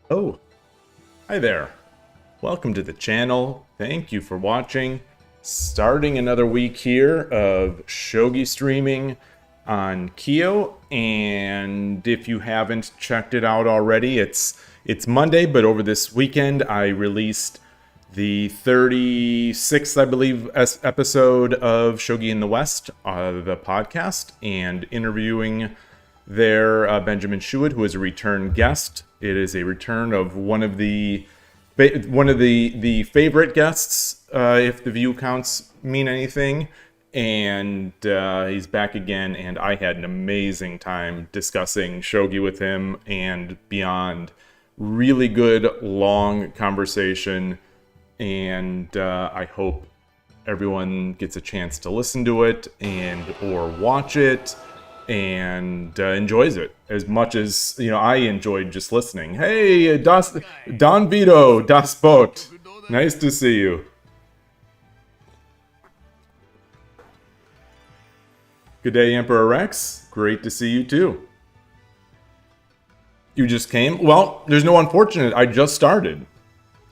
Oh, hi there. Welcome to the channel. Thank you for watching. Starting another week here of Shogi streaming on KIOU, and if you haven't checked it out already, it's Monday, but over this weekend I released the 36th, I believe, episode of Shogi in the West, the podcast, and interviewing there Benjamin Shuid, who is a return guest. It is a return of one of the favorite guests, if the view counts mean anything. And he's back again, and I had an amazing time discussing Shogi with him and beyond. Really good, long conversation, and I hope everyone gets a chance to listen to it and or watch it and enjoys it as much as I enjoyed just listening. Hey, Don Vito, Das Boat, nice to see you. Good day, Emperor Rex. Great to see you too. You just came? Well, there's no unfortunate. I just started.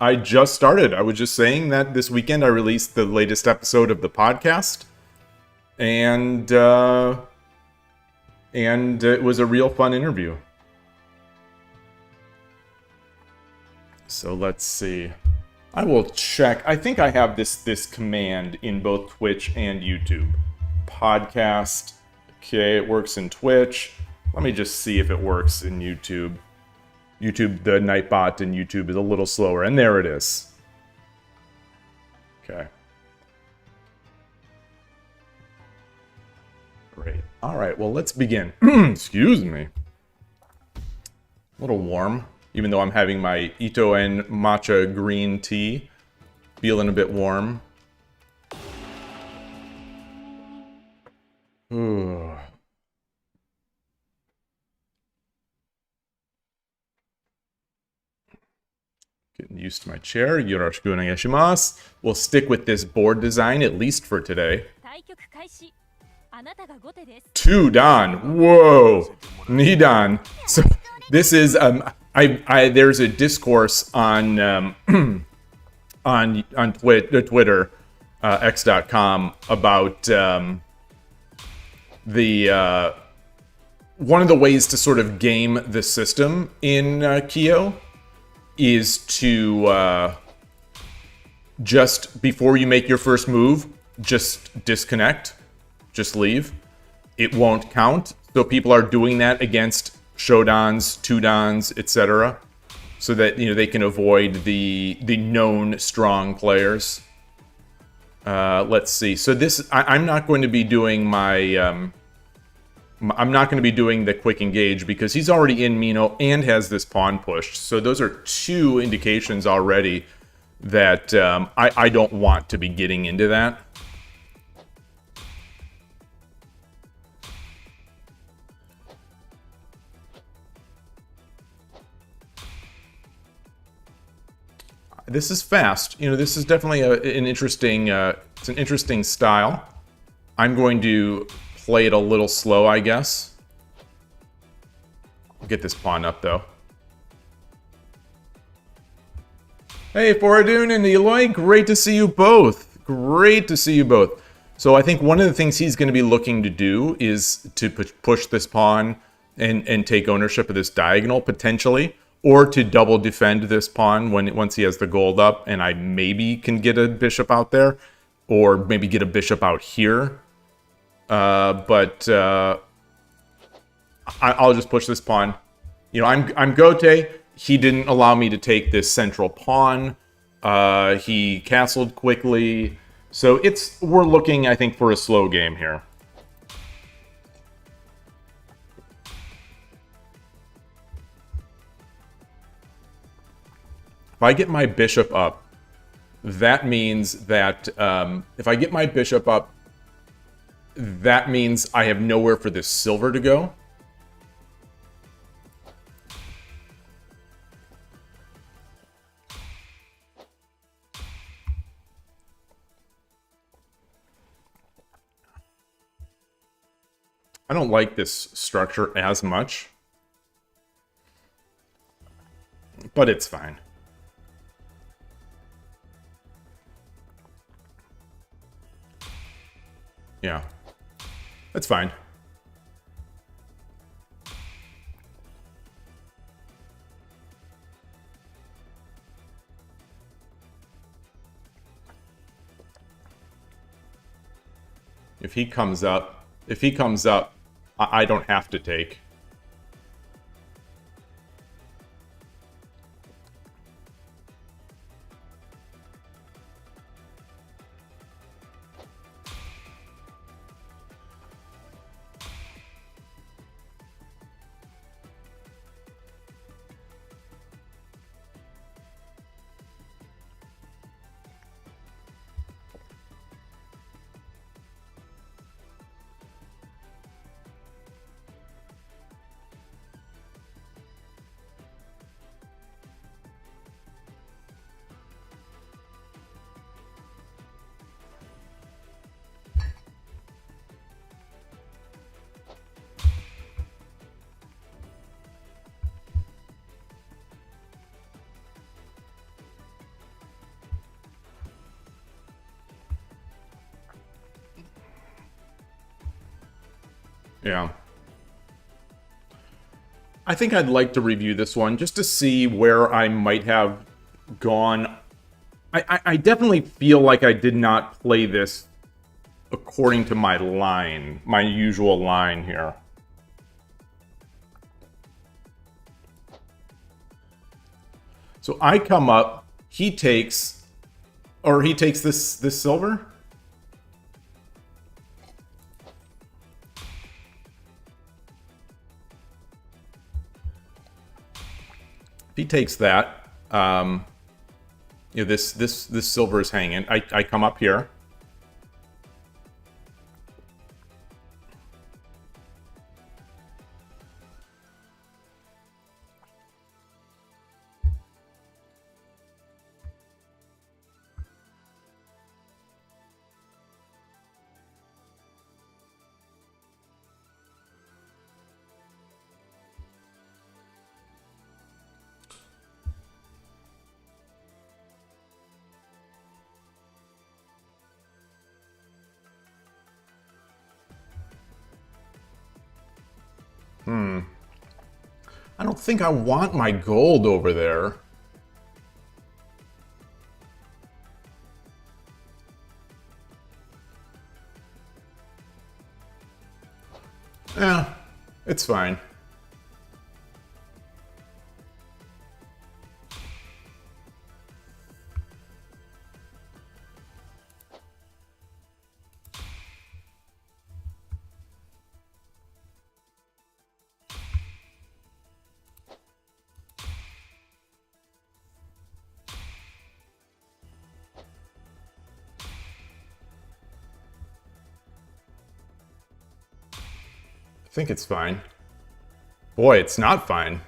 I was just saying that this weekend I released the latest episode of the podcast, and it was a real fun interview. So let's see. I will check. I think I have this command in both Twitch and YouTube. Podcast. Okay, it works in Twitch. Let me just see if it works in YouTube. YouTube, the Nightbot in YouTube is a little slower, and there it is. Okay. Great. All right, well, let's begin. Excuse me. A little warm, even though I'm having my Ito and matcha green tea. Feeling a bit warm. Ooh. Getting used to my chair. Yoroshiku onegaishimasu. We'll stick with this board design, at least for today. 2 Dan. Whoa. Nidan. So this is there's a discourse on Twitter, x.com, about one of the ways to sort of game the system in KIOU is to just before you make your first move, just disconnect, just leave. It won't count. So people are doing that against Shodans, 2-dans, etc., so that they can avoid the known strong players. Let's see. So this, I'm not going to be doing my. I'm not going to be doing the quick engage because he's already in Mino and has this pawn pushed. So those are 2 indications already that I don't want to be getting into that. This is fast. This is definitely an interesting. It's an interesting style. I'm going to play it a little slow, I guess. I'll get this pawn up, though. Hey, Foradun and Yloigh, great to see you both. Great to see you both. So I think one of the things he's going to be looking to do is to push this pawn and take ownership of this diagonal, potentially, or to double defend this pawn once he has the gold up, and I maybe can get a bishop out there, or maybe get a bishop out here. But I'll just push this pawn. I'm Gote. He didn't allow me to take this central pawn. He castled quickly. So we're looking, I think, for a slow game here. If I get my bishop up, that means that if I get my bishop up, that means I have nowhere for this silver to go. I don't like this structure as much. but it's fine. Yeah, that's fine. If he comes up, I don't have to take. Yeah. I think I'd like to review this one just to see where I might have gone. I definitely feel like I did not play this according to my line, my usual line here. So I come up, he takes this silver. If he takes that, you know, this silver is hanging. I come up here. I don't think I want my gold over there. Yeah, it's fine. I think it's fine. Boy, it's not fine.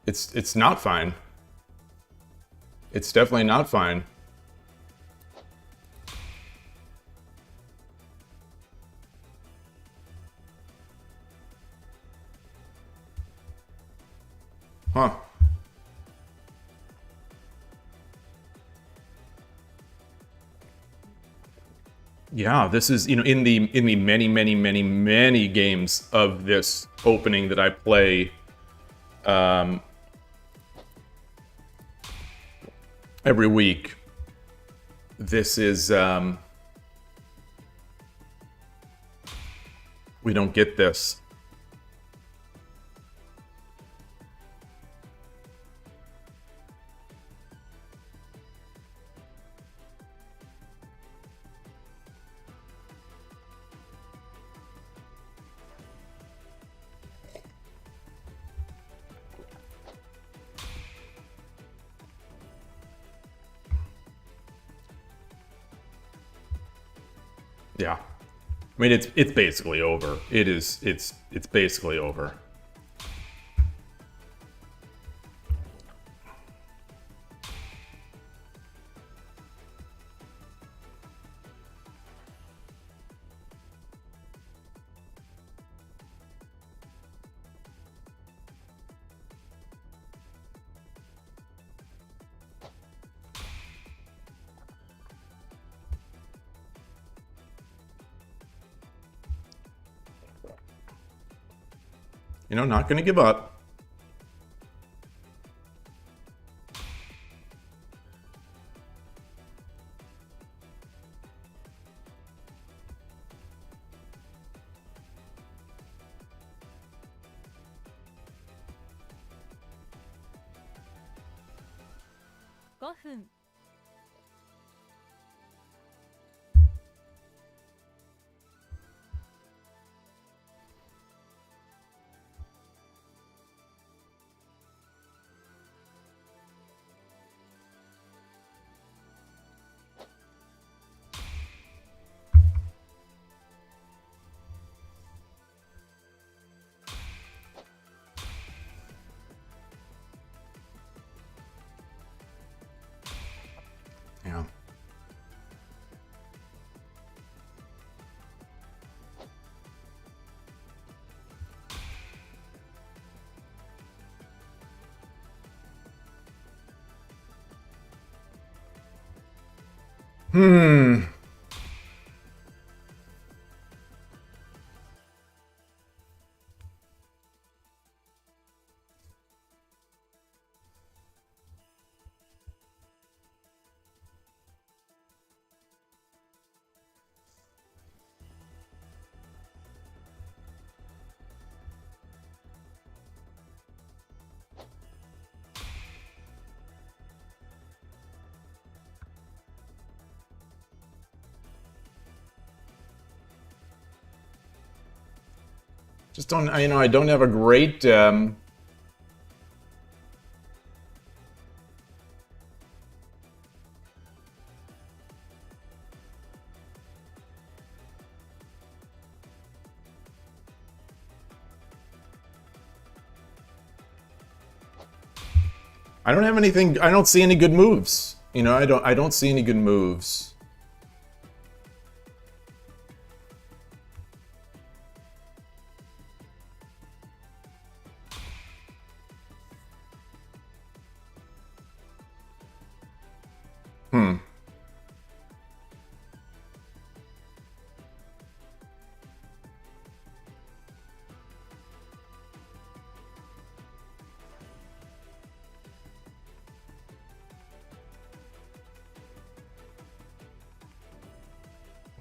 It's not fine. It's definitely not fine. Huh. Yeah, this is, you know, in the many games of this opening that I play every week. This is we don't get this. Yeah. I mean, it's basically over. It's basically over. You know, not gonna give up. Yeah. Just don't, you know, I don't have a great, I don't have anything, I don't see any good moves. You know, I don't see any good moves.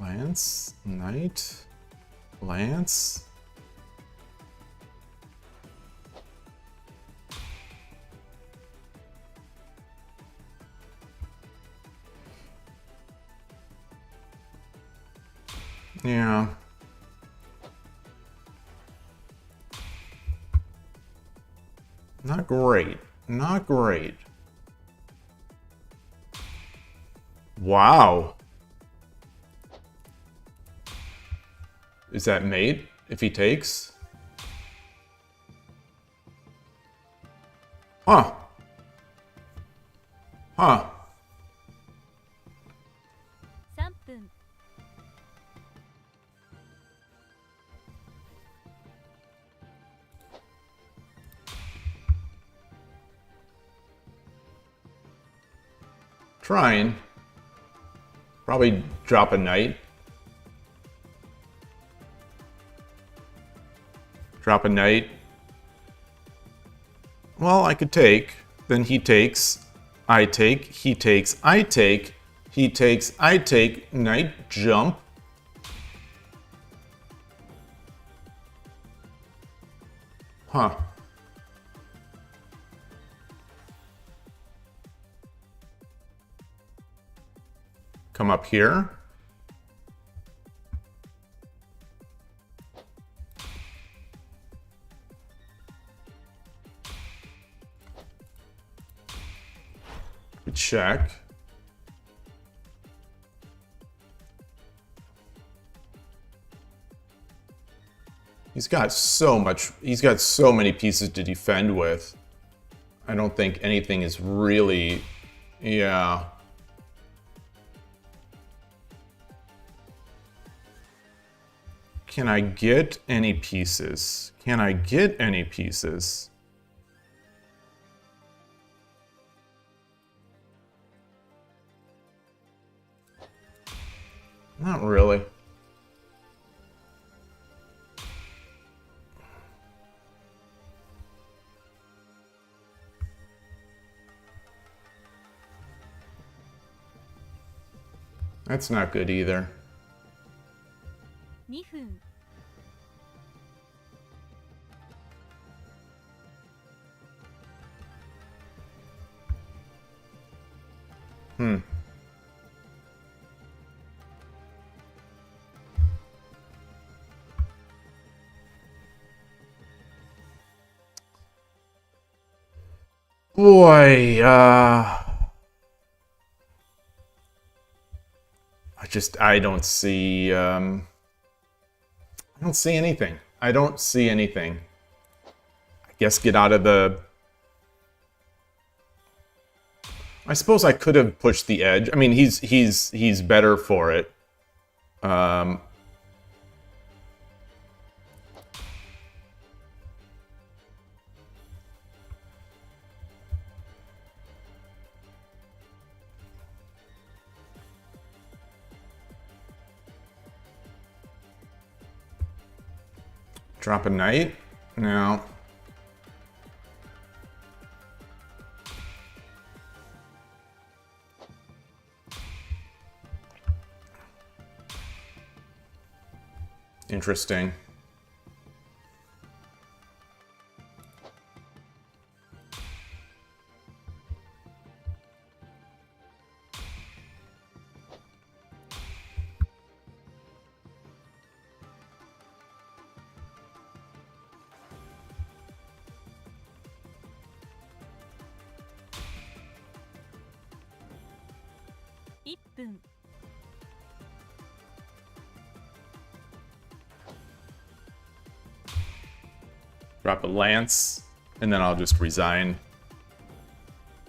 Lance, Knight, Lance. Yeah. Not great. Not great. Wow. Is that mate if he takes? Huh. Huh. Trying. Probably drop a knight. Drop a knight. Well, I could take. Then he takes. I take. He takes. I take. He takes. I take. Knight jump. Huh. Come up here. Check. He's got so many pieces to defend with. I don't think anything is really, yeah. Can I get any pieces? Can I get any pieces? Not really. That's not good either. 2分 Boy, I don't see, I don't see anything. I don't see anything. I guess get out of the... I suppose I could have pushed the edge. I mean, he's better for it. Drop a knight? No. Interesting. Drop a lance, and then I'll just resign.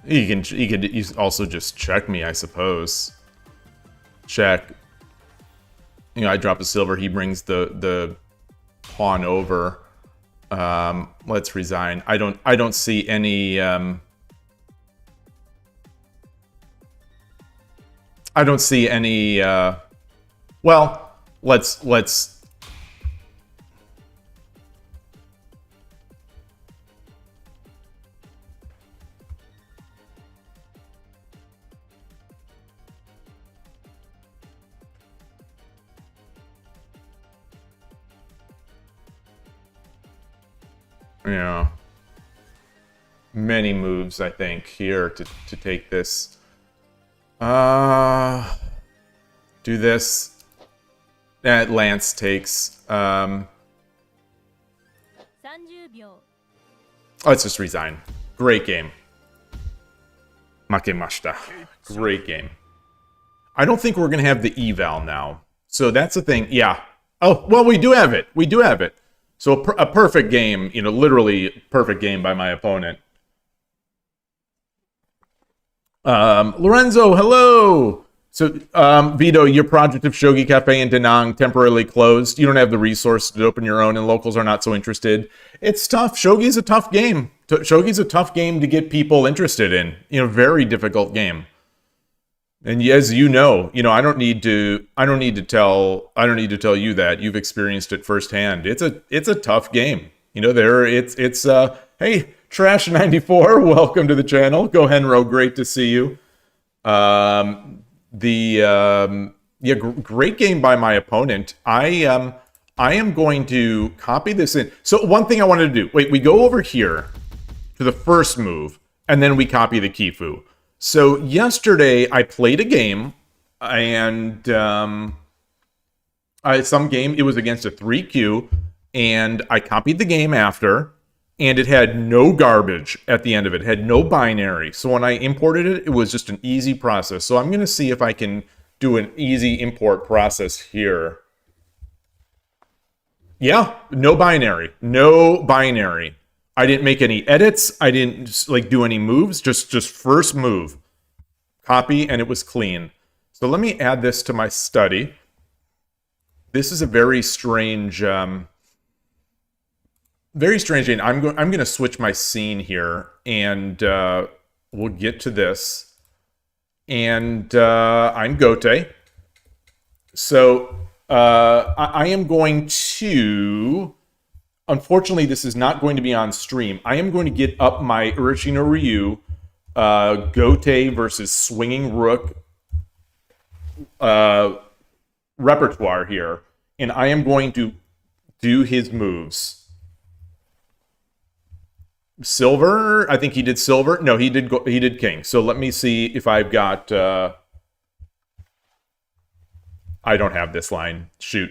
He could also just check me, I suppose. Check. You know, I drop a silver. He brings the pawn over. Let's resign. I don't see any. I don't see any. Well, let's. Yeah. Many moves, I think, here to take this. Do this. That lance takes. Let's just resign. Great game. Makemashita. Great game. I don't think we're going to have the eval now. So that's the thing. Yeah. Oh, well, we do have it. We do have it. So a perfect game, you know, literally perfect game by my opponent. Lorenzo, hello! So, Vito, your project of Shogi Cafe in Da Nang temporarily closed. You don't have the resource to open your own, and locals are not so interested. It's tough. Shogi's a tough game. Shogi's a tough game to get people interested in. You know, very difficult game. And as you know, I don't need to tell you that. You've experienced it firsthand. It's a tough game. You know, hey, Trash94, welcome to the channel. Go Henro, great to see you. Great game by my opponent. I am going to copy this in. So one thing I wanted to do, wait, we go over here to the first move, and then we copy the Kifu. So yesterday I played a game, and some game, it was against a 3Q, and I copied the game after, and it had no garbage at the end of it. It had no binary. So when I imported it, it was just an easy process. So I'm going to see if I can do an easy import process here. Yeah, no binary. No binary. I didn't make any edits. I didn't do any moves. Just first move. Copy, and it was clean. So let me add this to my study. This is a very strange game. I'm going to switch my scene here, and we'll get to this. And I'm Gote. So I am going to... Unfortunately, this is not going to be on stream. I am going to get up my Urushi no Ryu, Gote versus Swinging Rook, repertoire here, and I am going to do his moves. Silver? I think he did silver. No, he did king. So let me see if I've got... I don't have this line. Shoot.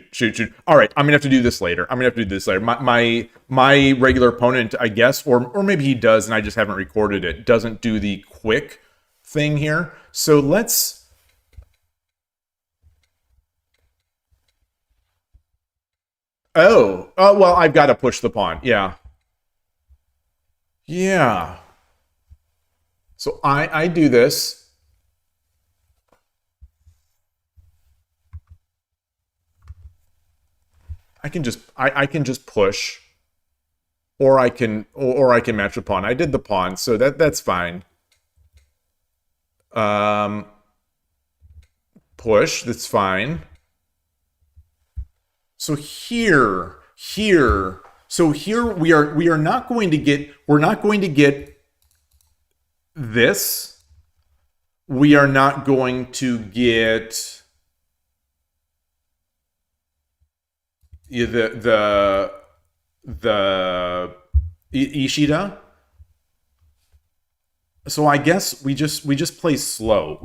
All right, I'm gonna have to do this later. My regular opponent, I guess, or maybe he does, and I just haven't recorded it, doesn't do the quick thing here. So let's... Oh, well, I've got to push the pawn. Yeah. So I do this. I can just push, or I can match the pawn. I did the pawn, so that's fine. Push, that's fine. So here we are not going to get, we're not going to get this. We are not going to get the Ishida. So I guess we just play slow.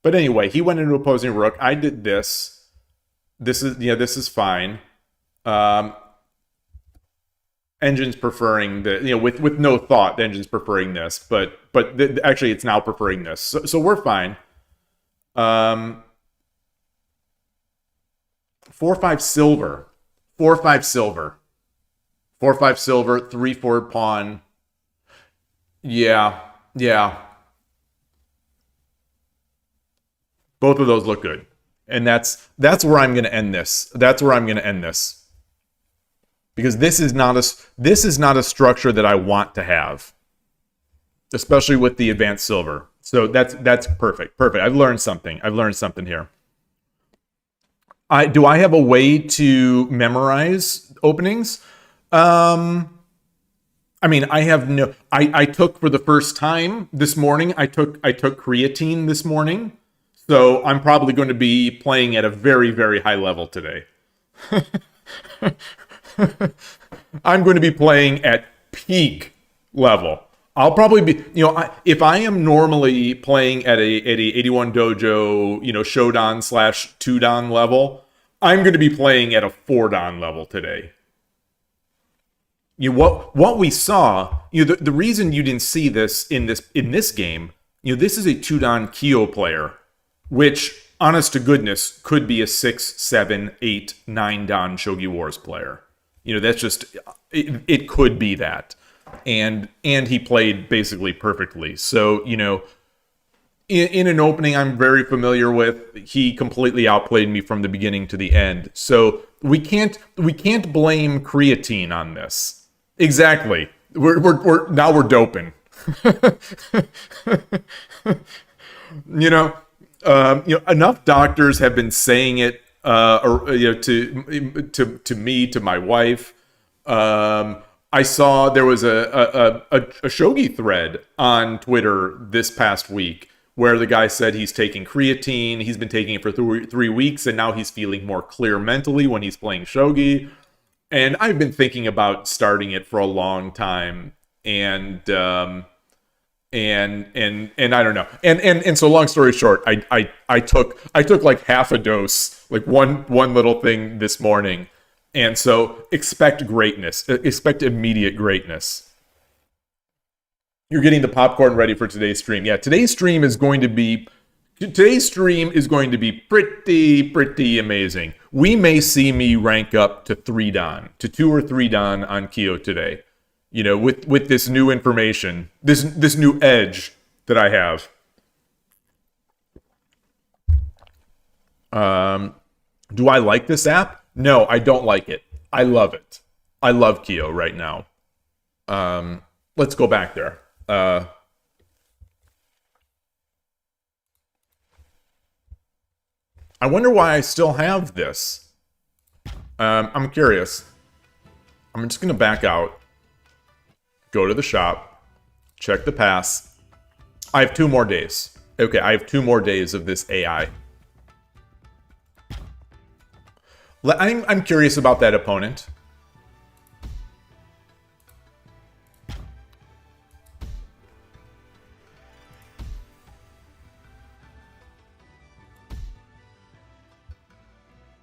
But anyway, he went into opposing rook. I did this. This is fine. Engine's preferring the, with no thought, the engine's preferring this, but actually it's now preferring this. So we're fine. 4-5 silver. 4-5 silver. 4-5 silver, 3-4 pawn. Yeah. Both of those look good. And that's where I'm going to end this. Because this is not a structure that I want to have. Especially with the advanced silver. So that's perfect. I've learned something here. Do I have a way to memorize openings? I mean, I have no... I took for the first time this morning, I took creatine this morning. So I'm probably going to be playing at a very, very high level today. I'm going to be playing at peak level. I'll probably be, if I am normally playing at a 81 dojo, Shodan / 2 dan level, I'm going to be playing at a 4 dan level today. What we saw, the reason you didn't see this in this game, this is a 2 dan KIOU player, which, honest to goodness, could be a 6, 7, 8, 9 dan Shogi Wars player. That's just it could be that. And he played basically perfectly. So, in an opening I'm very familiar with, he completely outplayed me from the beginning to the end. So we can't blame creatine on this. Exactly. We're now we're doping. Enough doctors have been saying it to me, to my wife. I saw there was a shogi thread on Twitter this past week where the guy said he's taking creatine, he's been taking it for 3 weeks, and now he's feeling more clear mentally when he's playing shogi. And I've been thinking about starting it for a long time, and I don't know. And so long story short, I took like half a dose, like one little thing this morning. And so expect greatness. Expect immediate greatness. You're getting the popcorn ready for today's stream. Yeah, today's stream is going to be pretty amazing. We may see me rank up to 3 dan, to 2 or 3 dan on KIOU today. With this new information, this new edge that I have. Do I like this app? No, I don't like it. I love it. I love KIOU right now. Let's go back there. I wonder why I still have this. I'm curious. I'm just going to back out. Go to the shop. Check the pass. I have 2 more days. Okay, I have 2 more days of this AI. I'm curious about that opponent.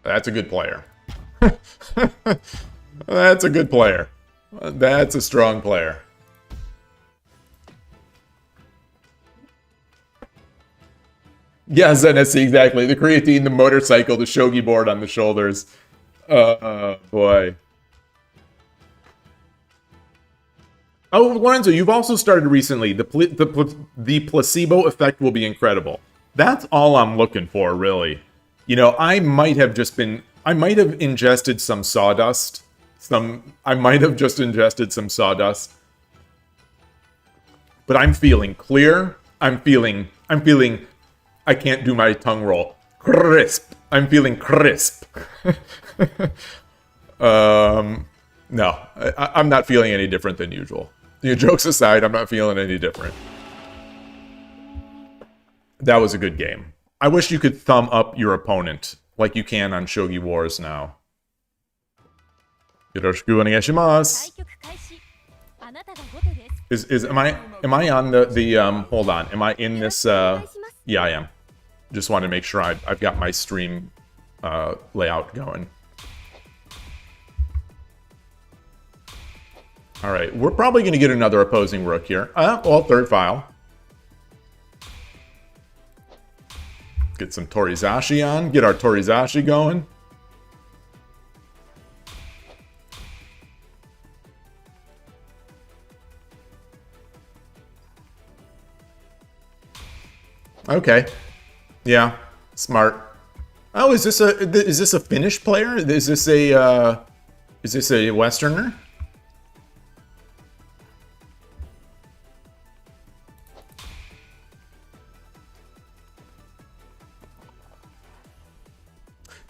That's a good player. That's a good player. That's a strong player. Yes, NSC, exactly. The creatine, the motorcycle, the shogi board on the shoulders. Boy. Oh, Lorenzo, you've also started recently. The placebo effect will be incredible. That's all I'm looking for, really. You know, I might have ingested some sawdust. I might have just ingested some sawdust. But I'm feeling clear. I'm feeling, I can't do my tongue roll. Crisp. I'm feeling crisp. No, I'm not feeling any different than usual. Your jokes aside, I'm not feeling any different. That was a good game. I wish you could thumb up your opponent like you can on Shogi Wars now. Yoroshiku onegaishimasu. Am I on the hold on, am I in this yeah, I am. Just want to make sure I've got my stream layout going. Alright, we're probably going to get another opposing rook here. Well, third file. Get some Torizashi on. Get our Torizashi going. Okay. Yeah. Smart. Oh, is this a Finnish player? Is this a Westerner?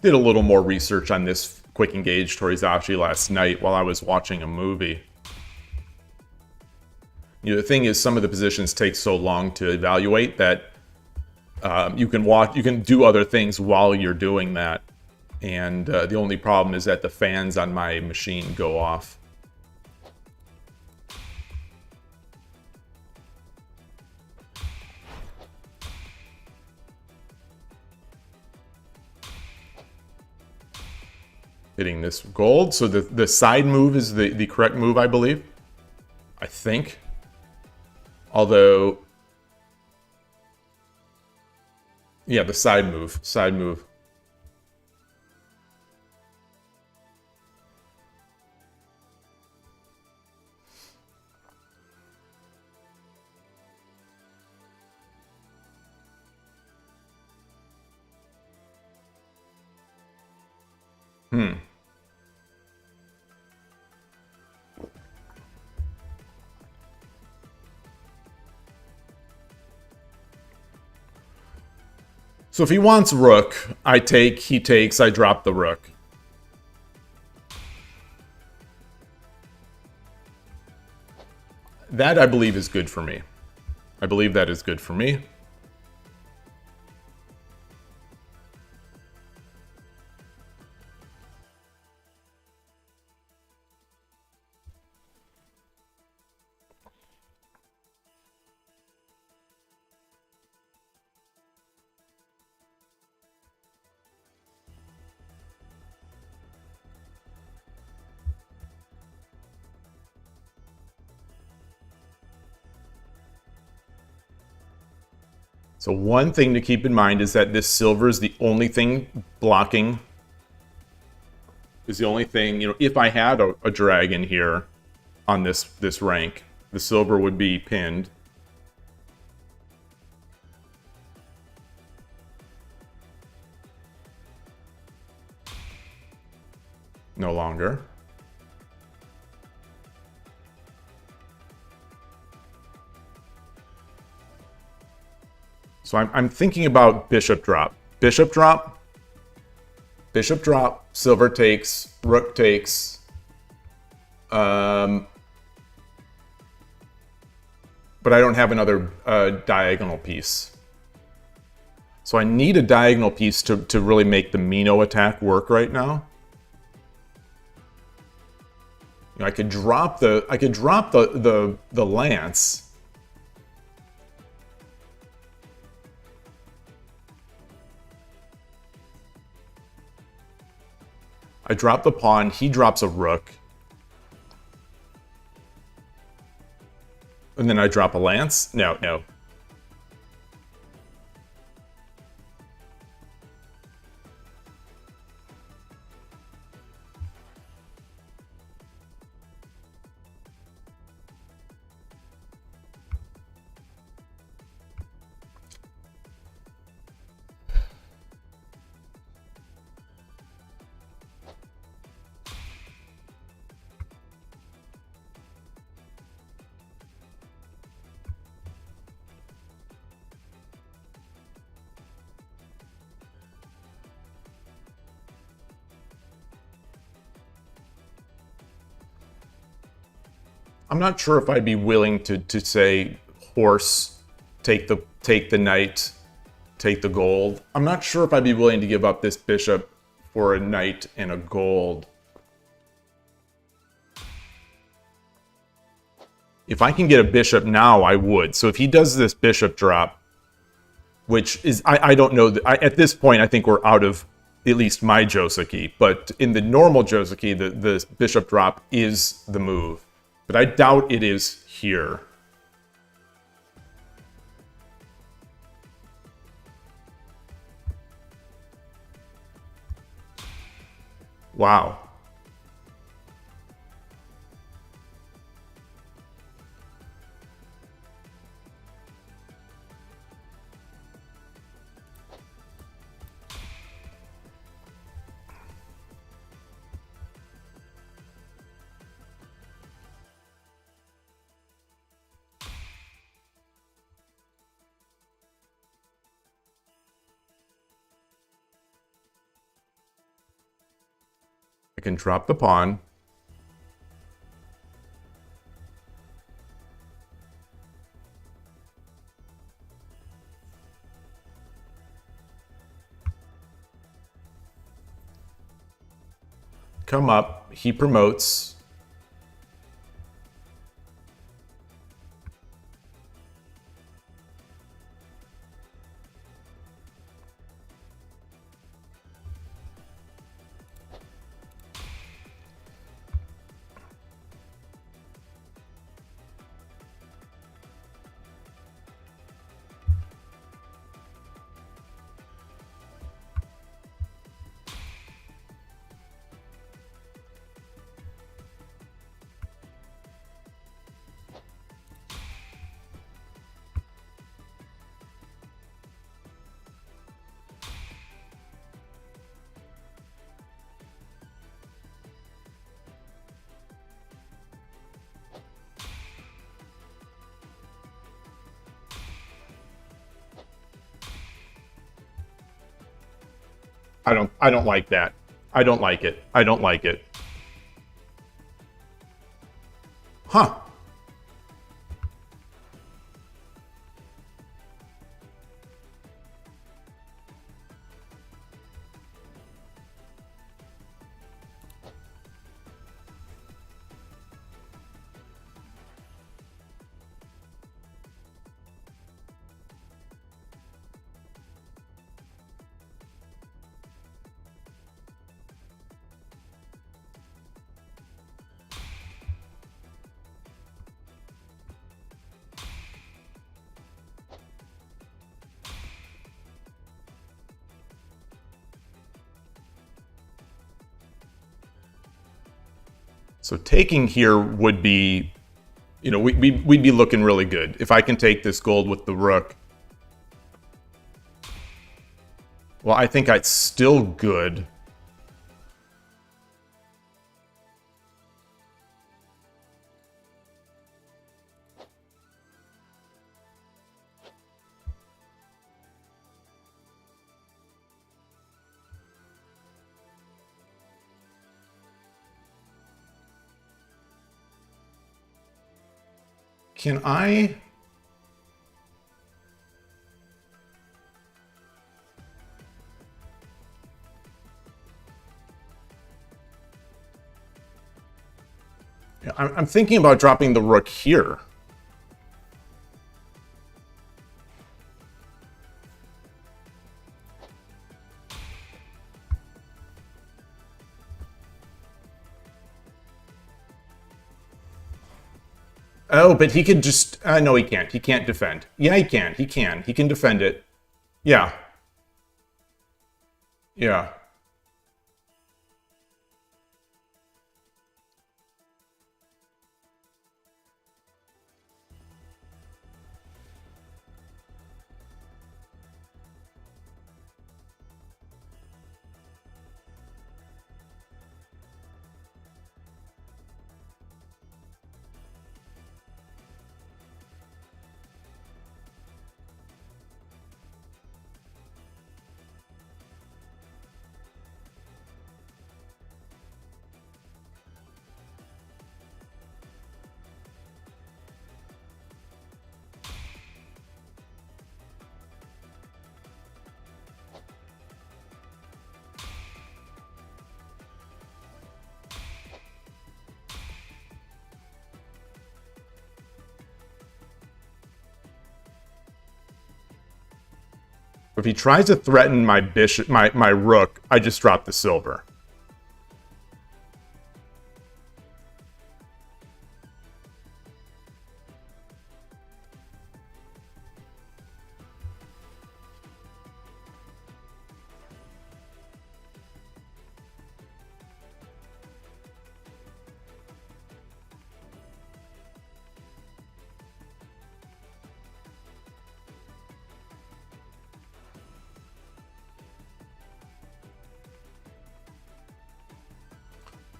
Did a little more research on this quick engage Torizashi last night while I was watching a movie. You know, the thing is, some of the positions take so long to evaluate that you can do other things while you're doing that. And the only problem is that the fans on my machine go off. Hitting this gold. So the side move is the correct move, I believe. I think. Although... yeah, the side move. Side move. So if he wants rook, I take, he takes, I drop the rook. That, I believe, is good for me. I believe that is good for me. So one thing to keep in mind is that this silver is the only thing blocking. Is the only thing, you know, if I had a dragon here on this rank, the silver would be pinned. No longer. So I'm thinking about bishop drop. Bishop drop. Bishop drop. Silver takes. Rook takes. But I don't have another diagonal piece. So I need a diagonal piece to really make the Mino attack work right now. You know, I could drop the lance. I drop the pawn, he drops a rook. And then I drop a lance? No, no. I'm not sure if I'd be willing to say horse, take the knight, take the gold. I'm not sure if I'd be willing to give up this bishop for a knight and a gold. If I can get a bishop now, I would. So if he does this bishop drop, which is, I don't know, at this point, I think we're out of at least my Josuke. But in the normal Josuke, the bishop drop is the move. But I doubt it is here. Wow. I can drop the pawn. Come up, he promotes. I don't like that. I don't like it. I don't like it. Huh. So taking here would be, you know, we'd be looking really good. If I can take this gold with the rook. Well, I think it's still good. Can I? I'm thinking about dropping the rook here. Oh, but he could just... no, he can't. He can't defend. Yeah, he can. He can. He can defend it. Yeah. Yeah. If he tries to threaten my bishop, my rook, I just drop the silver.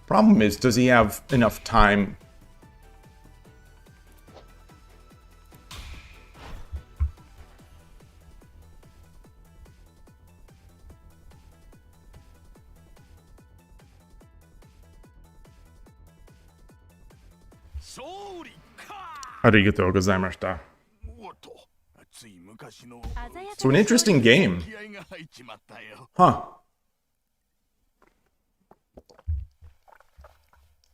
Problem is, does he have enough time? Arigatou gozaimashita. So an interesting game. Huh.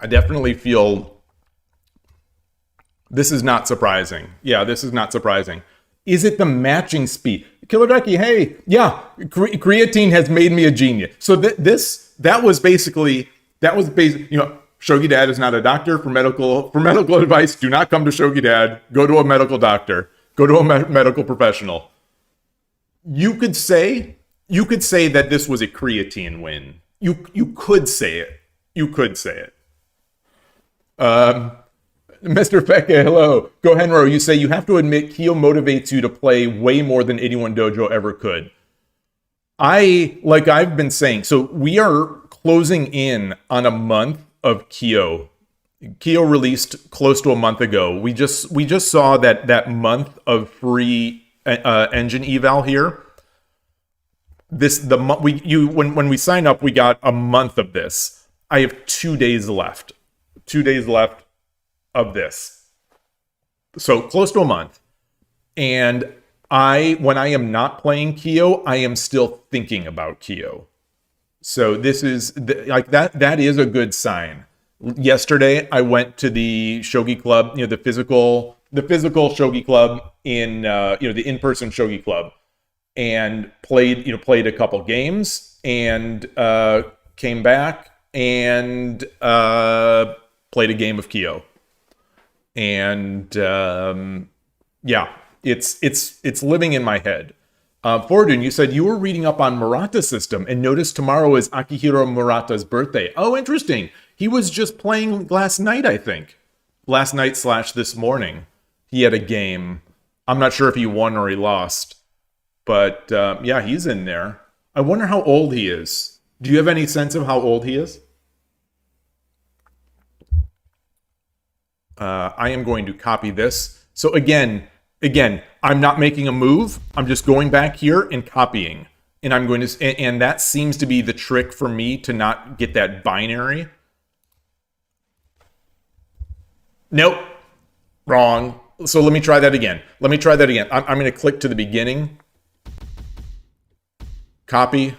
I definitely feel this is not surprising. Yeah, this is not surprising. Is it the matching speed? Killer Ducky, hey, yeah, creatine has made me a genius. So that was basically, you know, Shogi Dad is not a doctor. For medical advice, do not come to Shogi Dad. Go to a medical doctor. Go to a medical professional. You could say that this was a creatine win. You could say it. You could say it. Mr. Feke, hello. Go Henro, you say you have to admit KIOU motivates you to play way more than 81 Dojo ever could. Like I've been saying, so we are closing in on a month of KIOU. KIOU released close to a month ago. We just saw that month of free engine eval here. When we sign up, we got a month of this. I have 2 days left. 2 days left of this. So close to a month. And when I am not playing KIOU, I am still thinking about KIOU. So this is like that is a good sign. Yesterday I went to the Shogi Club, you know, the physical Shogi Club in the in-person Shogi Club, and played a couple games, and came back and played a game of KIOU. And yeah, it's living in my head. Fordun, you said you were reading up on Murata system and noticed tomorrow is Akihiro Murata's birthday. Oh, interesting. He was just playing last night, I think. Last night / this morning. He had a game. I'm not sure if he won or he lost. But yeah, he's in there. I wonder how old he is. Do you have any sense of how old he is? I am going to copy this. So again, I'm not making a move. I'm just going back here and copying. And I'm going to, and that seems to be the trick for me to not get that binary. Nope. Wrong. So let me try that again. I'm going to click to the beginning. Copy.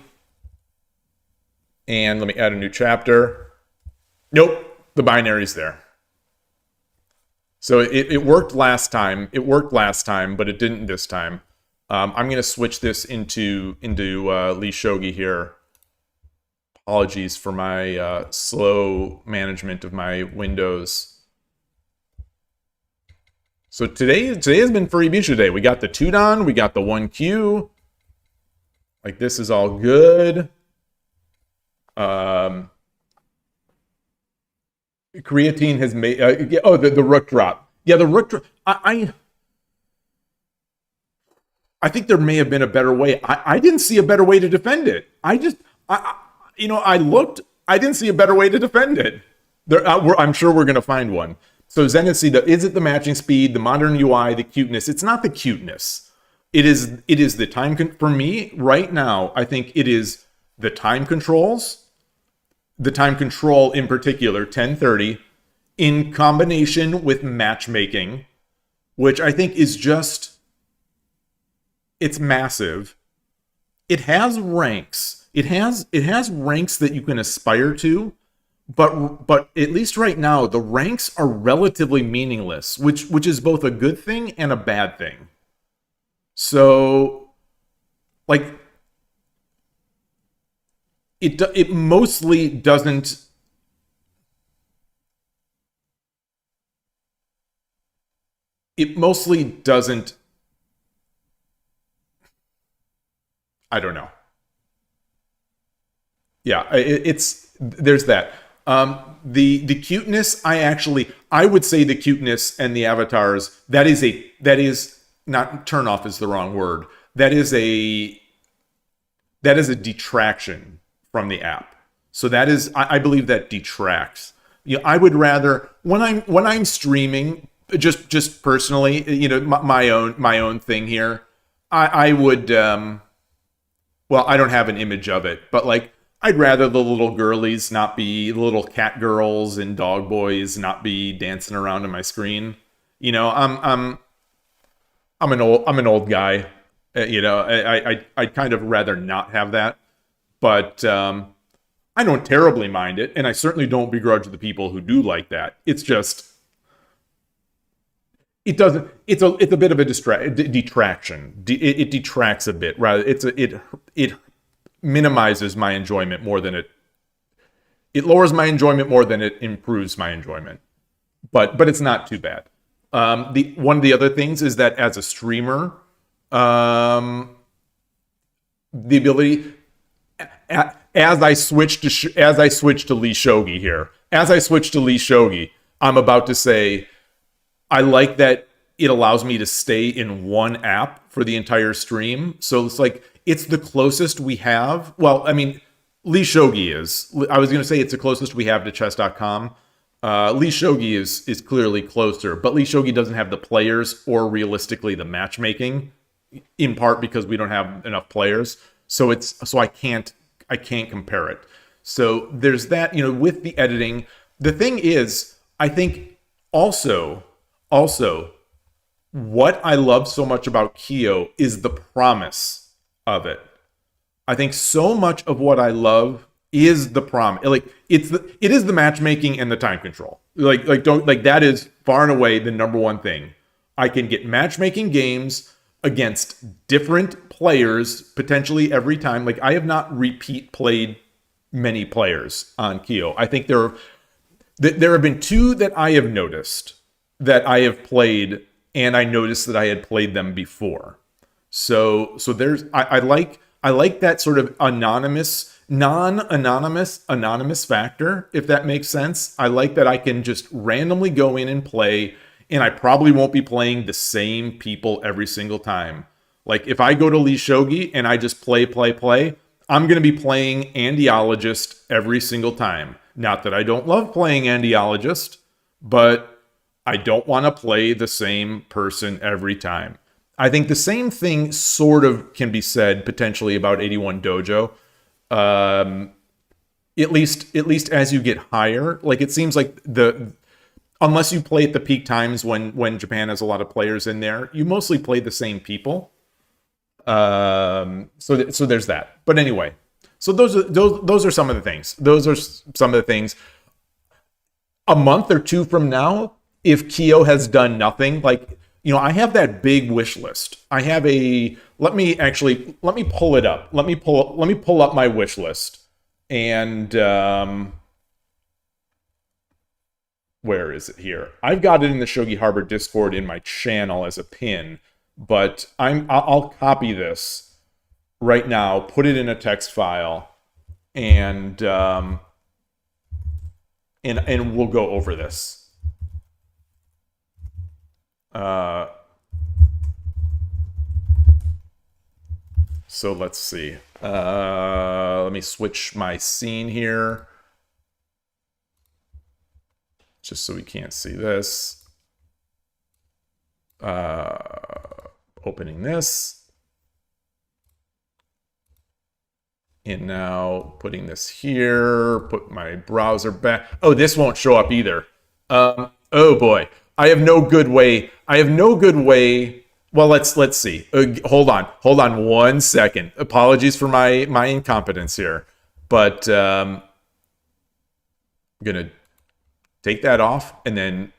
And let me add a new chapter. Nope. The binary's there. So it worked last time. It worked last time, but it didn't this time. I'm going to switch this into Lee Shogi here. Apologies for my slow management of my windows. So today has been Furry Beach Day. We got the 2-Dan, we got the 1Q. Like, this is all good. Creatine has made... the Rook drop. Yeah, the Rook drop. I think there may have been a better way. I didn't see a better way to defend it. I looked. I didn't see a better way to defend it. I'm sure we're going to find one. So Zenith, is it the matching speed, the modern UI, the cuteness? It's not the cuteness. It is the time... For me, right now, I think it is the time controls. The time control in particular, 1030, in combination with matchmaking, which I think is just... It's massive. It has ranks. It has ranks that you can aspire to, but at least right now, the ranks are relatively meaningless, which is both a good thing and a bad thing. So, like, it mostly doesn't... It mostly doesn't... I don't know. Yeah, there's that. The cuteness, I would say the cuteness and the avatars, that is not, turn off is the wrong word. That is a detraction from the app. So that is, I believe that detracts. I would rather, when I'm streaming, just personally, my own thing here, I would, well, I don't have an image of it, but like, I'd rather the little girlies not be, the little cat girls and dog boys not be dancing around on my screen. I'm an old guy. I'd kind of rather not have that, but I don't terribly mind it, and I certainly don't begrudge the people who do like that. It's just, it doesn't. It's a bit of a detraction. It detracts a bit. Rather, it minimizes my enjoyment more than it lowers my enjoyment more than it improves my enjoyment. But it's not too bad. One of the other things is that as a streamer, the ability as I switch to Lee Shogi here, I'm about to say, I like that it allows me to stay in one app for the entire stream. So it's like, it's the closest we have. Well, I mean, Lee Shogi is. I was going to say it's the closest we have to chess.com. Lee Shogi is clearly closer, but Lee Shogi doesn't have the players or realistically the matchmaking, in part because we don't have enough players. So I can't compare it. So there's that, with the editing. The thing is, I think also what I love so much about KIOU is the promise of it. I think so much of what I love is the promise. Like, it is the matchmaking and the time control. That is far and away the number one thing. I can get matchmaking games against different players potentially every time. Like, I have not repeat played many players on KIOU. I think there have been two that I have noticed that I have played, and I noticed that I had played them before. So there's I like that sort of anonymous factor, if that makes sense. I like that I can just randomly go in and play, and I probably won't be playing the same people every single time. Like, if I go to Lee Shogi and I just play, I'm going to be playing Andiologist every single time. Not that I don't love playing Andiologist, but I don't want to play the same person every time. I think the same thing sort of can be said potentially about 81 Dojo. At least as you get higher, like, it seems like unless you play at the peak times when Japan has a lot of players in there, you mostly play the same people. So there's that. But anyway, so those are some of the things. A month or two from now, if KIOU has done nothing, like, I have that big wish list. I have let me pull it up. Let me pull up my wish list. And where is it here? I've got it in the Shogi Harbor Discord in my channel as a pin, but I'll copy this right now, put it in a text file, and we'll go over this. So let's see. Let me switch my scene here, just so we can't see this. Opening this. And now putting this here, put my browser back. Oh, this won't show up either. Oh boy. I have no good way. Well, let's see. Hold on 1 second. Apologies for my incompetence here, but I'm gonna take that off and then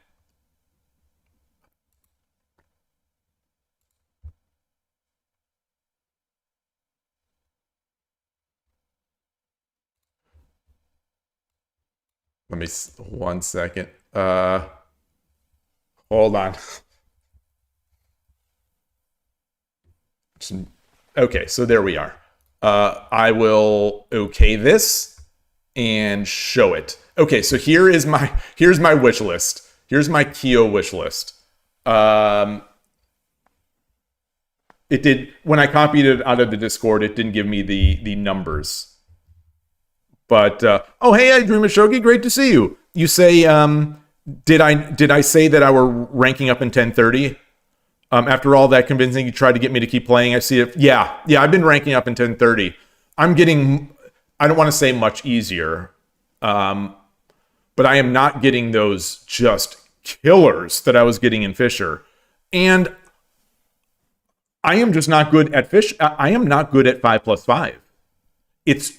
let me 1 second. Hold on. Okay, so there we are. I will okay this and show it. Okay, so here's my wish list. Here's my KIOU wish list. It did, when I copied it out of the Discord, it didn't give me the numbers. But oh hey, I Dream of Shogi, great to see you. You say did I say that I were ranking up in 1030? After all that convincing, you tried to get me to keep playing. I see it. Yeah, I've been ranking up in 1030. I'm getting, I don't want to say much easier, but I am not getting those just killers that I was getting in Fisher. And I am just not good at Fish. I am not good at 5+5. It's,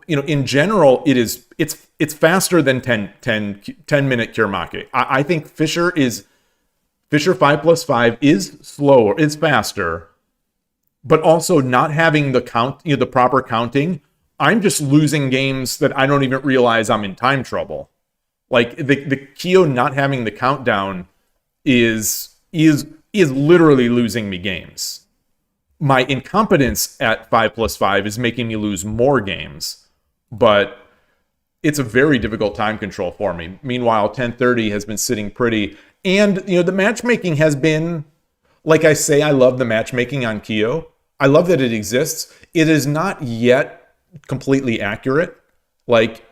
in general, it's faster than 10 minute Kirmake. I think Fisher 5+5 is slower, it's faster, but also not having the count, the proper counting. I'm just losing games that I don't even realize I'm in time trouble. Like the KIOU not having the countdown is literally losing me games. My incompetence at 5+5 is making me lose more games, but it's a very difficult time control for me. Meanwhile, 1030 has been sitting pretty. And, the matchmaking has been, like I say, I love the matchmaking on KIOU. I love that it exists. It is not yet completely accurate. Like,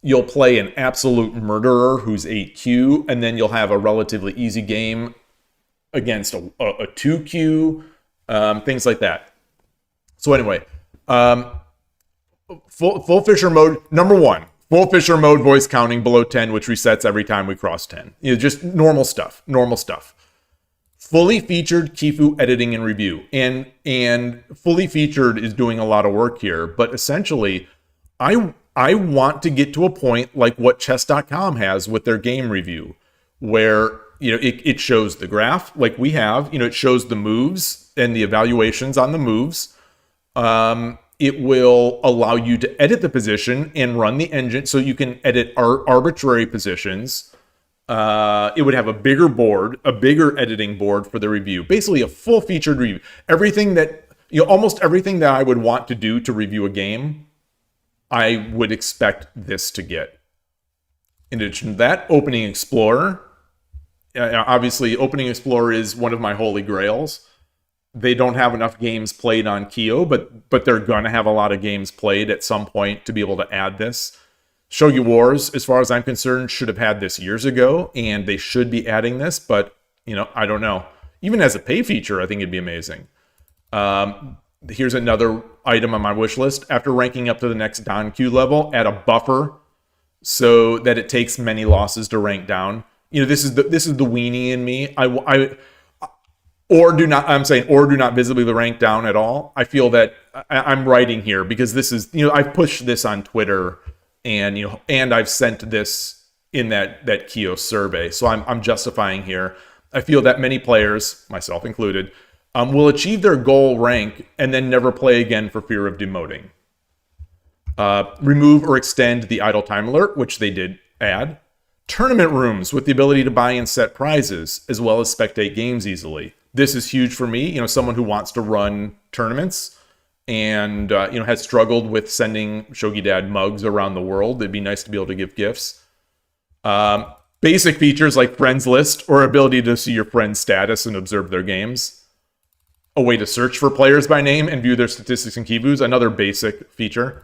you'll play an absolute murderer who's 8Q, and then you'll have a relatively easy game against a 2Q, things like that. So anyway, full Fisher mode, number 1. Full Fisher mode, voice counting below 10, which resets every time we cross 10. Just normal stuff. Fully featured Kifu editing and review. And fully featured is doing a lot of work here, but essentially, I want to get to a point like what chess.com has with their game review, where it shows the graph like we have, it shows the moves and the evaluations on the moves. It will allow you to edit the position and run the engine, so you can edit arbitrary positions. It would have a bigger board, a bigger editing board for the review. Basically, a full-featured review. Everything that, almost everything that I would want to do to review a game, I would expect this to get. In addition to that, Opening Explorer. Obviously, Opening Explorer is one of my holy grails. They don't have enough games played on KIOU, but they're going to have a lot of games played at some point to be able to add this. Shogi Wars, as far as I'm concerned, should have had this years ago, and they should be adding this, but, I don't know. Even as a pay feature, I think it'd be amazing. Here's another item on my wish list. After ranking up to the next Don Q level, add a buffer so that it takes many losses to rank down. This is the weenie in me. Or do not visibly rank down at all. I feel that I'm writing here because this is, I've pushed this on Twitter and I've sent this in that KIOU survey. So I'm justifying here. I feel that many players, myself included, will achieve their goal rank and then never play again for fear of demoting. Remove or extend the idle time alert, which they did add. Tournament rooms with the ability to buy and set prizes, as well as spectate games easily. This is huge for me, you know, someone who wants to run tournaments and, you know, has struggled with sending Shogi Dad mugs around the world. It'd be nice to be able to give gifts. Basic features like friends list or ability to see your friend's status and observe their games. A way to search for players by name and view their statistics and keyboost, another basic feature.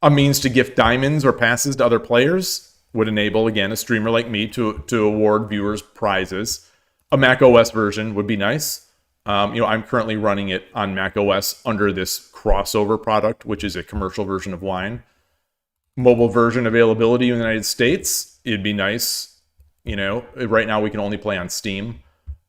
A means to gift diamonds or passes to other players would enable, again, a streamer like me to award viewers prizes. A macOS version would be nice. You know, I'm currently running it on macOS under this crossover product, which is a commercial version of Wine. Mobile version availability in the United States, it'd be nice. You know, right now we can only play on Steam.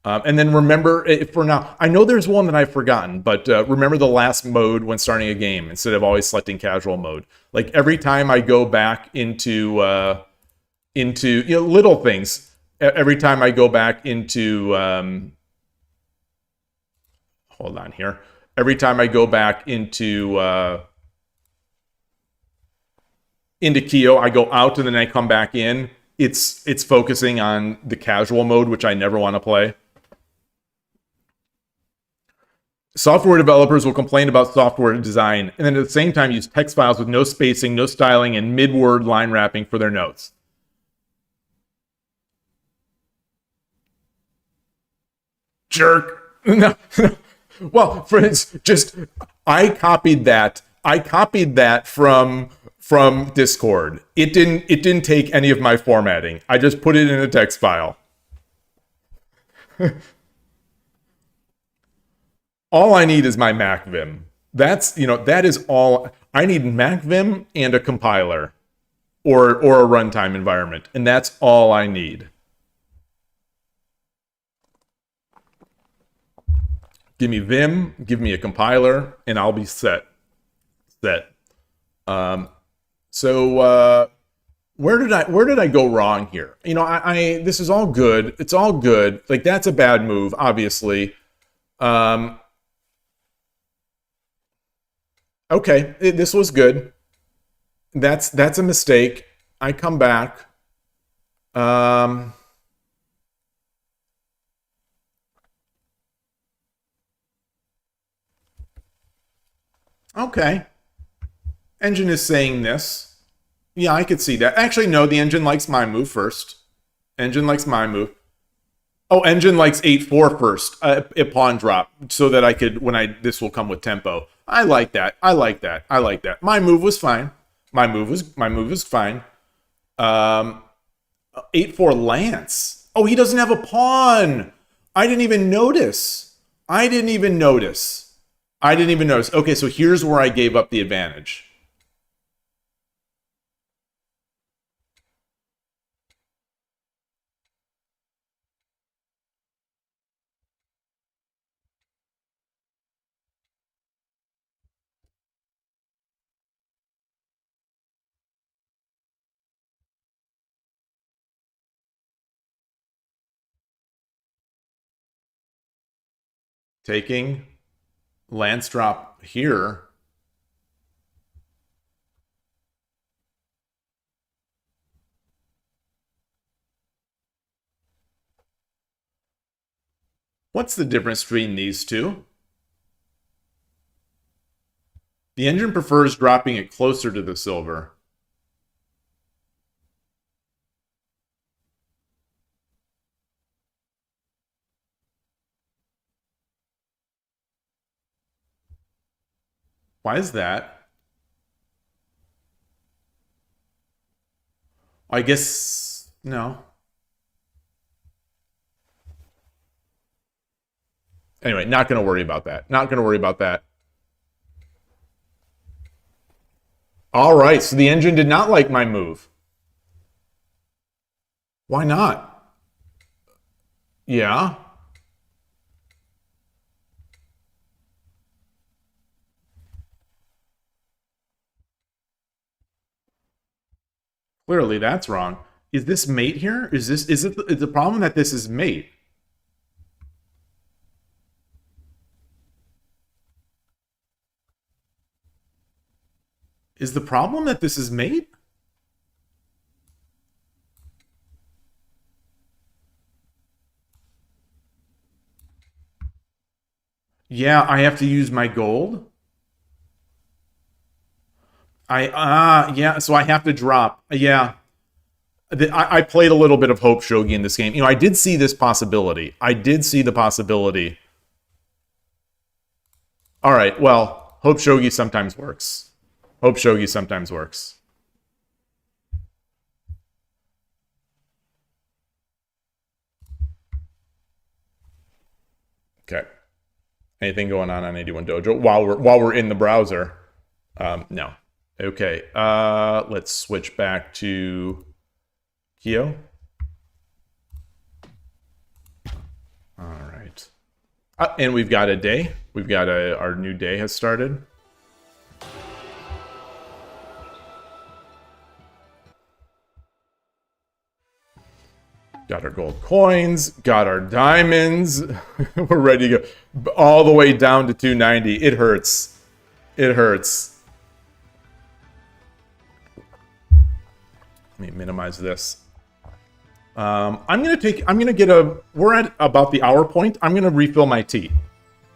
And then remember, for now, I know there's one that I've forgotten, but remember the last mode when starting a game instead of always selecting casual mode. Like every time I go back into you know, little things. Every time I go back into hold on here. Every time I go back into KIOU, I go out and then I come back in. It's focusing on the casual mode, which I never want to play. Software developers will complain about software design and then at the same time use text files with no spacing, no styling, and mid-word line wrapping for their notes. Jerk. No. Well, friends, just I copied that from Discord. It didn't take any of my formatting. I just put it in a text file. All I need is my MacVim. That's, you know, that is all I need. MacVim and a compiler or a runtime environment, and that's all I need. Give me Vim, give me a compiler, and I'll be set. So where did I go wrong here? You know, this is all good. It's all good. Like that's a bad move, obviously. Okay, this was good. That's a mistake. I come back. Okay. Engine is saying this. Yeah, I could see that. Actually, no, the engine likes my move first. Engine likes my move. Oh, engine likes 8-4 first. A pawn drop, so that I could, this will come with tempo. I like that. I like that. I like that. My move was fine. My move was fine. 8-4 lance. Oh, he doesn't have a pawn. I didn't even notice. Okay, so here's where I gave up the advantage. Taking lance drop here. What's the difference between these two? The engine prefers dropping it closer to the silver. Why is that? I guess no. Anyway, not going to worry about that. Not going to worry about that. All right, so the engine did not like my move. Why not? Yeah. Clearly, that's wrong. Is this mate here? Is it the problem that this is mate? Is the problem that this is mate? Yeah, I have to use my gold. Yeah, so I have to drop. Yeah. I played a little bit of Hope Shogi in this game. You know, I did see this possibility. I did see the possibility. All right, well, Hope Shogi sometimes works. Hope Shogi sometimes works. Okay. Anything going on 81 Dojo while we're in the browser? No. Okay. Let's switch back to KIOU. All right. And we've got a day. We've got our new day has started. Got our gold coins, got our diamonds. We're ready to go all the way down to 290. It hurts. It hurts. Let me minimize this. I'm gonna get a, we're at about the hour point. I'm gonna refill my tea.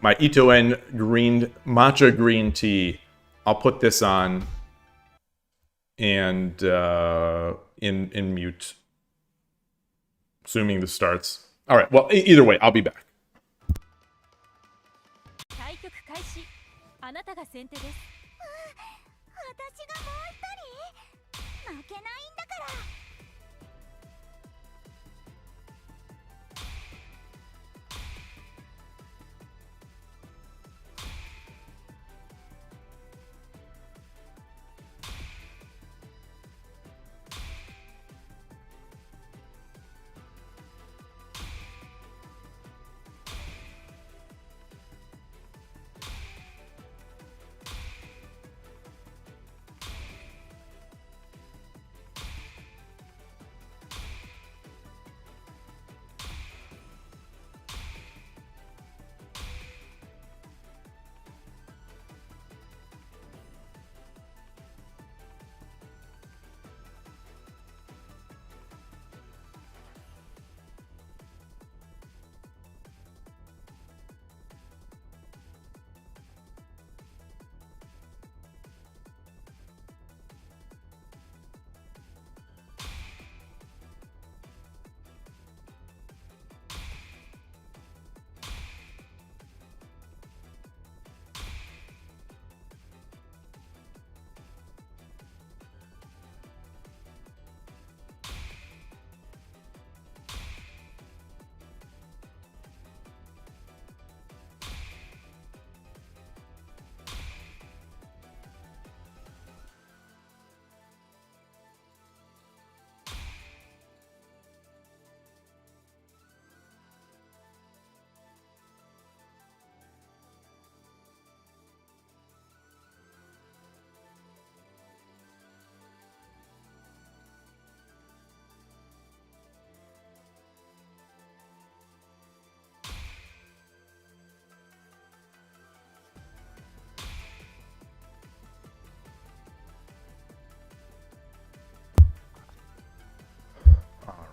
My Itoen green, matcha green tea. I'll put this on and in mute. Assuming this starts. All right, well, either way, I'll be back.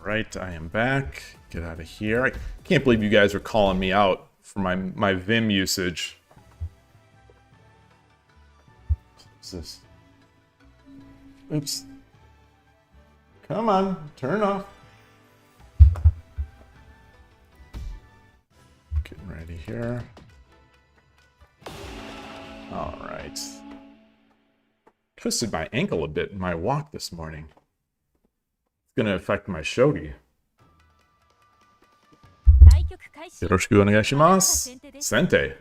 Right, I am back. Get out of here. I can't believe you guys are calling me out for my Vim usage. What's this? Oops. Come on, turn off. Getting ready here. All right. Twisted my ankle a bit in my walk this morning. Gonna affect my shogi. Yoroshiku onegaishimasu. Sente.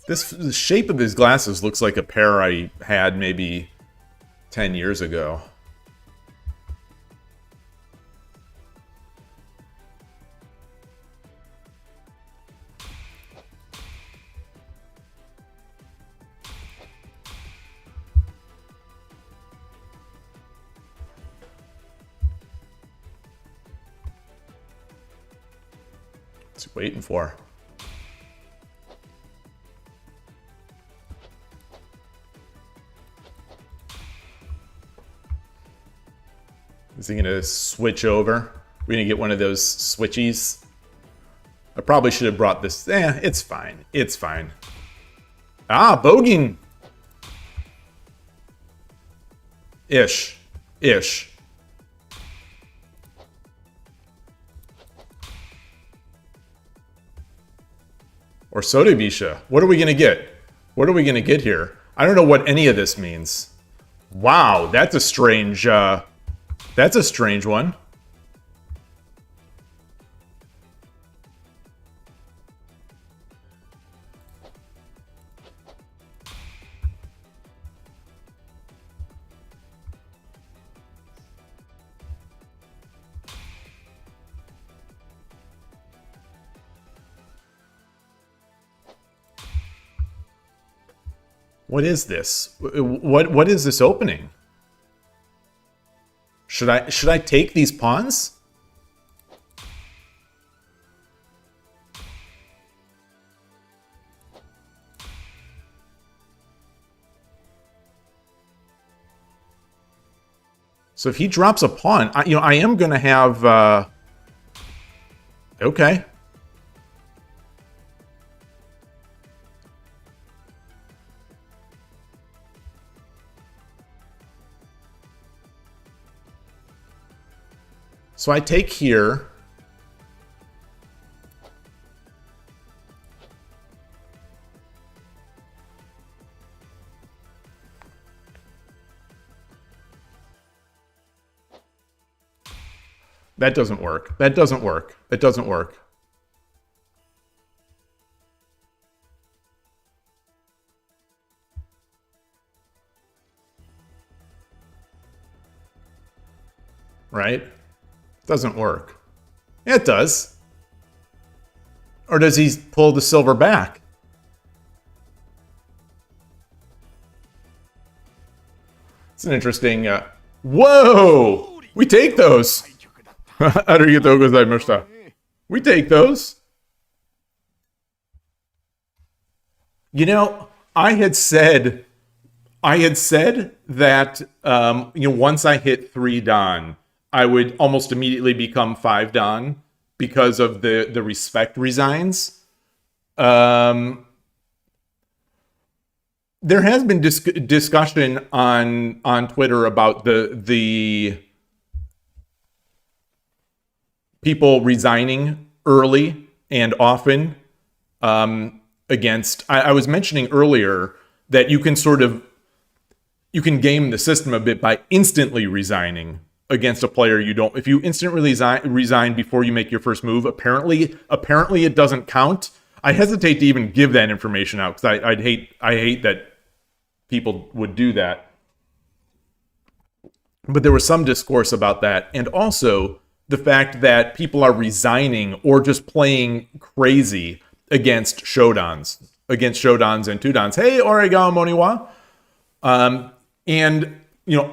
The shape of his glasses looks like a pair I had maybe 10 years ago. What's he waiting for? Is he gonna switch over? We're gonna get one of those switchies. I probably should have brought this. It's fine. It's fine. Ah, Bogan. Ish. Or Sodebisha. What are we gonna get? What are we gonna get here? I don't know what any of this means. Wow, that's a strange one. What is this? What is this opening? Should I take these pawns? So if he drops a pawn, I am gonna have. Okay. So I take here. That doesn't work. That doesn't work. It doesn't work. Right? Doesn't work. Yeah, it does. Or does he pull the silver back? It's an interesting... Whoa! We take those! Arigatou gozaimashita. We take those. You know, I had said that, once I hit 3 Dan, I would almost immediately become 5 Dan because of the respect resigns. There has been discussion on Twitter about the people resigning early and often against. I was mentioning earlier that you can game the system a bit by instantly resigning against a player you don't. If you instantly resign before you make your first move, apparently it doesn't count. I hesitate to even give that information out because I hate that people would do that. But there was some discourse about that, and also the fact that people are resigning or just playing crazy against Shodans and 2Dans. Hey, Oregon Moniwa. And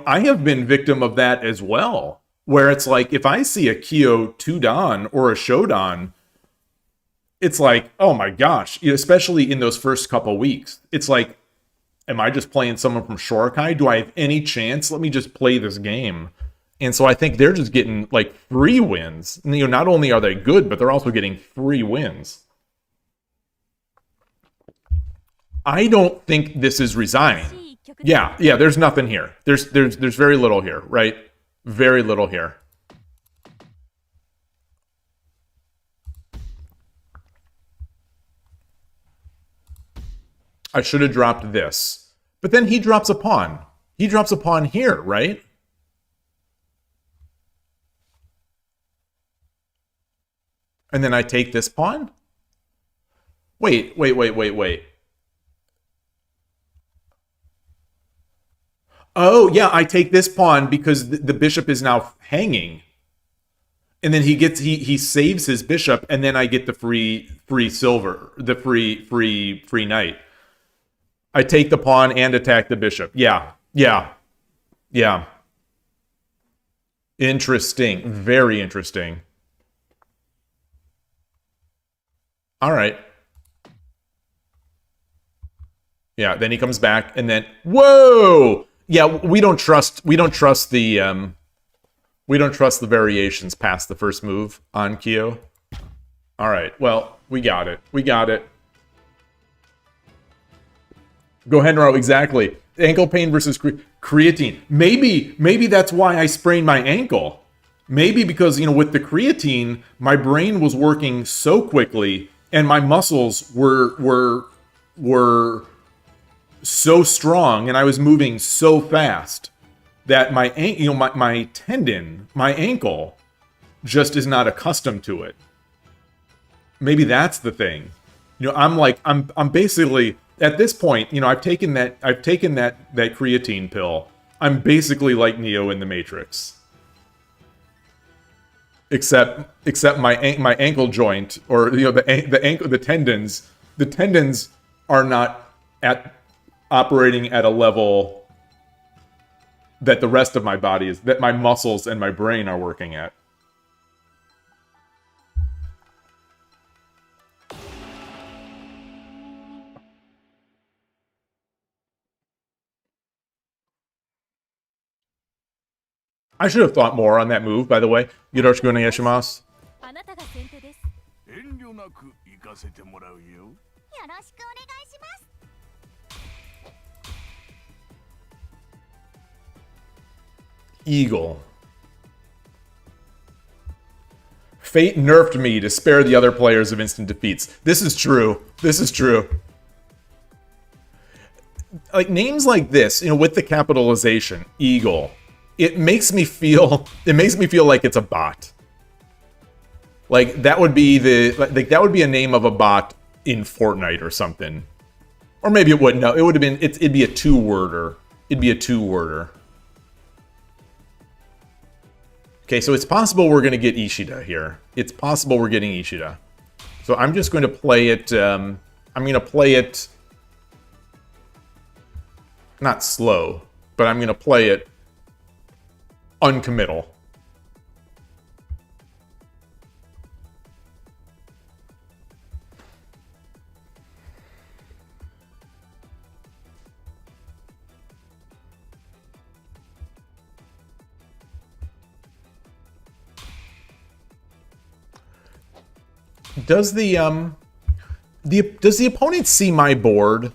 I have been victim of that as well, where it's like, if I see a KIOU 2Dan or a Shodan, it's like, oh my gosh, especially in those first couple weeks, it's like, am I just playing someone from Shorakai? Do I have any chance? Let me just play this game. And so I think they're just getting like free wins. Not only are they good, but they're also getting free wins. I don't think this is resigning. Yeah, there's nothing here. There's very little here, right? Very little here. I should have dropped this. But then he drops a pawn. He drops a pawn here, right? And then I take this pawn? Wait. Oh, yeah, I take this pawn because the bishop is now hanging. And then he saves his bishop, and then I get the free silver, the free knight. I take the pawn and attack the bishop. Yeah. Interesting. Very interesting. All right. Yeah, then he comes back, and then whoa! Yeah, we don't trust the variations past the first move on KIOU. All right, well, we got it. We got it. Go Henro, exactly. Ankle pain versus creatine. Maybe that's why I sprained my ankle. Maybe because, you know, with the creatine, my brain was working so quickly, and my muscles were so strong, and I was moving so fast that my tendon, my ankle, just is not accustomed to it. Maybe that's the thing. You know, I'm basically at this point, you know, I've taken that creatine pill. I'm basically like Neo in the Matrix. Except my ankle joint, or you know, the tendons are not operating at a level that the rest of my body is, that my muscles and my brain are working at. I should have thought more on that move, by the way. Yoroshiku onegaishimasu. Eagle. Fate nerfed me to spare the other players of instant defeats. This is true. This is true. Like, names like this, you know, with the capitalization, Eagle, it makes me feel like it's a bot. Like, that would be that would be a name of a bot in Fortnite or something. Or maybe it wouldn't. No, it would have been, it'd be a two-worder. It'd be a two-worder. Okay, so it's possible we're going to get Ishida here. It's possible we're getting Ishida. So I'm just going to play it, I'm going to play it not slow, but I'm going to play it uncommittal. Does the opponent see my board?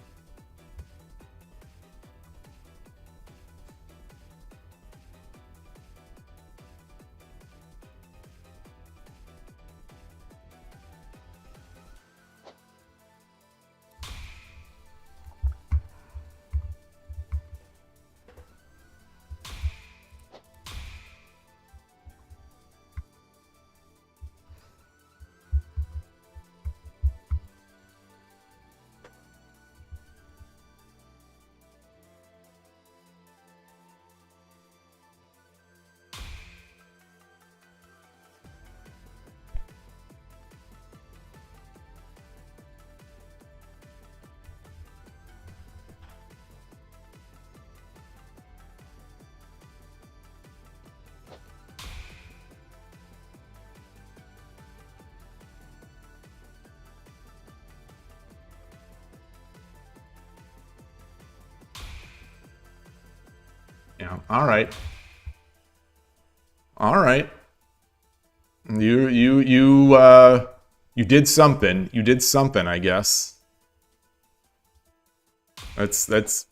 Yeah. All right. All right. You did something. You did something, I guess. That's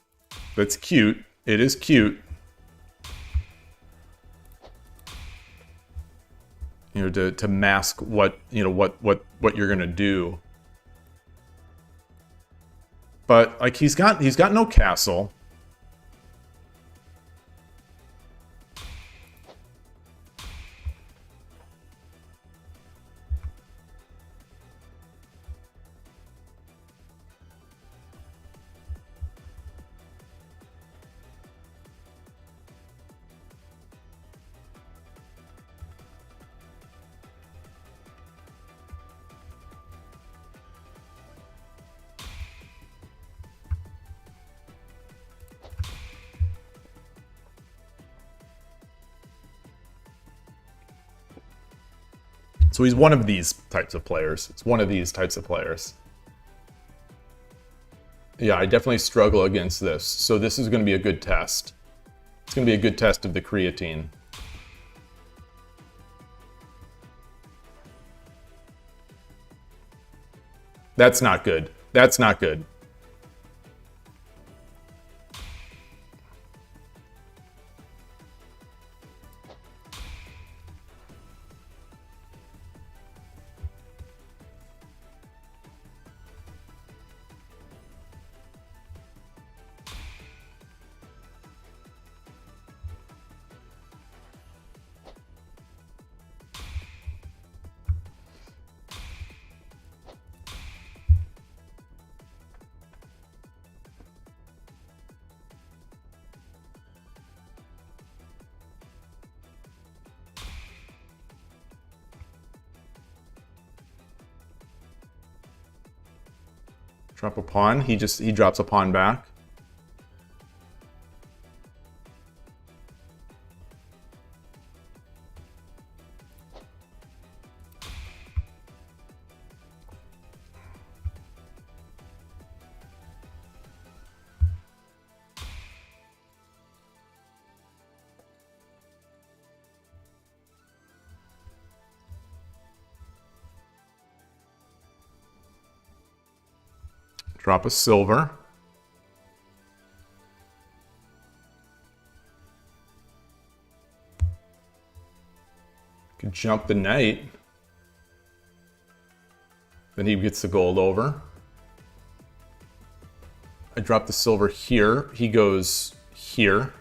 cute. It is cute. You know, to mask what, you know, what you're gonna do. But like he's got no castle. So he's one of these types of players. It's one of these types of players. Yeah, I definitely struggle against this. So this is going to be a good test. It's going to be a good test of the creatine. That's not good. That's not good. Drop a pawn. He drops a pawn back. Drop a silver. Could jump the knight. Then he gets the gold over. I drop the silver here. He goes here.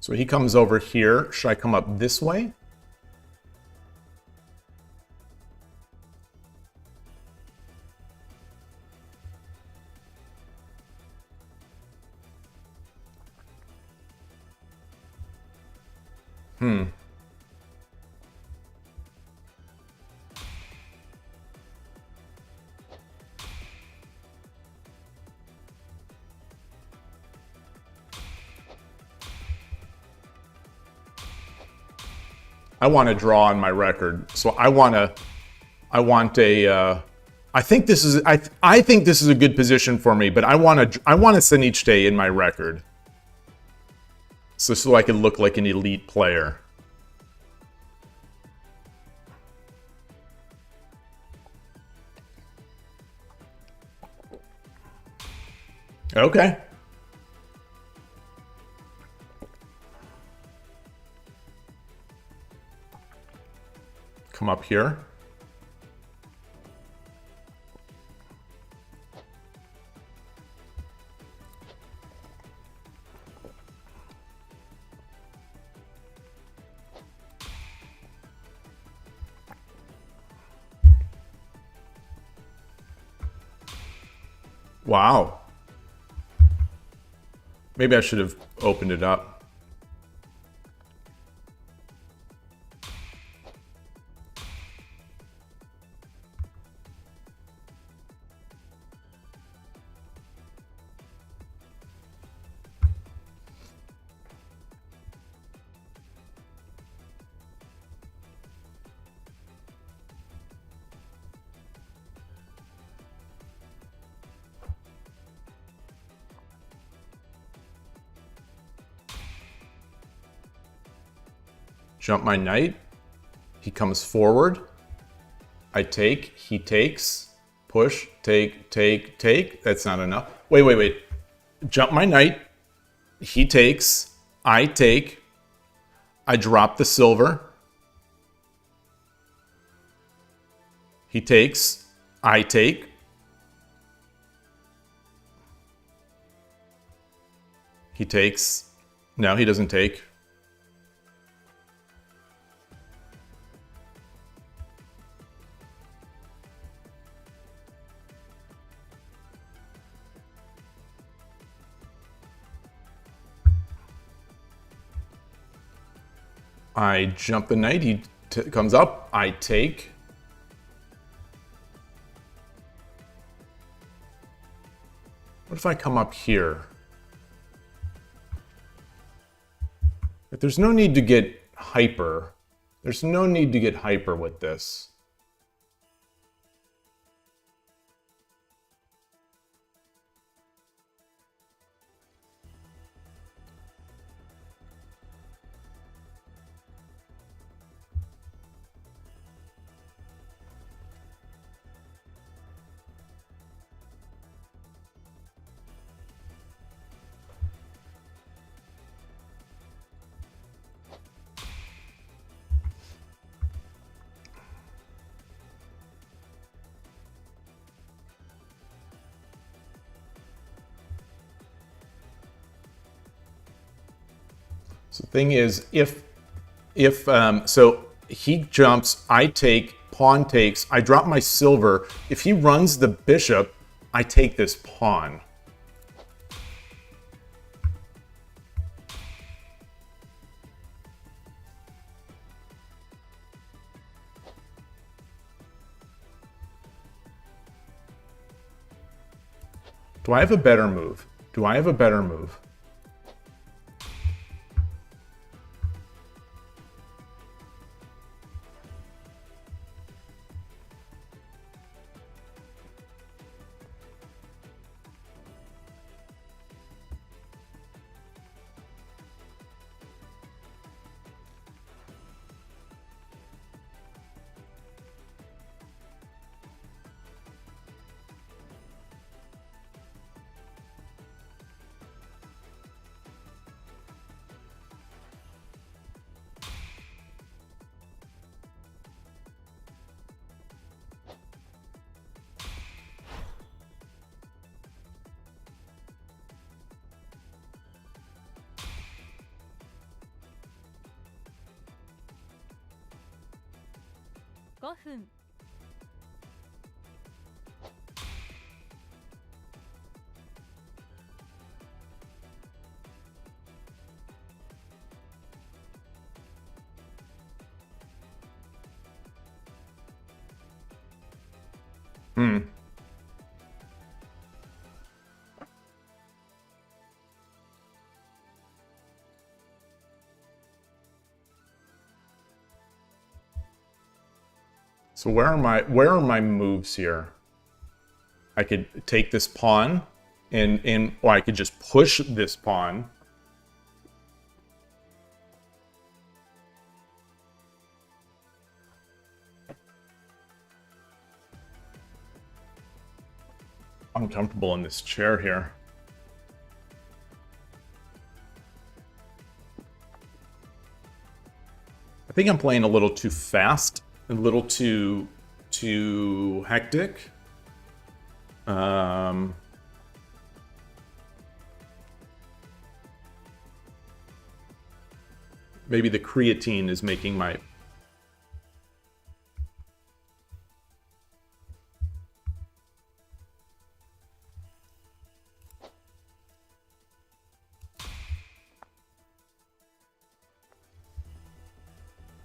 So he comes over here. Should I come up this way? I want to draw on my record. So I think this is a good position for me, but I want to send each day in my record. So I can look like an elite player. Okay. Come up here. Wow. Maybe I should have opened it up. Jump my knight. He comes forward. I take. He takes. Push. Take. Take. Take. That's not enough. Wait. Jump my knight. He takes. I take. I drop the silver. He takes. I take. He takes. No, he doesn't take. I jump the knight, he comes up, I take. What if I come up here? But there's no need to get hyper. There's no need to get hyper with this. So the thing is, so he jumps, I take, pawn takes, I drop my silver. If he runs the bishop, I take this pawn. Do I have a better move? Do I have a better move? So where are my moves here? I could take this pawn or I could just push this pawn. Uncomfortable in this chair here. I think I'm playing a little too fast, a little too hectic. Maybe the creatine is making my...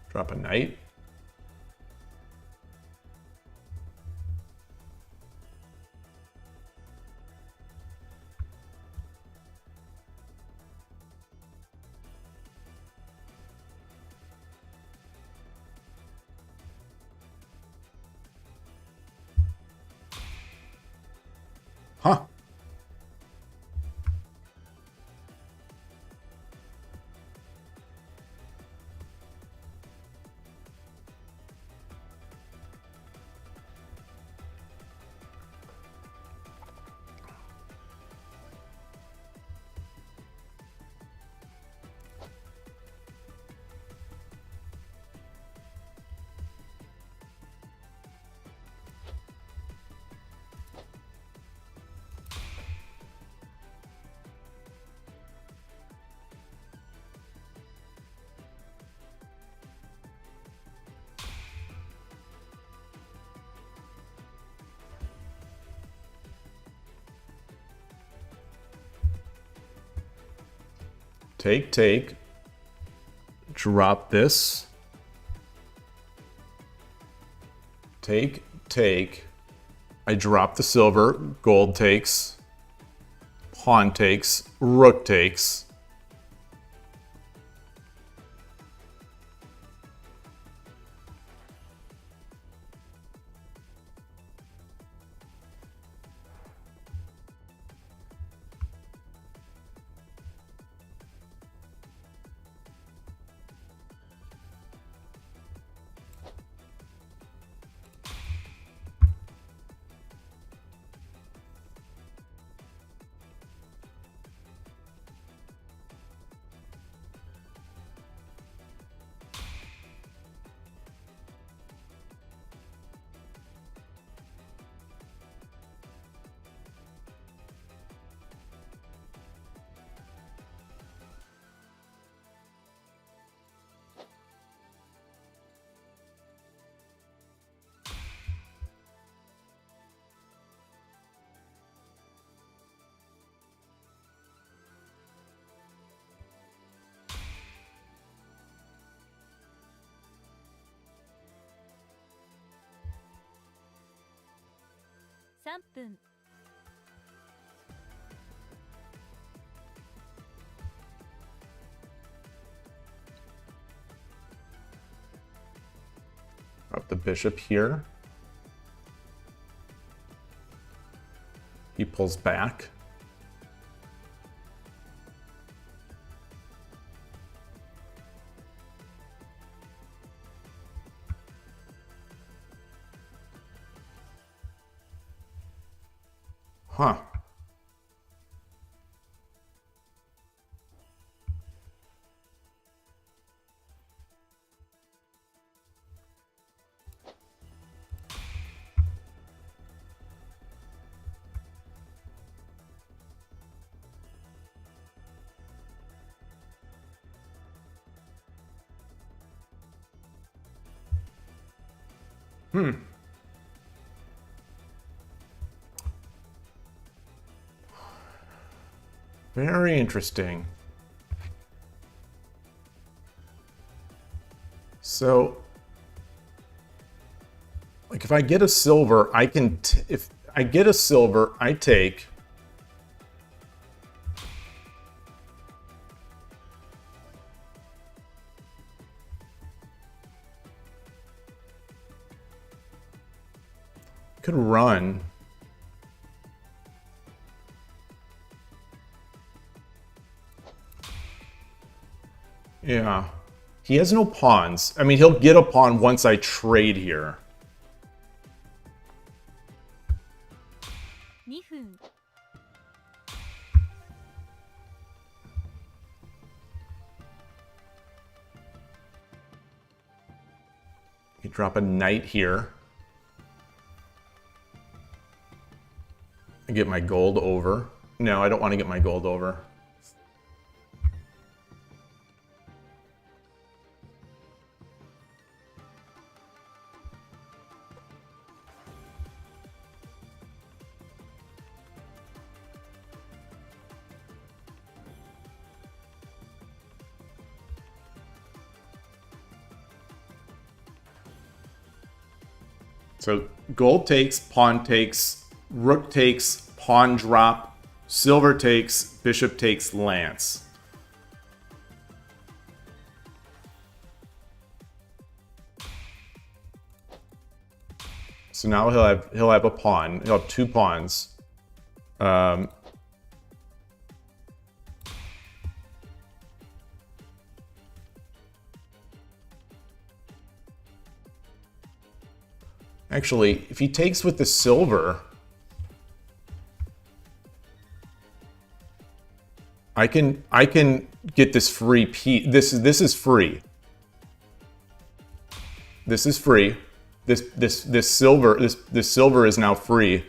Drop a knight. Huh. Take. Drop this. Take. I drop the silver. Gold takes. Pawn takes. Rook takes. Drop the bishop here. He pulls back. Huh. Very interesting. So, like if I get a silver, I can, if I get a silver, I take. Could run. Yeah. He has no pawns. I mean, he'll get a pawn once I trade here. You drop a knight here. I get my gold over. No, I don't want to get my gold over. So gold takes, pawn takes, rook takes, pawn drop, silver takes, bishop takes, lance. So now he'll have a pawn. He'll have two pawns. Actually, if he takes with the silver, I can get this free piece. This is free. This is free. This silver is now free.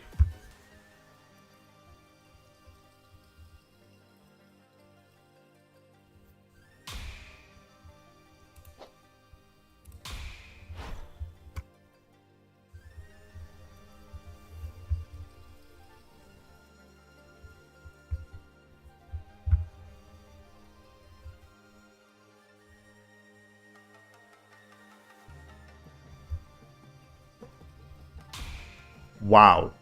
Wow.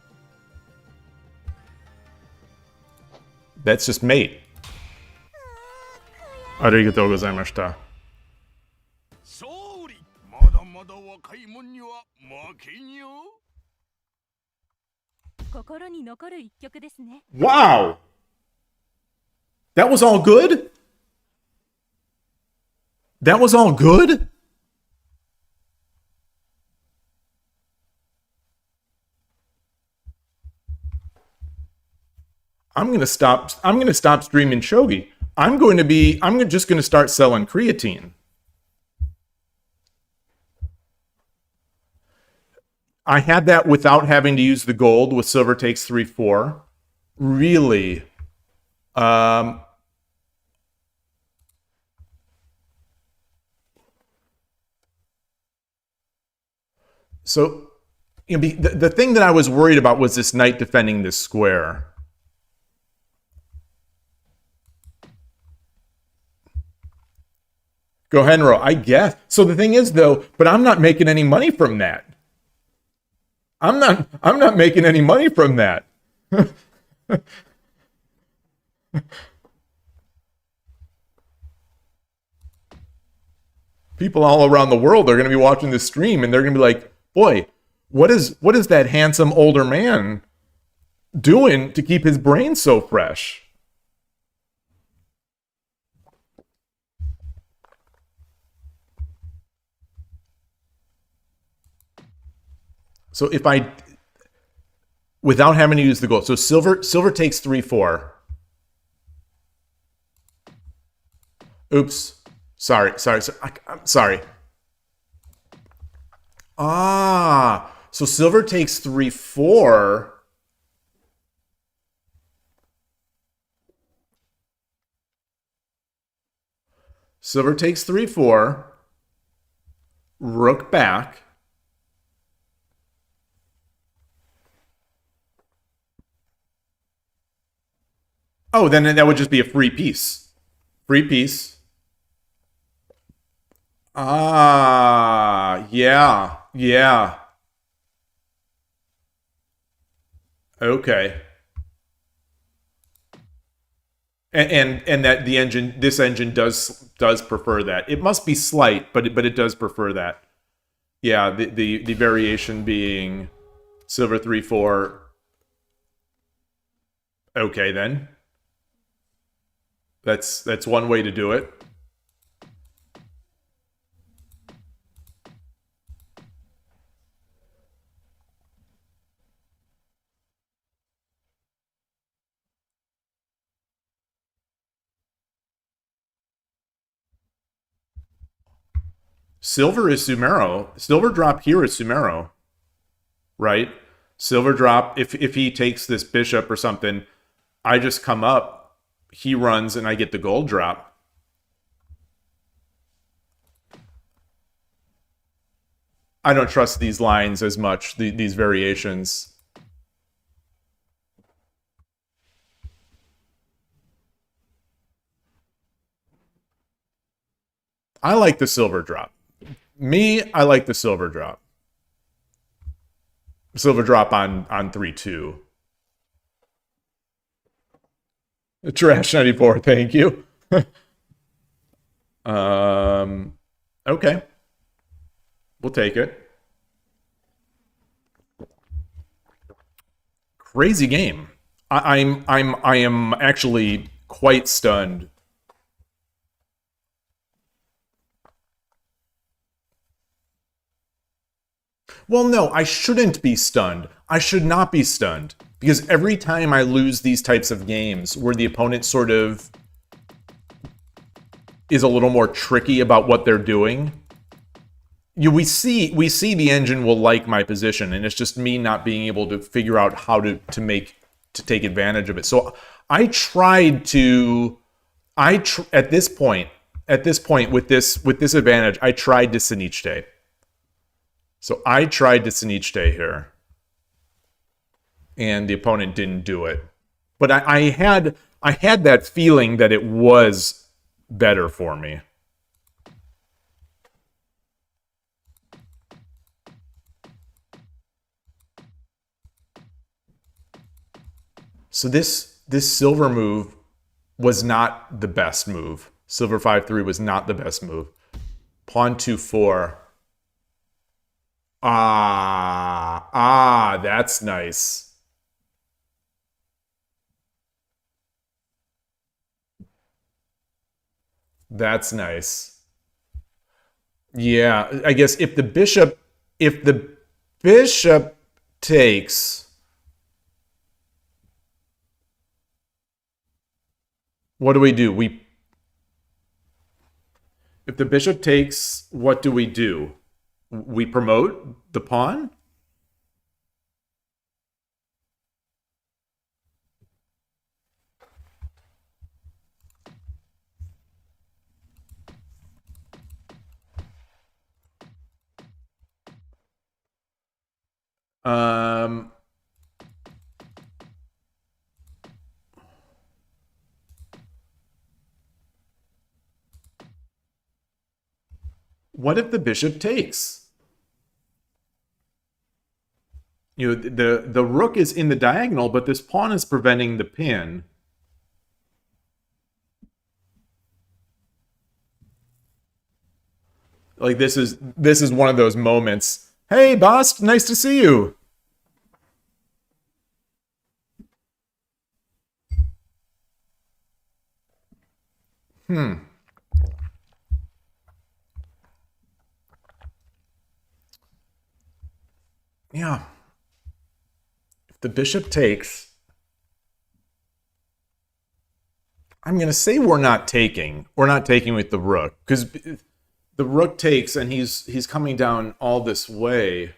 That's just mate. Arigatou gozaimashita. まだまだ若いもんには負けんよ。心に残る一曲ですね。 Wow! That was all good? That was all good? I'm gonna stop streaming Shogi. I'm just gonna start selling creatine. I had that without having to use the gold with silver takes 3-4. Really? So, you know, the thing that I was worried about was this knight defending this square. Go Henro, I guess. So the thing is, though, but I'm not making any money from that. I'm not making any money from that. People all around the world are going to be watching this stream and they're going to be like, boy, what is that handsome older man doing to keep his brain so fresh? So if I, without having to use the gold, so silver takes 3-4. Oops. Sorry. I'm sorry. Ah, so silver takes 3-4. Silver takes 3-4. Rook back. Oh, then that would just be a free piece. Free piece. Ah, yeah. Okay. And that this engine does prefer that. It must be slight, but it does prefer that. Yeah, the variation being silver 3-4. Okay then. That's one way to do it. Silver is Sumero. Silver drop here is Sumero. Right? Silver drop, if he takes this bishop or something, I just come up. He runs and I get the gold drop. I don't trust these lines as much, these variations. I like the silver drop. I like the silver drop. Silver drop on 3-2. Trash 94, thank you. Okay. We'll take it. Crazy game. I am actually quite stunned. Well, no, I shouldn't be stunned. I should not be stunned. Because every time I lose these types of games where the opponent sort of is a little more tricky about what they're doing, we see the engine will like my position, and it's just me not being able to figure out how to take advantage of it. So I tried to at this point with this advantage, I tried to Sinichite. So I tried to Sinichite here. And the opponent didn't do it. But I had that feeling that it was better for me. So this silver move was not the best move. Silver 5-3 was not the best move. Pawn 2-4. That's nice. That's nice. Yeah, I guess if the bishop takes, what do we do? If the bishop takes, what do? We promote the pawn? What if the bishop takes? You know, the rook is in the diagonal, but this pawn is preventing the pin. Like this is one of those moments. Hey, boss, nice to see you. Yeah. If the bishop takes, I'm going to say we're not taking. We're not taking with the rook, because the rook takes and he's coming down all this way.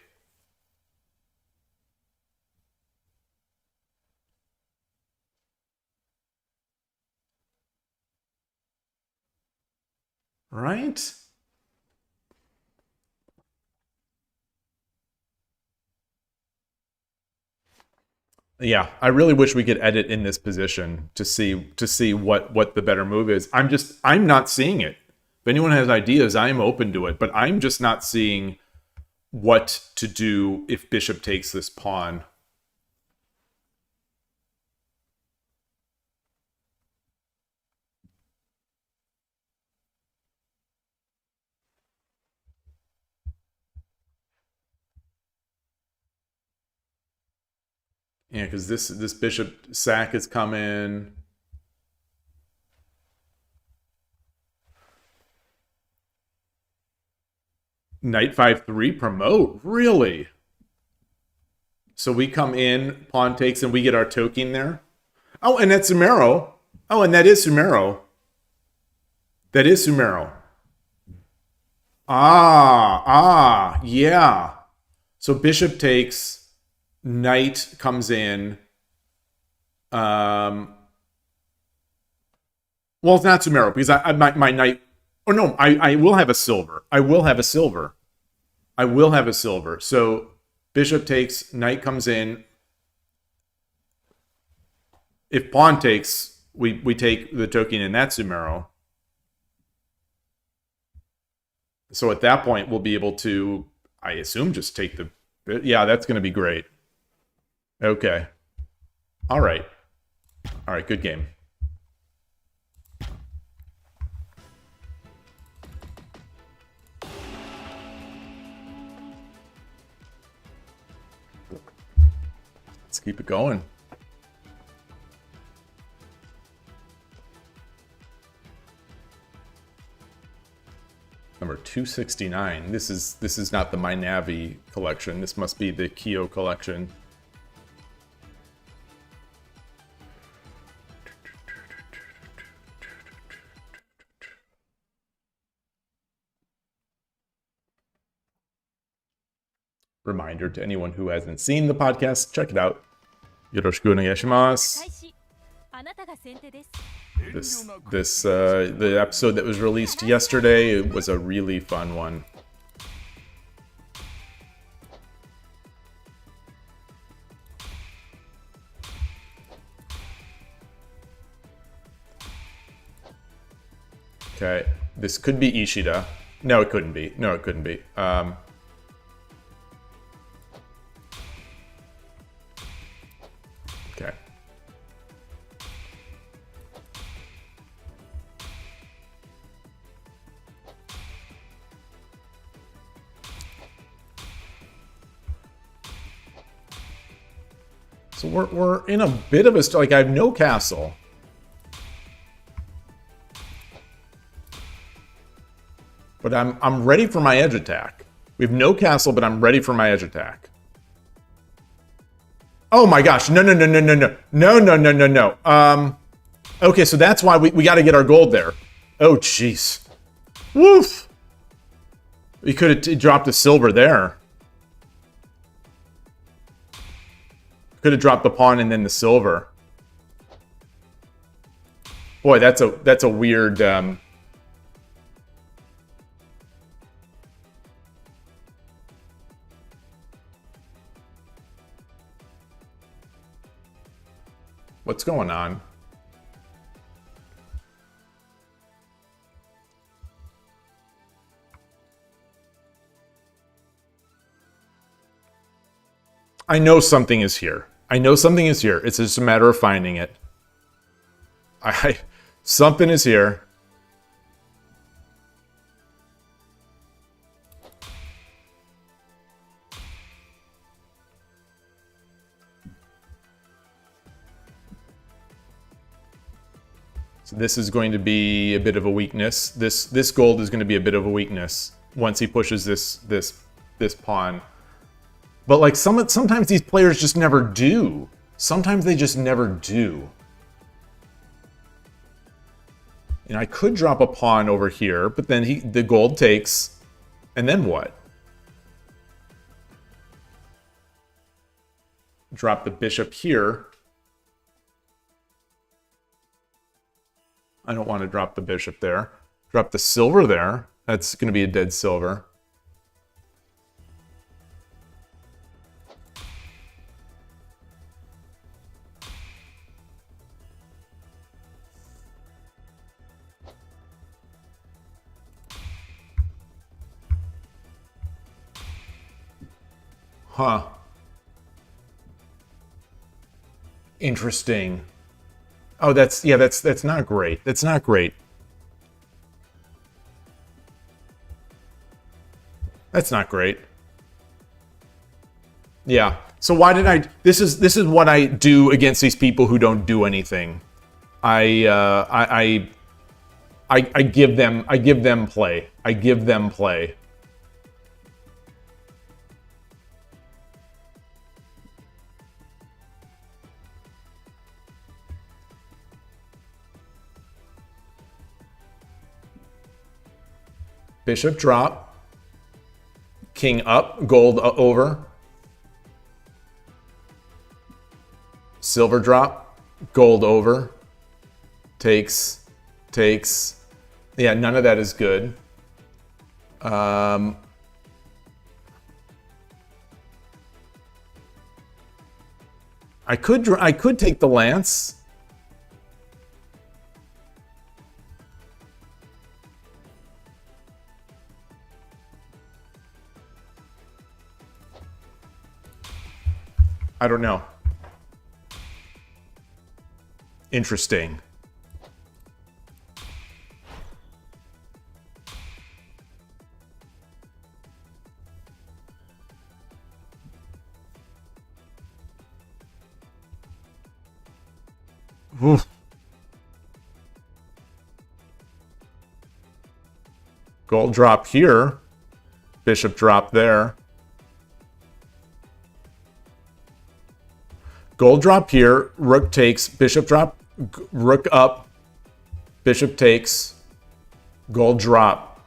Right? Yeah, I really wish we could edit in this position to see what the better move is. I'm not seeing it. If anyone has ideas, I'm open to it, but I'm just not seeing what to do if bishop takes this pawn. Yeah, because this bishop sack is coming. Knight 5-3 promote, really? So we come in, pawn takes, and we get our token there. Oh, and that's Sumero. Oh, and that is Sumero. That is Sumero. Yeah. So bishop takes, knight comes in. Well, it's not Sumero because my knight. Oh no, I will have a silver. I will have a silver. So bishop takes, knight comes in. If pawn takes, we take the token and that's Sumero. So at that point, we'll be able to, I assume, just take the... Yeah, that's going to be great. Okay. All right. All right, good game. Let's keep it going. Number 269. This is not the My Navi collection. This must be the KIOU collection. Reminder to anyone who hasn't seen the podcast, check it out. Yoroshiku onegaishimasu. The episode that was released yesterday was a really fun one. Okay, this could be Ishida. No, it couldn't be. No, it couldn't be. Okay. So we're in a bit of a... Like, I have no castle. But I'm ready for my edge attack. We have no castle, but I'm ready for my edge attack. Oh my gosh. No, no, no, no, no, no. No, no, no, no, no. Okay, so that's why we got to get our gold there. Oh, jeez. Woof. We could have dropped a silver there. Could have dropped the pawn and then the silver. Boy, that's a weird... What's going on? I know something is here. I know something is here. It's just a matter of finding it. Something is here. So this is going to be a bit of a weakness. This gold is going to be a bit of a weakness once he pushes this pawn. But like sometimes these players just never do. Sometimes they just never do. And I could drop a pawn over here, but then the gold takes, and then what? Drop the bishop here. I don't want to drop the bishop there. Drop the silver there. That's going to be a dead silver. Huh. Interesting. Oh, that's not great. That's not great. That's not great. Yeah. So why did I... This is what I do against these people who don't do anything. I give them play. I give them play. Bishop drop. King up. Gold over. Silver drop. Gold over. Takes. Takes. Yeah, none of that is good. I could take the lance. I don't know. Interesting. Oof. Gold drop here. Bishop drop there. Gold drop here, rook takes, bishop drop, rook up, bishop takes, gold drop.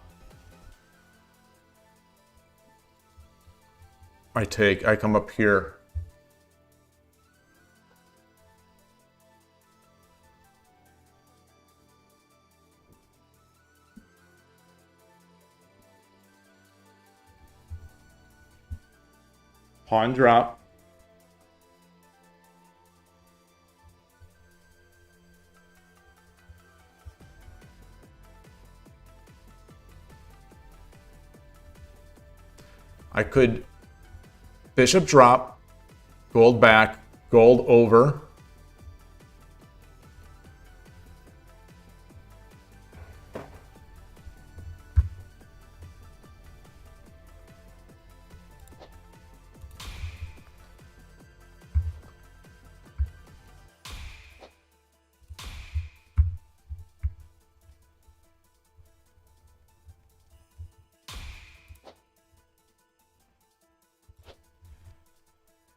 I take, I come up here. Pawn drop. I could bishop drop, gold back, gold over.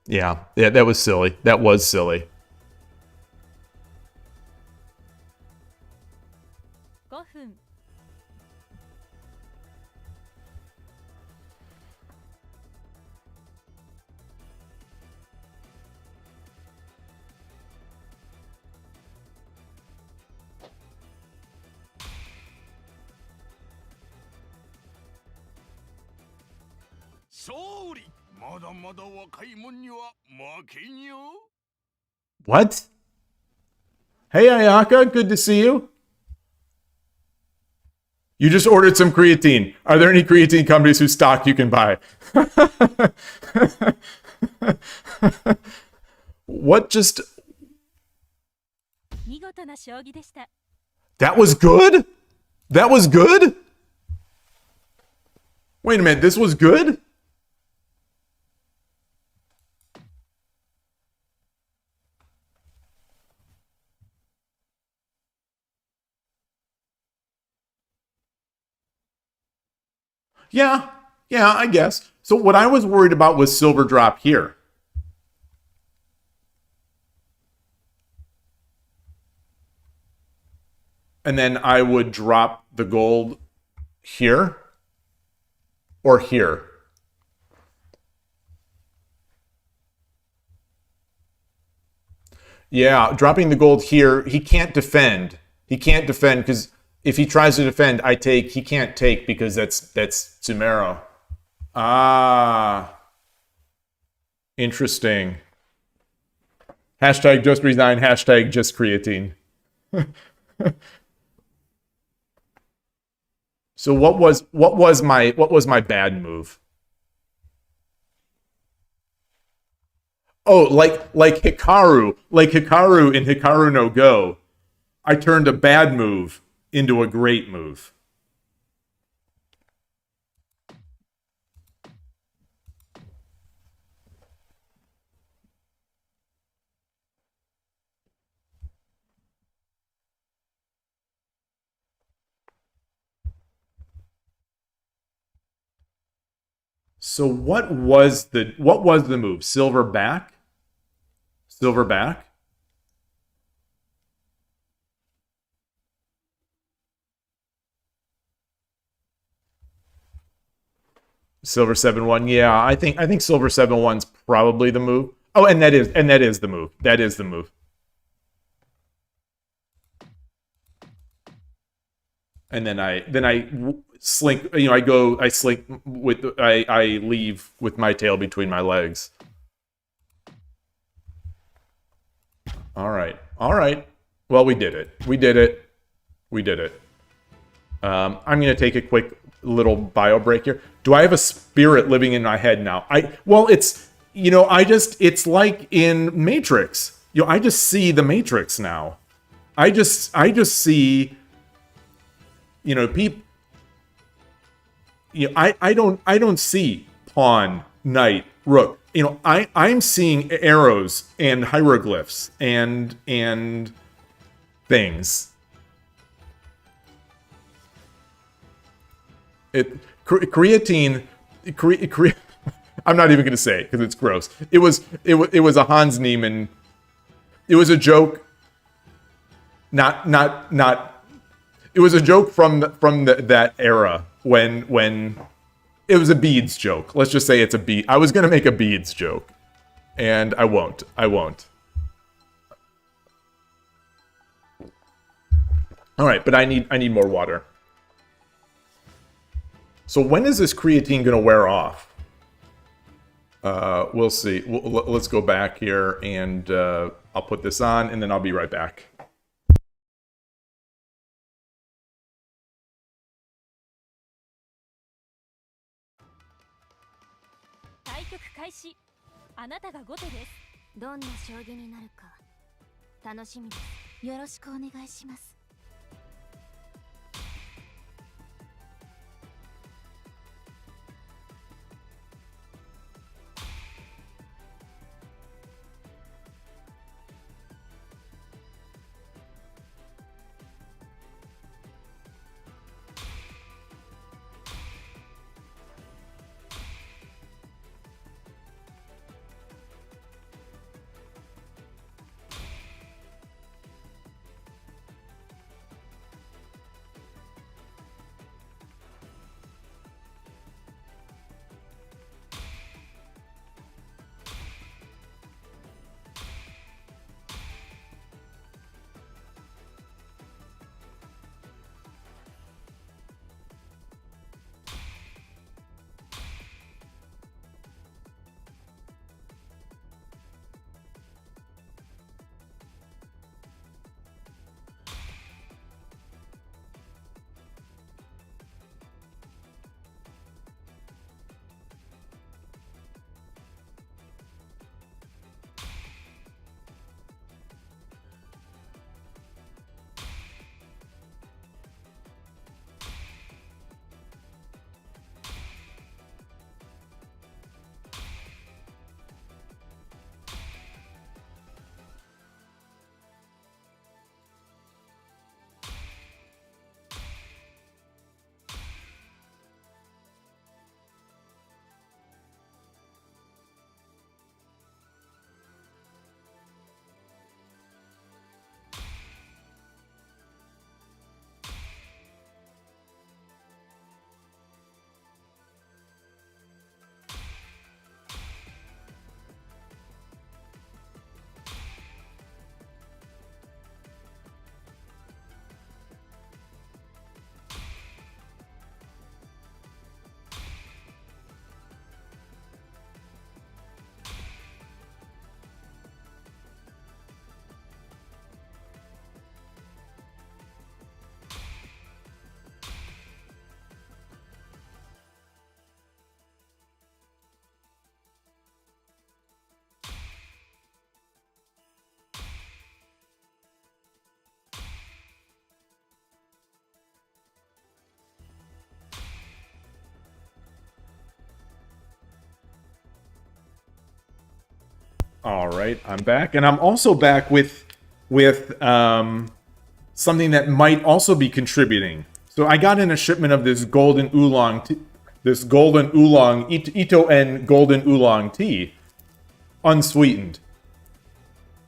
Yeah, that was silly. That was silly. 5分 勝利まだまだ若いもんには負けんよ What? Hey, Ayaka, good to see you. You just ordered some creatine. Are there any creatine companies whose stock you can buy? What just... 見事な将棋でした。 That was good? That was good? Wait a minute, this was good? Yeah, I guess. So what I was worried about was silver drop here. And then I would drop the gold here or here. Yeah, dropping the gold here, he can't defend. He can't defend because if he tries to defend, I take. He can't take because that's Sumero. Ah. Interesting. Hashtag just resign, hashtag just creatine. So what was my bad move? Oh, like Hikaru in Hikaru no Go. I turned a bad move into a great move. So what was the move? Silver back? Silver back? Silver 7-1. Yeah, I think Silver 7-1's probably the move. Oh, and that is the move. That is the move. And then I slink, I slink with I leave with my tail between my legs. All right. Well, we did it. I'm gonna take a quick little bio break here. Do I have a spirit living in my head now? It's like in Matrix. I just see the Matrix now. I just see, people. I don't see pawn, knight, rook. I'm seeing arrows and hieroglyphs and things. Creatine. I'm not even going to say it because it's gross. It was a Hans Niemann. It was a joke. Not. It was a joke from that era when it was a beads joke. Let's just say it's a bead. I was going to make a beads joke, and I won't. All right, but I need more water. So when is this creatine going to wear off? We'll see. Let's go back here, and I'll put this on, and then I'll be right back. 対局開始。あなたが後手です。どんな将棋になるか楽しみです。よろしくお願いします。All right, I'm back, and I'm also back with something that might also be contributing. So I got in a shipment of this golden oolong, Ito and golden oolong tea, unsweetened.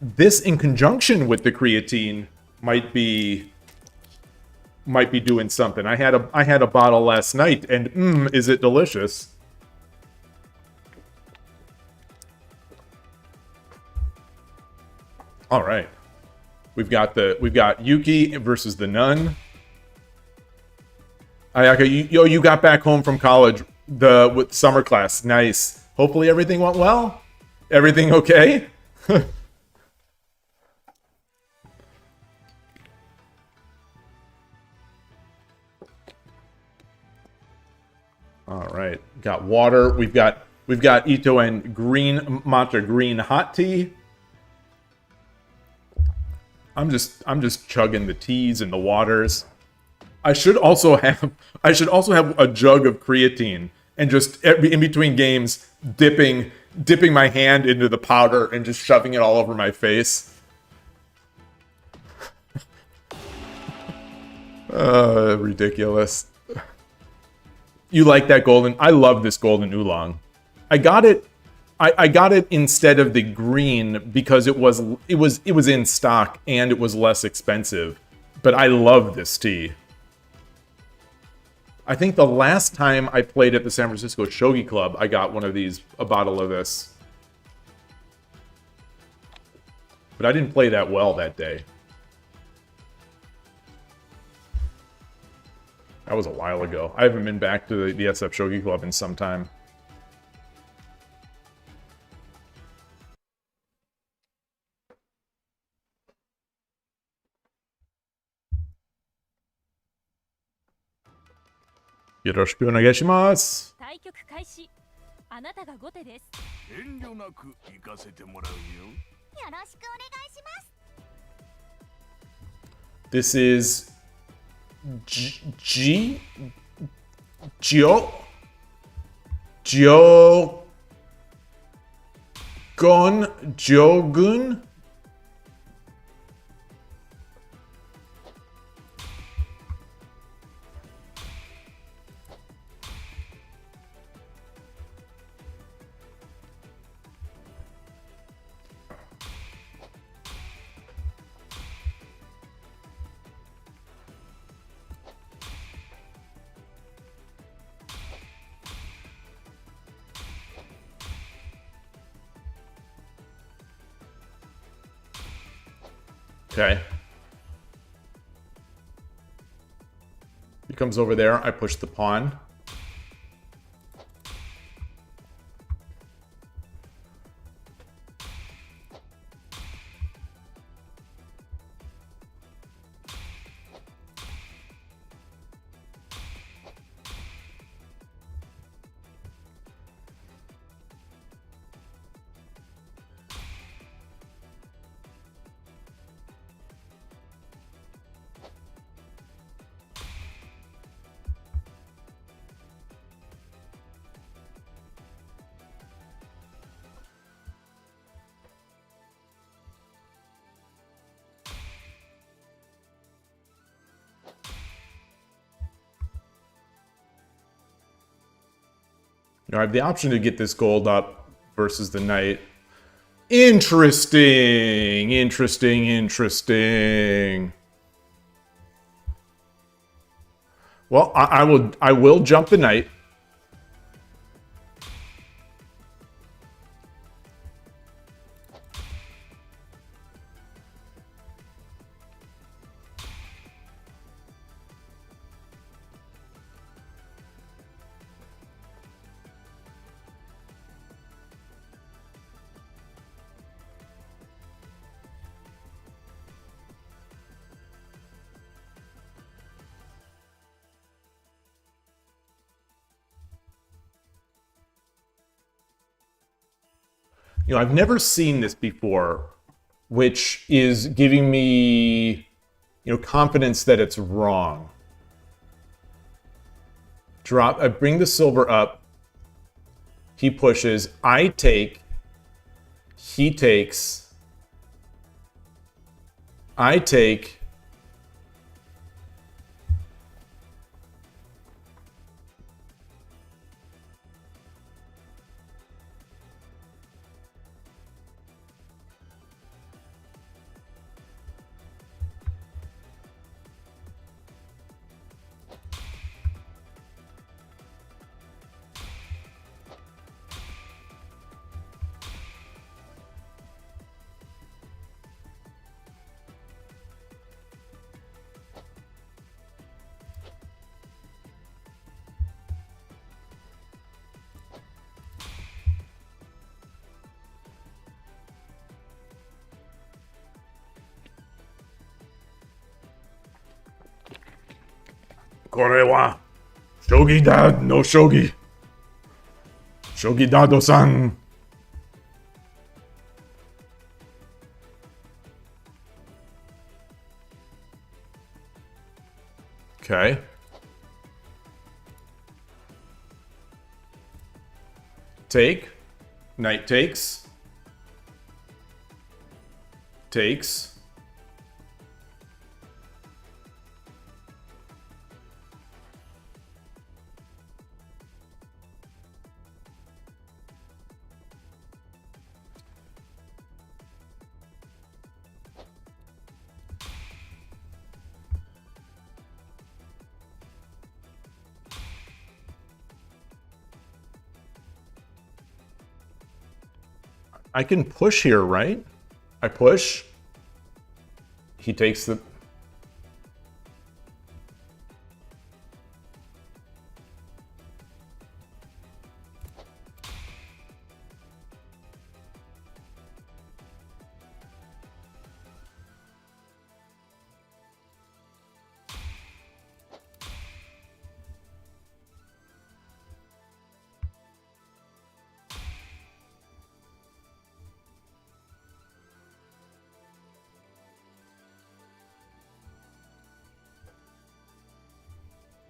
This, in conjunction with the creatine, might be doing something. I had a bottle last night, and is it delicious? All right, we've got Yuki versus the nun. Ayaka, you got back home from college with summer class. Nice. Hopefully everything went well. Everything okay? All right, got water. We've got Ito and green matcha green hot tea. I'm just chugging the teas and the waters. I should also have a jug of creatine and just in between games dipping my hand into the powder and just shoving it all over my face. Ridiculous. You like that golden? I love this golden oolong. I got it instead of the green because it was in stock and it was less expensive. But I love this tea. I think the last time I played at the San Francisco Shogi Club, I got a bottle of this. But I didn't play that well that day. That was a while ago. I haven't been back to the SF Shogi Club in some time. Yoroshiku onegaishimasu. 対局開始。あなたが後手です。遠慮なく行かせてもらうよ。よろしくお願いします。This is Jogun? Okay. He comes over there. I push the pawn. I have the option to get this gold up versus the knight. Interesting. Well, I will jump the knight. I've never seen this before, which is giving me, confidence that it's wrong. I bring the silver up. He pushes. I take. He takes. I take. Korewa Shogi Dad no Shogi. Shogi Dado-san. Okay. Take. Knight takes. Takes. I can push here, right? I push. He takes the...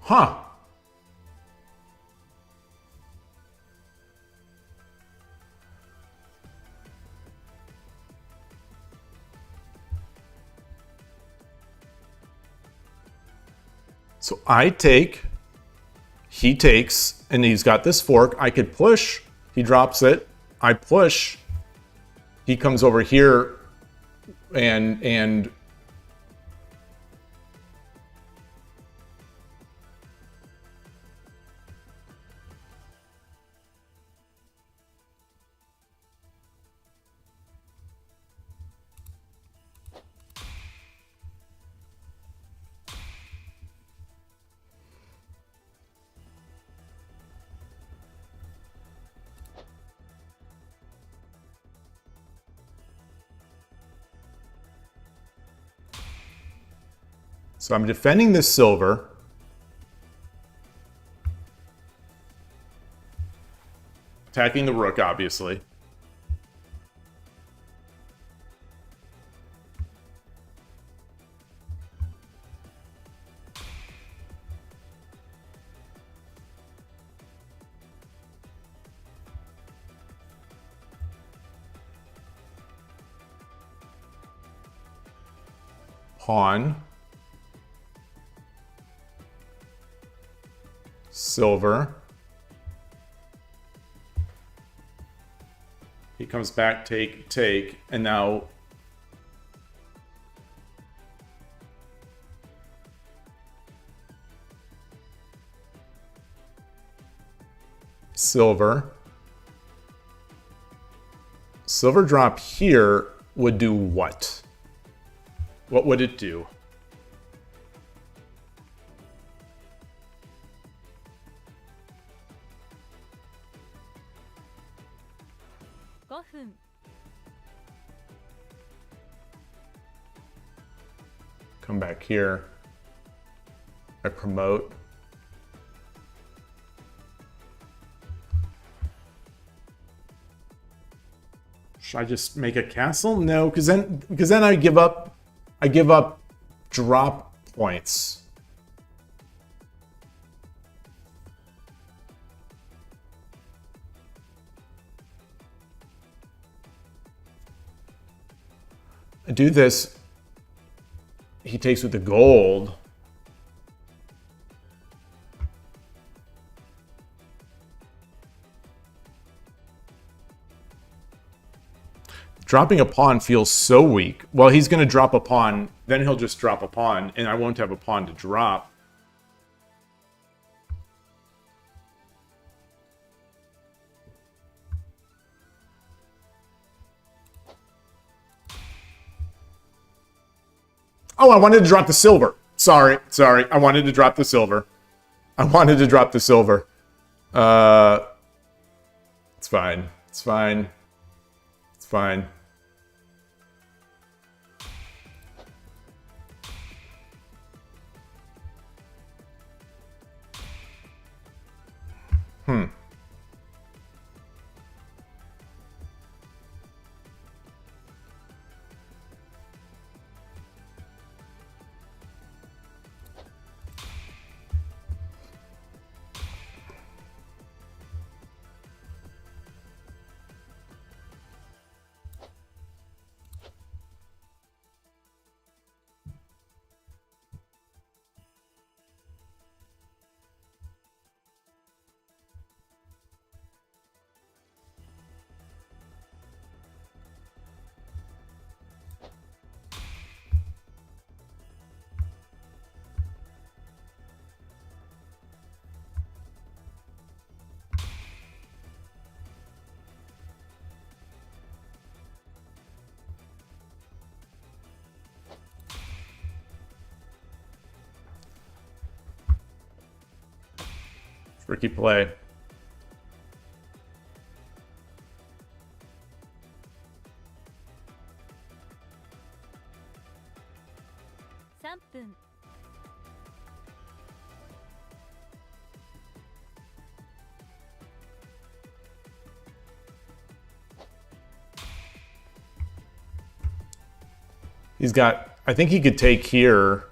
Huh. So I take, he takes, and he's got this fork. I could push, he drops it. I push, he comes over here and so I'm defending this silver. Attacking the rook, obviously. Pawn. Silver. He comes back, take, take, and now silver. Silver drop here would do what? What would it do? Come back here. I promote. Should I just make a castle? No, because then I give up drop points. I do this. He takes with the gold. Dropping a pawn feels so weak. Well, he's going to drop a pawn, then he'll just drop a pawn, and I won't have a pawn to drop. Oh, I wanted to drop the silver. Sorry. I wanted to drop the silver. It's fine. It's fine. It's fine. Tricky play. He's got, I think he could take here.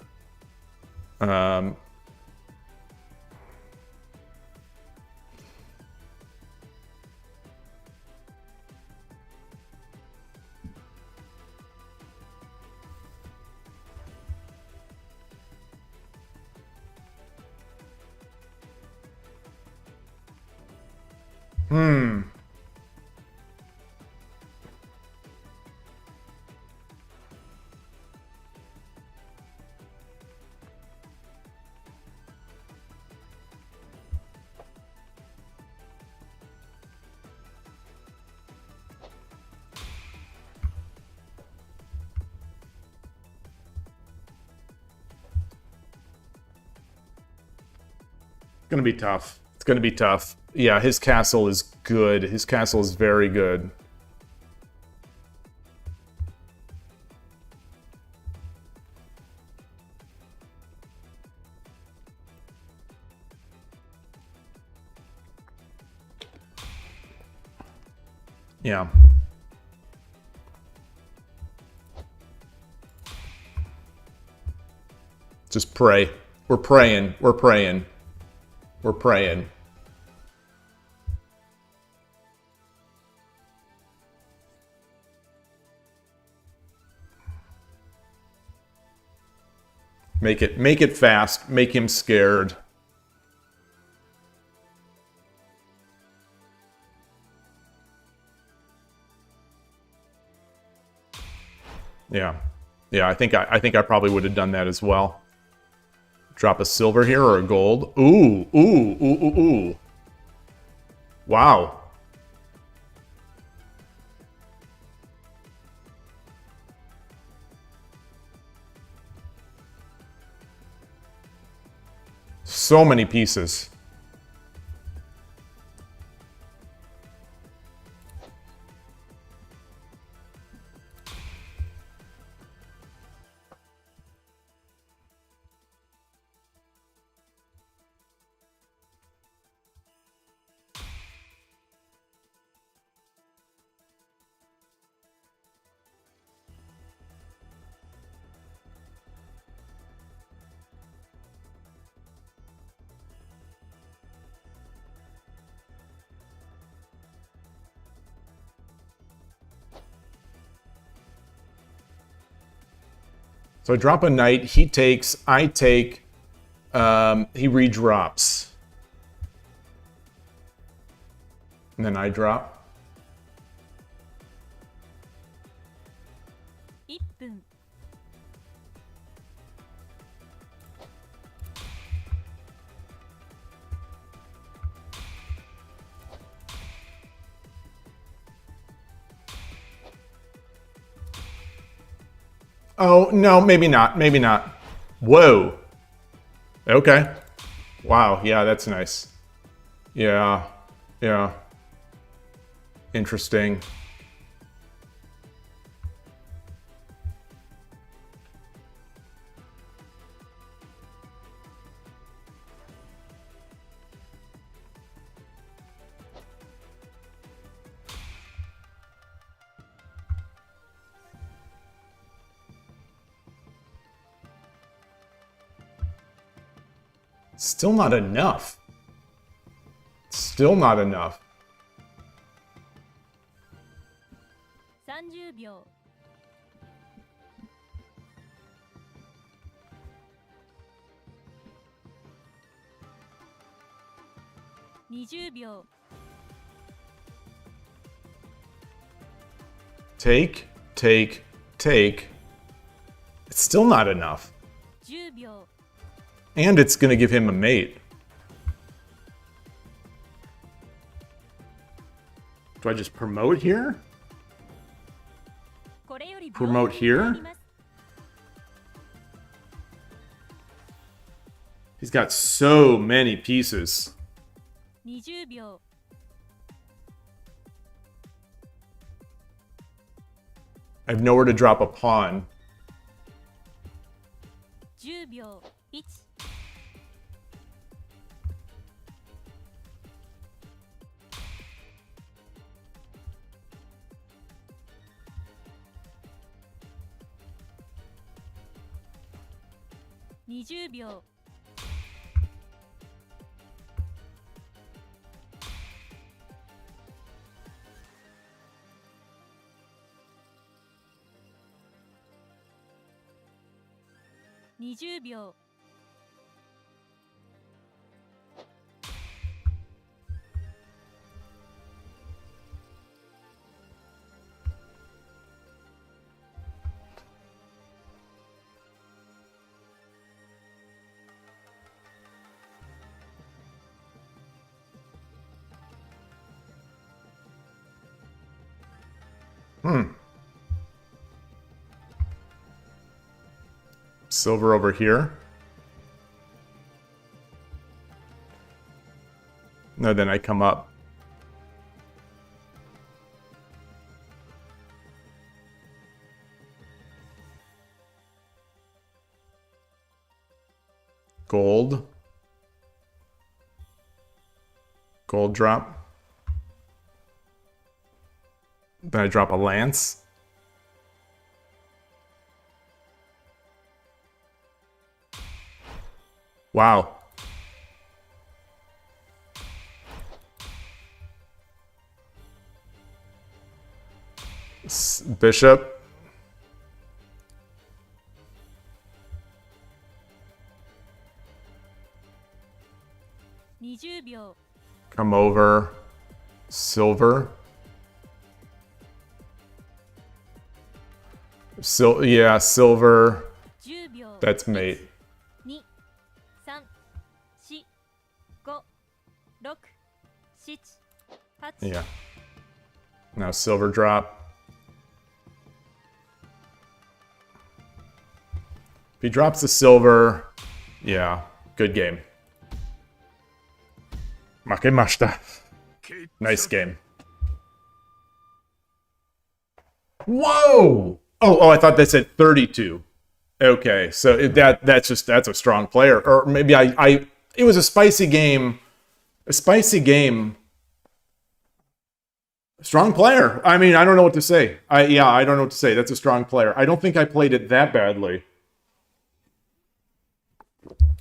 Gonna be tough. It's gonna be tough. Yeah, his castle is good. His castle is very good. Yeah. Just pray. We're praying. We're praying. We're praying. Make it fast. Make him scared. Yeah. Yeah, I think I probably would have done that as well. Drop a silver here or a gold. Ooh, ooh, ooh, ooh, ooh. Wow. So many pieces. So I drop a knight, he takes, I take, he redrops. And then I drop. 1分 Oh, no, maybe not. Maybe not. Whoa. Okay. Wow. Yeah, that's nice. Yeah. Yeah. Interesting. Still not enough. Still not enough. 30秒 20秒 Take, take, take. It's still not enough. 10秒 And it's going to give him a mate. Do I just promote here? これより Promote here? He's got so many pieces. 20秒 I have nowhere to drop a pawn. 10秒 1 20秒 20秒 Silver over here. No, then I come up. Gold. Gold drop. Then I drop a lance. Wow. Bishop. Come over. Silver. Yeah, silver. That's mate. 2 3 4 5 6 7 8 Yeah. Now silver drop. If he drops the silver, yeah, good game. Makemashita. Nice game. Whoa! Oh, I thought that said 32. Okay, so that's a strong player. Or maybe it was a spicy game. A spicy game. Strong player. I mean, I don't know what to say. I don't know what to say. That's a strong player. I don't think I played it that badly.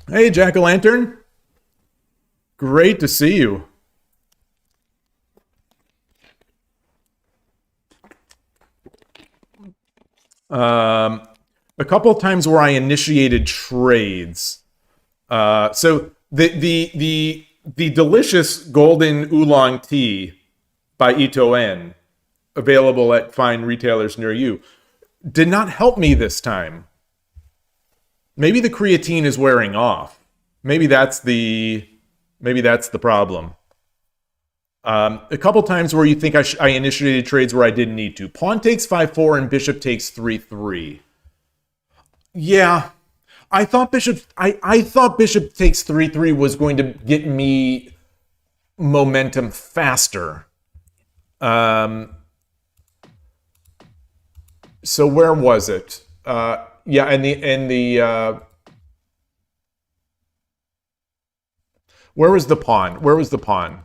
Hey, Jack-o'-lantern. Great to see you. A couple of times where I initiated trades. So the delicious golden oolong tea by Ito En, available at fine retailers near you, did not help me this time. Maybe the creatine is wearing off. Maybe that's the problem. A couple times where you think I initiated trades where I didn't need to. Pawn takes 5-4 and bishop takes 3-3. Yeah, I thought bishop takes 3-3 was going to get me momentum faster. So where was it? Yeah, and the where was the pawn? Where was the pawn?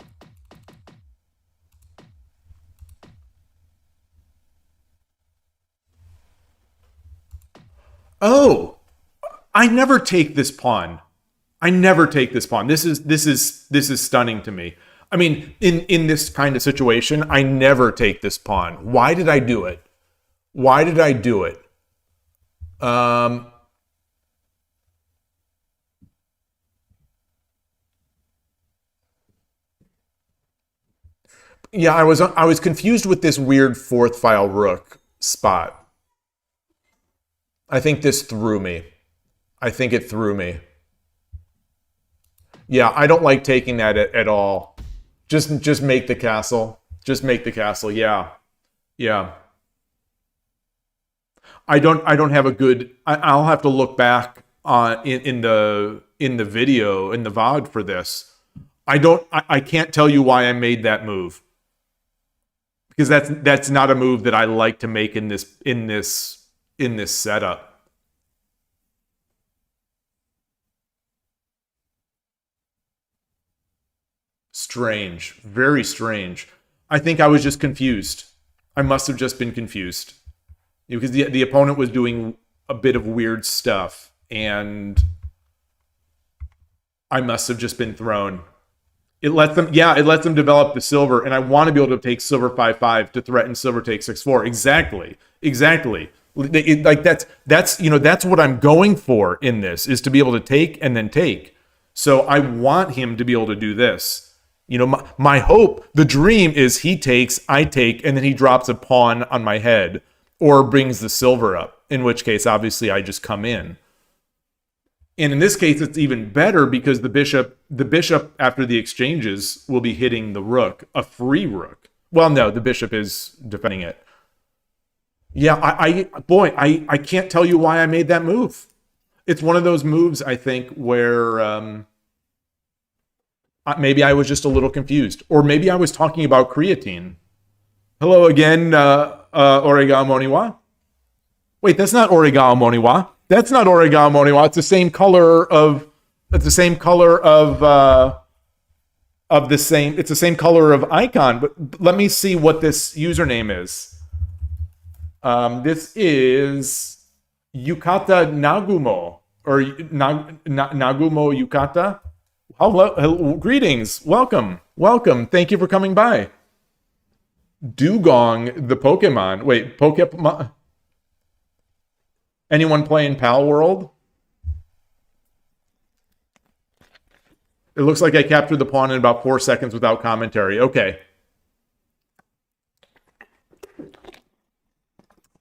Oh, I never take this pawn. I never take this pawn. This is stunning to me. I mean, in this kind of situation, I never take this pawn. Why did I do it? Why did I do it? Yeah, I was confused with this weird fourth file rook spot. I think this threw me. I think it threw me. Yeah, I don't like taking that at all. Just make the castle. Just make the castle. Yeah. Yeah. I don't have a good. I'll have to look back in the video, in the VOD for this. I can't tell you why I made that move, because that's not a move that I like to make in this setup. Strange, very strange. I think I was just confused. I must have just been confused, because the opponent was doing a bit of weird stuff, and I must have just been thrown. It lets them develop the silver, and I want to be able to take silver 5-5 to threaten silver take 6-4. Exactly. Like that's what I'm going for in this, is to be able to take and then take. So I want him to be able to do this. My hope, the dream is he takes, I take, and then he drops a pawn on my head or brings the silver up, in which case, obviously, I just come in. And in this case, it's even better because the bishop after the exchanges will be hitting the rook, a free rook. Well, no, the bishop is defending it. Yeah, I can't tell you why I made that move. It's one of those moves, I think, where maybe I was just a little confused. Or maybe I was talking about creatine. Hello again, Origawa Moniwa. Wait, that's not Origawa Moniwa. That's not Origawa Moniwa. It's the same color of the same color of icon. But let me see what this username is. This is Yukata Nagumo, or Nagumo Yukata. Hello, greetings, welcome. Thank you for coming by. Dugong, the Pokemon. Wait, Pokemon. Anyone playing Pal World? It looks like I captured the pawn in about 4 seconds without commentary. Okay.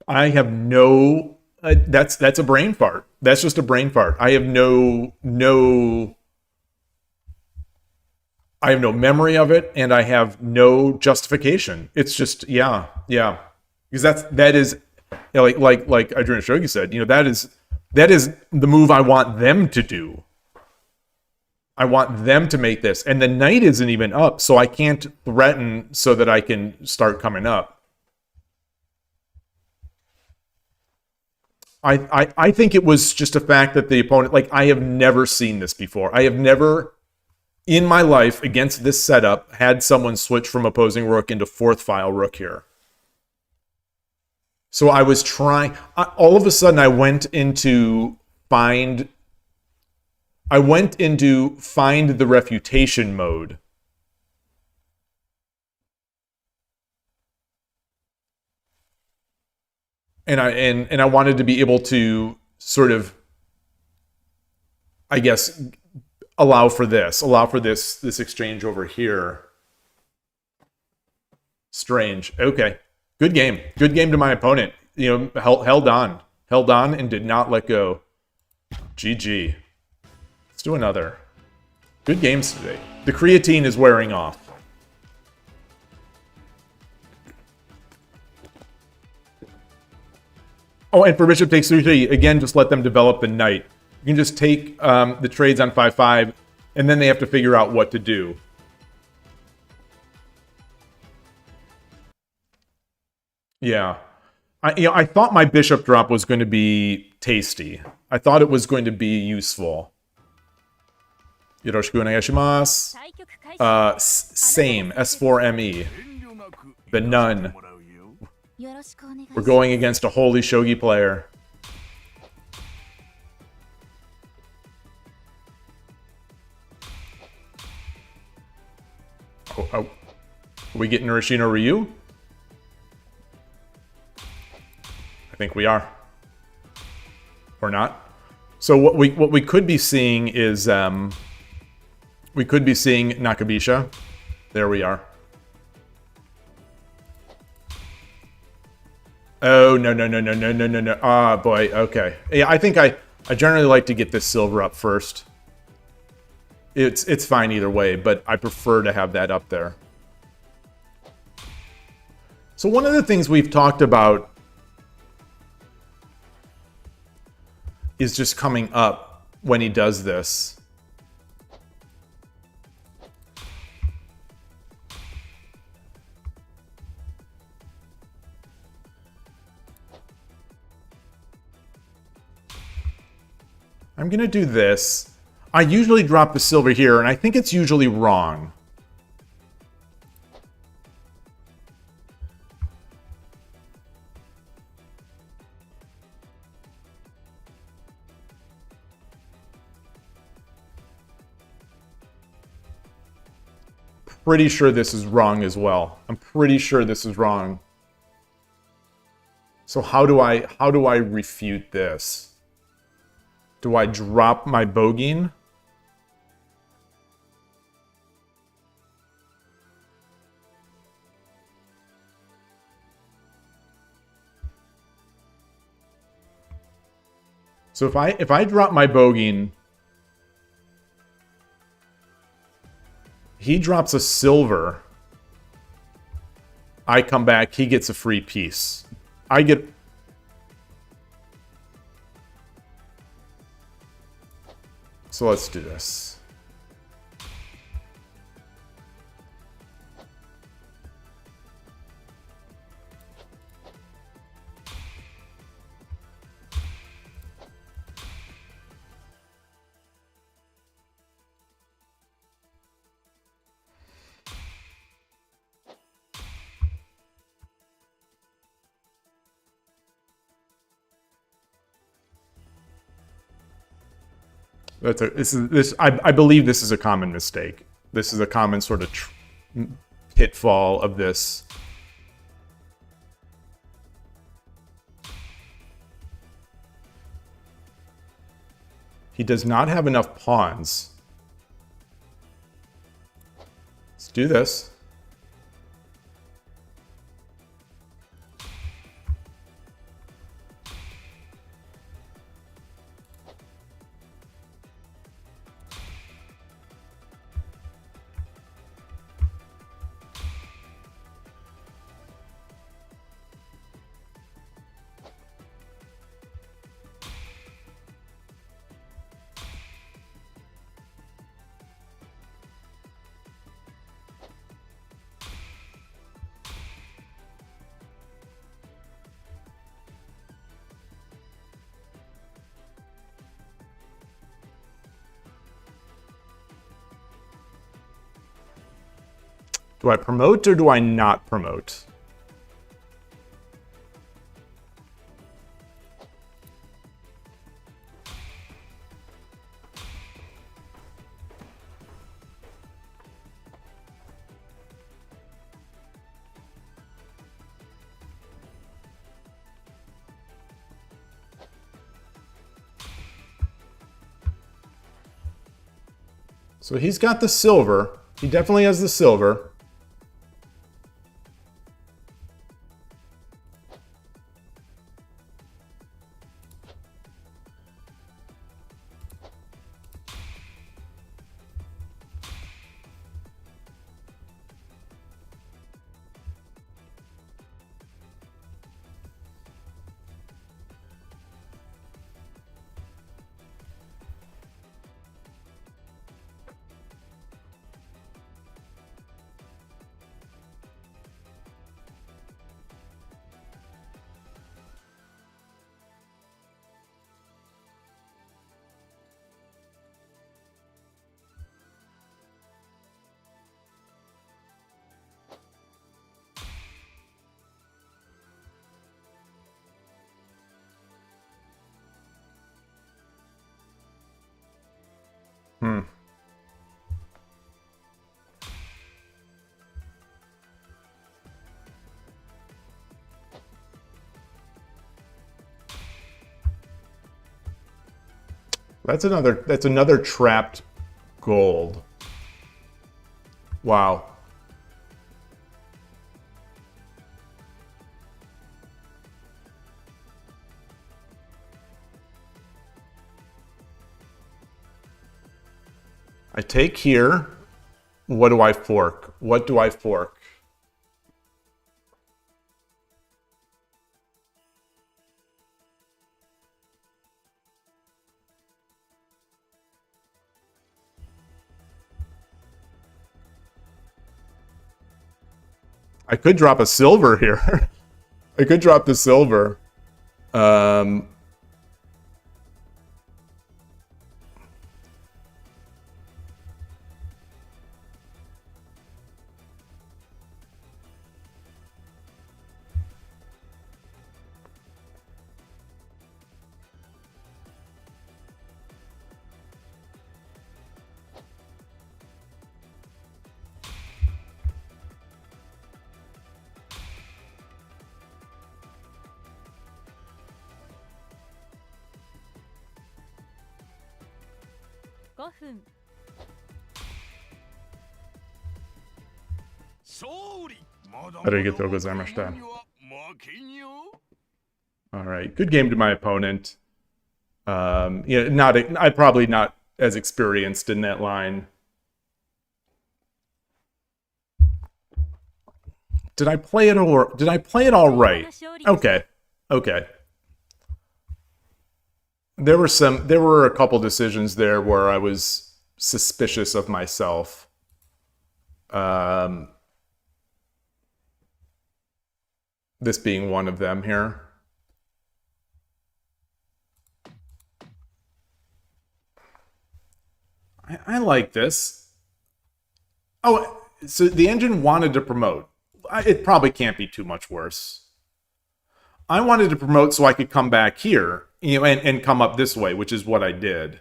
I have no. That's a brain fart. That's just a brain fart. I have no memory of it, and I have no justification. It's just yeah, because that is like Adrian Shogi said. That is the move I want them to do. I want them to make this, and the knight isn't even up, so I can't threaten so that I can start coming up. I think it was just a fact that the opponent, like, I have never seen this before. I have never in my life against this setup had someone switch from opposing rook into fourth file rook here. So I was trying, all of a sudden I went into find the refutation mode. And I wanted to be able to sort of, I guess, allow for this exchange over here. Strange. Okay. Good game. Good game to my opponent. You know, held on and did not let go. GG. Let's do another. Good games today. The creatine is wearing off. Oh, and for bishop takes 3-3, again, just let them develop the knight. You can just take the trades on 5-5, and then they have to figure out what to do. Yeah. I thought my bishop drop was going to be tasty. I thought it was going to be useful. Yoroshiku onegaishimasu. Same. S4ME. The nun. We're going against a holy shogi player. Oh. Are we getting Urashino Ryu? I think we are. Or not. So what we could be seeing is we could be seeing Nakabisha. There we are. Oh, no. Ah, boy, okay. Yeah, I think I generally like to get this silver up first. It's fine either way, but I prefer to have that up there. So one of the things we've talked about is just coming up when he does this. I'm going to do this. I usually drop the silver here, and I think it's usually wrong. Pretty sure this is wrong as well. I'm pretty sure this is wrong. So how do I refute this? Do I drop my bogeying? So if I drop my bogeying, he drops a silver. I come back, he gets a free piece. I get... So let's do this. I believe this is a common mistake. This is a common sort of pitfall of this. He does not have enough pawns. Let's do this. Do I promote or do I not promote? So he's got the silver. He definitely has the silver. That's another trapped gold. Wow. I take here. What do I fork? What do I fork? I could drop a silver here. I could drop the silver. All right, good game to my opponent. Yeah, I'm probably not as experienced in that line. Did I play it all right? Okay. There were a couple decisions there where I was suspicious of myself. This being one of them here. I like this. Oh, so the engine wanted to promote. It probably can't be too much worse. I wanted to promote so I could come back here, and come up this way, which is what I did.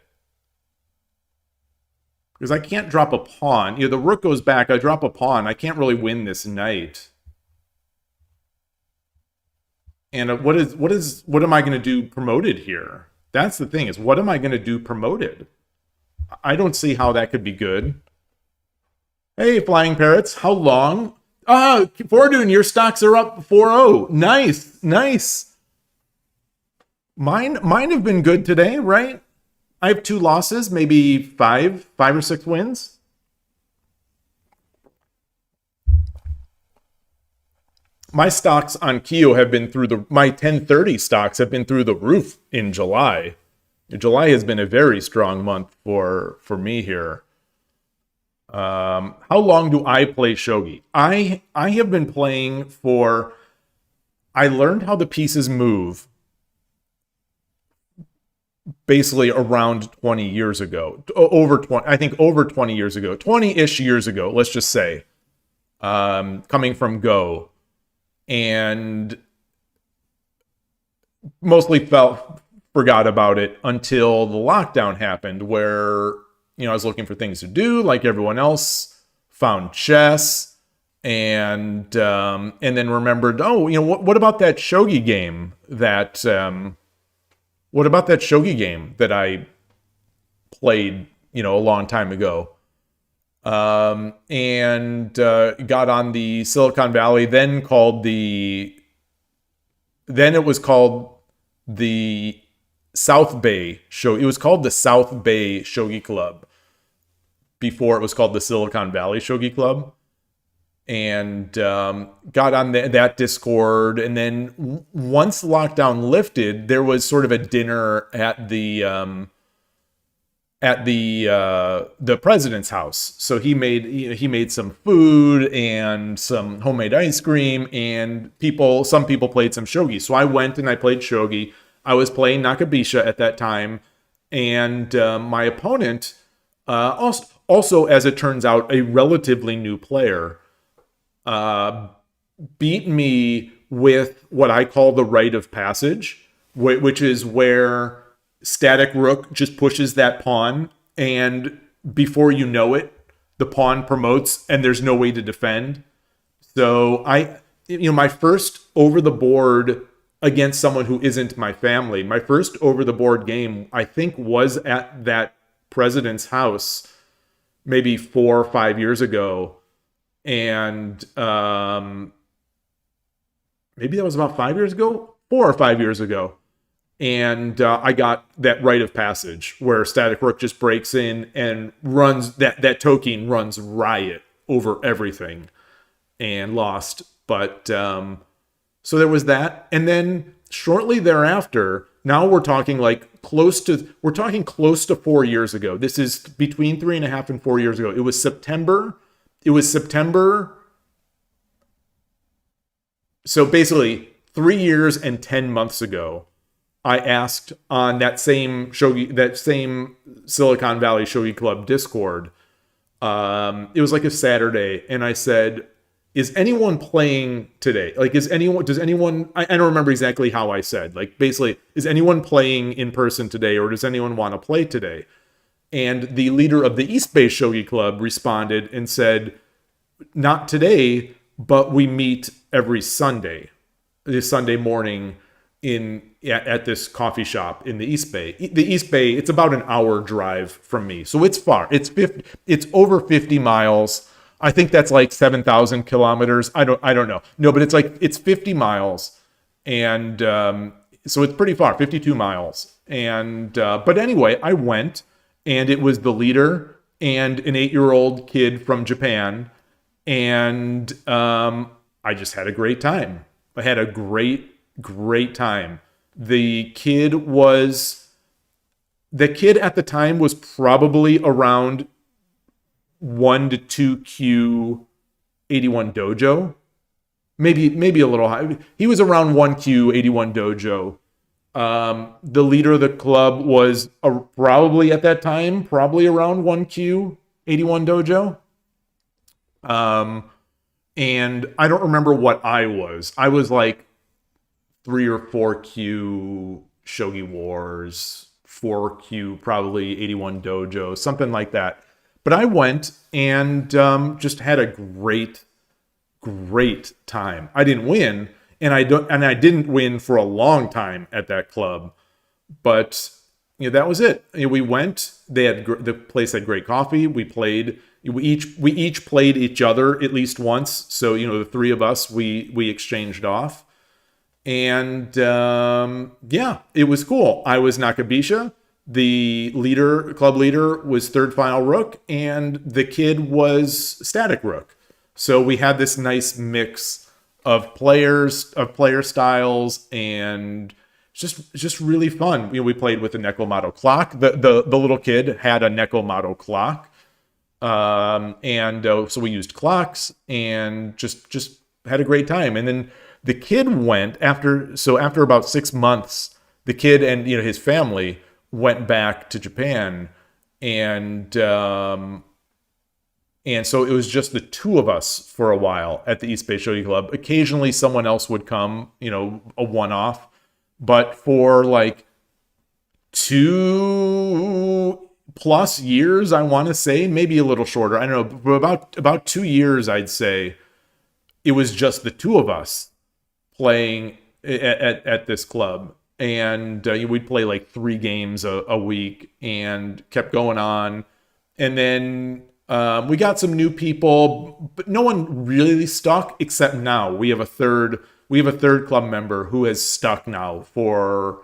Because I can't drop a pawn. The rook goes back, I drop a pawn. I can't really win this knight. And what am I going to do promoted here? That's the thing, is what am I going to do promoted? I don't see how that could be good. Hey, Flying Parrots, how long? Fortune, your stocks are up 4-0. Nice. Mine have been good today, right? I have 2 losses, maybe 5 or 6 wins. My stocks on KIOU have been my 1030 stocks have been through the roof in July. July has been a very strong month for me here. How long do I play Shogi? I have been playing I learned how the pieces move basically around 20 years ago. Over 20 years ago. 20-ish years ago, let's just say. Coming from Go. And mostly forgot about it until the lockdown happened, where I was looking for things to do like everyone else, found chess, and then remembered, what about that Shogi game that I played, a long time ago? and got on the Silicon Valley, then it was called the South Bay Show. It was called the South Bay Shogi Club before it was called the Silicon Valley Shogi Club. And got on that Discord. And then once lockdown lifted, there was sort of a dinner at the president's house. So he made some food and some homemade ice cream, and some people played some shogi. So I went and I played shogi. I was playing Nakabisha at that time, and my opponent, also as it turns out, a relatively new player, beat me with what I call the rite of passage, which is where static rook just pushes that pawn, and before you know it, the pawn promotes and there's no way to defend. So my first over the board against someone who isn't my family, my first over the board game, I think, was at that president's house maybe 4 or 5 years ago. And maybe that was about 5 years ago, 4 or 5 years ago. And I got that rite of passage where static rook just breaks in and runs, that Tolkien runs riot over everything, and lost. But so there was that. And then shortly thereafter, now we're talking close to 4 years ago. This is between 3.5 and 4 years ago. It was September. So basically 3 years and 10 months ago, I asked on that same Silicon Valley Shogi Club Discord. It was like a Saturday, and I said, "Is anyone playing today? Does anyone? I don't remember exactly how I said. Basically, is anyone playing in person today, or does anyone want to play today?" And the leader of the East Bay Shogi Club responded and said, "Not today, but we meet every Sunday, this Sunday morning at this coffee shop in the East Bay." The East Bay, it's about an hour drive from me, so it's far. It's over 50 miles. I think that's like 7,000 kilometers. I don't know. No, but it's 50 miles, and so it's pretty far, 52 miles. And but anyway, I went, and it was the leader and an 8-year-old kid from Japan, and I just had a great time. I had a great time. The kid at the time was probably around 1 to 2 Q 81 dojo, maybe a little high. He was around 1 Q 81 dojo. The leader of the club was probably at that time around 1 Q 81 dojo. And I don't remember what I was. I was like 3 or 4 Q Shogi Wars, 4 Q probably 81 dojo, something like that. But I went and just had a great time. I didn't win, and I didn't win for a long time at that club. But that was it. We went. The place had great coffee. We played. We each played each other at least once. So the three of us we exchanged off, and it was cool. I was Nakabisha. The club leader, was third file rook, and the kid was static rook. So we had this nice mix of player styles, and just really fun. We played with a Nekomato clock. The little kid had a Nekomato clock, and so we used clocks and just had a great time. And then the kid went after about 6 months. The kid and his family went back to Japan, and so it was just the two of us for a while at the East Bay Shogi Club. Occasionally someone else would come, a one-off, but for 2+ years, I want to say, maybe a little shorter, I don't know, but about 2 years, I'd say, it was just the two of us playing at this club. And we'd play 3 games a week, and kept going on. And then We got some new people, but no one really stuck except now. We have a third club member who has stuck now for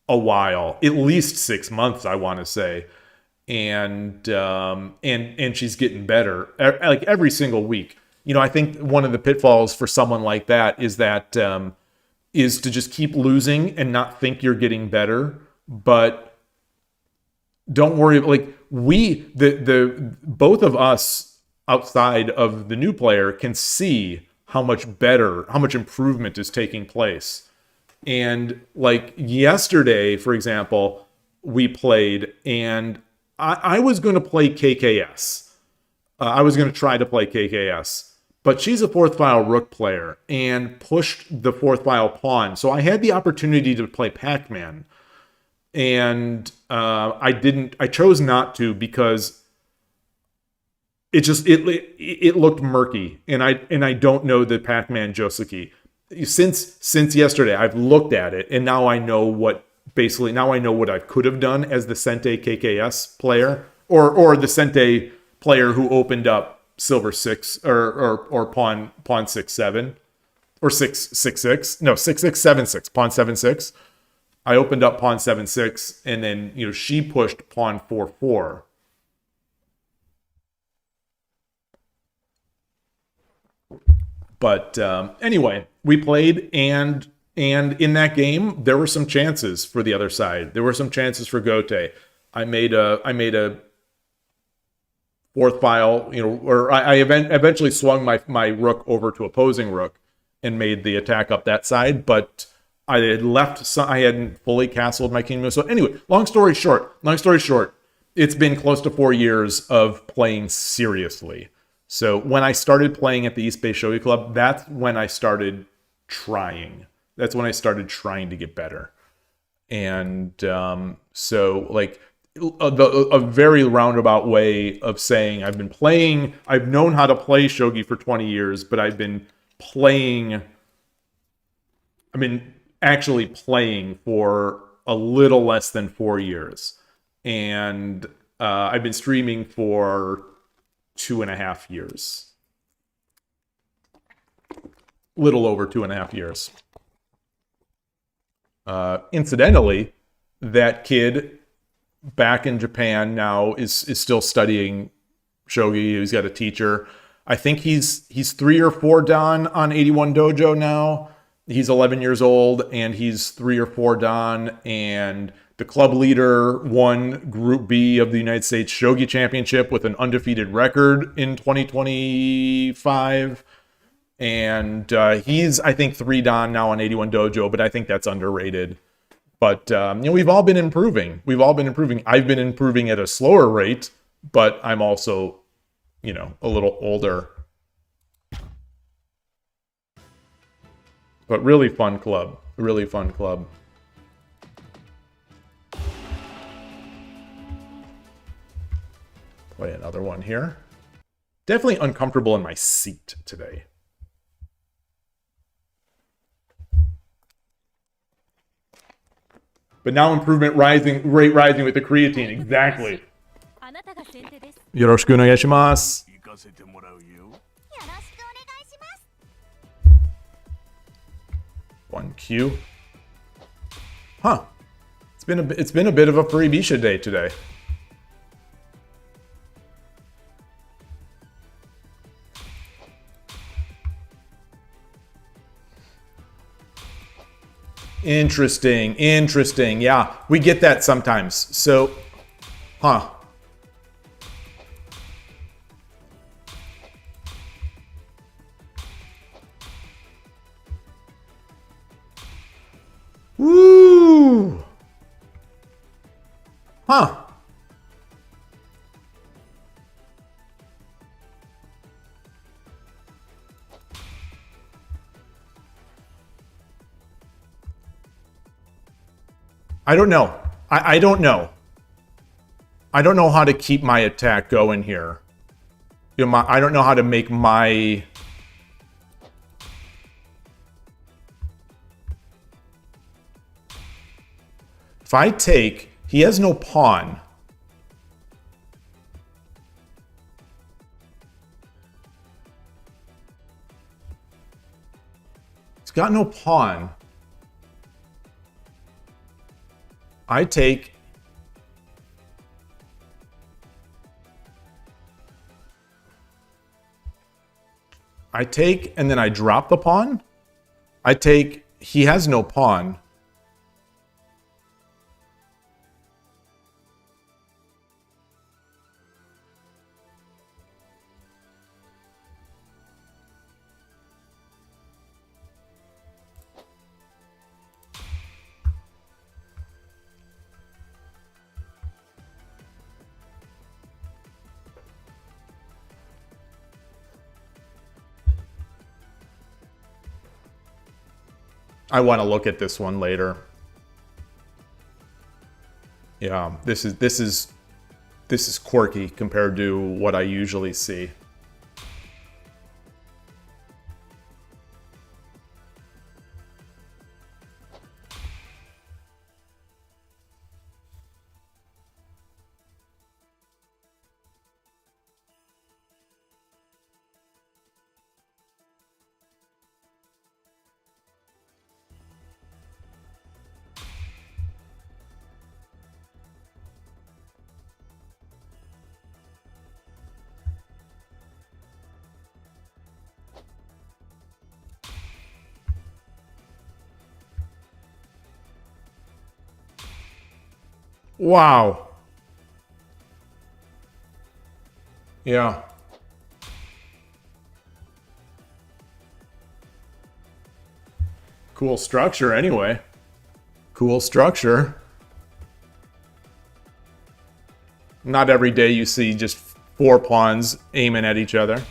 a while, at least 6 months, I want to say. And she's getting better like every single week. You know, I think one of the pitfalls for someone like that is to just keep losing and not think you're getting better. But don't worry, like both of us outside of the new player can see how much improvement is taking place. And like yesterday, for example, we played, and I was going to play KKS. I was going to try to play KKS, but she's a fourth file rook player and pushed the fourth file pawn. So I had the opportunity to play Pac-Man, and I chose not to because it looked murky, and I don't know the Pac-Man Joseki. Since yesterday, I've looked at it, and now I know what I could have done as the Sente KKS player, or the Sente player who opened up silver 6 or pawn 6-7 or 6-6-6. No, 6-6-7-6, pawn 7-6. I opened up pawn 7-6, and then she pushed pawn 4-4. But anyway, we played, and in that game there were some chances for the other side. There were some chances for Gote. I made a fourth file, or I eventually swung my rook over to opposing rook and made the attack up that side, but I hadn't fully castled my king move. So anyway, long story short, it's been close to 4 years of playing seriously. So when I started playing at the East Bay Shogi Club, that's when I started trying. That's when I started trying to get better. And so like a very roundabout way of saying I've known how to play Shogi for 20 years, but I've been actually playing for a little less than 4 years. And I've been streaming for 2.5 years. Little over 2.5 years. Incidentally, that kid back in Japan now is still studying Shogi. He's got a teacher. I think he's 3 or 4 dan on 81 Dojo now. He's 11 years old, and he's 3 or 4 dan, and the club leader won Group B of the United States Shogi Championship with an undefeated record in 2025. And he's, I think, 3 dan now on 81 Dojo, but I think that's underrated. But, we've all been improving. I've been improving at a slower rate, but I'm also, a little older. But really fun club. Play another one here. Definitely uncomfortable in my seat today. But now improvement rate rising with the creatine. Exactly. あなたが先手です。よろしくお願いします。行かせてもらうよ。よろしくお願いします。 1Q. Huh. It's been a bit of a Furibisha day today. Interesting. Yeah, we get that sometimes. So, huh. Woo! Huh. I don't know. I don't know. I don't know how to keep my attack going here. I don't know how to make my... If I take... He has no pawn. It's got no pawn. I take. I take and then I drop the pawn. I take. He has no pawn. I want to look at this one later. Yeah, this is quirky compared to what I usually see. Wow. Yeah. Cool structure anyway. Cool structure. Not every day you see just 4 pawns aiming at each other.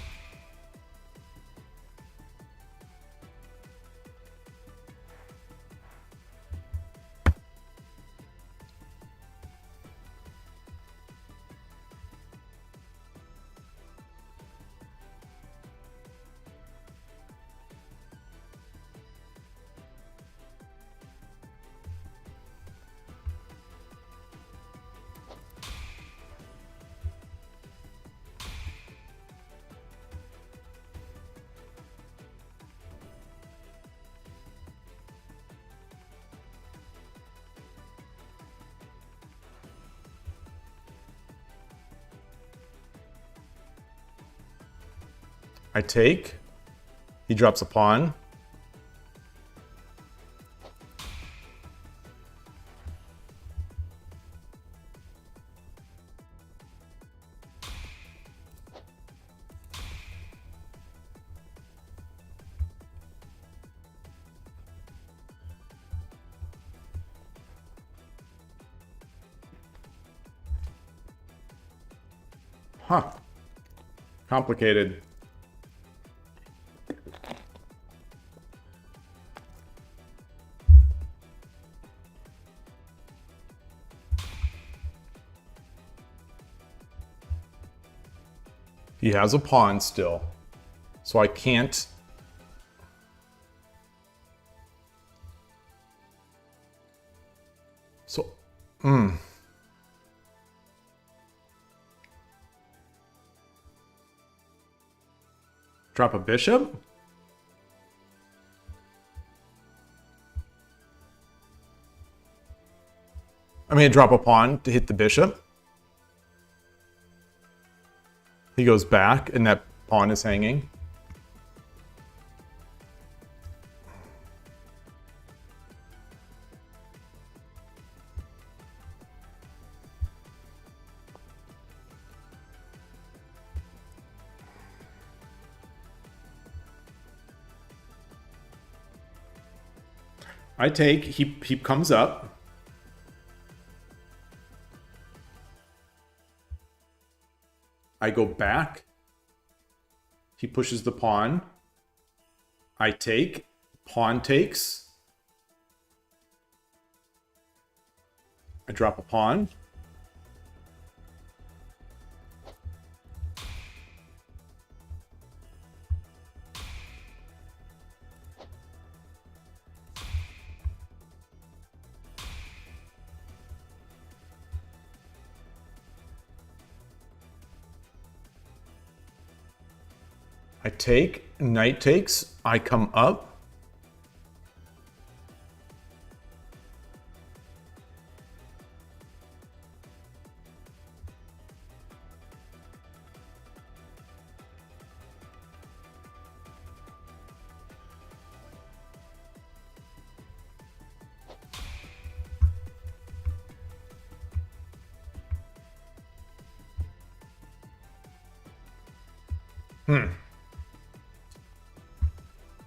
I take. He drops a pawn. Huh. Complicated. He has a pawn still, so I can't. So, drop a bishop? I mean, drop a pawn to hit the bishop. He goes back, and that pawn is hanging. I take, he comes up. I go back. He pushes the pawn. I take. Pawn takes. I drop a pawn. I take, knight takes, I come up.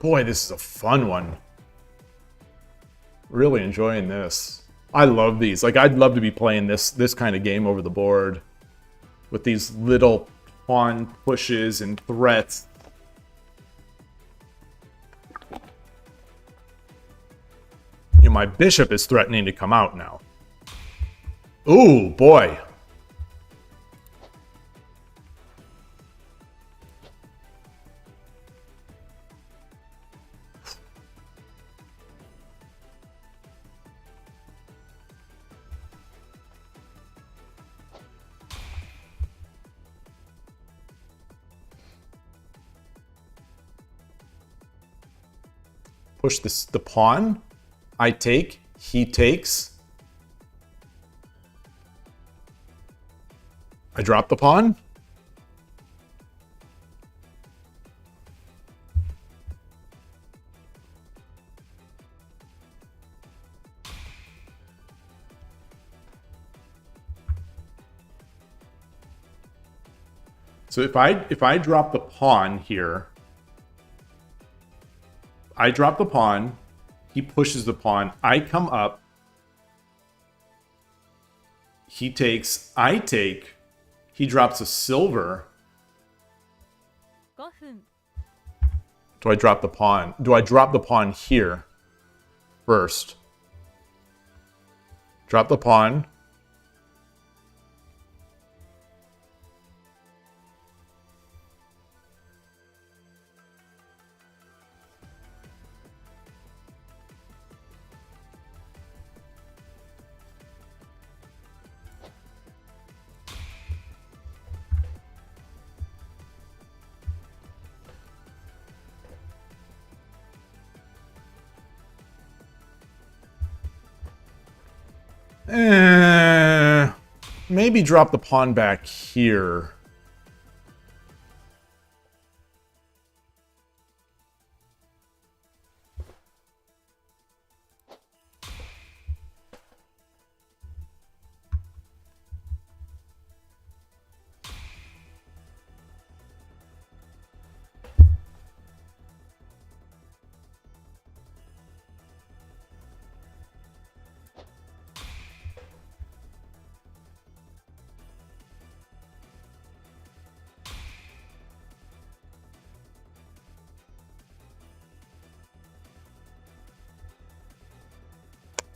Boy, this is a fun one. Really enjoying this. I love these. Like, I'd love to be playing this kind of game over the board with these little pawn pushes and threats. You know, my bishop is threatening to come out now. Ooh, boy. Push the pawn. I take. He takes. I drop the pawn. So if I drop the pawn here, I drop the pawn, he pushes the pawn, I come up, he takes, I take, he drops a silver. 5分 Do I drop the pawn? Do I drop the pawn here first? Drop the pawn. Maybe drop the pawn back here.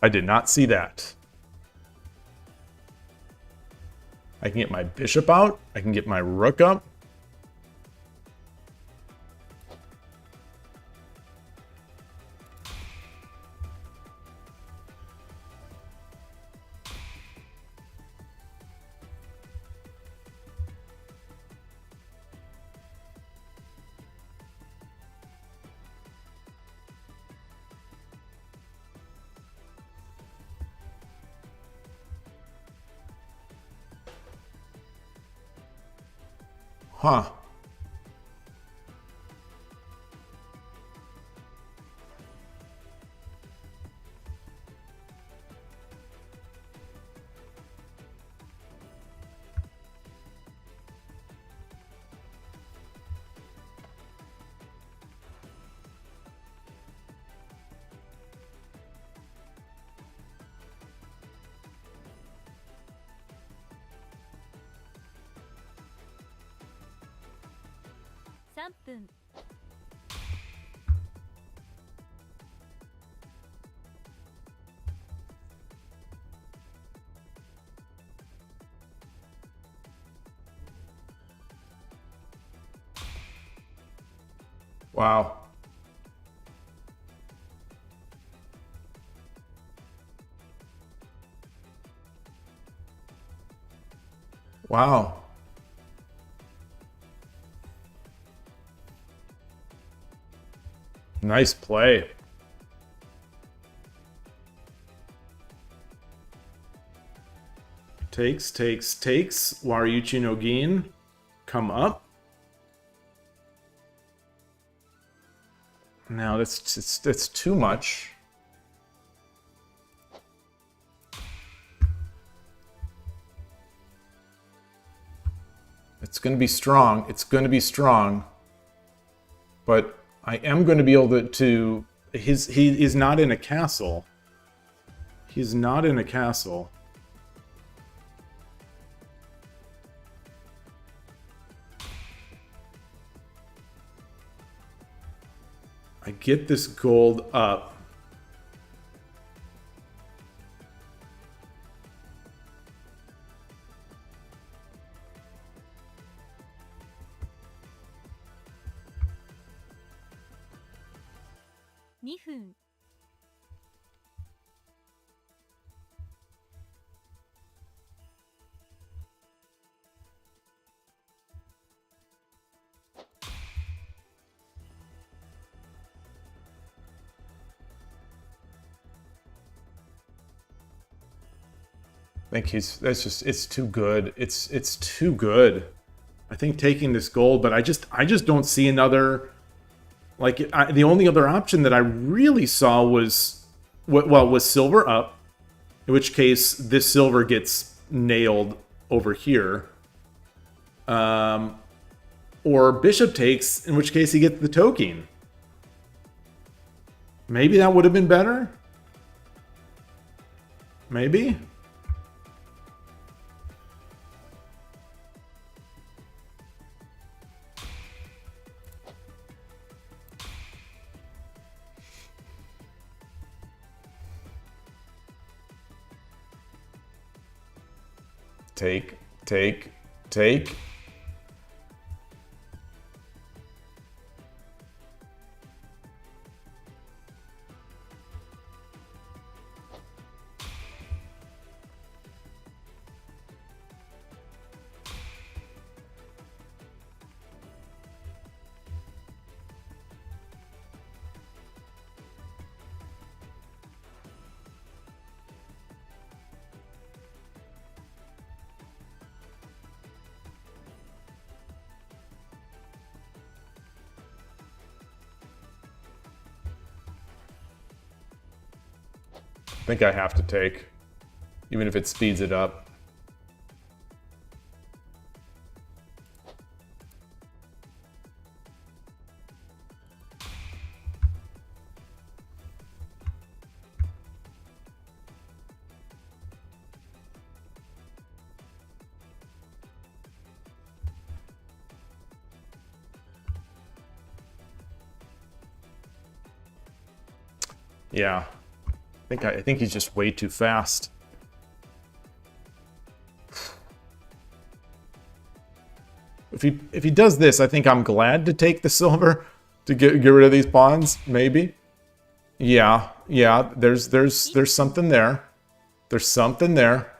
I did not see that. I can get my bishop out. I can get my rook up. Huh.3分 Wow. Wow. Nice play. Takes, takes, takes. Waryuchi no Gin. Come up. Now that's too much. It's going to be strong. It's going to be strong. But I am going to be able to he is not in a castle. He's not in a castle. I get this gold up. $2. I think that's just, it's too good. It's too good. I think taking this gold, but I just don't see another, like, the only other option that I really saw was, well, was silver up, in which case this silver gets nailed over here. Or bishop takes, in which case he gets the token. Maybe that would have been better? Maybe? Take. I think I have to take, even if it speeds it up. Yeah. I think he's just way too fast. If he does this, I think I'm glad to take the silver to get rid of these pawns, maybe. Yeah, there's something there. There's something there.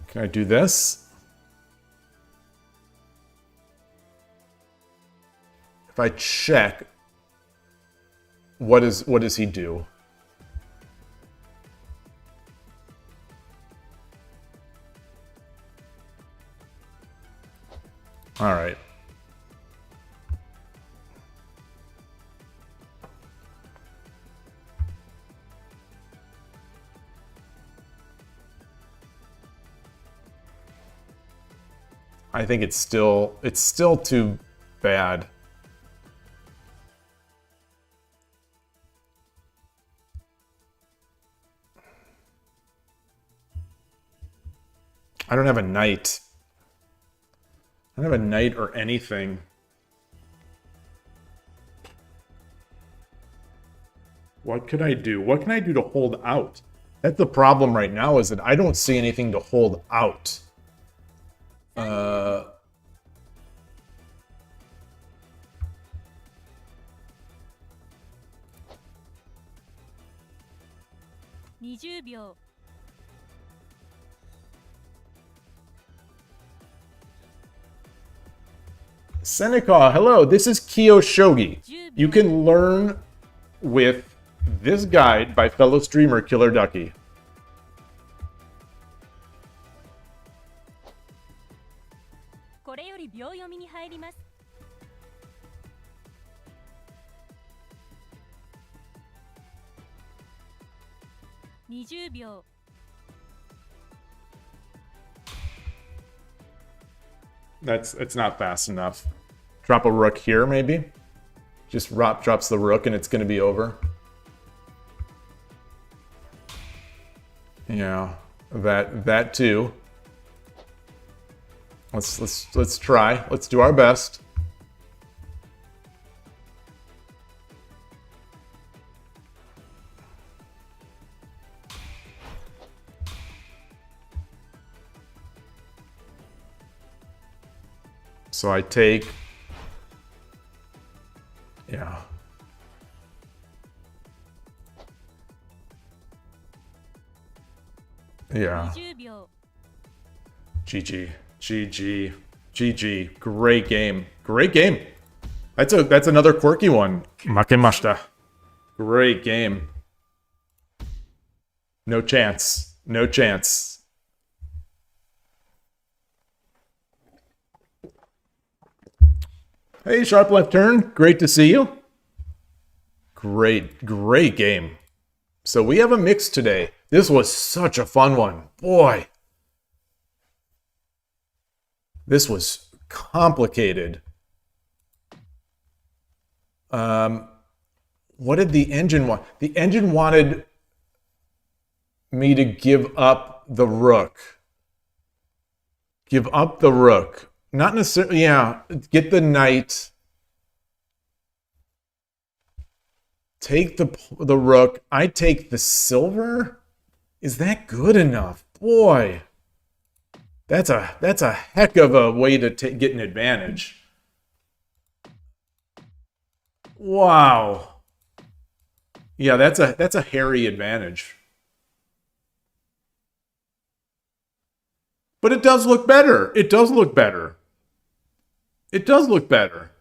Can I do this? If I check, what does he do? All right. I think it's still too bad. I don't have a knight. I don't have a knight or anything. What could I do? What can I do to hold out? That's the problem right now, is that I don't see anything to hold out. $20. Seneca, hello, this is KIOU Shogi. You can learn with this guide by fellow streamer Killer Ducky. It's not fast enough. Drop a rook here, maybe. Just drops the rook, and it's going to be over. Yeah, that too. Let's try. Let's do our best. So I take, yeah. Yeah. 20秒 GG. GG. GG. Great game. Great game. That's another quirky one. Makemashita. Great game. No chance. No chance. Hey, Sharp Left Turn. Great to see you. Great game. So we have a mix today. This was such a fun one. Boy. This was complicated. What did the engine want? The engine wanted me to give up the rook. Give up the rook. Not necessarily, yeah. Get the knight. Take the rook. I take the silver. Is that good enough? Boy. That's a heck of a way to get an advantage. Wow. Yeah, that's a hairy advantage. But it does look better. It does look better. It does look better.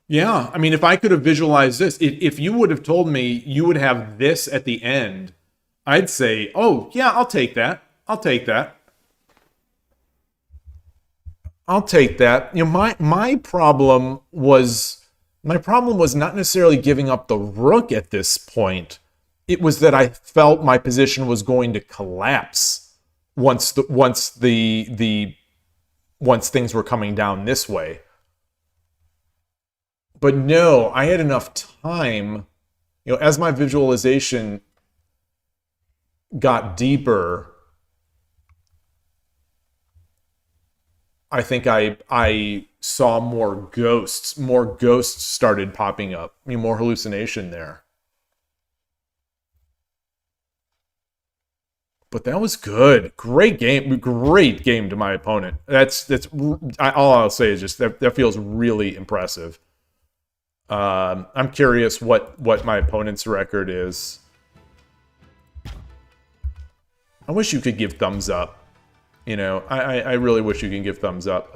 Yeah, I mean, if I could have visualized this, if you would have told me you would have this at the end, I'd say, oh, yeah, I'll take that. I'll take that. I'll take that. You know, my problem was not necessarily giving up the rook at this point. It was that I felt my position was going to collapse once things were coming down this way. But no, I had enough time, you know, as my visualization got deeper, I think I saw more ghosts. More ghosts started popping up. I mean, more hallucination there. But that was good. Great game. Great game to my opponent. All I'll say is just that feels really impressive. I'm curious what my opponent's record is. I wish you could give thumbs up. You know, I really wish you could give thumbs up.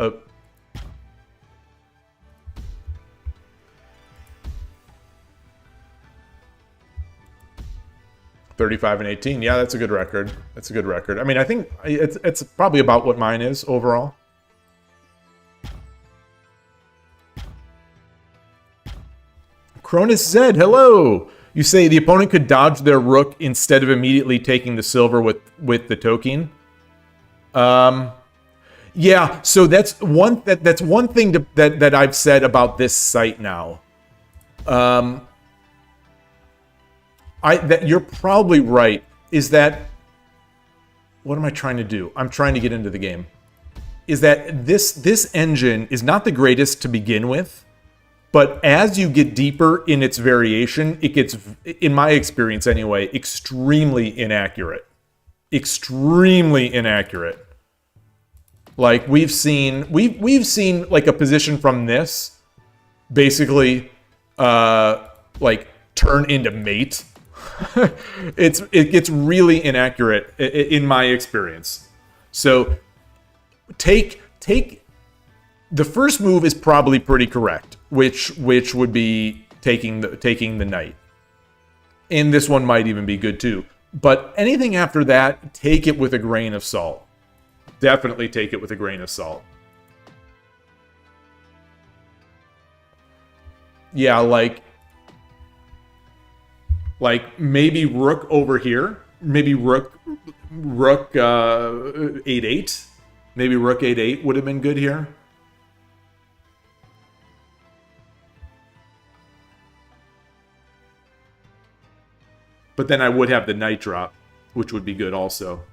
35 and 18. Yeah, that's a good record. That's a good record. I mean, I think it's probably about what mine is overall. Cronus Zed, hello! You say the opponent could dodge their rook instead of immediately taking the silver with the token. Yeah, so that's one thing that I've said about this site now. You're probably right. Is that what am I trying to do? I'm trying to get into the game. Is that this engine is not the greatest to begin with, but as you get deeper in its variation, it gets, in my experience anyway, extremely inaccurate. Extremely inaccurate. Like we've seen like a position from this basically like turn into mate. It gets really inaccurate in my experience. So take the first move is probably pretty correct, which would be taking the knight. And this one might even be good too. But anything after that, take it with a grain of salt. Definitely take it with a grain of salt. Yeah, like maybe rook over here, maybe rook 8-8, Maybe rook 8-8 would have been good here. But then I would have the knight drop, which would be good also.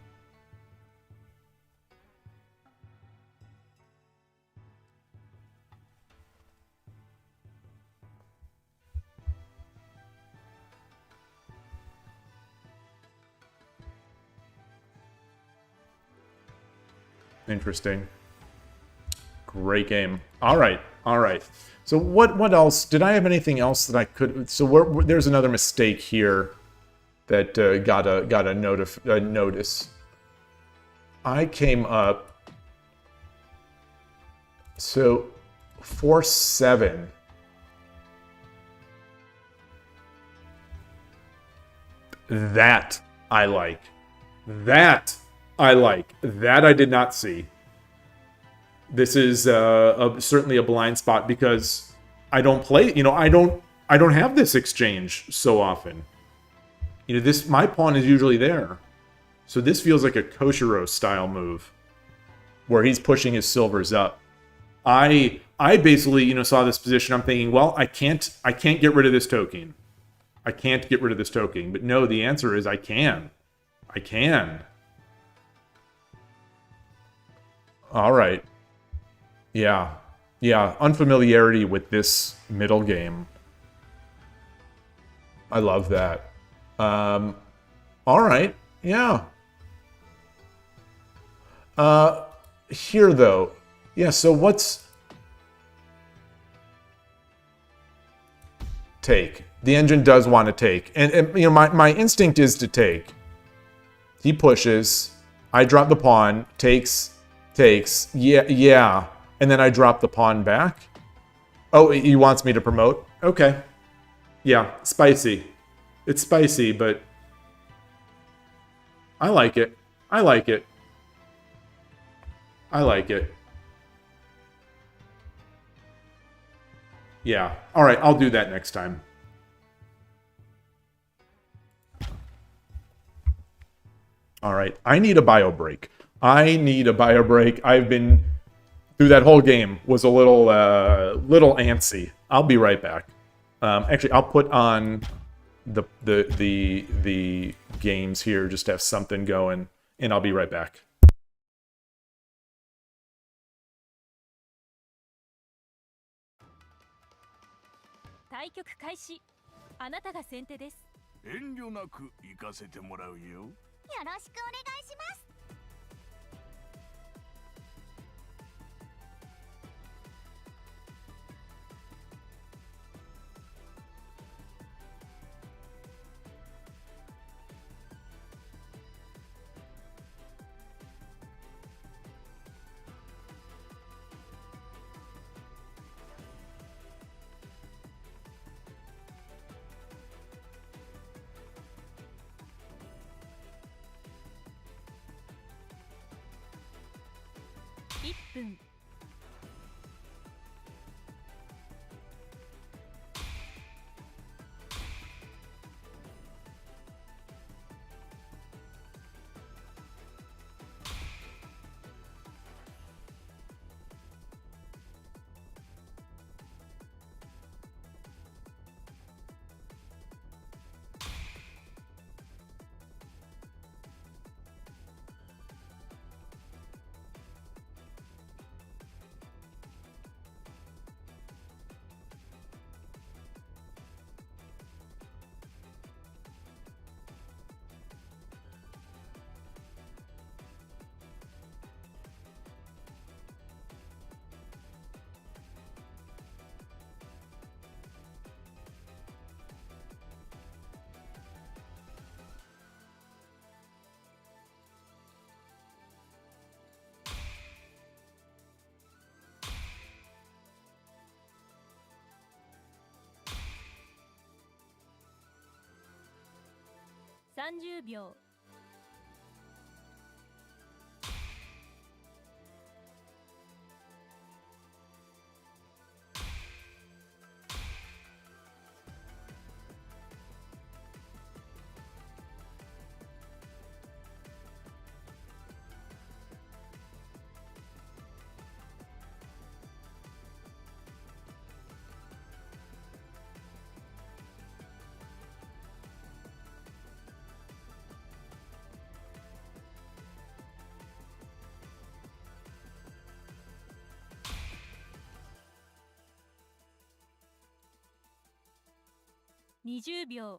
Interesting. Great game. All right. All right. So what else? Did I have anything else that I could... So there's another mistake here that got a notice. I came up... So 4-7. That I like. That I like. That I did not see. This is certainly a blind spot because I don't play. You know, I don't have this exchange so often. You know, my pawn is usually there, so this feels like a Koshiro style move, where he's pushing his silvers up. I basically, you know, saw this position. I'm thinking, well, I can't get rid of this token. I can't get rid of this token. But no, the answer is I can. I can. All right. Yeah. Yeah. Unfamiliarity with this middle game. I love that. All right. Yeah. Here, though. Yeah, so what's... Take. The engine does want to take. And you know, my instinct is to take. He pushes. I drop the pawn. Takes. Yeah. And then I drop the pawn back. Oh, he wants me to promote? Okay. Yeah, spicy. It's spicy, but... I like it. I like it. I like it. Yeah. All right, I'll do that next time. All right, I need a bio break. I've been through that whole game, was a little antsy. I'll be right back. Actually, I'll put on the games here just to have something going, and I'll be right back. 対局開始。あなたが先手です。遠慮なく行かせてもらうよ。よろしくお願いします。1分。30秒。20秒。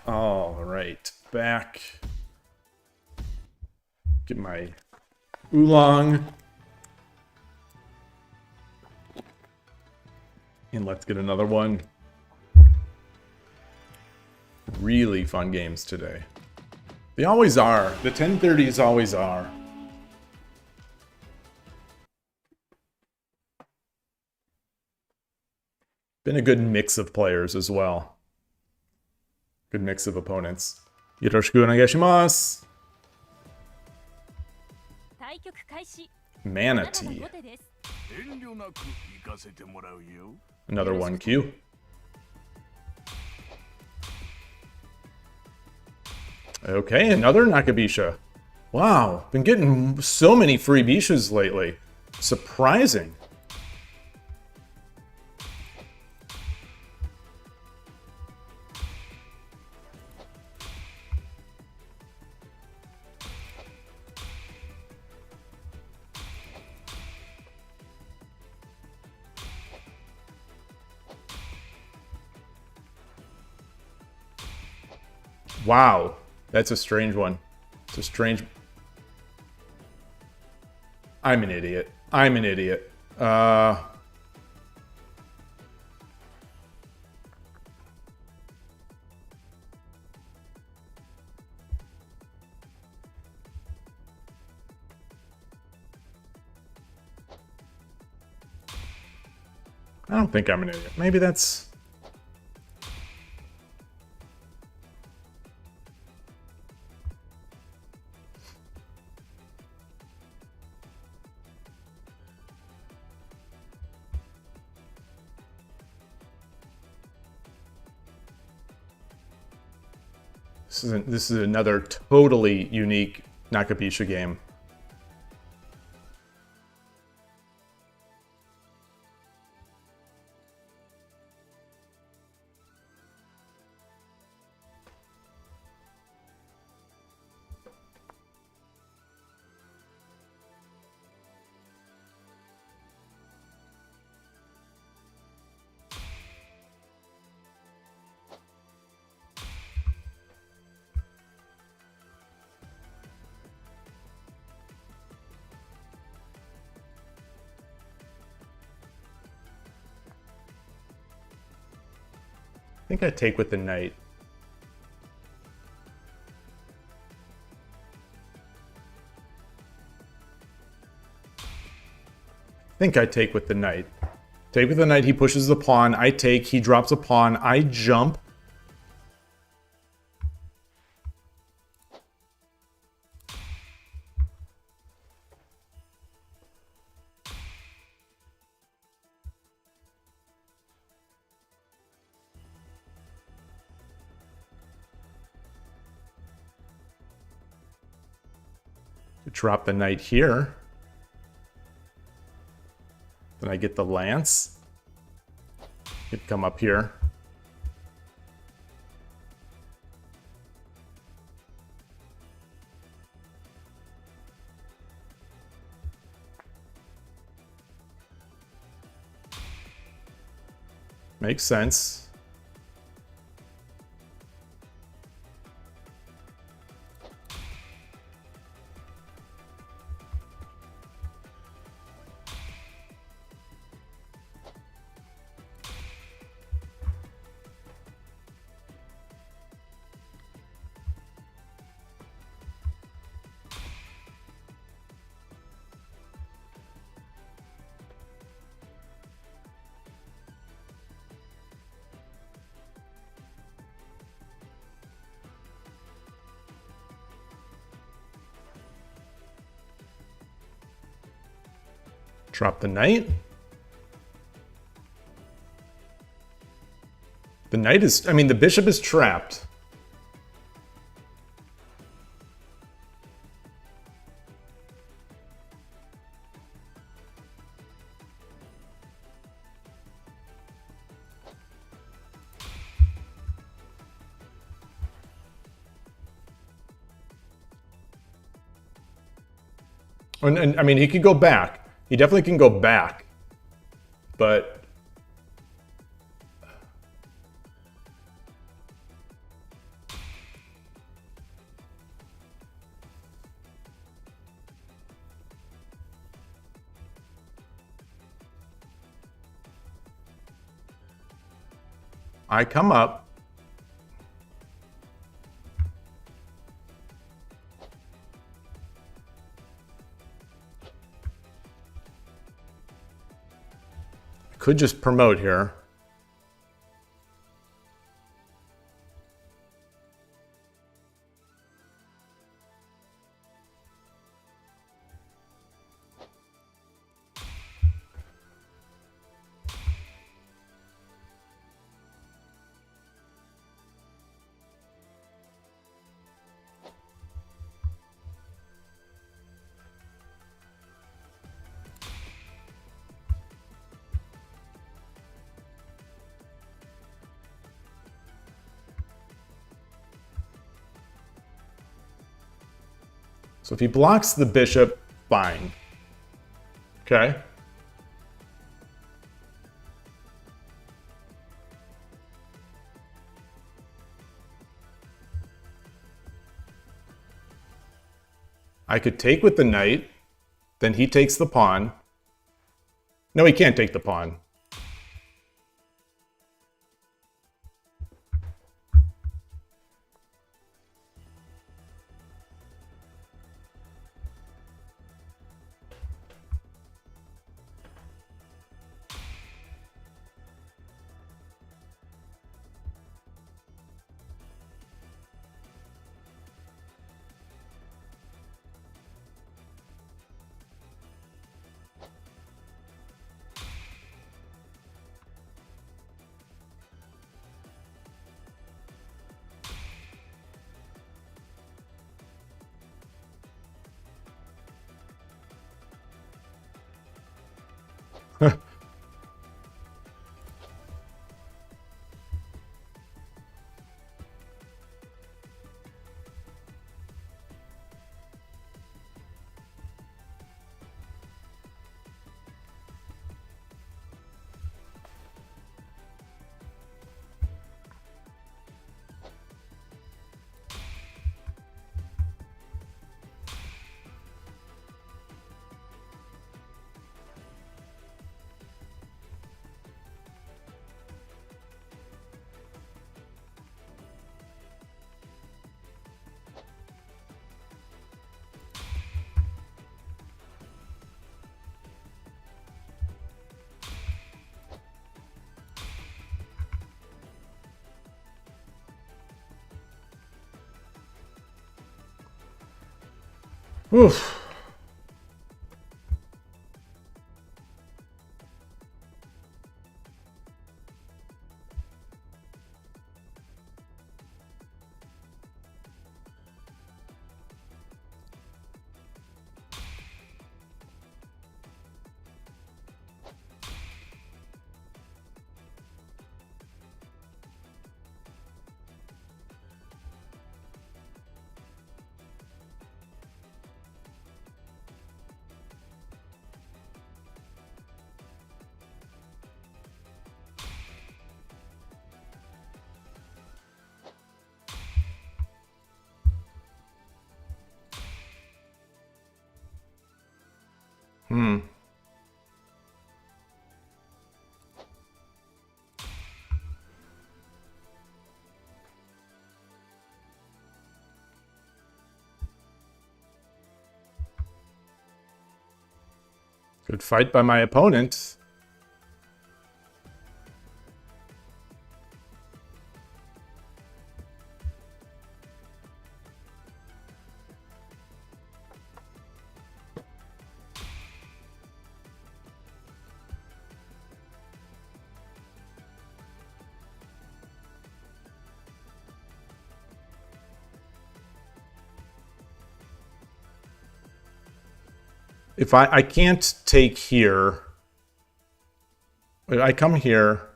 All right, back. Get my oolong. And let's get another one. Really fun games today. They always are. The 1030s always are. Been a good mix of players as well. Good mix of opponents. Yoroshiku onegaishimasu. 対局開始。 Manatee. 後手です。 遠慮なく行かせてもらうよ。 Another 1Q. Okay, another Nakabisha. Wow, been getting so many free Bishas lately. Surprising. Wow, that's a strange one. It's a strange... I'm an idiot. I'm an idiot. I don't think I'm an idiot. Maybe that's... This is another totally unique Nakabisha game. I think I take with the knight. I think I take with the knight. Take with the knight, he pushes the pawn, I take, he drops a pawn, I jump. Drop the knight here. Then I get the lance. Could come up here. Makes sense. Drop the knight. The knight is, I mean, the bishop is trapped. And I mean, he could go back. He definitely can go back. but I come up. Could just promote here. So if he blocks the bishop, fine. Okay. I could take with the knight, then he takes the pawn. No, he can't take the pawn. Oof. Good fight by my opponent. If I can't take here, I come here.5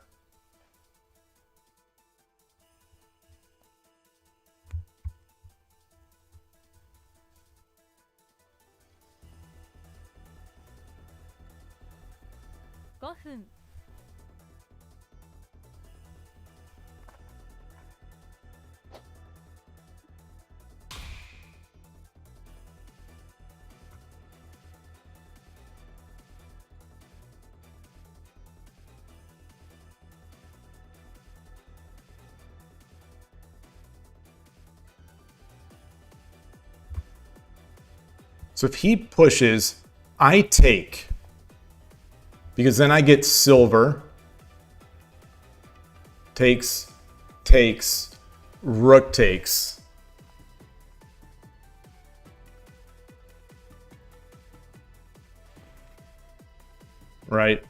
分 So if he pushes, I take. Because then I get silver. Takes, takes, rook takes. Right?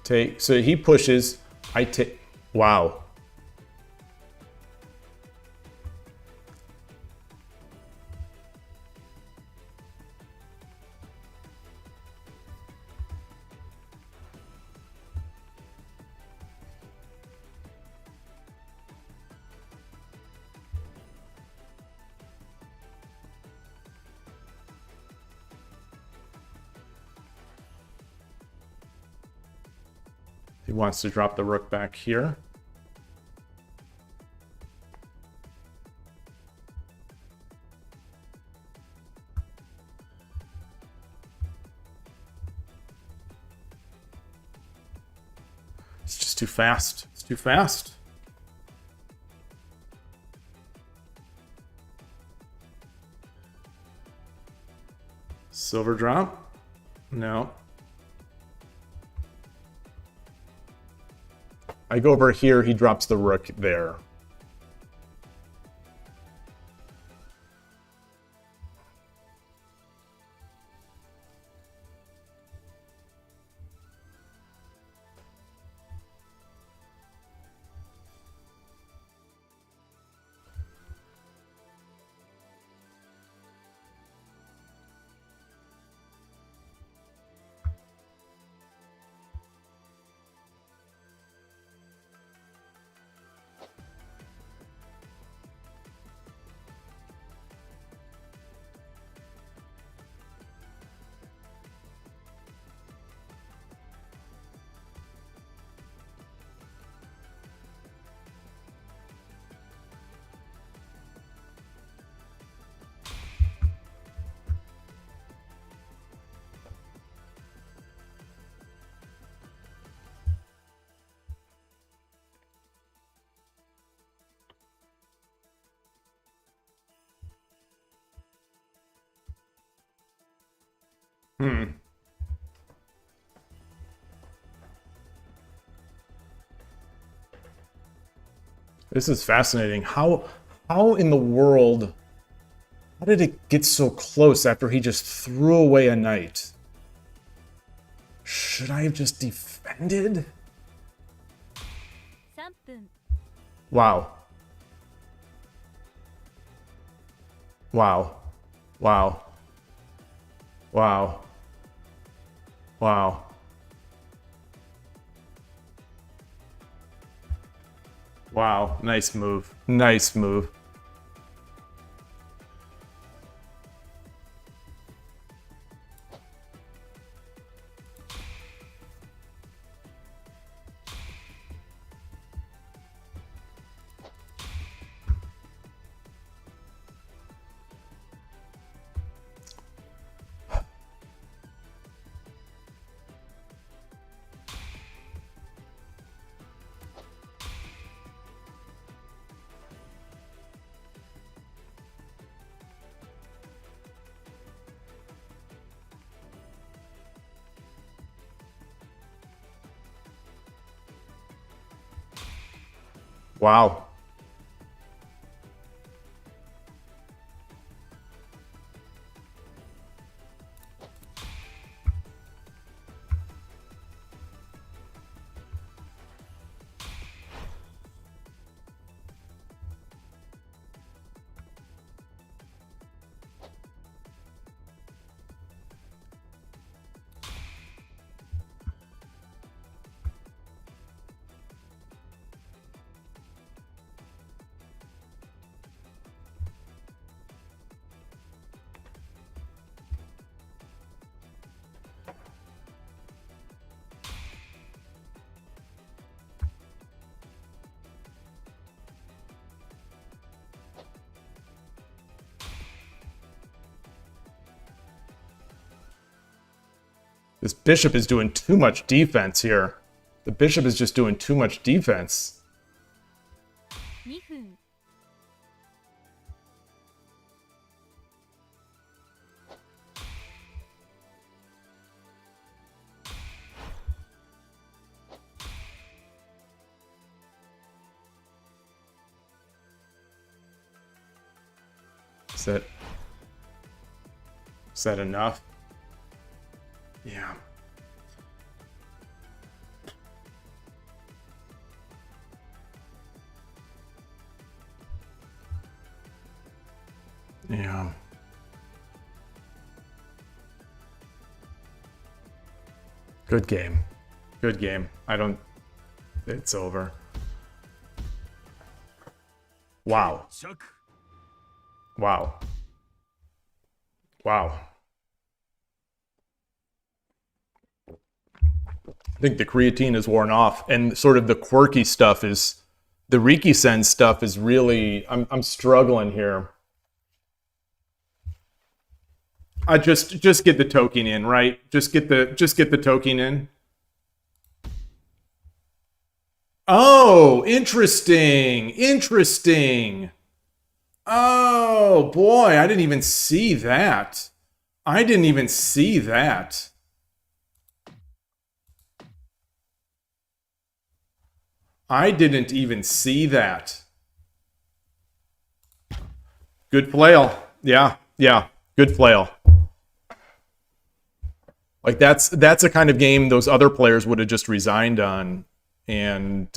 Take, so he pushes, I take, wow. He wants to drop the rook back here. It's just too fast. It's too fast. Silver drop? No. I go over here, he drops the rook there. This is fascinating. How in the world, how did it get so close after he just threw away a knight? Should I have just defended? 3分 Wow. Wow. Wow. Wow. Wow. Wow. Nice move. Nice move. Wow. This bishop is doing too much defense here. The bishop is just doing too much defense. 2分 Is that enough? Yeah. Yeah. Good game. Good game. It's over. Wow. 着 Wow. Wow. I think the creatine is worn off, and sort of the quirky stuff is, the Riki-sen stuff is really, I'm struggling here. I just get the token in, right? Just get the token in. Oh, interesting. Interesting. Oh, boy, I didn't even see that. I didn't even see that. I didn't even see that. Good flail. Yeah, yeah, good flail. Like that's a kind of game those other players would have just resigned on. And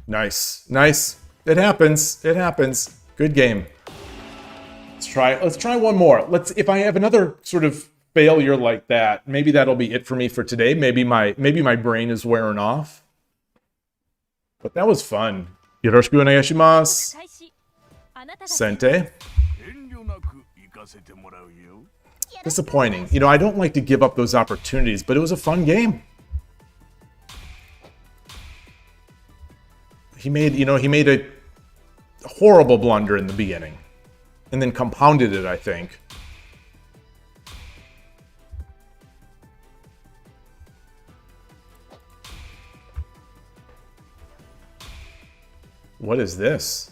nice. Nice. It happens. It happens. Good game. Let's try one more. If I have another sort of failure like that, maybe that'll be it for me for today. Maybe my brain is wearing off. But that was fun. Yoroshiku onegaishimasu. 開始あなたが Sente. 遠慮なく行かせてもらうよ Disappointing. You know, I don't like to give up those opportunities, but it was a fun game. He made a horrible blunder in the beginning. And then compounded it, I think. What is this?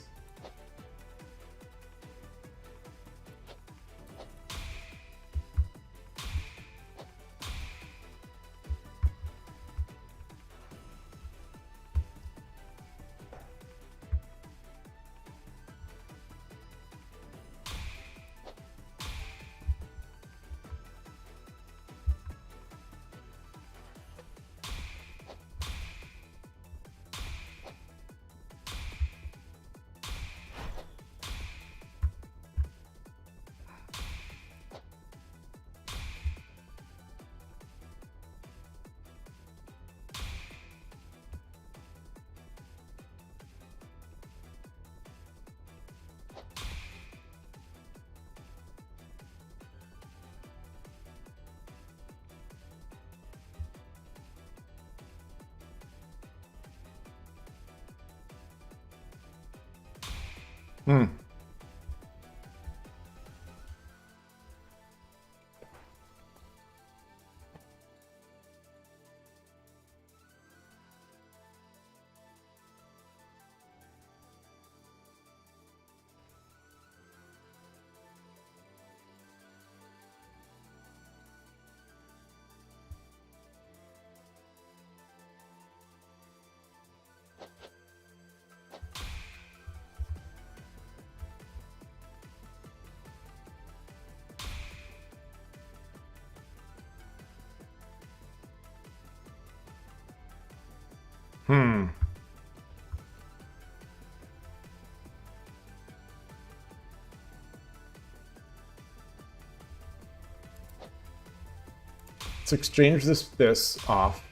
Let's exchange this off.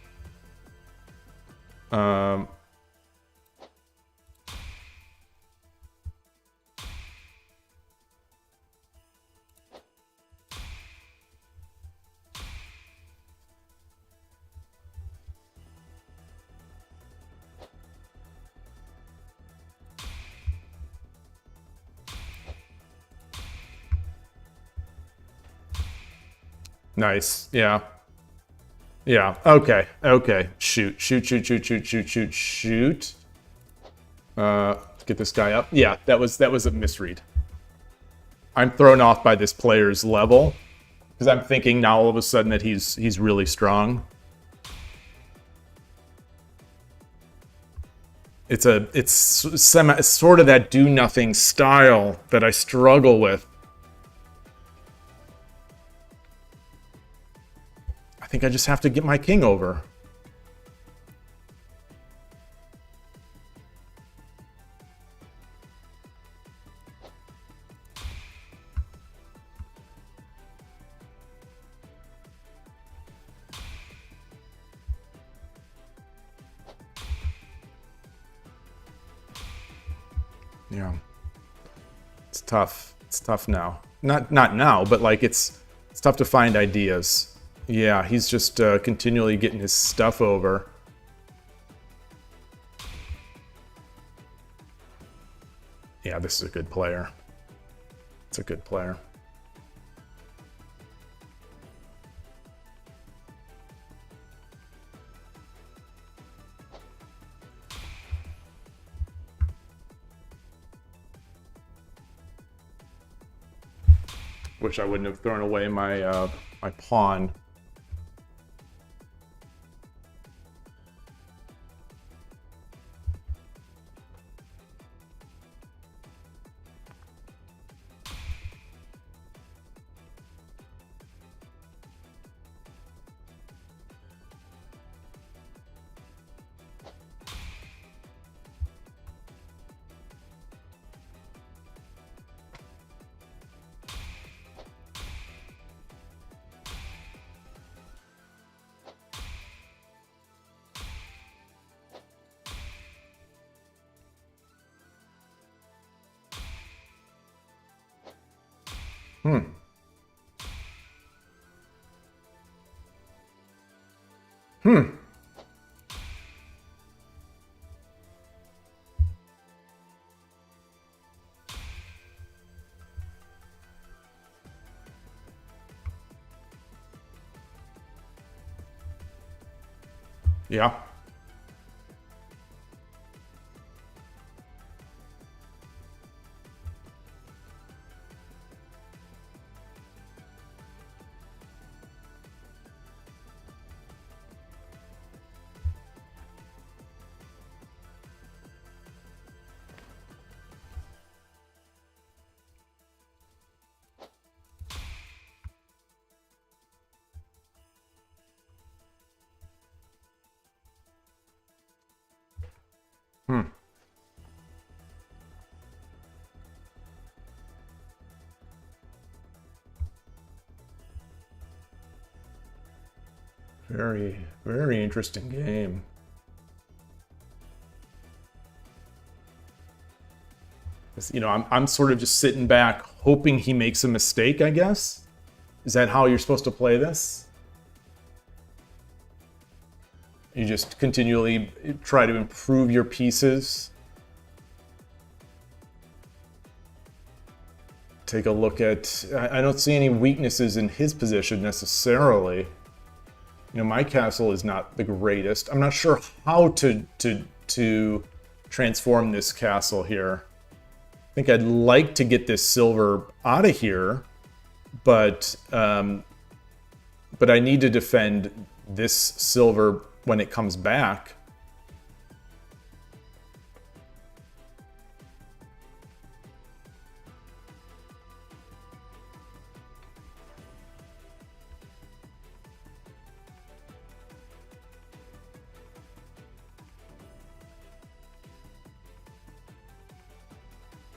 Nice, yeah. Yeah, okay, okay. Shoot, shoot, shoot, shoot, shoot, shoot, shoot, shoot. Get this guy up. Yeah, that was a misread. I'm thrown off by this player's level because I'm thinking now all of a sudden that he's really strong. It's sort of that do nothing style that I struggle with. I think I just have to get my king over. Yeah. It's tough. It's tough now. Not now, but like it's tough to find ideas. Yeah, he's just continually getting his stuff over. Yeah, this is a good player. It's a good player. Wish I wouldn't have thrown away my my pawn. Hmm. Hmm. Yeah. Hmm. Very, very interesting game. You know, I'm sort of just sitting back hoping he makes a mistake, I guess. Is that how you're supposed to play this? You just continually try to improve your pieces. Take a look at... I don't see any weaknesses in his position necessarily. You know, my castle is not the greatest. I'm not sure how to transform this castle here. I think I'd like to get this silver out of here, but I need to defend this silver when it comes back.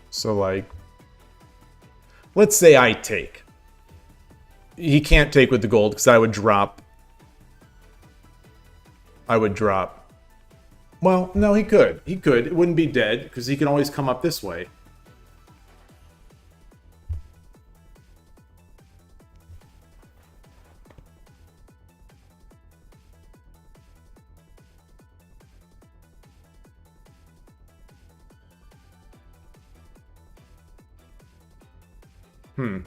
So like, let's say I take. He can't take with the gold because I would drop. Well, no, he could. He could. It wouldn't be dead because he can always come up this way. Hmm.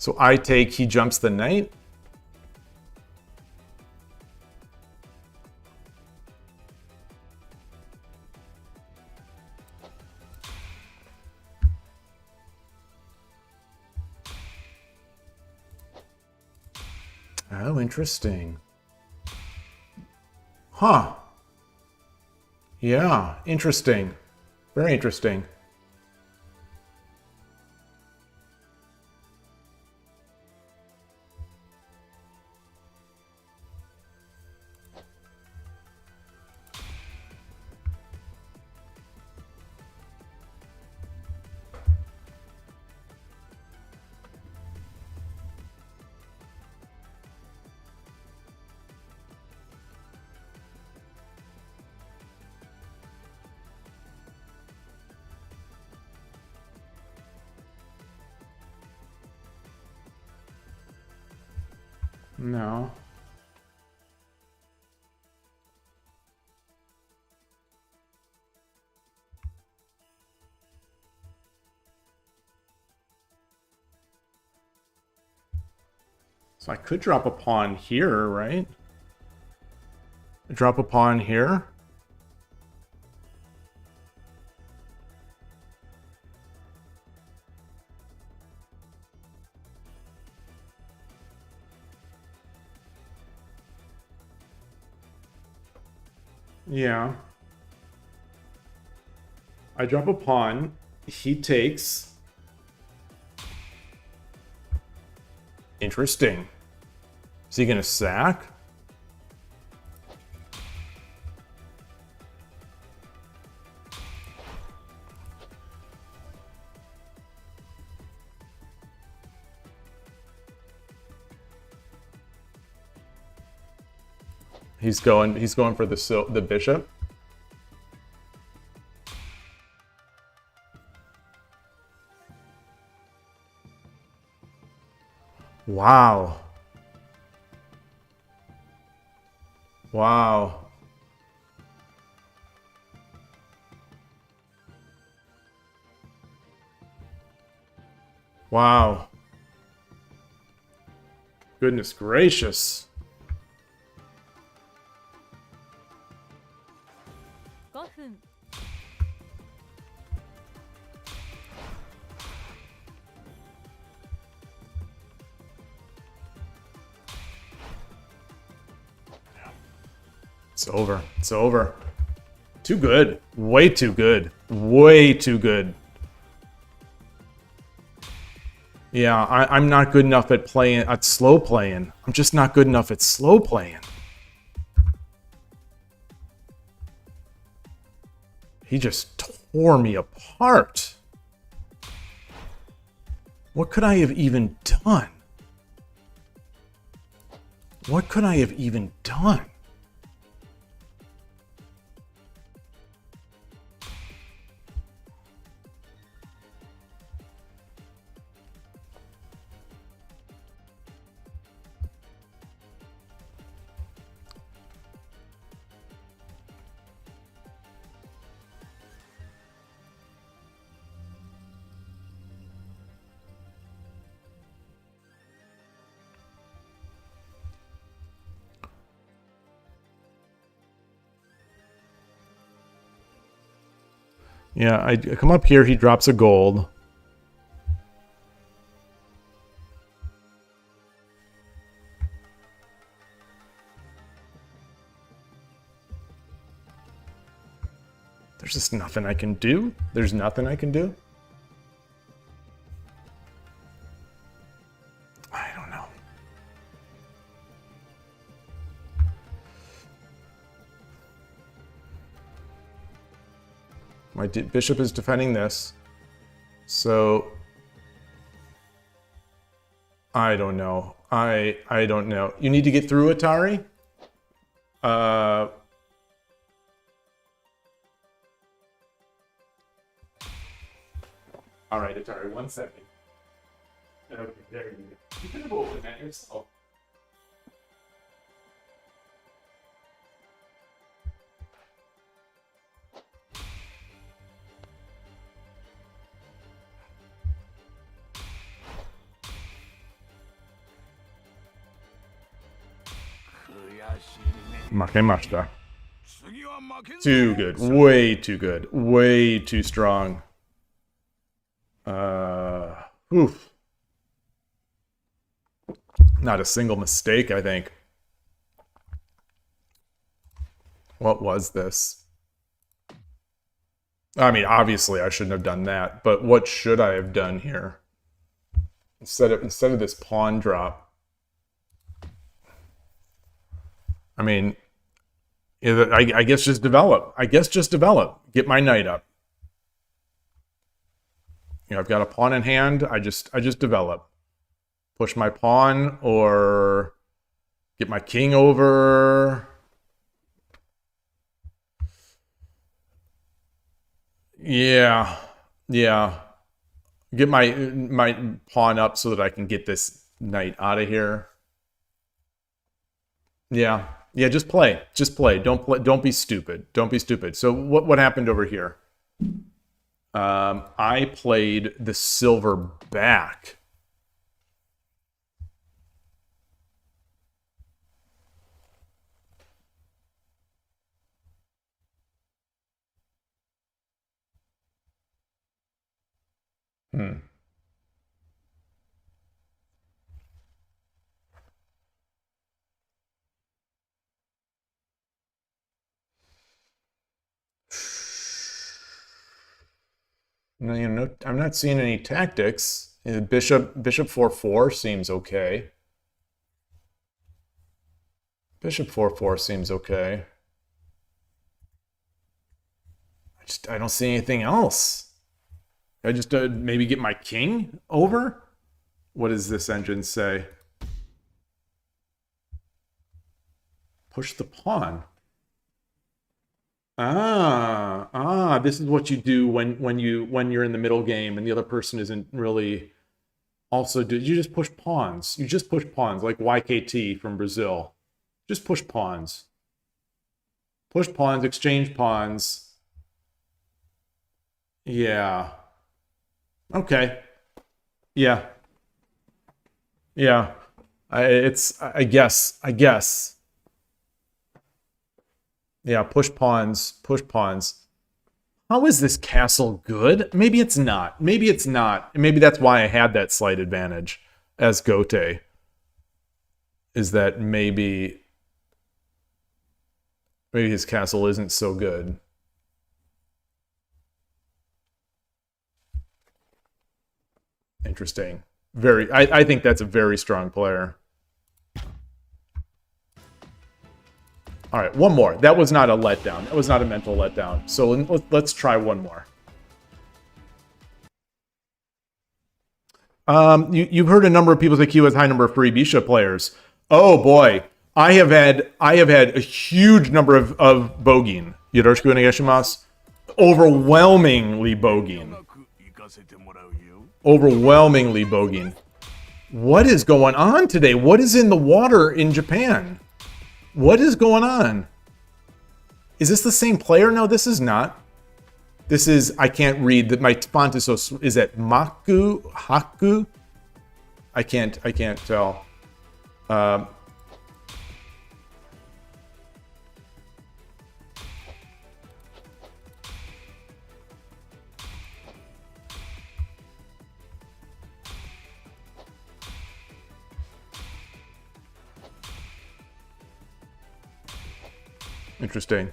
So I take, he jumps the knight. Oh, interesting. Huh. Yeah, interesting. Very interesting. No. So I could drop a pawn here, right? Drop a pawn here. Yeah. I drop a pawn. He takes. Interesting. Is he gonna sack? He's going for the bishop. Wow. Wow. Wow. Goodness gracious. 5分 It's over. It's over. Too good. Way too good. Way too good. Yeah, I'm not good enough at slow playing. I'm just not good enough at slow playing. He just tore me apart. What could I have even done? What could I have even done? Yeah, I come up here, he drops a gold. There's just nothing I can do. There's nothing I can do. I don't know. My bishop is defending this. So I don't know. I don't know. You need to get through Atari? All right, Atari, 1 second. Okay, there you go. You could have opened that yourself. Makemashita. 次は負けんぞ Too good. Way too good. Way too strong. Oof. Not a single mistake, I think. What was this? I mean, obviously I shouldn't have done that, but what should I have done here? Instead of this pawn drop. I mean, I guess just develop. I guess just develop. Get my knight up. You know, I've got a pawn in hand. I just develop. Push my pawn or get my king over. Yeah. Get my pawn up so that I can get this knight out of here. Yeah, just play. Just play. Don't be stupid. Don't be stupid. So what happened over here? I played the silver back. No, you know, I'm not seeing any tactics. Bishop 4-4 seems okay. Bishop 4-4 seems okay. I don't see anything else. I just maybe get my king over? What does this engine say? Push the pawn. This is what you do when you're in the middle game and the other person isn't really also do. You just push pawns. You just push pawns like YKT from Brazil. Just push pawns. Push pawns, exchange pawns. Yeah. Okay. Yeah. I guess. Yeah, push pawns. How is this castle good? Maybe it's not. Maybe that's why I had that slight advantage as Gote. Is that maybe his castle isn't so good. Interesting. I think that's a very strong player. All right, one more. That was not a letdown. That was not a mental letdown. So let's try one more. You've heard a number of people say KIOU has a high number of free Bisha players. Oh boy, I have had a huge number of bogeying. Yoroshiku onegaishimasu. Overwhelmingly bogeying. Overwhelmingly bogeying. What is going on today? What is in the water in Japan? What is going on? Is this the same player? No, this is not. This is, I can't read that. My font is so, is it Haku? I can't tell. Interesting.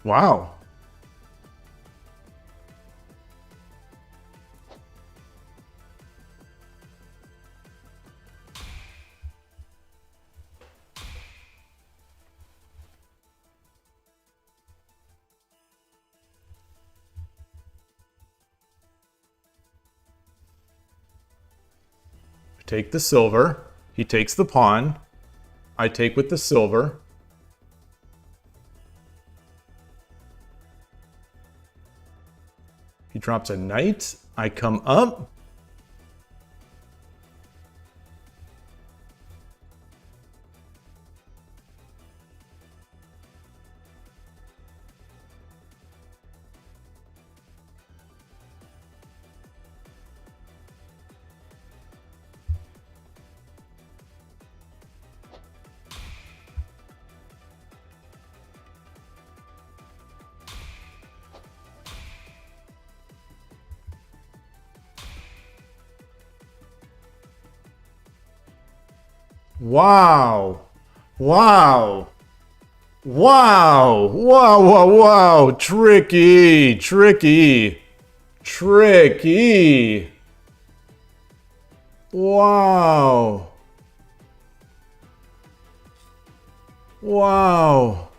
Wow. Take the silver. He takes the pawn. I take with the silver. He drops a knight. I come up. Wow. Wow. Wow. Wow, wow, wow. Tricky. Tricky. Tricky. Wow. Wow.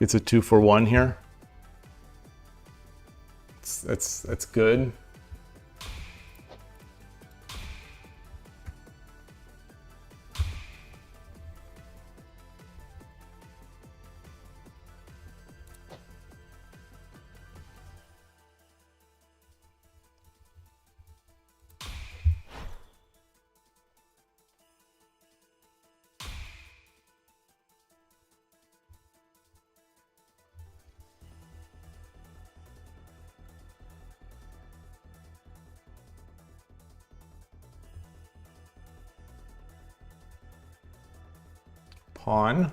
It's a 2-for-1 here. That's good. Pawn.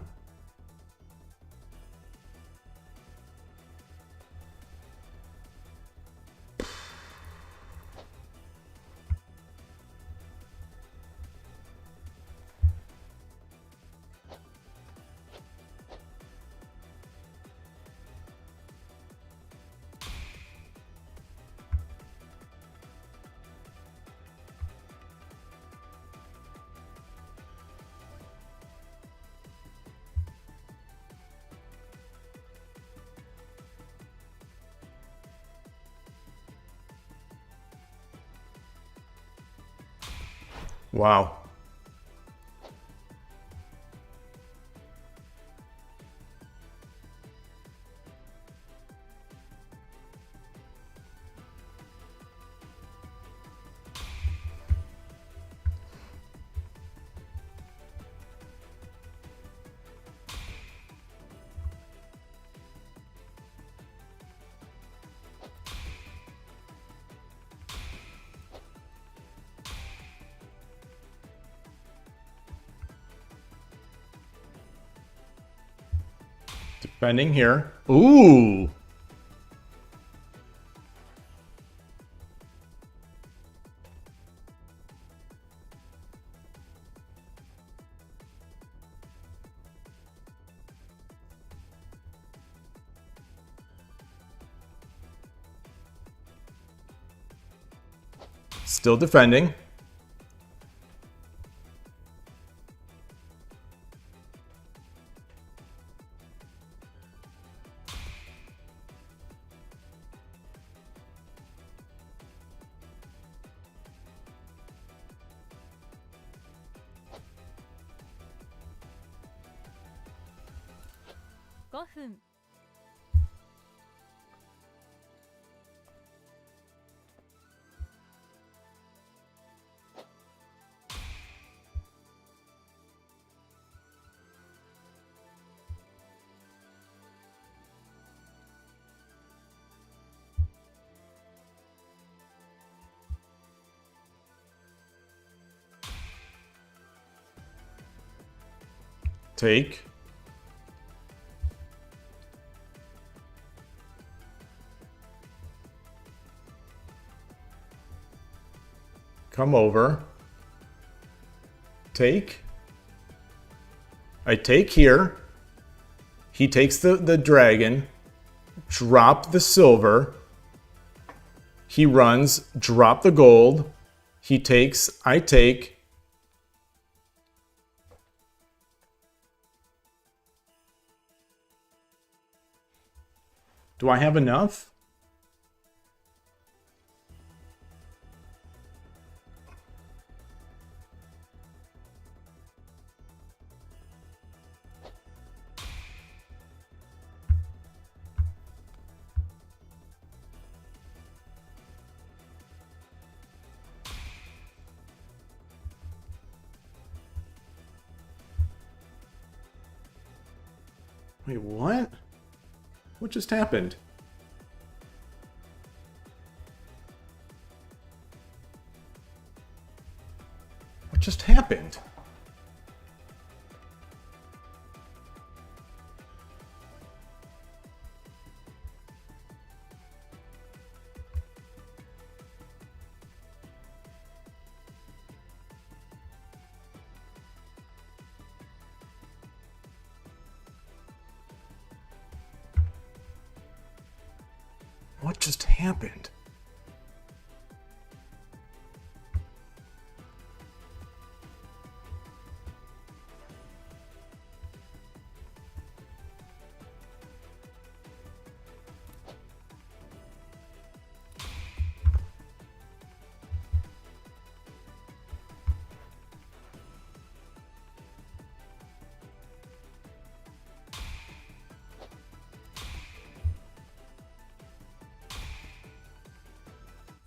Wow. Defending here. Ooh! Still defending. $5. Take. Come over. Take. I take here. He takes the dragon. Drop the silver. He runs. Drop the gold. He takes. I take. Do I have enough? Wait, what? What just happened? What just happened? What just happened?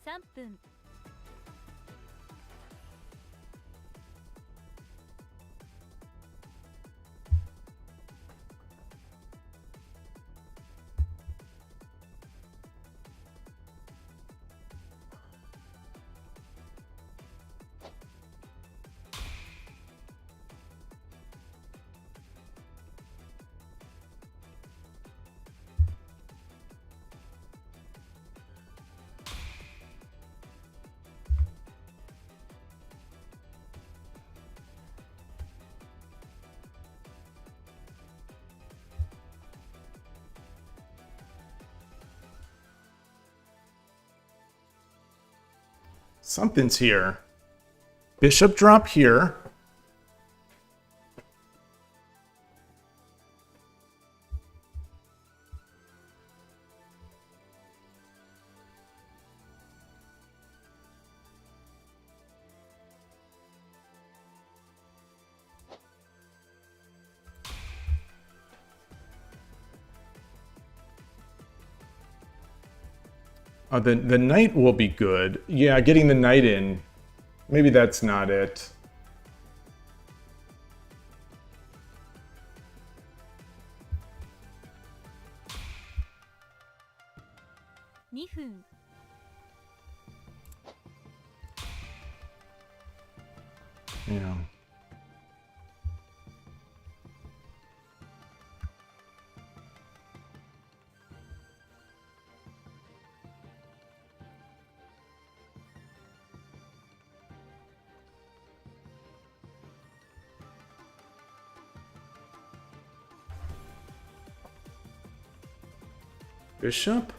$3分。Something's here. Bishop drop here. The knight will be good. Yeah, getting the knight in. Maybe that's not it.2分。Yeah. Bishop?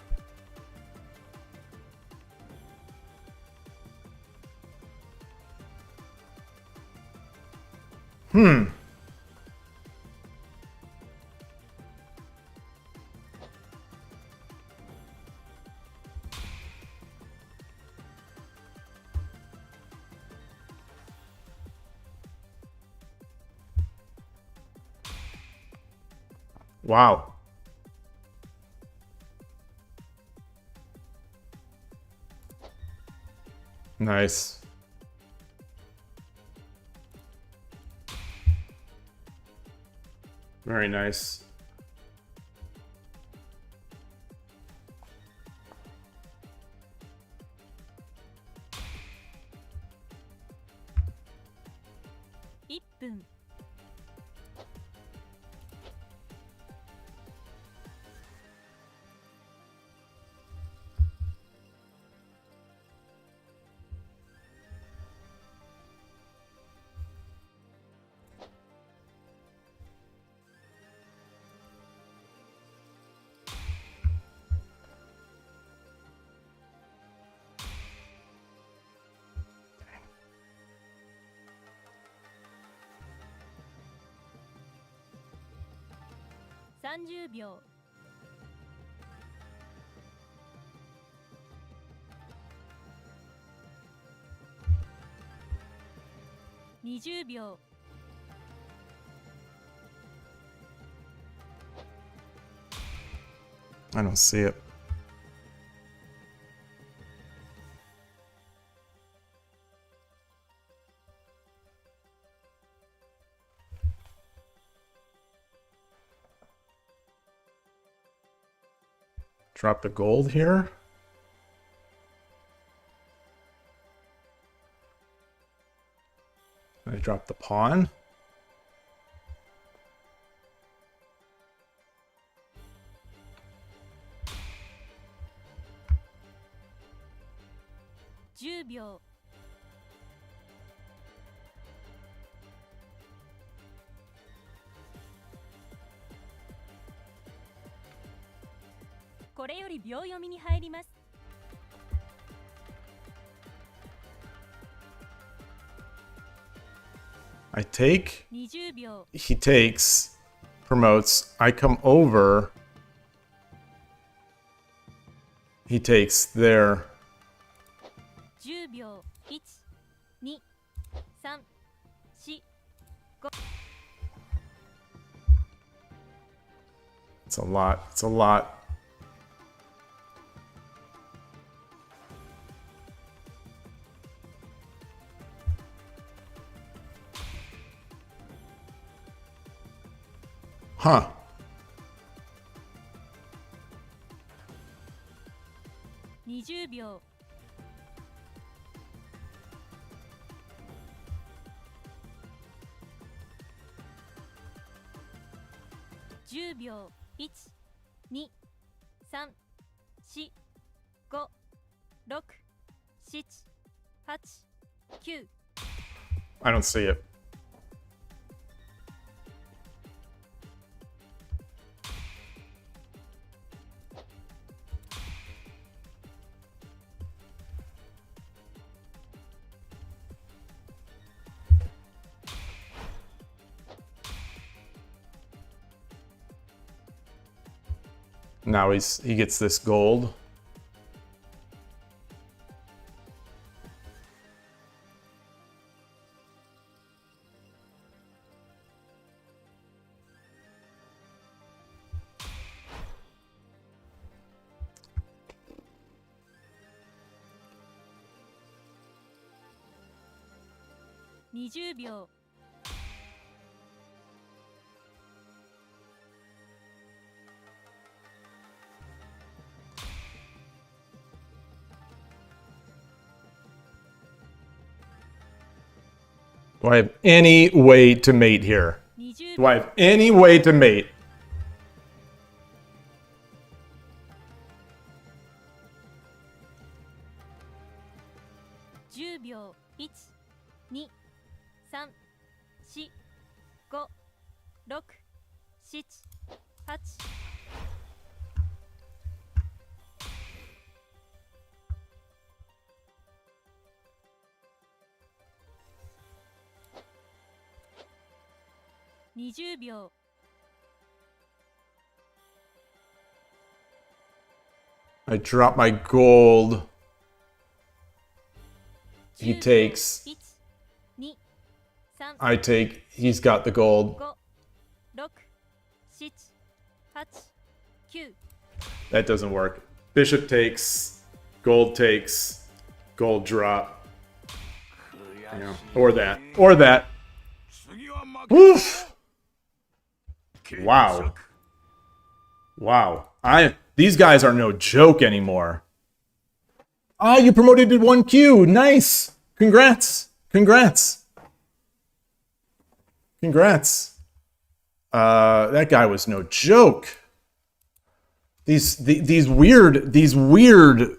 Wow. Nice. Very nice. $1. 30秒。20秒。I don't see it. Drop the gold here. I drop the pawn.10秒。これより秒読みに入ります。I take. 20秒。 He takes. Promotes. I come over. He takes there. 10秒。1、2、3、4、5。 It's a lot. It's a lot. Huh. $20秒。10秒。1、2、3、4、5、6、7、8、9。 I don't see it. Now he gets this gold. $20秒。Do I have any way to mate here? 20 Do I have any way to mate? 10秒。1、2、3、4、5、6、7、8。20秒。 I drop my gold. He takes. 1、2、3、 I take. He's got the gold. 5、6、7、8、9。 That doesn't work. Bishop takes. Gold takes. Gold drop. Yeah. Or that. Or that. 次は負け Woof. Wow. Wow. These guys are no joke anymore. Ah, you promoted to 1Q. Nice. Congrats. Congrats. Congrats. That guy was no joke. These weird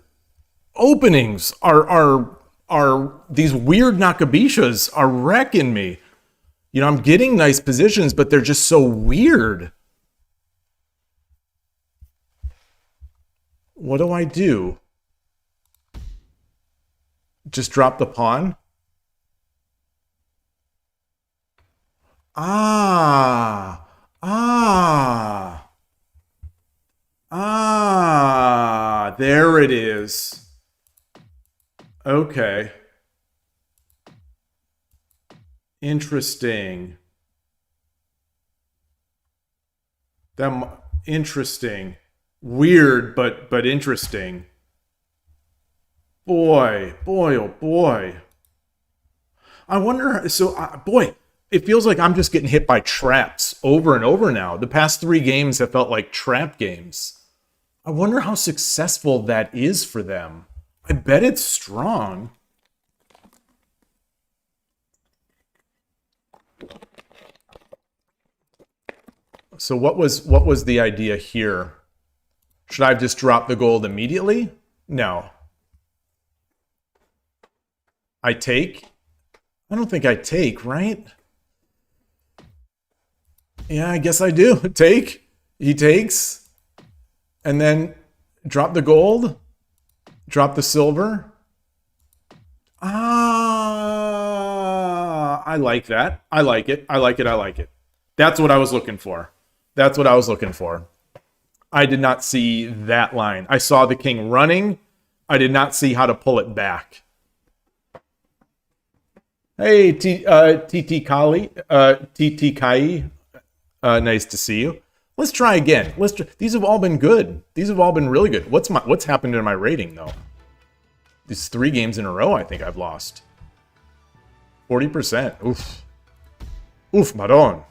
openings are these weird Nakabishas are wrecking me. You know, I'm getting nice positions, but they're just so weird. What do I do? Just drop the pawn? Ah, there it is. Okay. Interesting. Interesting. Weird, but interesting. Boy, oh boy. I wonder, boy, it feels like I'm just getting hit by traps over and over now. The past 3 games have felt like trap games. I wonder how successful that is for them. I bet it's strong. So what was the idea here? Should I have just dropped the gold immediately? No. I take? I don't think I take, right? Yeah, I guess I do. Take. He takes. And then drop the gold. Drop the silver. Ah, I like that. I like it. I like it. I like it. That's what I was looking for. That's what I was looking for. I did not see that line. I saw the king running. I did not see how to pull it back. Hey, TT Kali, TT Kai, nice to see you. Let's try again. These have all been good. These have all been really good. What's happened to my rating though? These 3 games in a row, I think I've lost. 40%. Oof. Oof, Maron.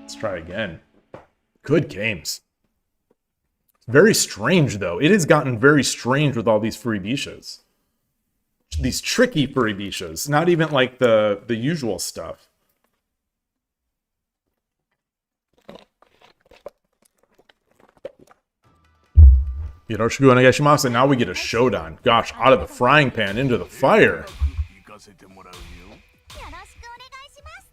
Let's try again. Good games. Very strange, though. It has gotten very strange with all these freebishas. These tricky freebishas. Not even like the usual stuff. Yoroshiku onegaishimasu. And now we get a showdown. Gosh, out of the frying pan into the fire. 行かせてもらうよ よろしくお願いします。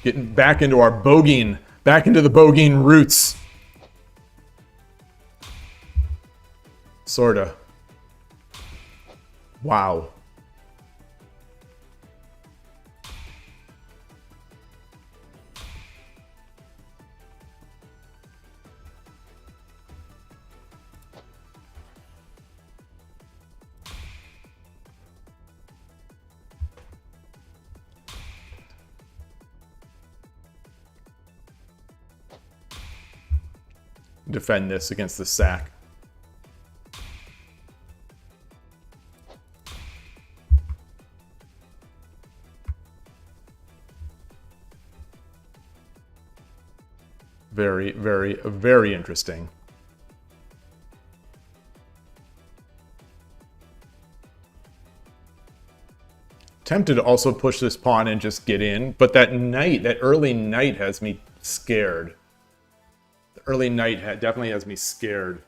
Getting back into our bogeying, back into the bogeying roots. Sorta. Wow. Defend this against the sack. Very, very, very interesting. Tempted to also push this pawn and just get in, but that knight, that early knight has me scared. Early knight definitely has me scared.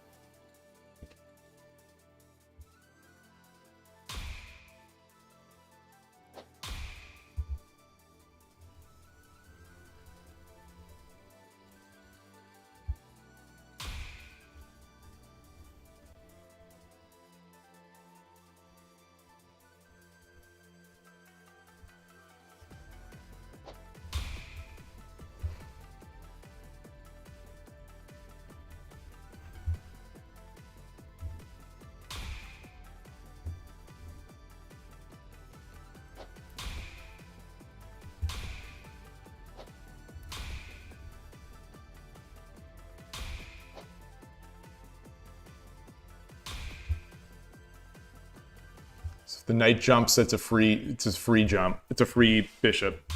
If the knight jumps, it's a free jump. It's a free bishop.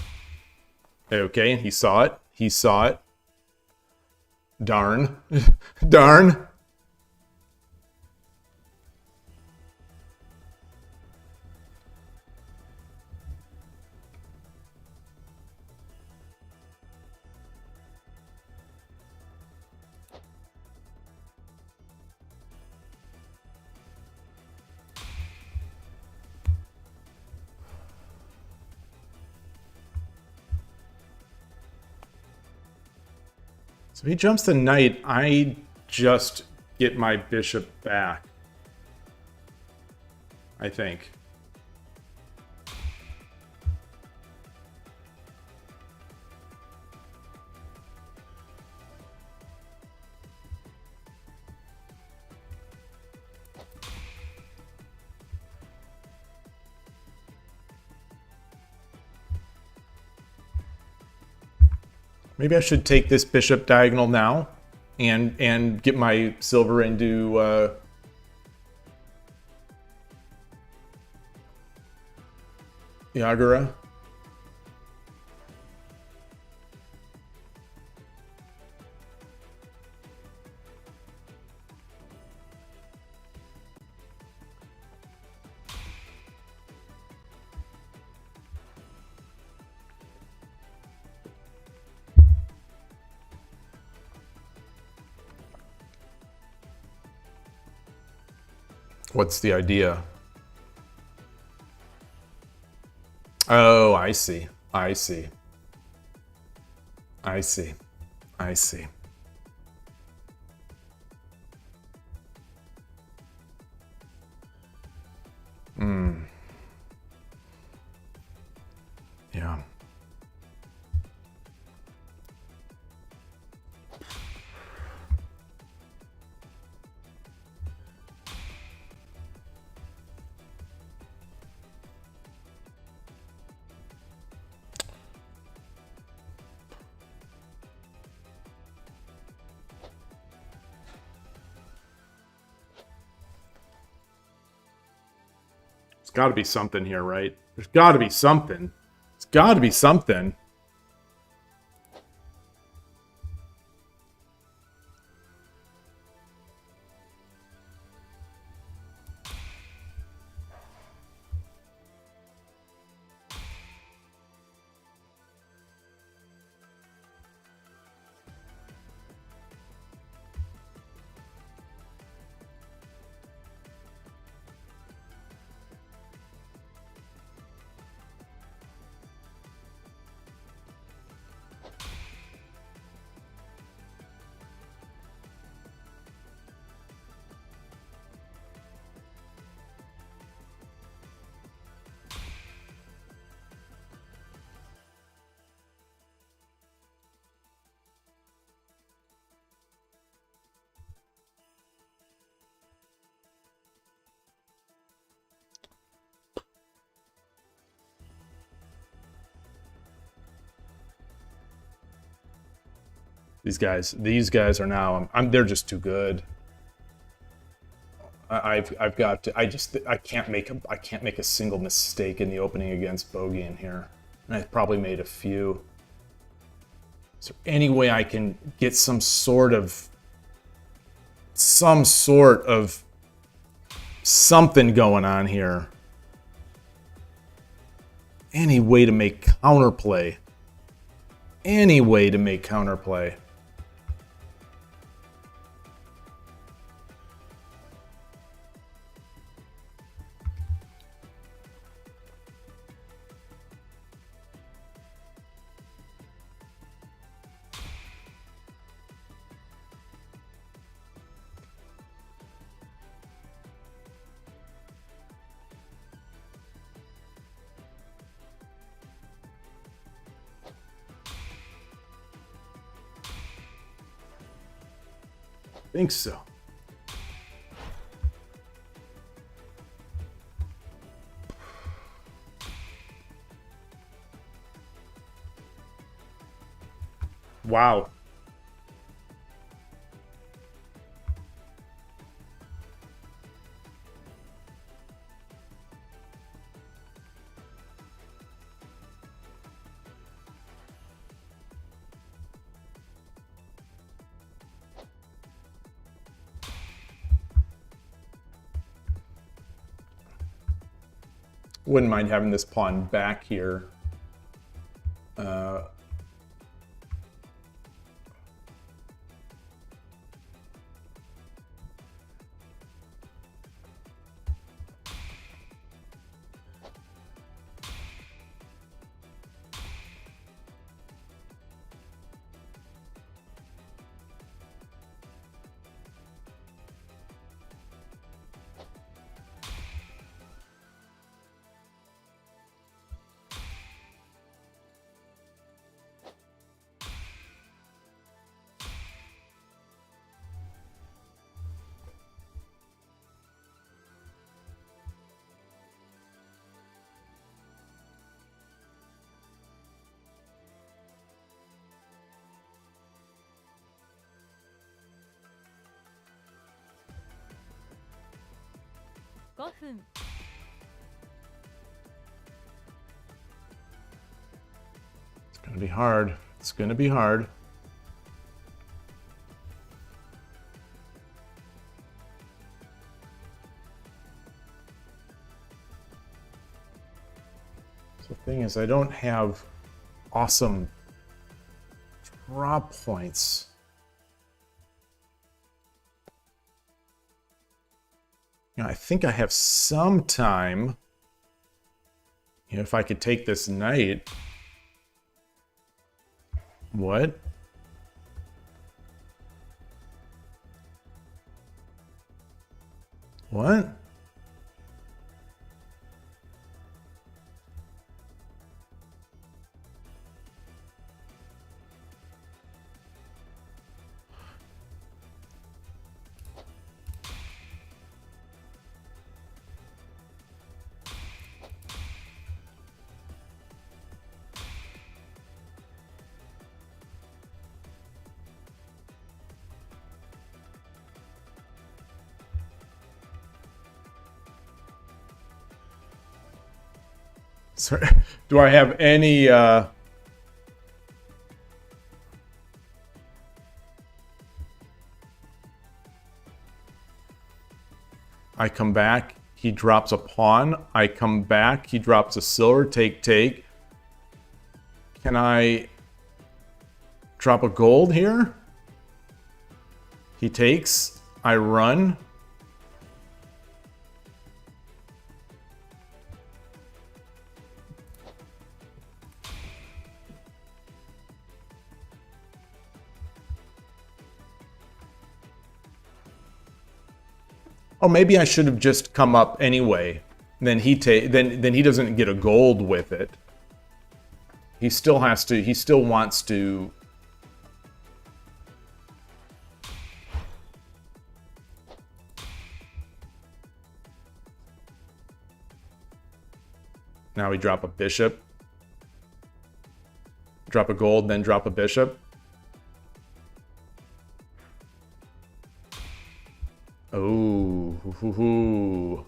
Okay, he saw it. He saw it. Darn. Darn. So if he jumps the knight, I just get my bishop back. I think. Maybe I should take this bishop diagonal now and get my silver into Yagura. What's the idea? Oh, I see. I see. I see. I see. Yeah. There's got to be something here, right? There's got to be something. It's got to be something. These guys are now. They're just too good. I've got to. I can't make a single mistake in the opening against Bogey in here. And I've probably made a few. Is there any way I can get some sort of something going on here? Any way to make counterplay? Any way to make counterplay? think so. Wow. Wouldn't mind having this pawn back here.5分 It's gonna be hard. It's gonna be hard. So the thing is, I don't have awesome draw points. Now, I think I have some time. You know, if I could take this knight. What? What? Sorry, do I have any I come back, he drops a pawn. I come back, he drops a silver. Take, take. Can I drop a gold here? He takes. I run. Oh, maybe I should have just come up anyway. Then he doesn't get a gold with it. He still has to. He still wants to. Now we drop a bishop. Drop a gold, then drop a bishop. Oh, hoo, hoo, hoo.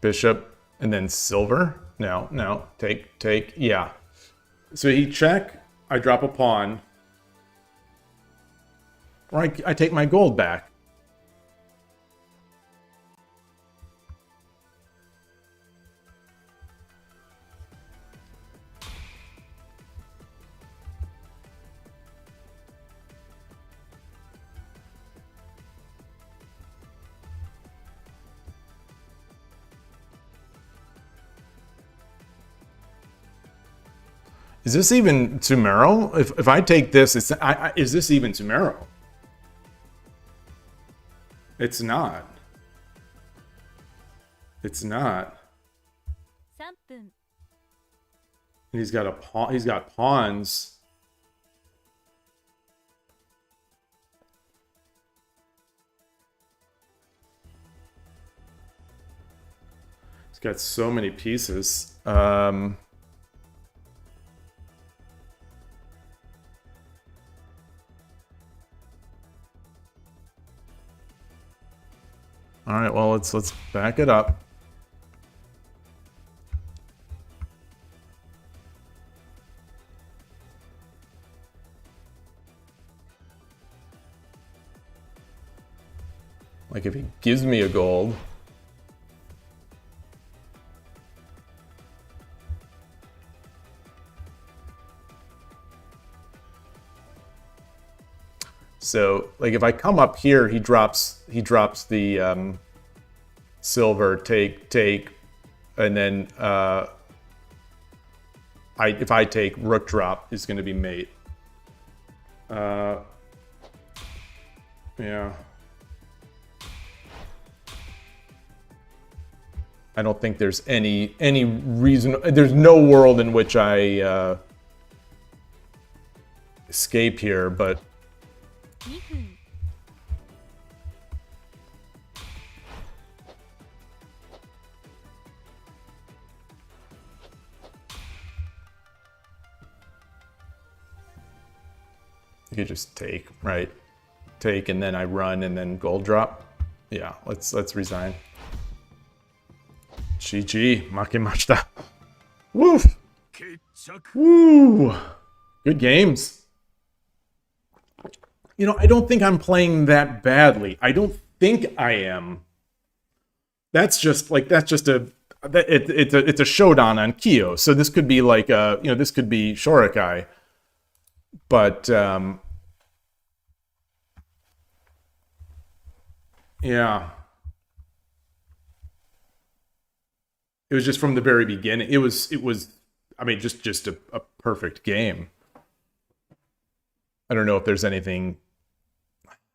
Bishop, and then silver. No, no, take, take, yeah. So he check, I drop a pawn. Or I take my gold back. Is this even Tsumero? If I take this, is this even Tsumero? It's not. It's not. 3分 And he's got a pawn. He's got pawns. He's got so many pieces. All right, well, let's back it up. Like if he gives me a gold. So, like if I come up here, he drops the silver, take, and then if I take rook drop, is going to be mate. Yeah. I don't think there's any reason. There's no world in which I escape here, but 2分 you could just take, right? Take, and then I run, and then gold drop. Yeah, let's resign. GG, makemashita. Woo! 決着 Woo! Good games. You know, I don't think I'm playing that badly. I don't think I am. That's just a it's a showdown on KIOU. So this could be like this could be Shorikai. But yeah. It was just from the very beginning. It was I mean just a perfect game. I don't know if there's anything.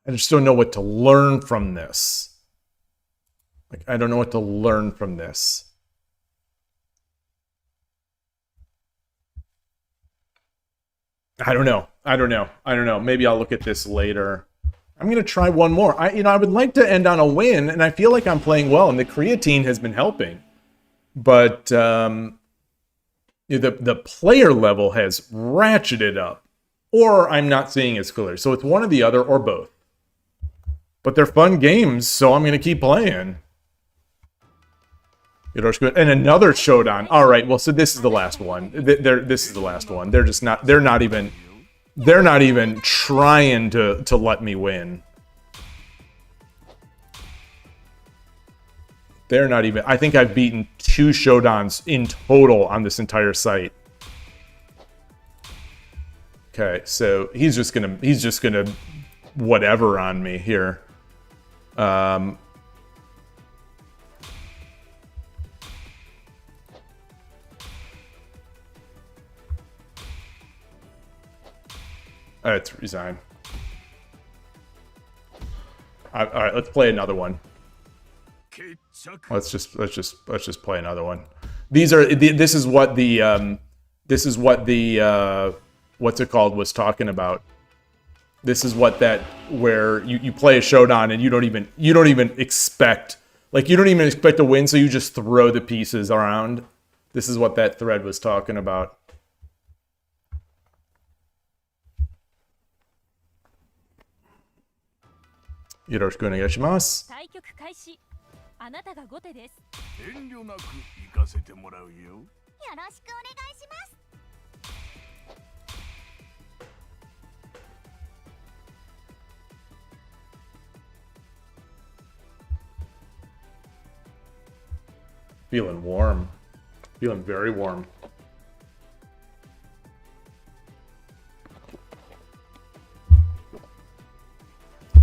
I just don't know what to learn from this. Like, I don't know what to learn from this. I don't know. Maybe I'll look at this later. I'm gonna try one more. I would like to end on a win, and I feel like I'm playing well, and the creatine has been helping. But the player level has ratcheted up. Or I'm not seeing as clear. So it's one or the other, or both. But they're fun games, so I'm going to keep playing. And another showdown. All right, well, so this is the last one. This is the last one. They're not even trying to let me win. They're not even. I think I've beaten 2 showdowns in total on this entire site. Okay, so he's just gonna whatever on me here. Let's resign. All right, let's play another one. 決着 Let's just play another one. This is what the what's it called was talking about. This is what where you play a showdown and you don't even expect a win, so you just throw the pieces around. This is what that thread was talking about. Yoroshiku onegaishimasu. 対局開始あなたが後手です 遠慮なく行かせてもらうよ よろしくお願いします Feeling warm. Feeling very warm.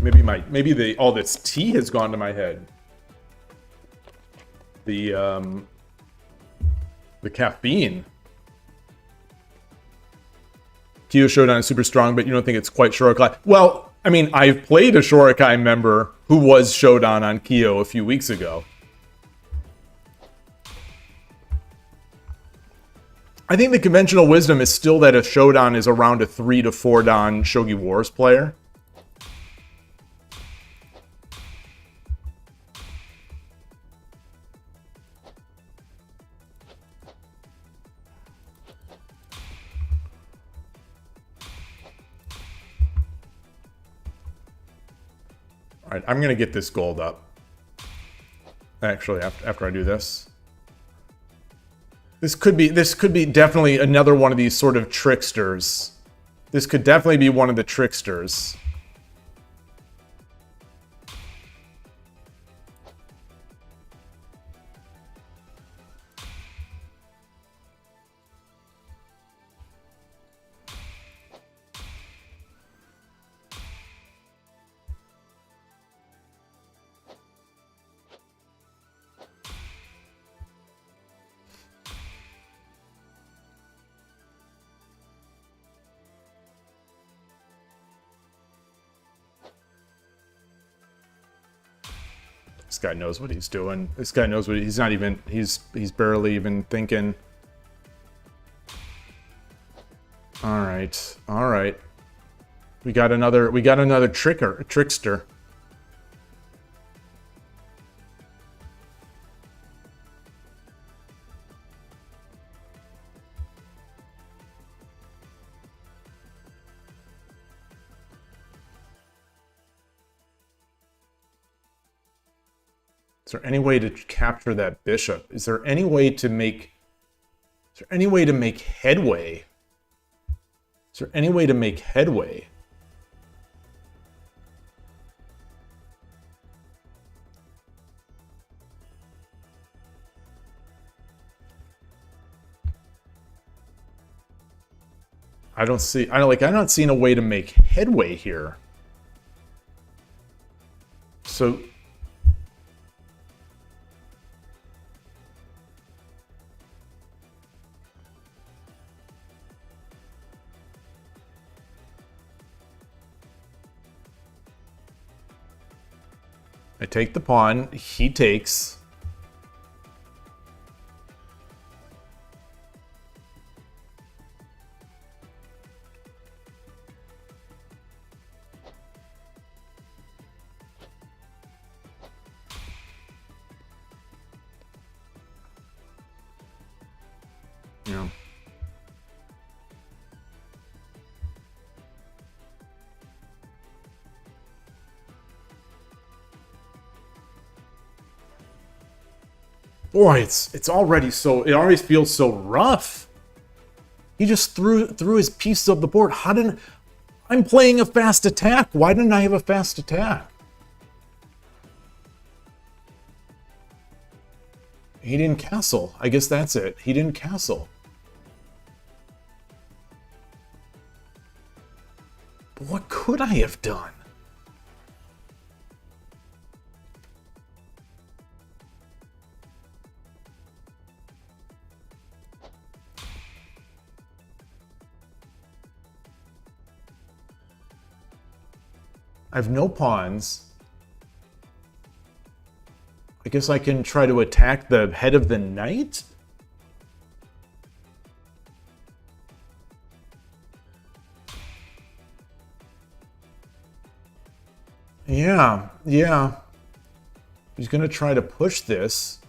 Maybe all this tea has gone to my head. The caffeine. KIOU Showdown is super strong, but you don't think it's quite Shorokai. Well, I mean, I've played a Shorokai member who was Showdown on KIOU a few weeks ago. I think the conventional wisdom is still that a Showdown is around a 3 to 4 Dan Shogi Wars player. All right, I'm gonna get this gold up. Actually, after I do this. This could be definitely another one of these sort of tricksters. This could definitely be one of the tricksters. This guy knows what he's doing. This guy knows what he's not even, he's barely even thinking. All right. We got another trickster. Is there any way to capture that bishop? Is there any way to make headway? Is there any way to make headway? I'm not seeing a way to make headway here. So I take the pawn, he takes. Yeah. Boy, it already feels so rough. He just threw his pieces of the board. I'm playing a fast attack. Why didn't I have a fast attack? He didn't castle. I guess that's it. He didn't castle. But what could I have done? I have no pawns. I guess I can try to attack the head of the knight? Yeah. He's gonna try to push this.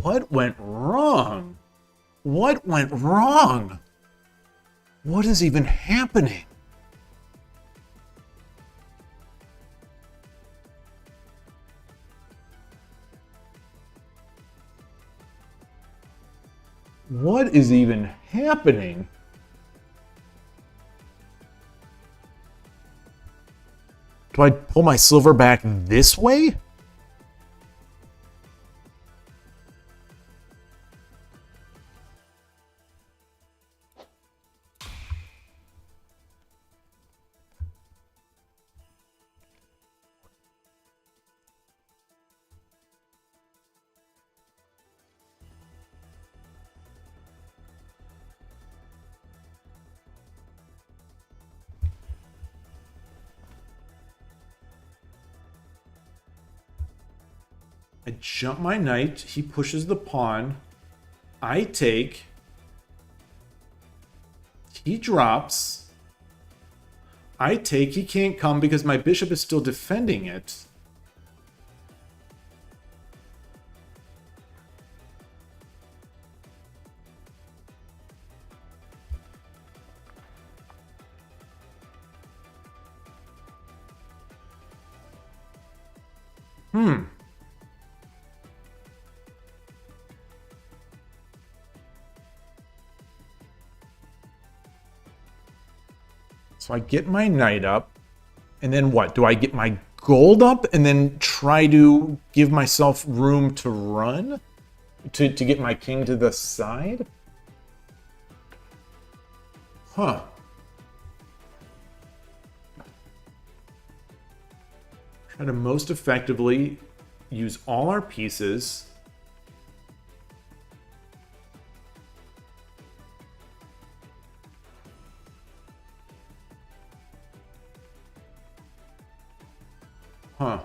What went wrong? What went wrong? What is even happening? What is even happening? Do I pull my silver back this way? I jump my knight. He pushes the pawn. I take. He drops. I take. He can't come because my bishop is still defending it. So I get my knight up, and then what? Do I get my gold up and then try to give myself room to run? To get my king to the side? Huh. Try to most effectively use all our pieces. Huh.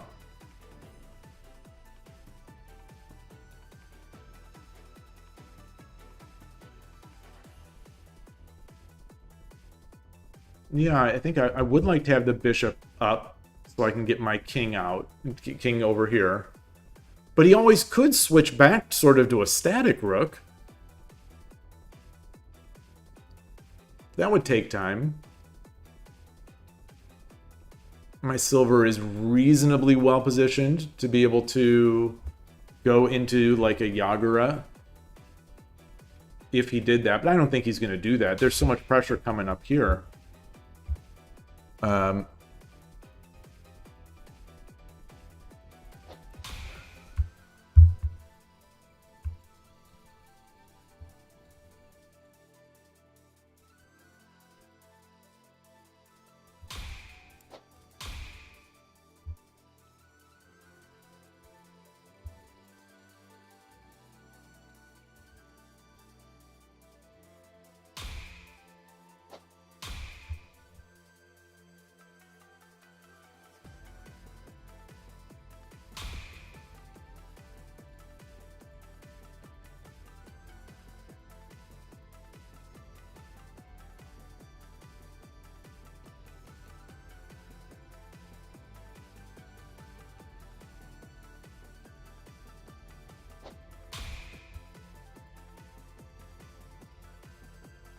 Yeah, I think I would like to have the bishop up so I can get my king out, king over here. But he always could switch back sort of to a static rook. That would take time. My silver is reasonably well positioned to be able to go into like a Yagura if he did that, but I don't think he's going to do that. There's so much pressure coming up here.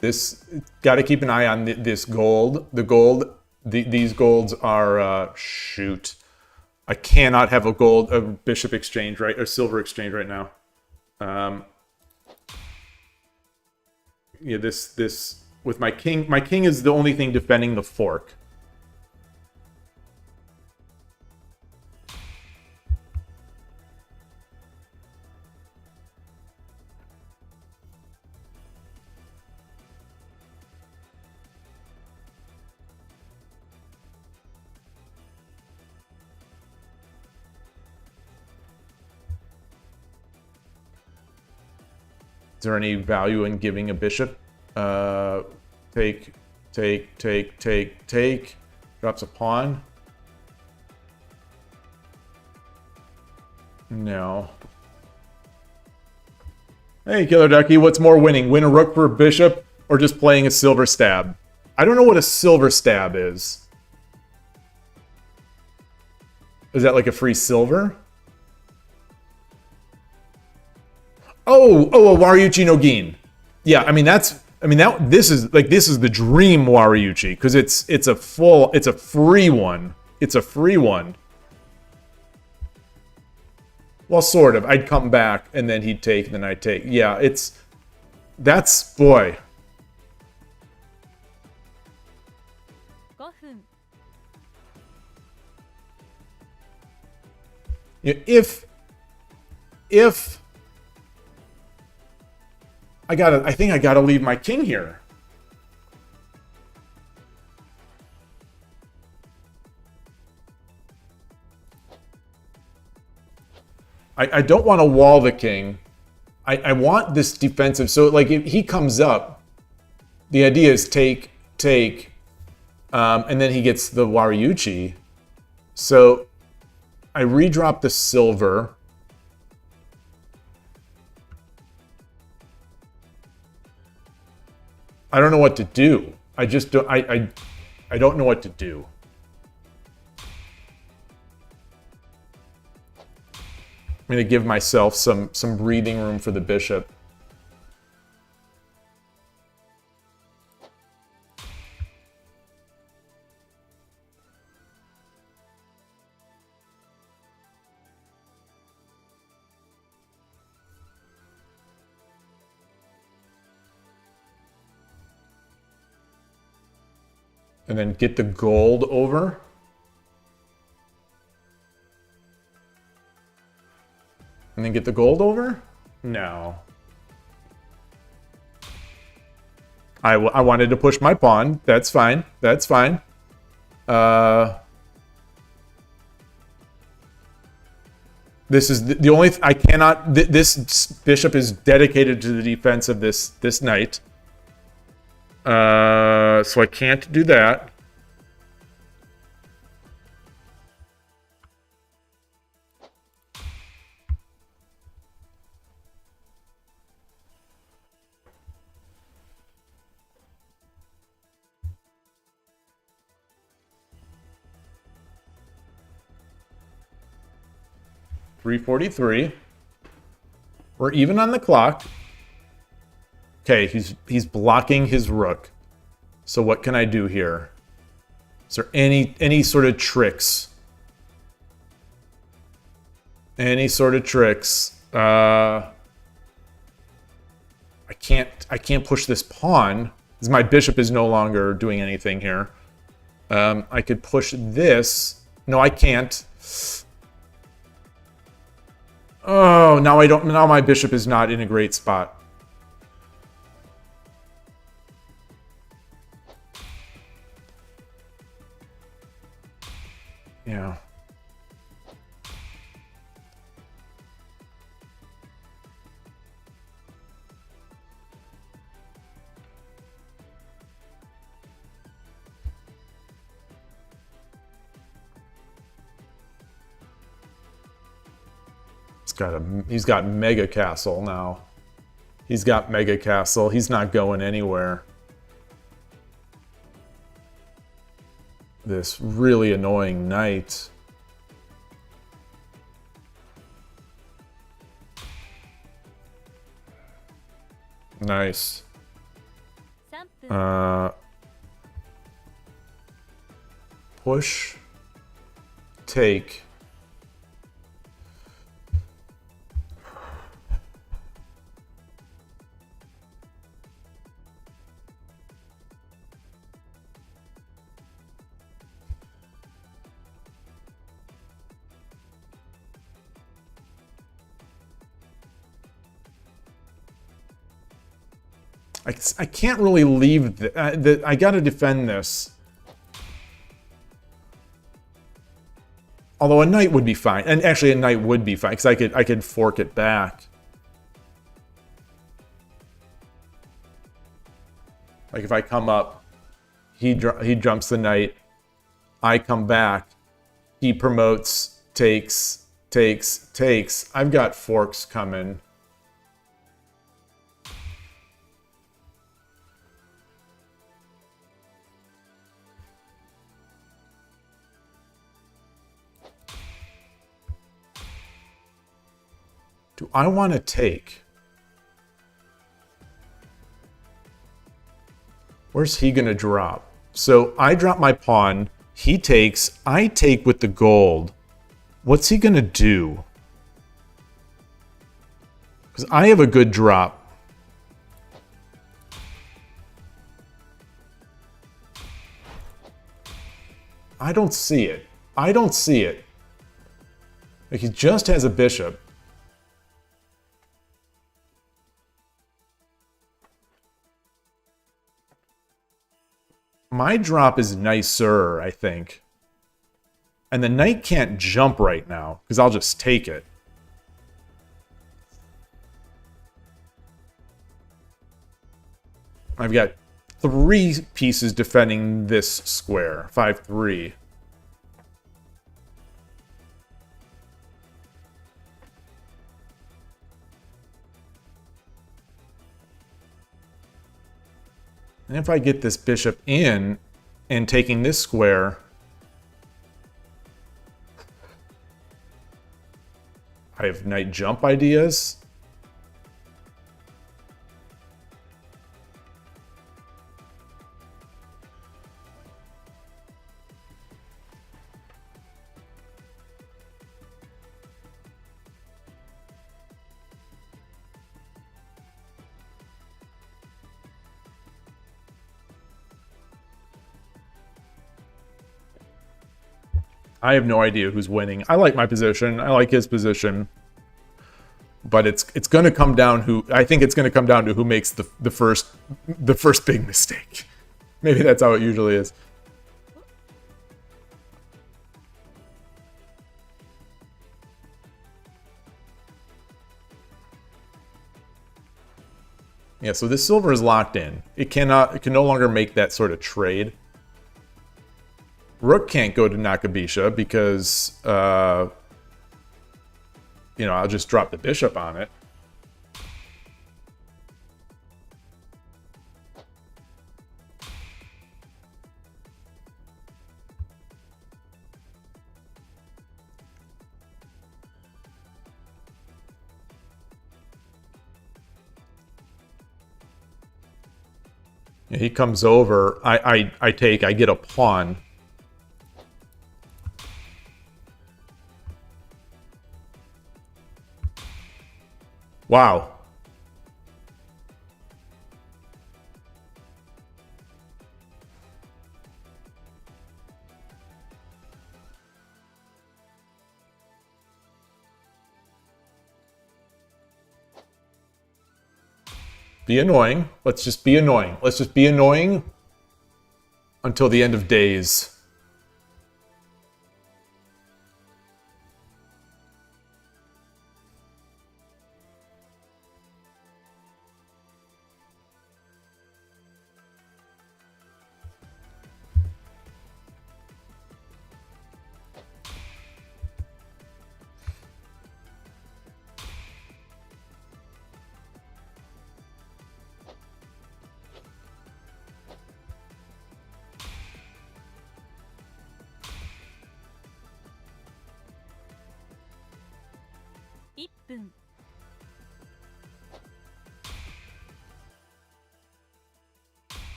This, got to keep an eye on this gold. The gold, these golds are, shoot. I cannot have a bishop exchange, right? Or silver exchange right now. Yeah, this, with my king is the only thing defending the fork. Is there any value in giving a bishop? Take. Drops a pawn. No. Hey, Killer Ducky, what's more winning? Win a rook for a bishop or just playing a silver stab? I don't know what a silver stab is. Is that like a free silver? Oh, a Wariuchi no Gin. Yeah, I mean this is the dream Wariuchi because it's a free one. It's a free one. Well, sort of. I'd come back and then he'd take, and then I'd take. Yeah, that's boy. If I think I gotta leave my king here. I don't want to wall the king. I want this defensive. So like if he comes up, the idea is take, and then he gets the Wariuchi. So I redrop the silver. I don't know what to do. I just don't. I don't know what to do. I'm going to give myself some breathing room for the bishop. And then get the gold over. And then get the gold over? No. I wanted to push my pawn. That's fine. That's fine. This is the only... I cannot... This bishop is dedicated to the defense of this knight. So I can't do that. .343. We're even on the clock. Okay, he's blocking his rook. So what can I do here? Is there any sort of tricks? Any sort of tricks? I can't push this pawn because my bishop is no longer doing anything here. I could push this. No, I can't. Oh, now I don't. Now my bishop is not in a great spot. Yeah. He's got mega castle now. He's got mega castle. He's not going anywhere. This really annoying knight. Nice. Push. Take. I can't really leave. I got to defend this. Although a knight would be fine, and actually a knight would be fine because I could fork it back. Like if I come up, he jumps the knight. I come back. He promotes, takes. I've got forks coming. Do I want to take? Where's he going to drop? So I drop my pawn. He takes. I take with the gold. What's he going to do? Because I have a good drop. I don't see it. I don't see it. Like, he just has a bishop. My drop is nicer, I think. And the knight can't jump right now, because I'll just take it. I've got 3 pieces defending this square. 5-3. And if I get this bishop in and taking this square, I have knight jump ideas. I have no idea who's winning. I like my position. I like his position. But it's going to come down I think it's going to come down to who makes the first big mistake. Maybe that's how it usually is. Yeah, so this silver is locked in. It can no longer make that sort of trade. Rook can't go to Nakabisha because, you know, I'll just drop the bishop on it. Yeah, he comes over. I get a pawn. Wow. Be annoying. Let's just be annoying. Let's just be annoying until the end of days.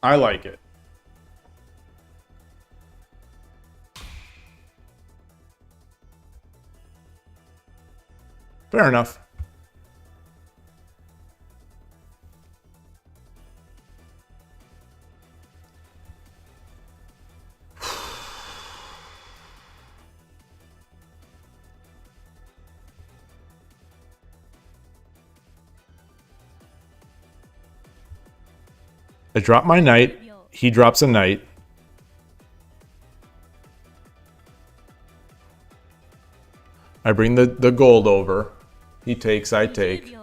I like it. Fair enough. I drop my knight. He drops a knight. I bring the gold over. He takes, I take.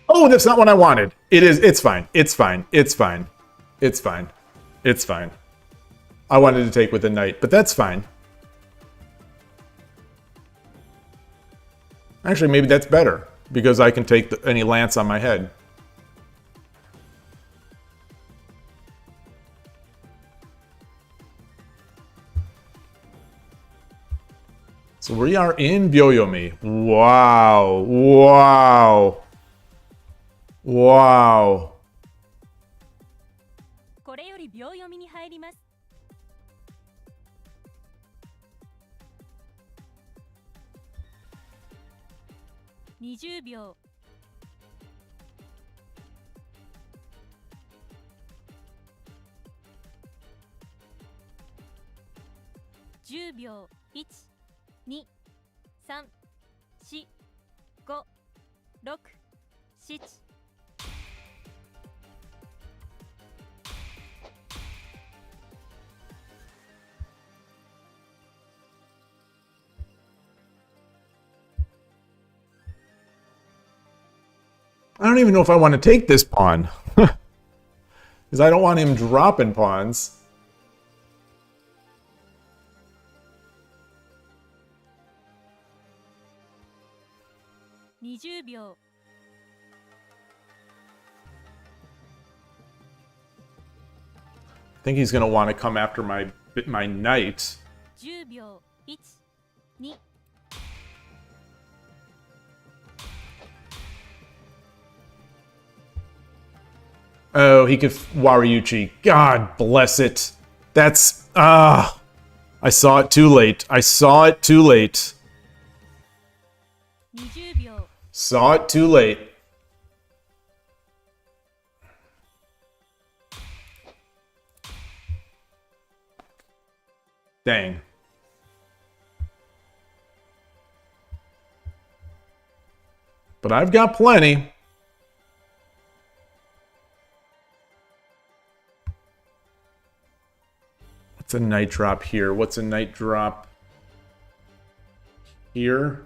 Oh, that's not what I wanted. It is. It's fine. It's fine. It's fine. It's fine. It's fine. I wanted to take with the knight, but that's fine. Actually, maybe that's better because I can take any lance on my head. So we are in Byoyomi. Wow. Wow. Wow. これより秒読みに入ります。20秒。10秒。1、2、3、4、5、6、7。I don't even know if I want to take this pawn. Because I don't want him dropping pawns. I think he's going to want to come after my knight. 10秒。1、2。Oh, he could Wariuchi. God bless it. That's I saw it too late. I saw it too late. 20秒。 Saw it too late. Dang. But I've got plenty. What's a night drop here? What's a night drop here?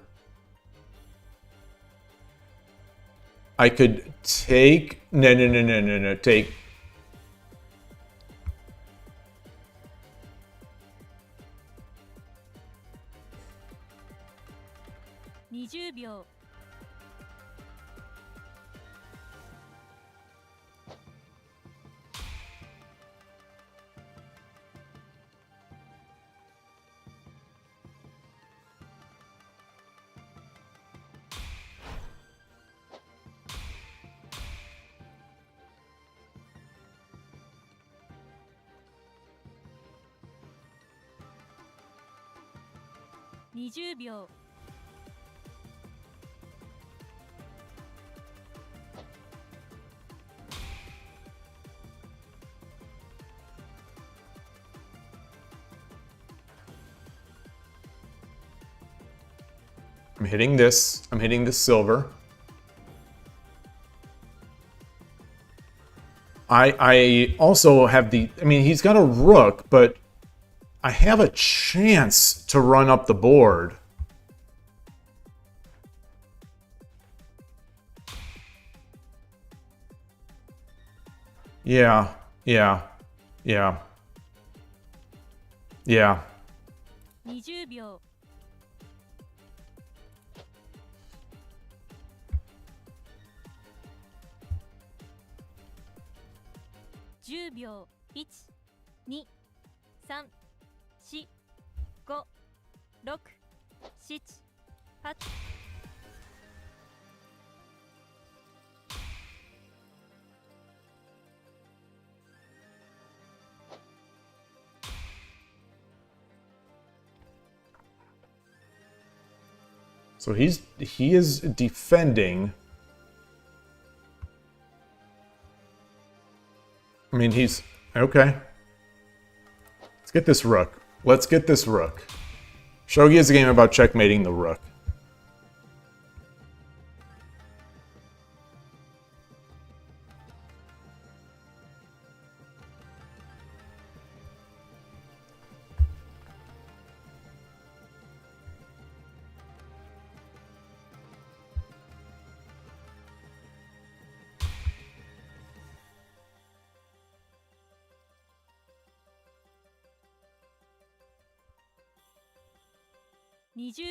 I could take... No. Take...20秒。 20秒。 I'm hitting this. I'm hitting the silver. I also have the... I mean, he's got a rook, but I have a chance to run up the board. Yeah. 20秒。 10秒。 1、2、3、4、5、6、7、8。 So he is defending. I mean, he's okay. Let's get this rook. Let's get this rook. Shogi is a game about checkmating the rook.20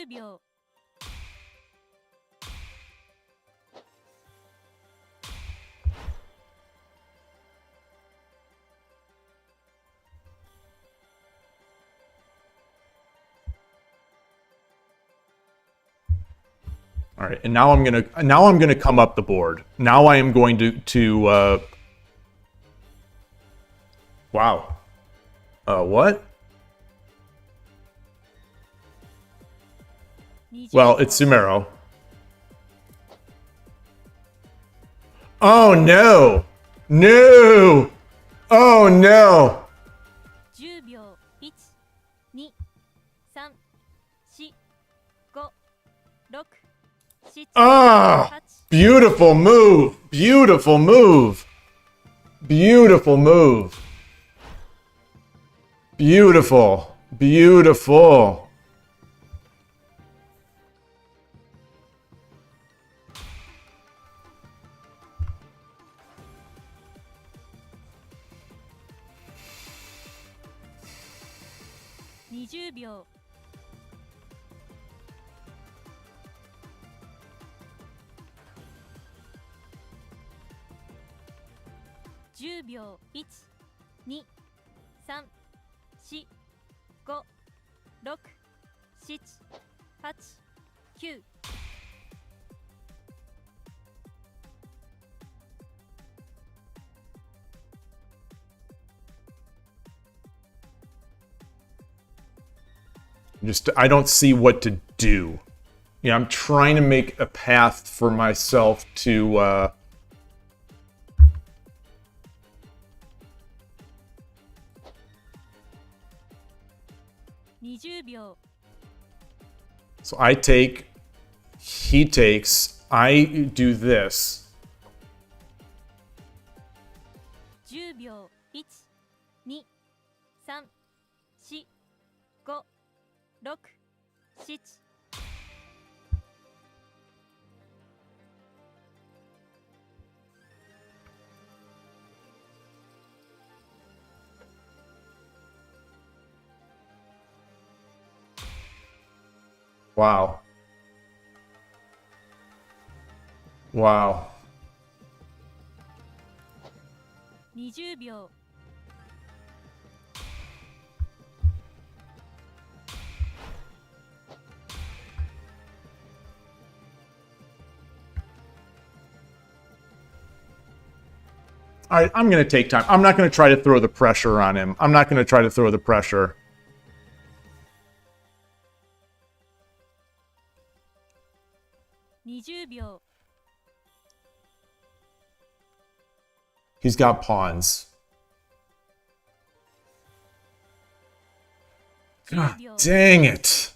秒。 20 All right, and now I'm gonna come up the board. Now I am going to wow. What? Well, it's Sumero. Oh no! No! Oh no! 10秒。1、2、3、4、5、6、7、 Ah! 8。 Beautiful move! Beautiful move! Beautiful move! Beautiful! Beautiful!20秒。10秒。1、2、3、4、5、6、7、8、9。 I don't see what to do. Yeah, I'm trying to make a path for myself to, 20秒。 So I take, he takes, I do this. 10秒。1、2、3、4、5、6、7。 Wow. Wow. 20秒。 All right, I'm going to take time. I'm not going to try to throw the pressure on him. I'm not going to try to throw the pressure. He's got pawns. God dang it.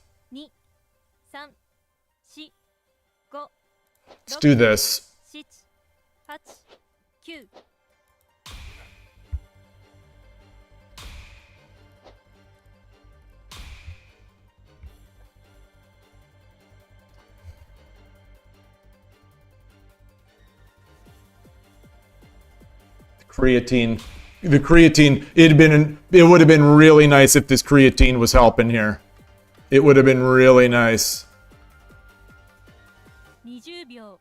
Let's do this. 7、8、9。 Creatine. The creatine, it would have been really nice if this creatine was helping here. It would have been really nice. 20秒。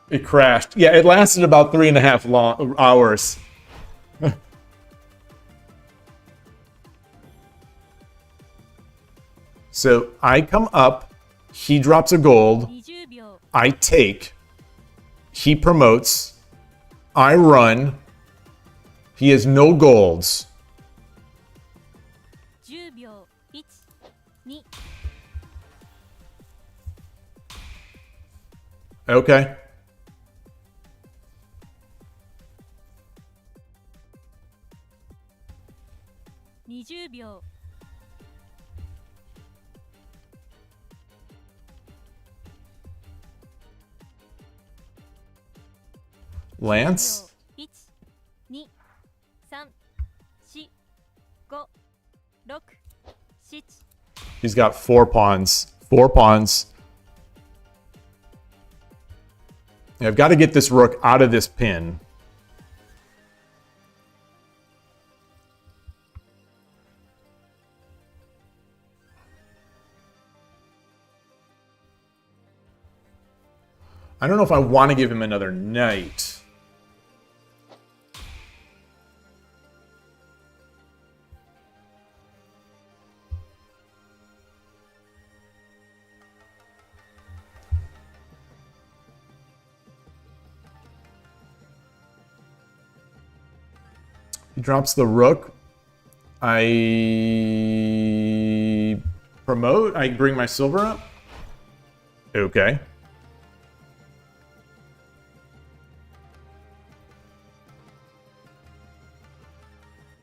It crashed. Yeah, it lasted about 3.5 hours. So I come up, he drops a gold, 20秒。 I take, he promotes, I run, he has no golds. 10秒。1、2。 Okay. 20秒。 Lance? 1、2、3、4、5、6、7。 He's got 4 pawns. 4 pawns. I've got to get this rook out of this pin. I don't know if I want to give him another knight. He drops the rook. I promote. I bring my silver up. Okay.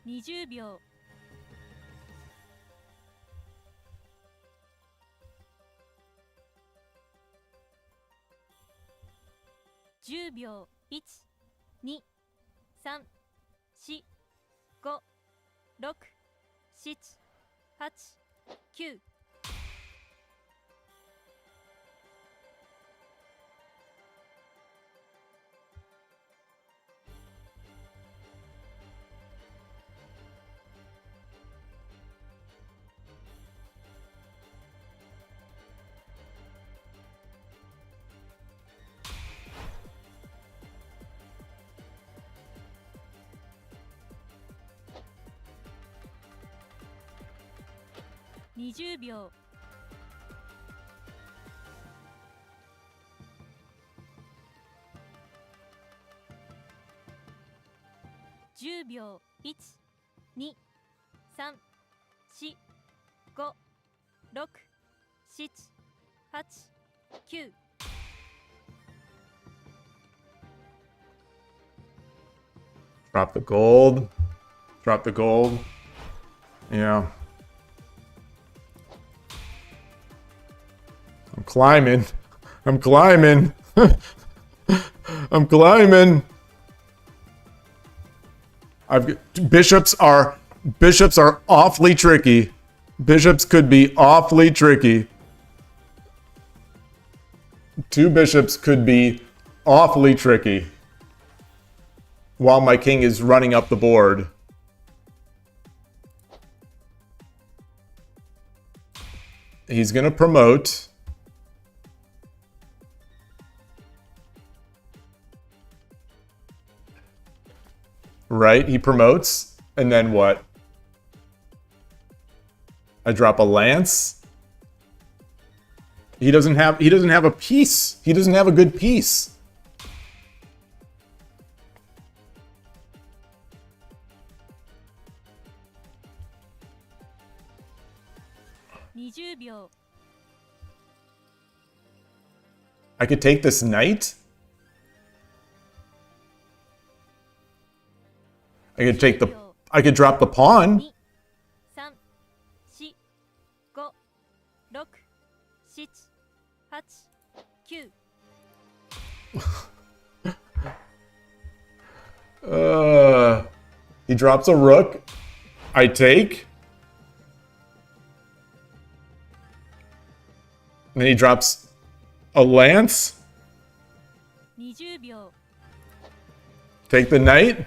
$20. 10秒。1、2、3、4、5、6、7、8、9。20秒。10秒。1、2、3、4、5、6、7、8、9。Drop the gold. Drop the gold. Yeah. I'm climbing. I'm climbing. I'm climbing. Bishops are awfully tricky. Bishops could be awfully tricky. 2 bishops could be awfully tricky. While my king is running up the board. He's gonna promote. Right, he promotes, and then what? I drop a lance. He doesn't have a piece. He doesn't have a good piece. I could take this knight. I could drop the pawn. 2、3、4、5、6、7、8、9。He drops a rook. I take. And then he drops a lance. 20秒。 Take the knight.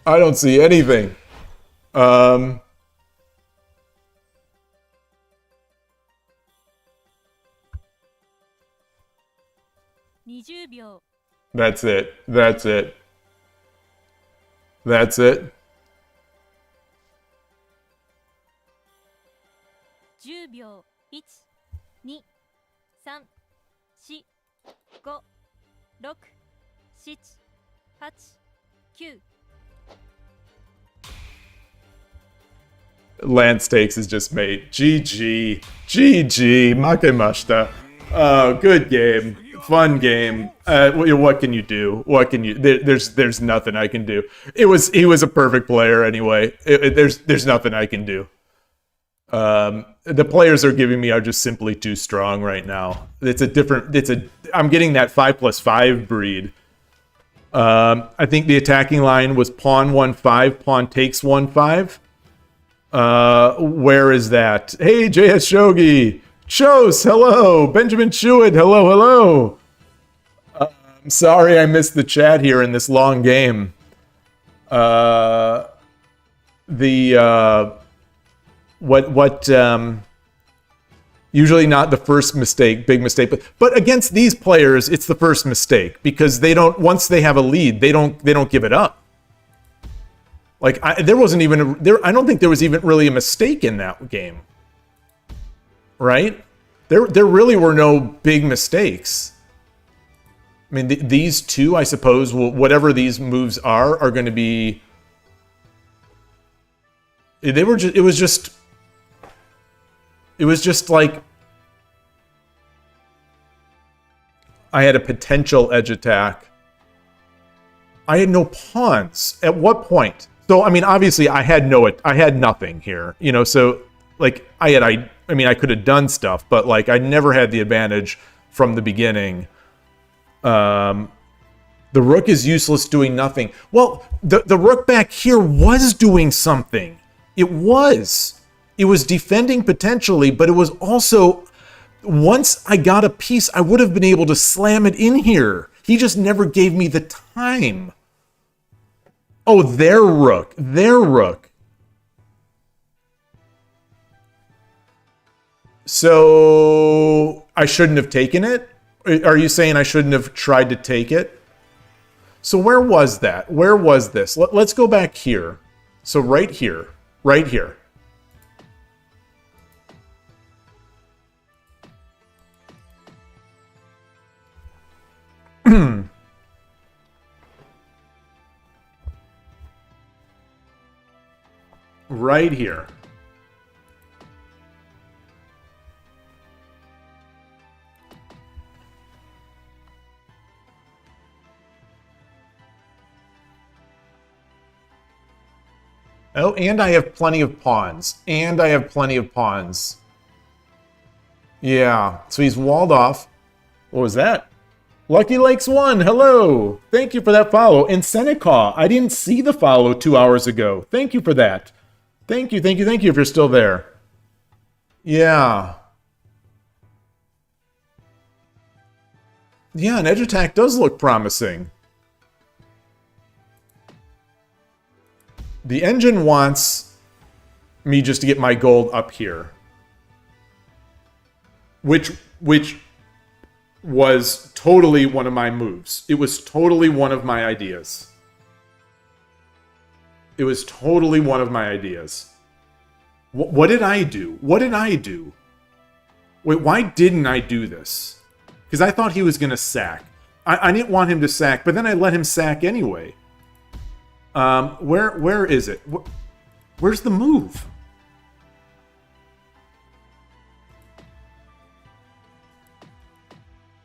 I don't see anything. 20秒。 That's it. That's it. That's it. 10秒。1、2、3、4、5、6、7、8、9。 Lance takes is just mate. GG. GG. Makemashita. Good game. Fun game. What can you do? What can you... There's nothing I can do. He was a perfect player anyway. There's nothing I can do. The players they're giving me are just simply too strong right now. I'm getting that 5+5 breed. I think the attacking line was pawn 1-5, pawn takes 1-5. Where is that? Hey, JS Shogi! Chos, hello! Benjamin Chewit, hello, hello! I'm sorry I missed the chat here in this long game. usually not the first mistake, big mistake, but against these players, it's the first mistake because they don't, once they have a lead, they don't give it up. Like there wasn't even I don't think there was even really a mistake in that game. Right? There really were no big mistakes. I mean, these two, I suppose, whatever these moves are going to be. They were just. It was just like I had a potential edge attack. I had no pawns. At what point? So I mean, obviously, I had nothing here. You know, so like I could have done stuff, but like I never had the advantage from the beginning. The rook is useless doing nothing. Well, the rook back here was doing something. It was defending potentially, but it was also, once I got a piece, I would have been able to slam it in here. He just never gave me the time. Oh, their rook. So I shouldn't have taken it? Are you saying I shouldn't have tried to take it? So where was that? Where was this? Let's go back here. So right here. Right here. Right here. Oh, and I have plenty of pawns. Yeah, so he's walled off. What was that? Lucky Lakes 1, hello! Thank you for that follow. And Seneca, I didn't see the follow 2 hours ago. Thank you for that. Thank you if you're still there. Yeah. Yeah, an edge attack does look promising. The engine wants me just to get my gold up here. Which was totally one of my moves. It was totally one of my ideas. What did I do? Wait, why didn't I do this? Because I thought he was going to sack. I didn't want him to sack, but then I let him sack anyway. Where is it? Where's the move?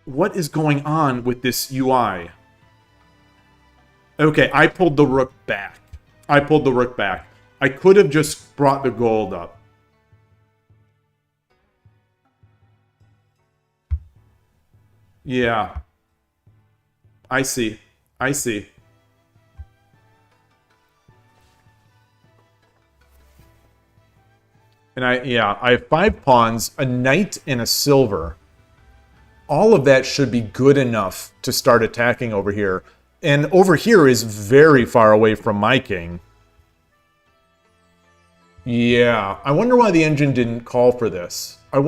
What is going on with this UI? Okay, I pulled the rook back. I could have just brought the gold up. Yeah. I see. And I have 5 pawns, a knight, and a silver. All of that should be good enough to start attacking over here. And over here is very far away from my king. Yeah, I wonder why the engine didn't call for this. But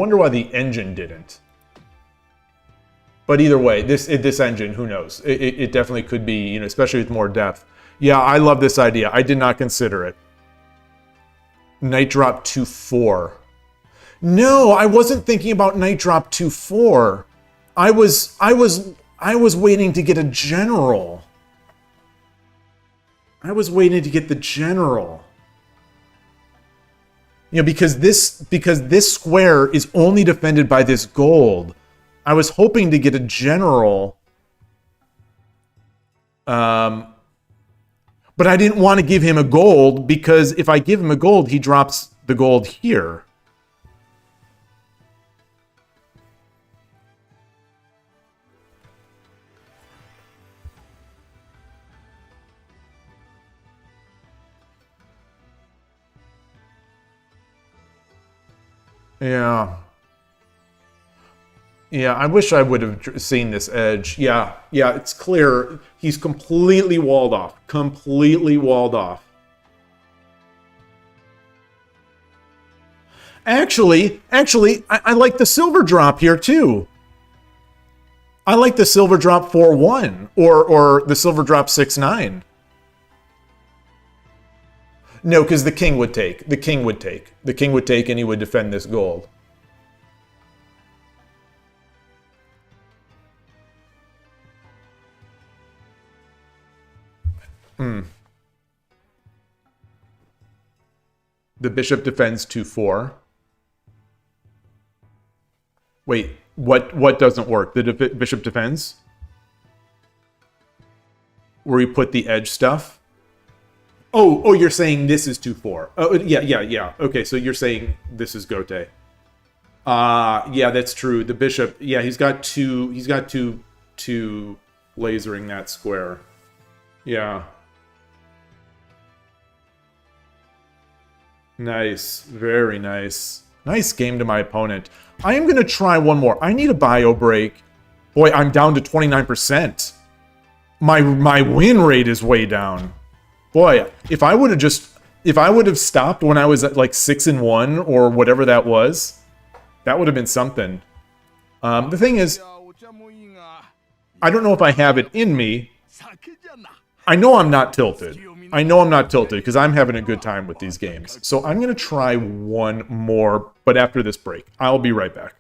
either way, this engine, who knows? It definitely could be, you know, especially with more depth. Yeah, I love this idea. I did not consider it. Knight drop 2-4. No, I wasn't thinking about knight drop 2-4. I was waiting to get a general. I was waiting to get the general. You know, because this square is only defended by this gold. I was hoping to get a general. But I didn't want to give him a gold, because if I give him a gold, he drops the gold here. Yeah. Yeah, I wish I would have seen this edge. Yeah, it's clear. He's completely walled off. Actually, I like the silver drop here too. I like the silver drop 4-1 or the silver drop 6-9. No, because the king would take. The king would take. The king would take and he would defend this gold. The bishop defends 2-4. Wait, what doesn't work? The bishop defends? Where you put the edge stuff? Oh, you're saying this is 2-4. Oh, yeah. Okay, so you're saying this is Gote. Yeah, that's true. The bishop, yeah, he's got two lasering that square. Yeah. Nice, very nice. Nice game to my opponent. I am going to try one more. I need a bio break. Boy, I'm down to 29%. My win rate is way down. Boy, if I would have stopped when I was at like 6-1 or whatever that was, that would have been something. The thing is, I don't know if I have it in me. I know I'm not tilted. I know I'm not tilted because I'm having a good time with these games. So I'm going to try one more, but after this break. I'll be right back.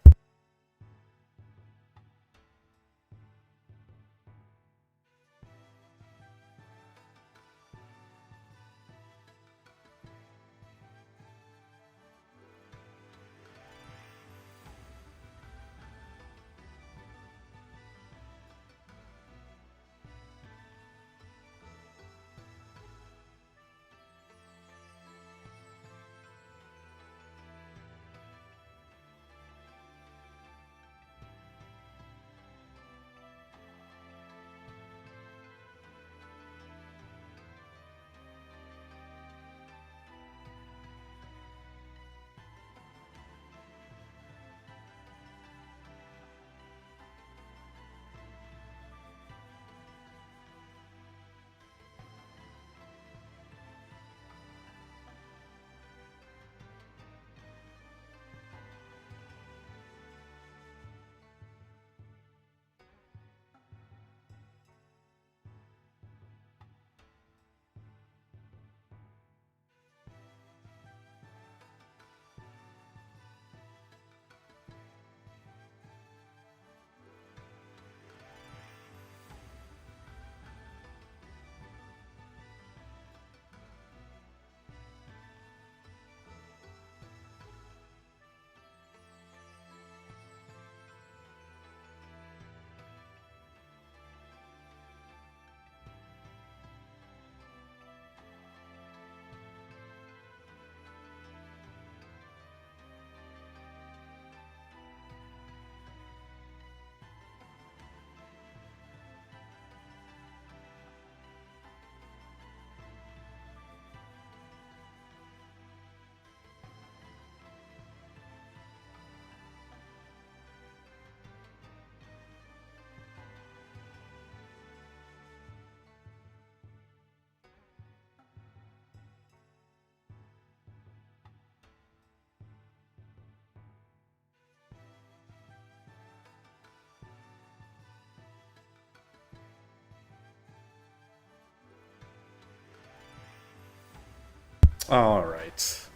All right.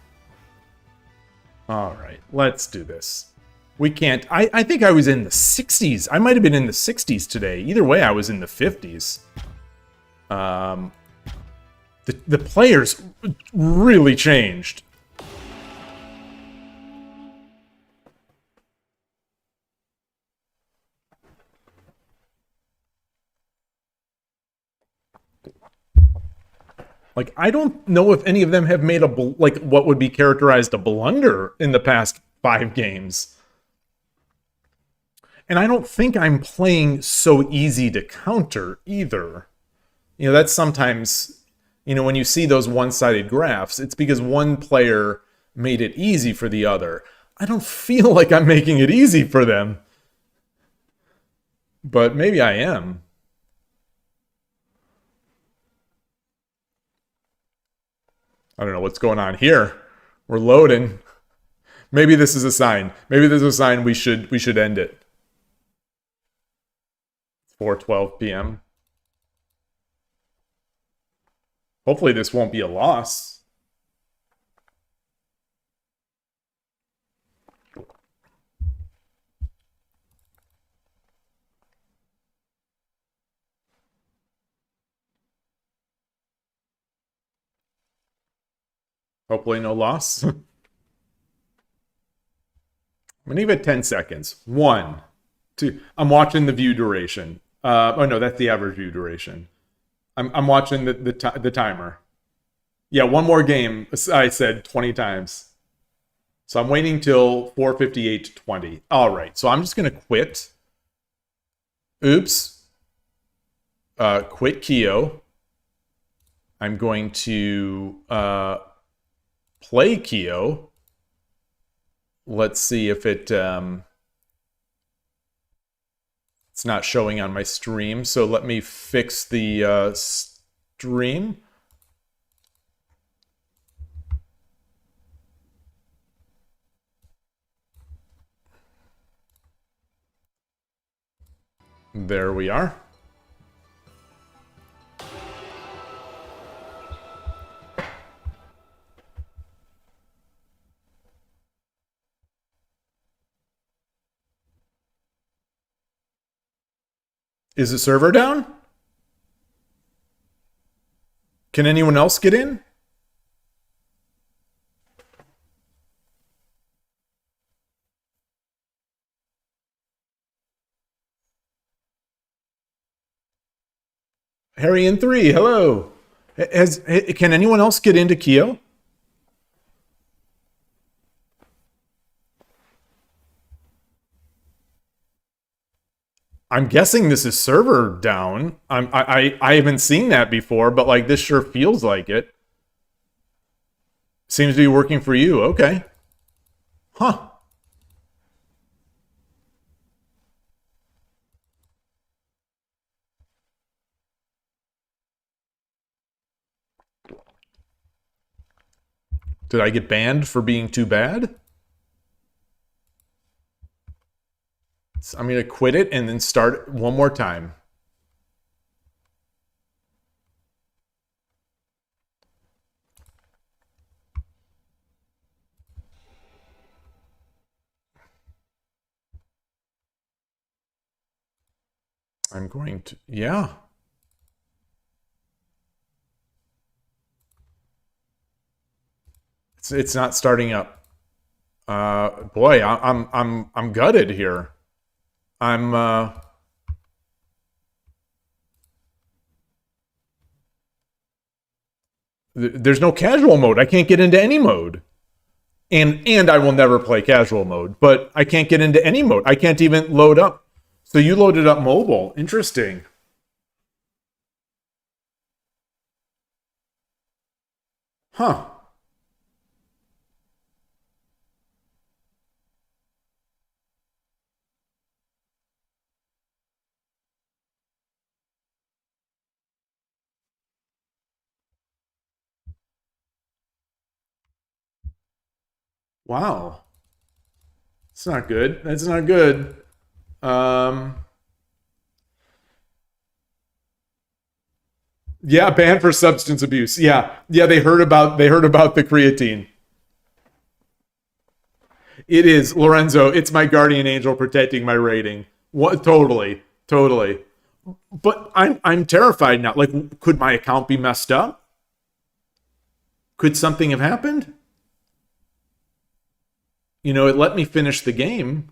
All right. Let's do this. We can't... I think I was in the 60s. I might have been in the 60s today. Either way, I was in the 50s. The players really changed. Like, I don't know if any of them have made like what would be characterized a blunder in the past 5 games. And I don't think I'm playing so easy to counter either. You know, that's sometimes, you know, when you see those one-sided graphs, it's because one player made it easy for the other. I don't feel like I'm making it easy for them. But maybe I am. I don't know what's going on here. We're loading. Maybe this is a sign. Maybe this is a sign we should end it. 4:12 p.m. Hopefully this won't be a loss. Hopefully no loss. I'm gonna give it 10 seconds. 1, 2. I'm watching the view duration. Oh no, that's the average view duration. I'm watching the timer. Yeah, one more game. I said 20 times. So I'm waiting till 4:58:20. All right. So I'm just gonna quit. Oops. Quit KIOU. I'm going to play KIOU. Let's see if it it's not showing on my stream. So let me fix the stream. There we are. Is the server down? Can anyone else get in? Harry in 3, hello. Can anyone else get into KIOU? I'm guessing this is server down. I haven't seen that before, but like this sure feels like it. Seems to be working for you. Okay. Huh. Did I get banned for being too bad? So I'm going to quit it and then start one more time. I'm going to, yeah. It's not starting up. Boy, I'm gutted here. There's no casual mode. I can't get into any mode. And I will never play casual mode, but I can't get into any mode. I can't even load up. So you loaded up mobile. Interesting. Huh. Wow. It's not good. That's not good. Yeah, banned for substance abuse. Yeah. Yeah, they heard about the creatine. It is, Lorenzo, it's my guardian angel protecting my rating. What totally. But I'm terrified now. Like, could my account be messed up? Could something have happened? You know, it let me finish the game.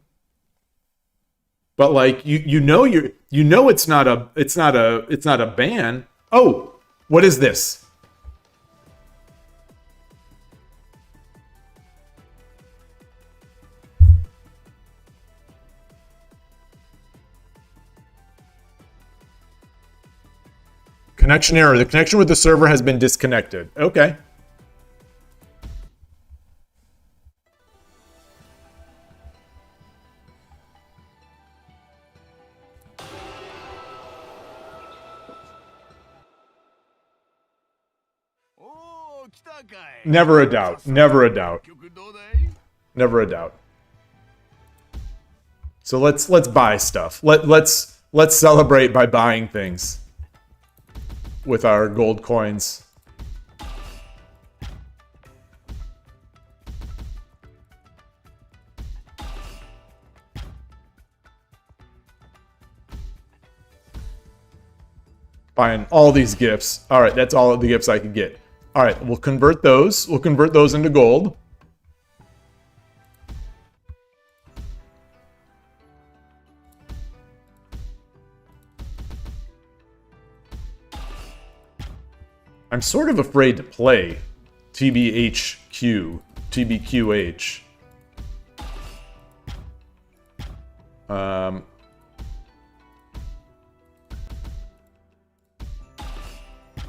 But like you know it's not a ban. Oh, what is this? Connection error. The connection with the server has been disconnected. Okay. Never a doubt. Never a doubt. 曲どうだい Never a doubt. So let's buy stuff. Let's celebrate by buying things with our gold coins. Buying all these gifts. All right, that's all of the gifts I could get. All right, we'll convert those. We'll convert those into gold. I'm sort of afraid to play TBHQ, TBQH.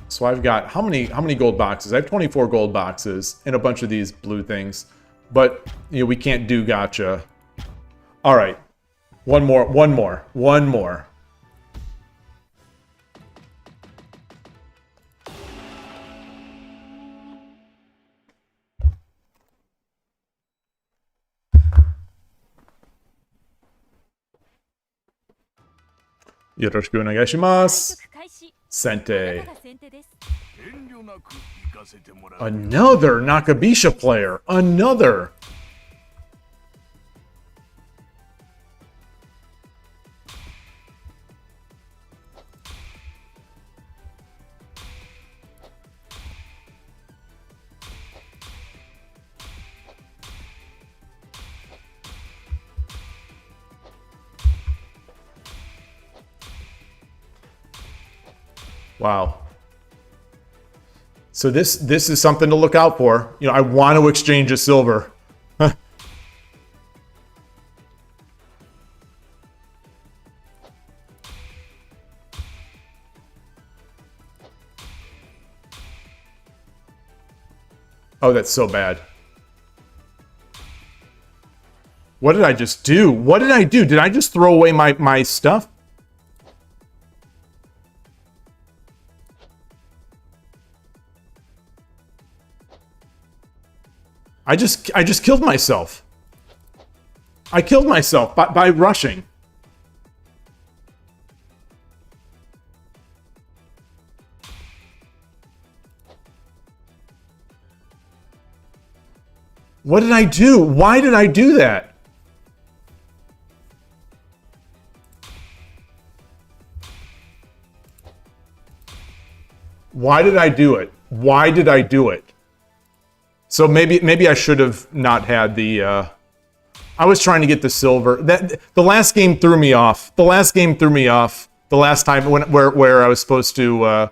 So I've got how many gold boxes? I have 24 gold boxes and a bunch of these blue things, but you know we can't do gotcha. All right, one more. Yoroshiku onegaishimasu. Sente. Another Nakabisha player. Another. Wow. So this is something to look out for. You know, I want to exchange a silver. Oh, that's so bad. What did I just do? What did I do? Did I just throw away my stuff? I just killed myself. I killed myself by rushing. What did I do? Why did I do that? Why did I do it? Why did I do it? So maybe I should have not had the. I was trying to get the silver. The last game threw me off. The last game threw me off. The last time where I was supposed to.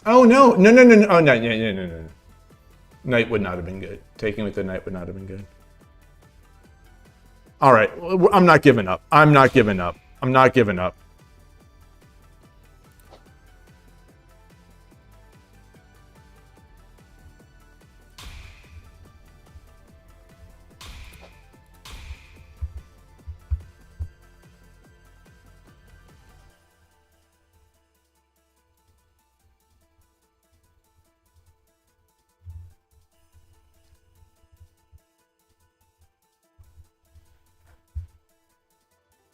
Oh no! Oh no! Knight would not have been good. Taking with the knight would not have been good. All right, I'm not giving up. I'm not giving up. I'm not giving up.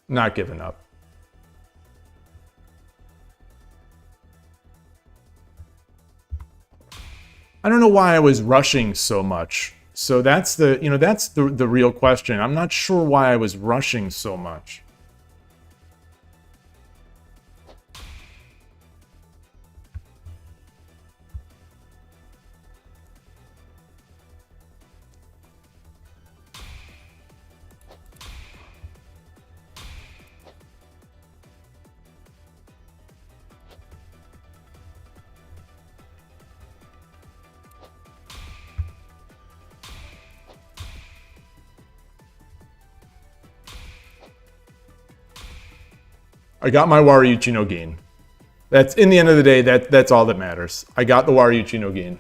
Not giving up. I don't know why I was rushing so much. So that's the real question. I'm not sure why I was rushing so much. I got my Waryuchi no Gin. That's, in the end of the day, that's all that matters. I got the Waryuchi no Gin.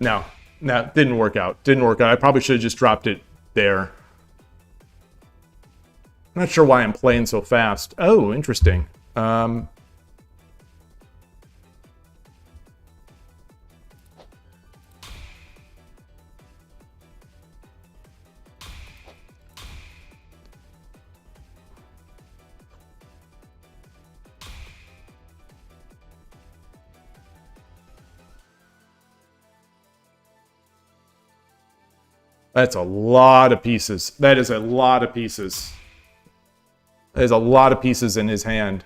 No, didn't work out. Didn't work out. I probably should have just dropped it there. I'm not sure why I'm playing so fast. Oh, interesting. That's a lot of pieces. That is a lot of pieces. There's a lot of pieces in his hand.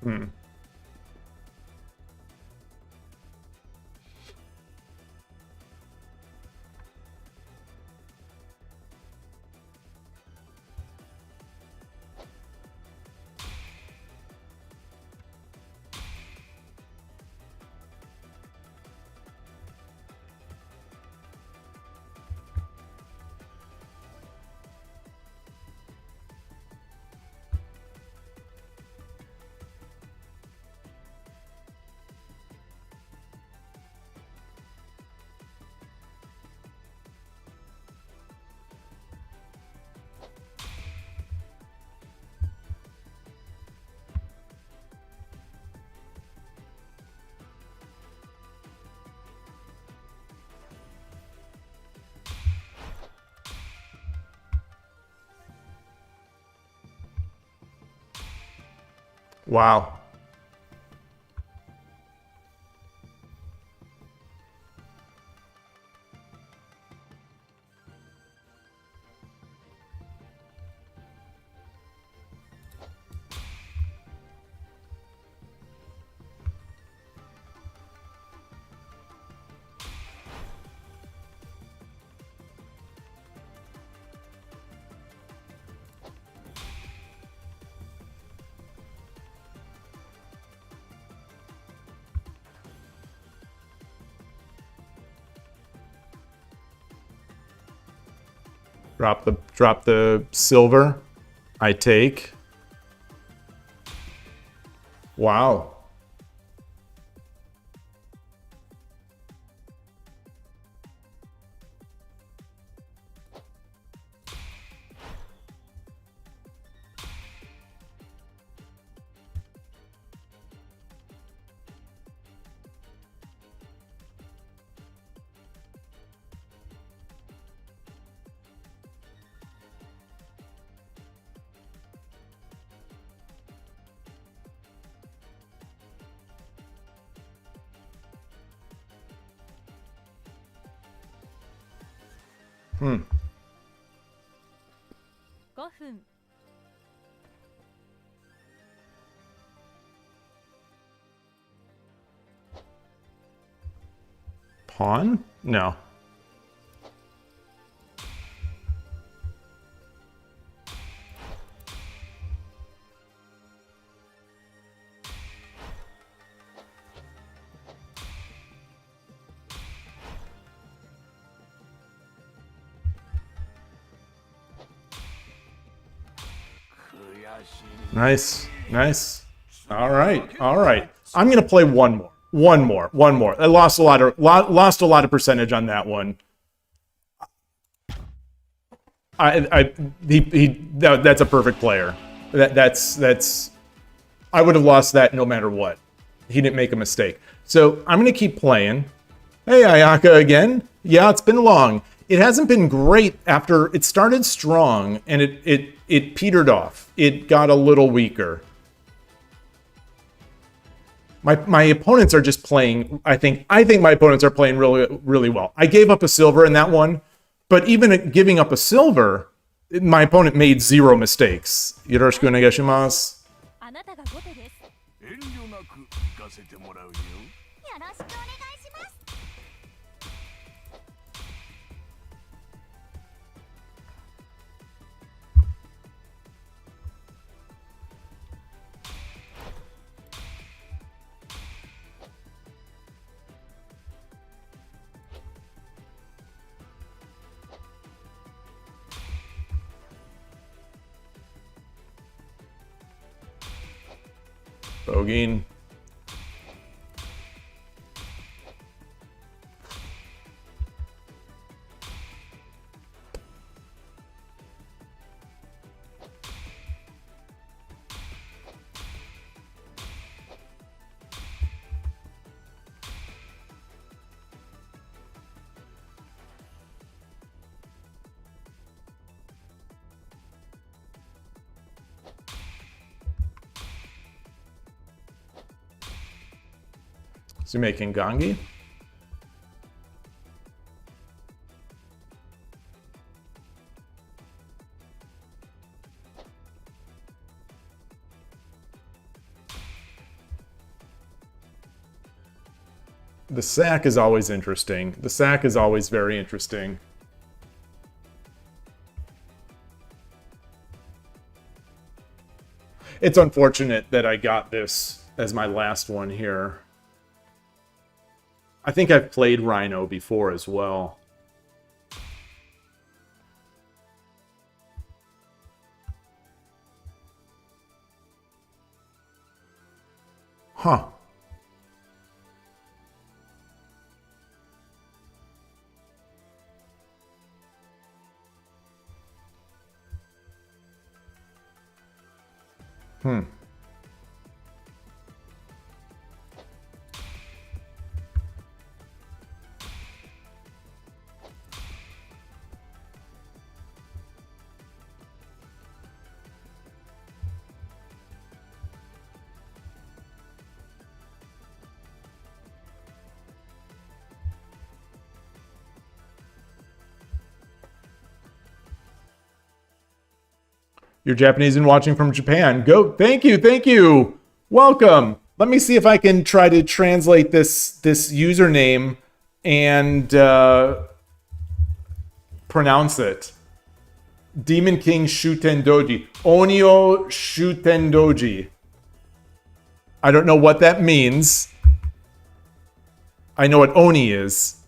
Hmm. Wow. Drop the silver. I take. Wow. Hmm. 5分 Pawn? No. Nice, nice. All right, all right. I'm gonna play one more. I lost a lot of percentage on that one. That's a perfect player. That's I would have lost that no matter what. He didn't make a mistake. So I'm gonna keep playing. Hey, Ayaka again. Yeah, it's been long. It hasn't been great after it started strong and it petered off. It got a little weaker. My opponents are just playing. I think my opponents are playing really well. I gave up a silver in that one, but even giving up a silver, my opponent made 0 mistakes. Yoroshiku onegaishimasu. あなたが後手です。遠慮なく行かせてもらうよ。よろしくお願いします。 Bogeen. Is he making Gangi? The sack is always interesting. The sack is always very interesting. It's unfortunate that I got this as my last one here. I think I've played Rhino before as well. Huh. You're Japanese and watching from Japan. Go. Thank you. Thank you. Welcome. Let me see if I can try to translate this username and pronounce it. Demon King Shutendoji. Onio Shutendoji. I don't know what that means. I know what Oni is.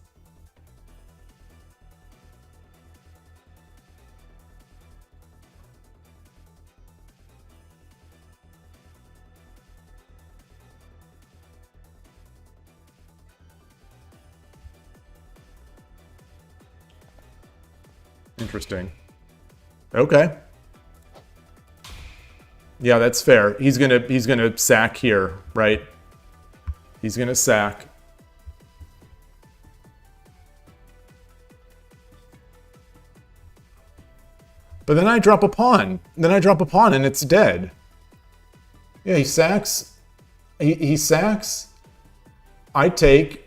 Interesting. Okay. Yeah, that's fair. He's gonna sack here, right? He's gonna sack. But then I drop a pawn. Then I drop a pawn and it's dead. Yeah, he sacks. He sacks. I take.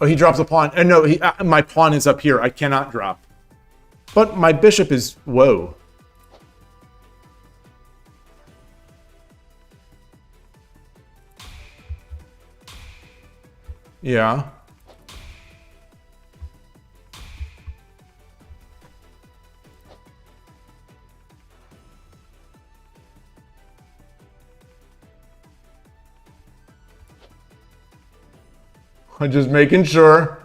Oh, he drops a pawn. No, my pawn is up here. I cannot drop. But my bishop is... Whoa. Yeah. I'm just making sure.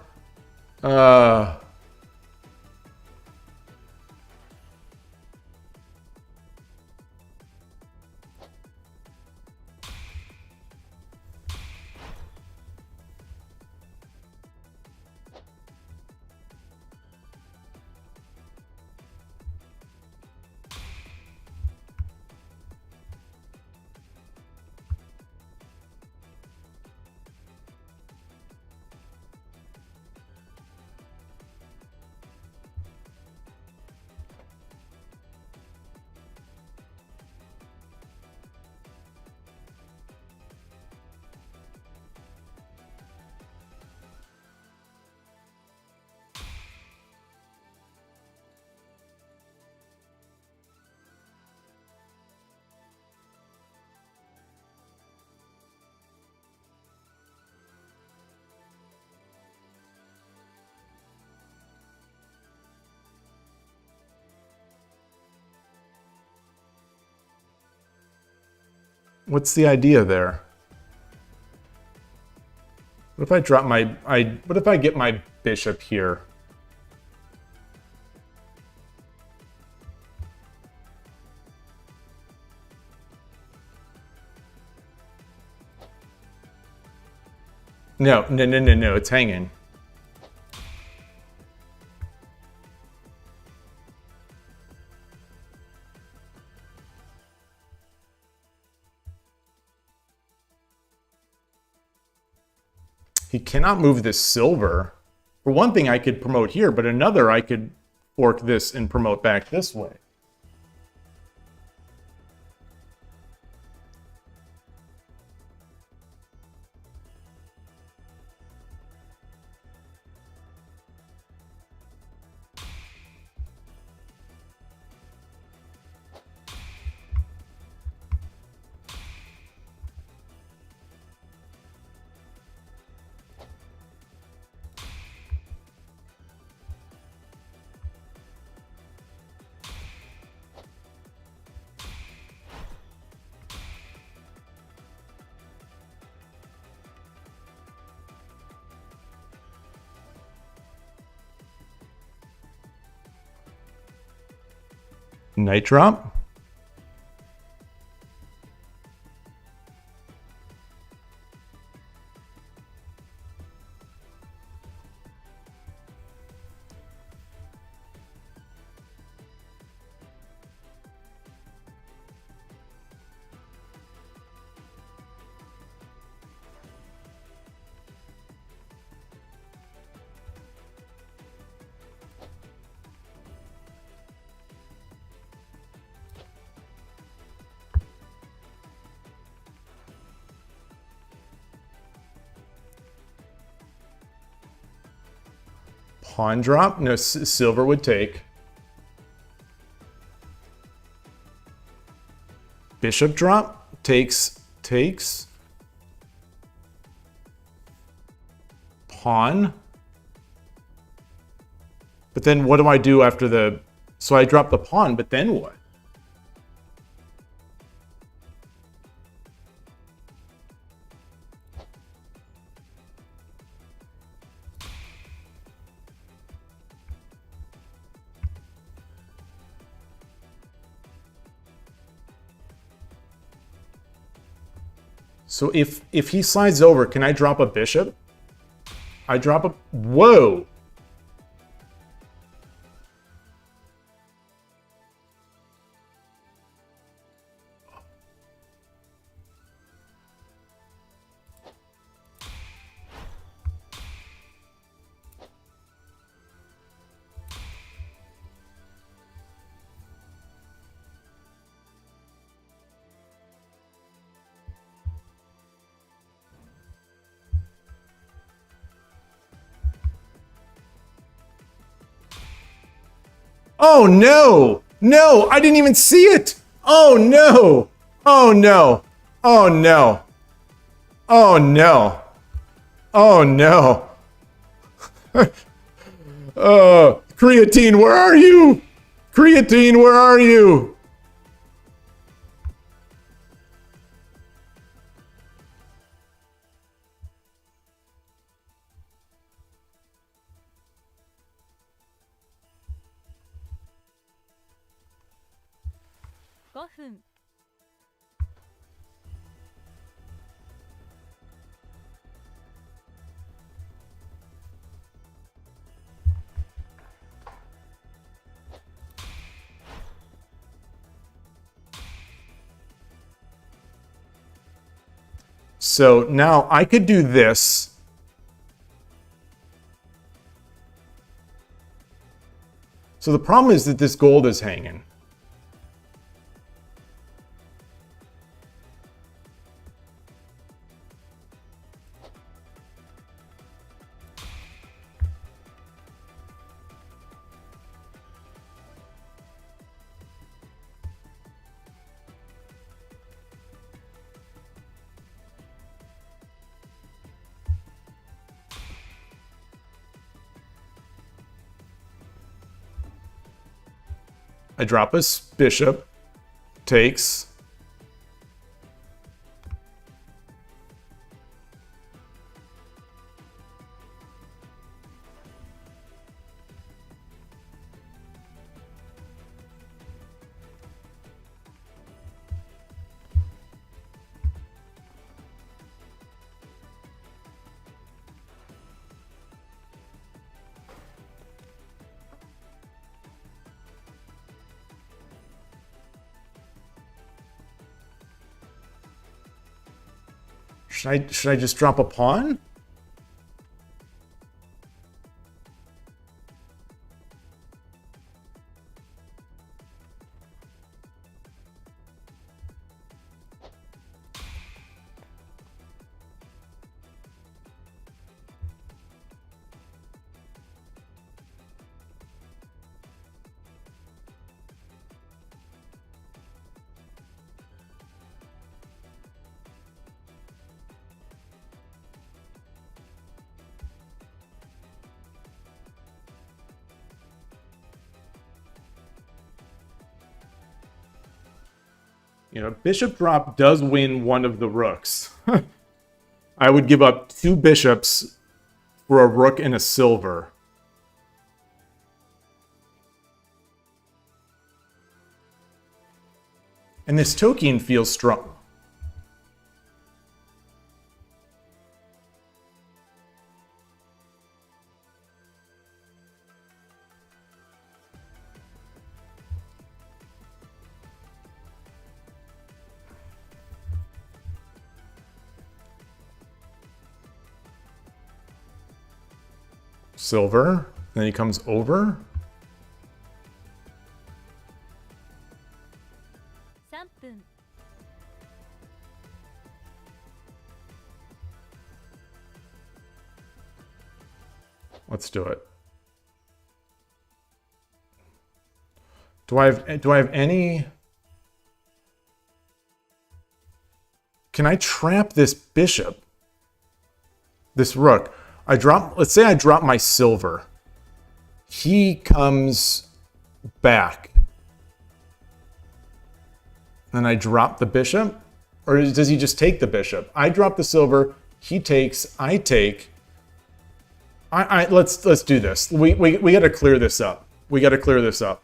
What's the idea there? What if I drop my... what if I get my bishop here? No, it's hanging. He cannot move this silver. For one thing, I could promote here, but another, I could fork this and promote back this way. Knight drop. Pawn drop. No, silver would take. Bishop drop. Takes. Pawn. But then what do I do after the... So I drop the pawn, but then what? So if he slides over, can I drop a bishop? I drop a... Whoa! Oh no! No, I didn't even see it! Oh no! Oh no! Oh no! Oh no! Oh no! Creatine, where are you? Creatine, where are you? So now I could do this. So the problem is that this gold is hanging. I drop a bishop, takes. Should I just drop a pawn? You know, bishop drop does win one of the rooks. I would give up 2 bishops for a rook and a silver. And this token feels strong. Silver, then he comes over. 3分 Let's do it. Do I have any? Can I trap this bishop? This rook? Let's say I drop my silver. He comes back. Then I drop the bishop? Or does he just take the bishop? I drop the silver, he takes, I take. Let's do this. We gotta clear this up. We gotta clear this up.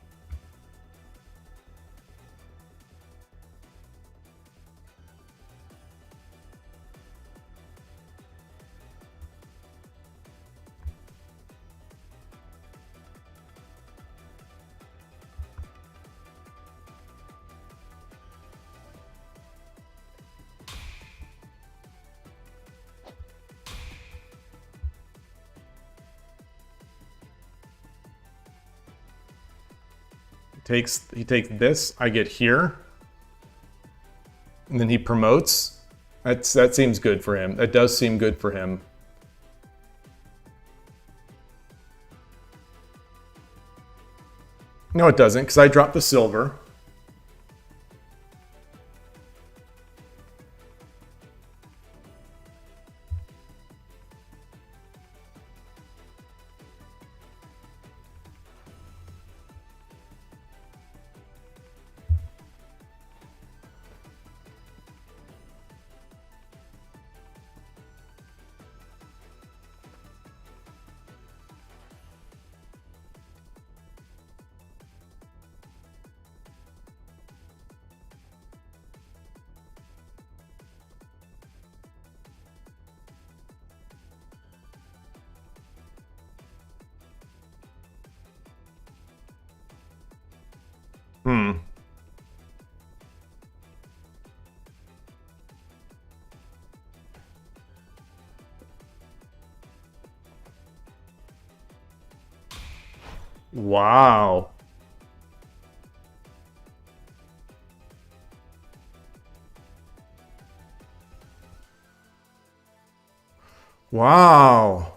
He takes this, I get here. And then he promotes. That seems good for him. That does seem good for him. No, it doesn't, because I dropped the silver. Wow. Wow.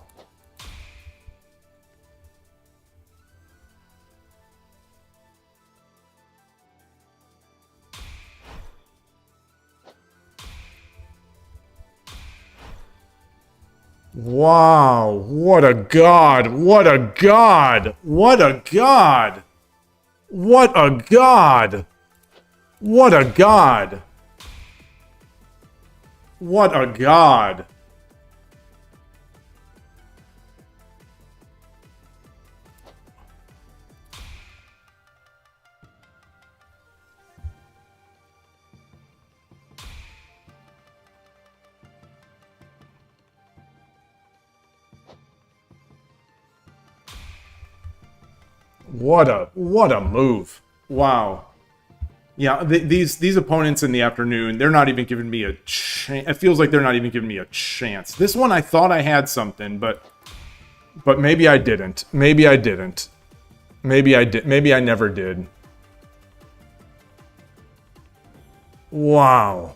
Wow, what a god, what a god, what a god, what a god, what a god, what a god. What a move. Wow. Yeah, these opponents in the afternoon, they're not even giving me a chance. It feels like they're not even giving me a chance. This one, I thought I had something, but maybe I didn't. Maybe I didn't. Maybe I did. Maybe I never did. Wow.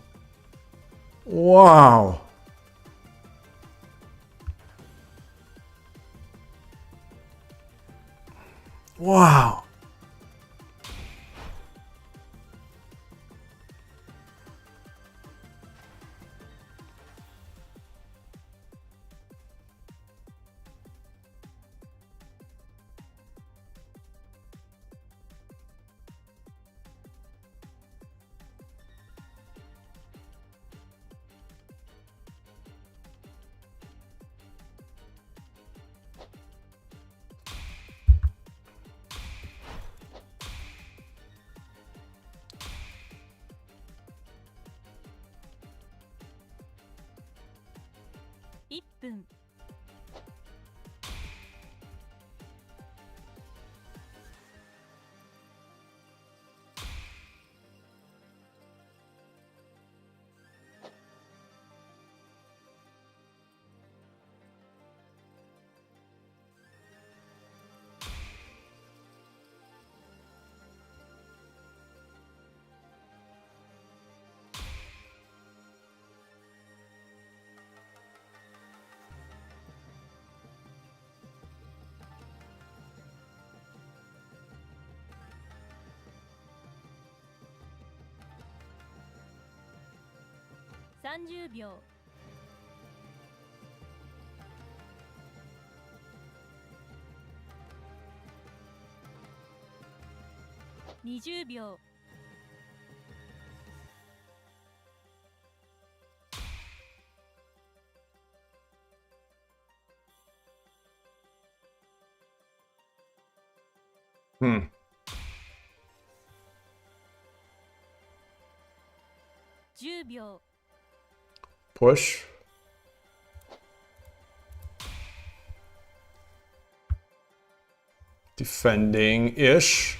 Wow. Wow. $1分 30秒 20秒 10秒 Push. Defending-ish.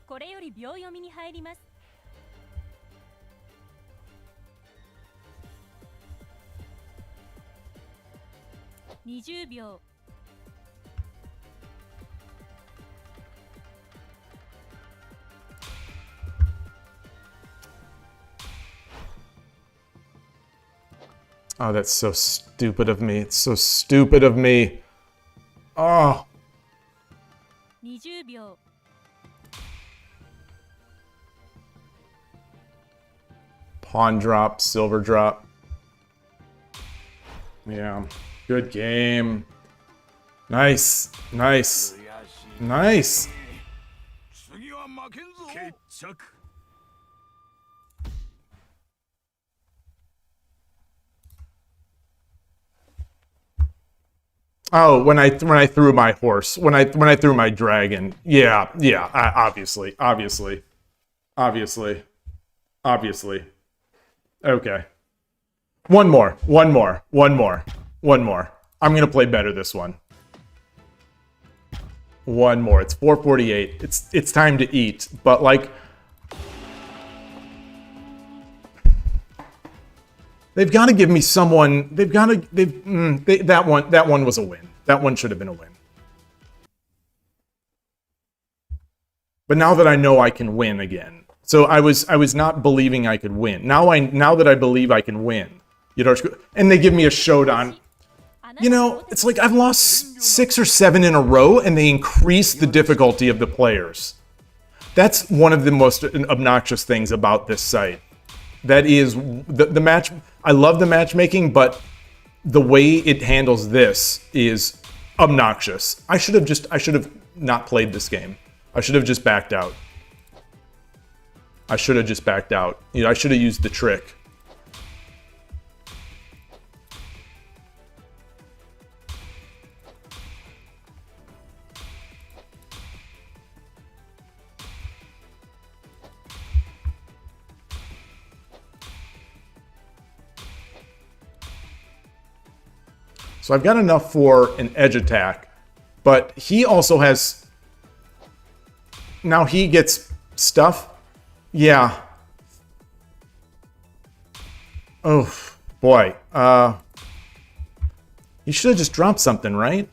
これより秒読みに入ります。20秒 Oh, that's so stupid of me. It's so stupid of me. Oh. 20秒 Pawn drop, silver drop. Yeah. Good game. Nice. Nice. Nice. 次は負けんぞ。決着。Oh, when I threw my horse, when I threw my dragon. Yeah, obviously. Okay. One more. I'm gonna play better this one. One more. It's 4:48. It's time to eat. But like, they've got to give me someone. That one was a win. That one should have been a win. But now that I know I can win again. So I was not believing I could win. Now that I believe I can win. And they give me a showdown. You know, it's like I've lost 6 or 7 in a row and they increase the difficulty of the players. That's one of the most obnoxious things about this site. That is the match. I love the matchmaking, but the way it handles this is obnoxious. I should have not played this game. I should have just backed out. I should have used the trick. So I've got enough for an edge attack, But he also has... Now he gets stuff. Yeah. Oh, boy. He should have just dropped something, right?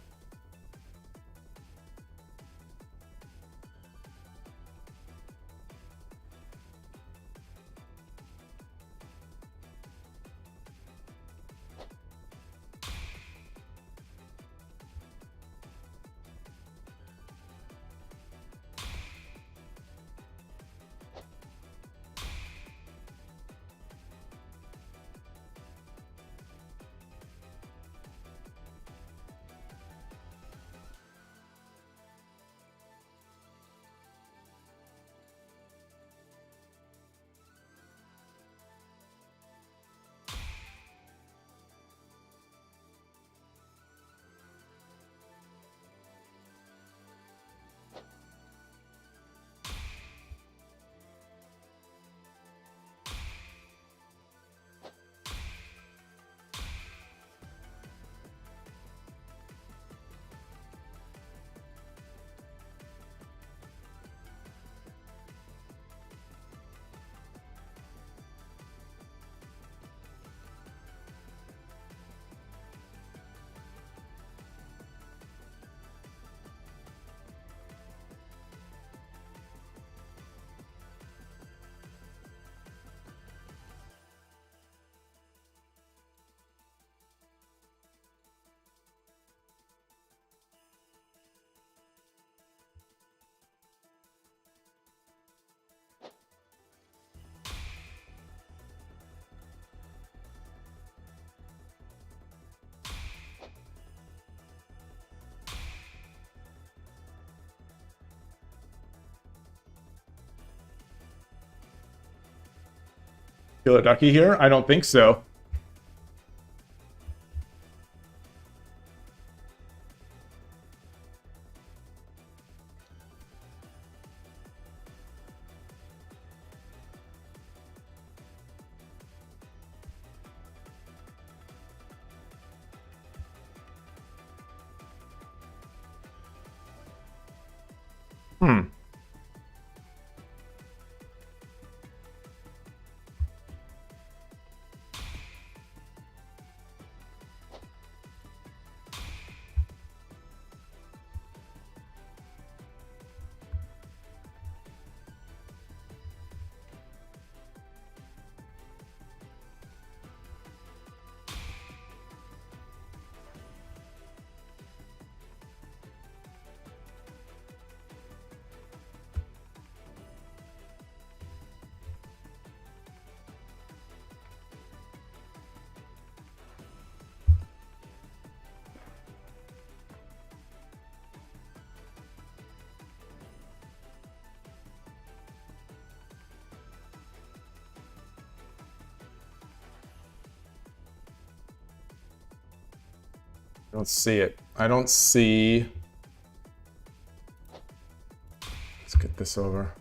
Kill a ducky here? I don't think so. I don't see it. I don't see... Let's get this over.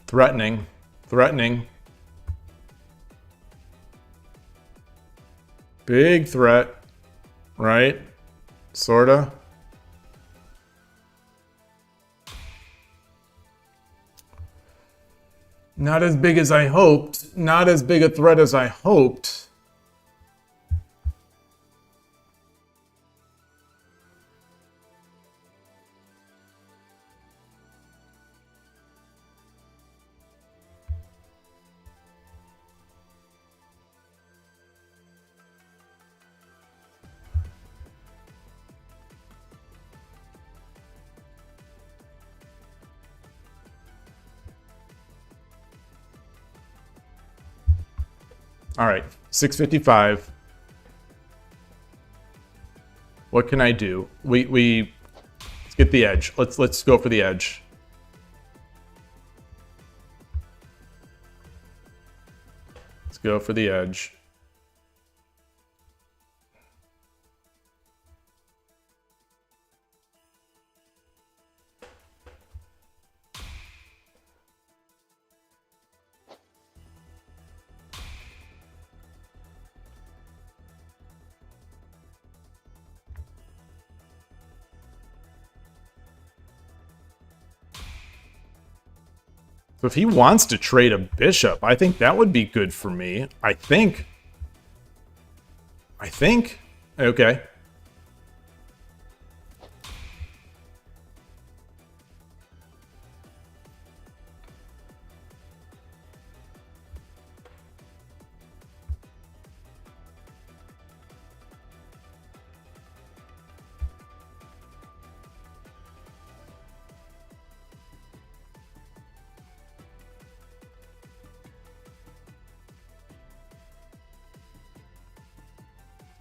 Threatening. Threatening. Big threat, right? Sorta. Not as big as I hoped. Not as big a threat as I hoped. All right, 655. What can I do? Let's get the edge. Let's go for the edge. Let's go for the edge. So if he wants to trade a bishop, I think that would be good for me. I think. Okay.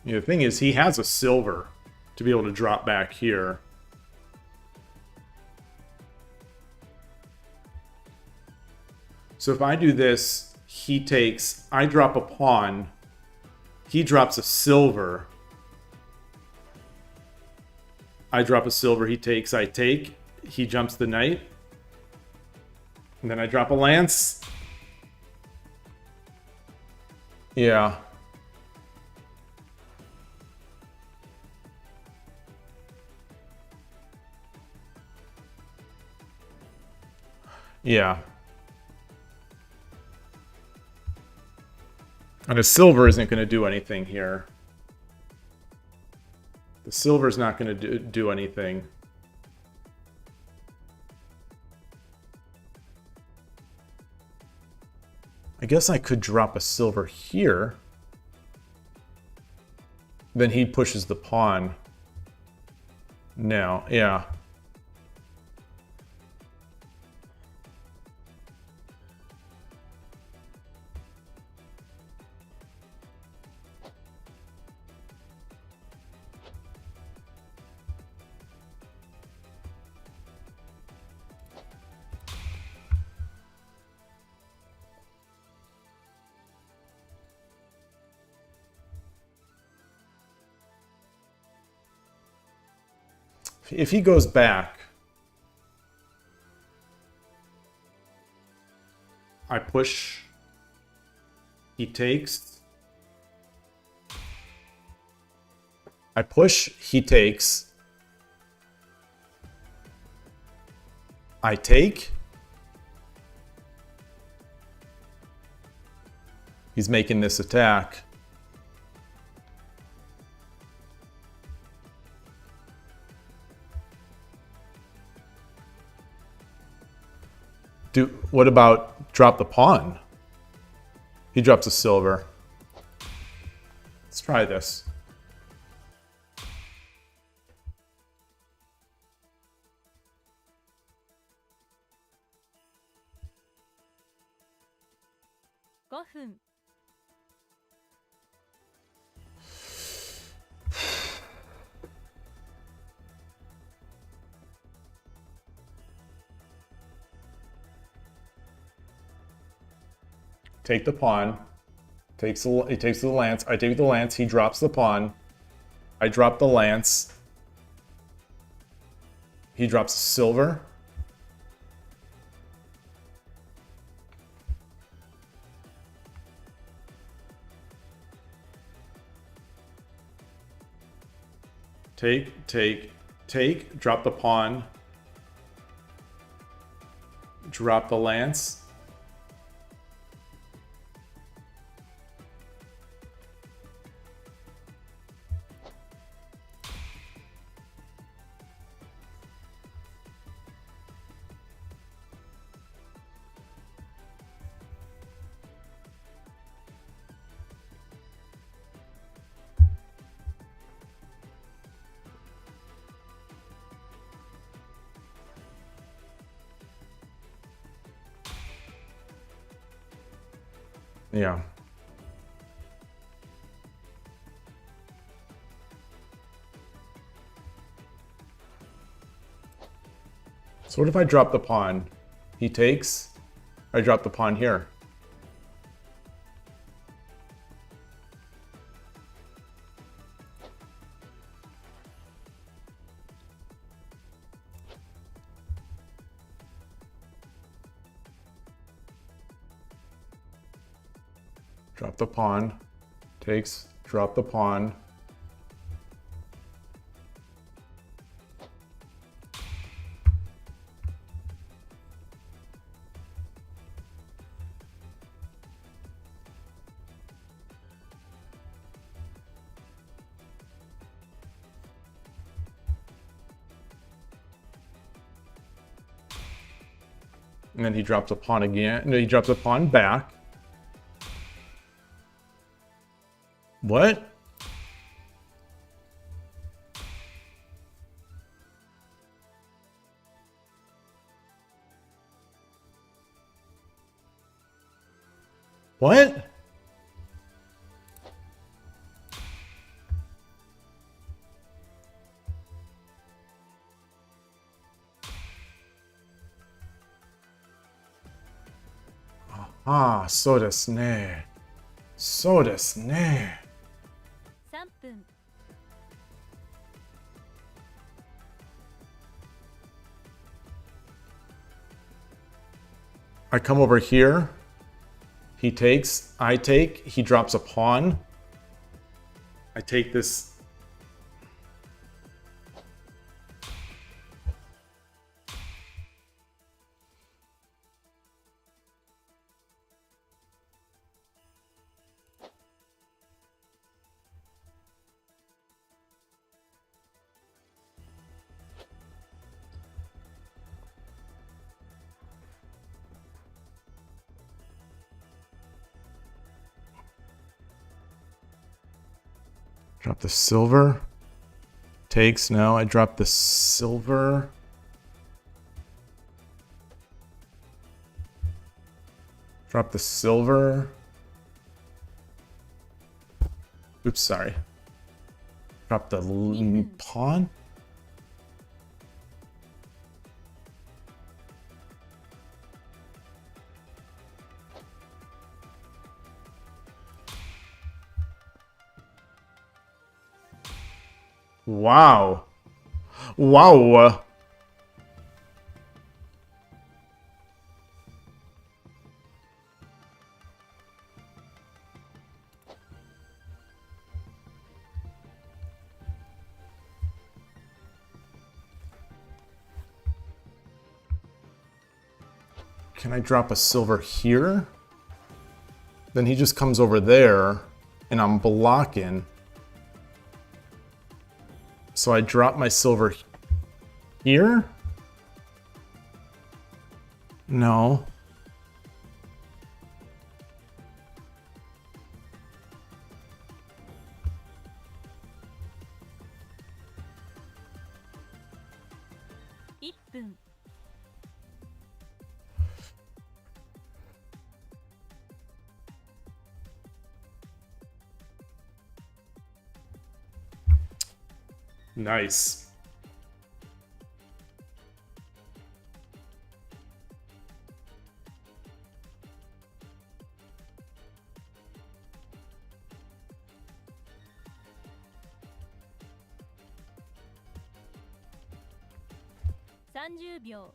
Yeah, the thing is, he has a silver to be able to drop back here. So if I do this, he takes, I drop a pawn, he drops a silver. I drop a silver, he takes, I take, he jumps the knight. And then I drop a lance. Yeah. Yeah. And a silver isn't going to do anything here. The silver's not going to do anything. I guess I could drop a silver here. Then he pushes the pawn. No, yeah. If he goes back, I push, he takes, I push, he takes, I take, he's making this attack. What about drop the pawn? He drops a silver. Let's try this. Take the pawn. He takes the lance. I take the lance. He drops the pawn. I drop the lance. He drops silver. Take. Drop the pawn. Drop the lance. Yeah. So what if I drop the pawn? He takes. I drop the pawn here. Drop the pawn, takes, drop the pawn. And then he drops a pawn again. No, he drops a pawn back. What? What? Ah, そうですね。そうですね。3分 I come over here. He takes, I take, he drops a pawn. I take this. Drop the silver. Takes, no, I drop the silver. Drop the silver. Oops, sorry. Drop the pawn. Wow. Wow. Can I drop a silver here? Then he just comes over there and I'm blocking. So I drop my silver here? No. $1 Nice. $30 秒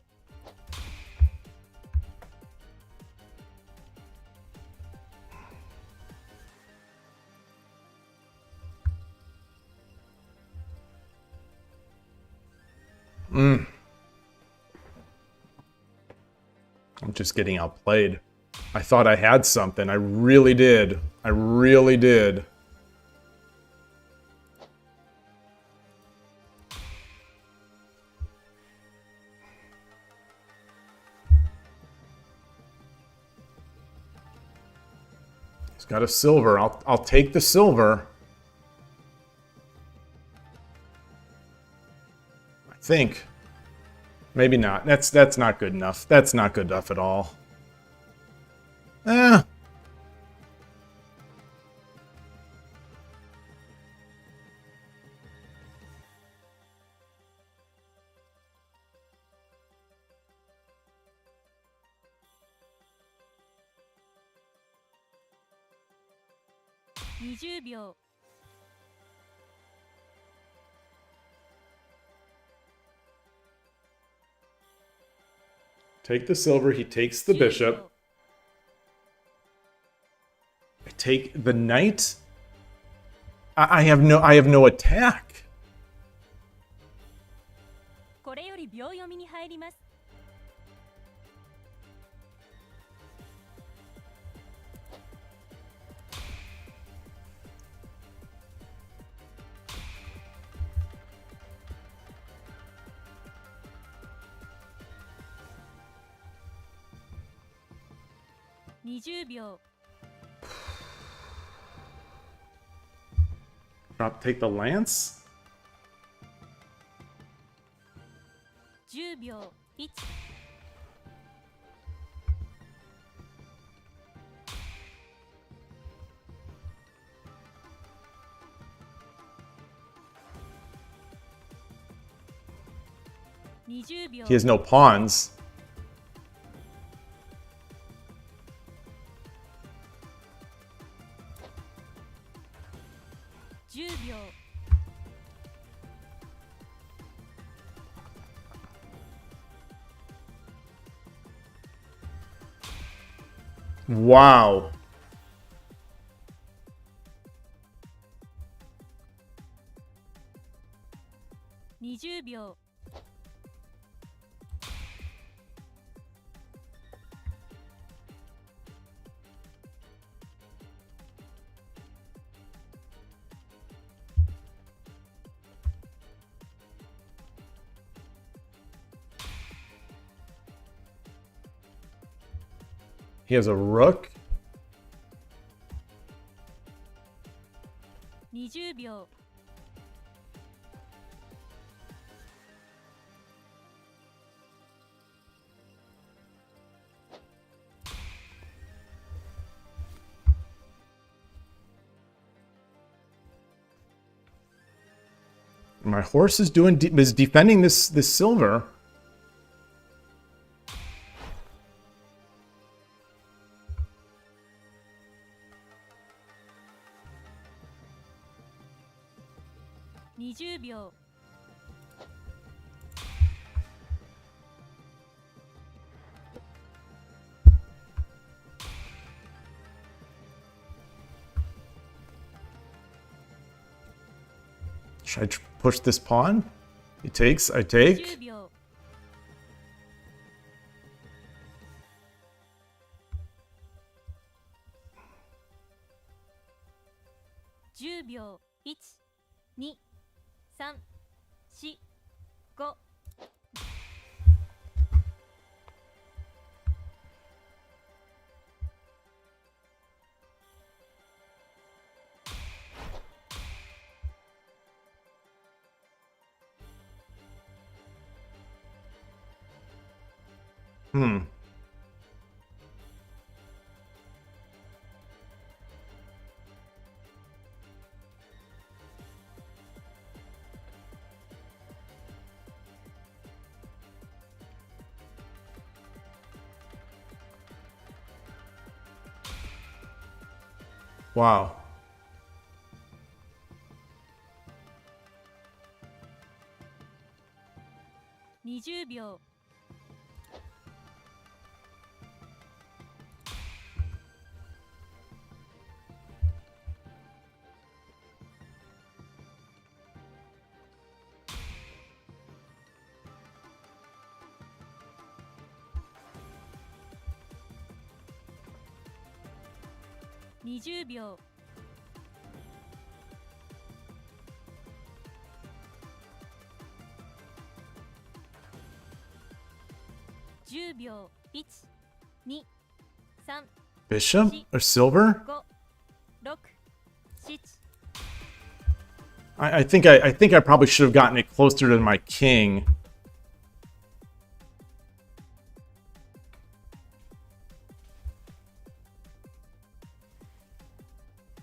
I'm just getting outplayed. I thought I had something. I really did. I really did. He's got a silver. I'll take the silver. I think. Maybe not. That's not good enough. That's not good enough at all. Eh. $20 秒 Take the silver. He takes the bishop. I take the knight. I have no attack. これより秒読みに入ります20秒 Take the lance? 10秒1 20秒 He has no pawns. 10秒 Wow. 20秒 He has a rook. 20秒 My horse is defending this silver.20秒 Should I push this pawn? He takes, I take. 10秒 10秒 1、2、3、4、5 Hmm. Wow.20秒 20秒 10秒 1、2、3、 Bishop or silver? 5、6、7 I think I probably should have gotten it closer to my king.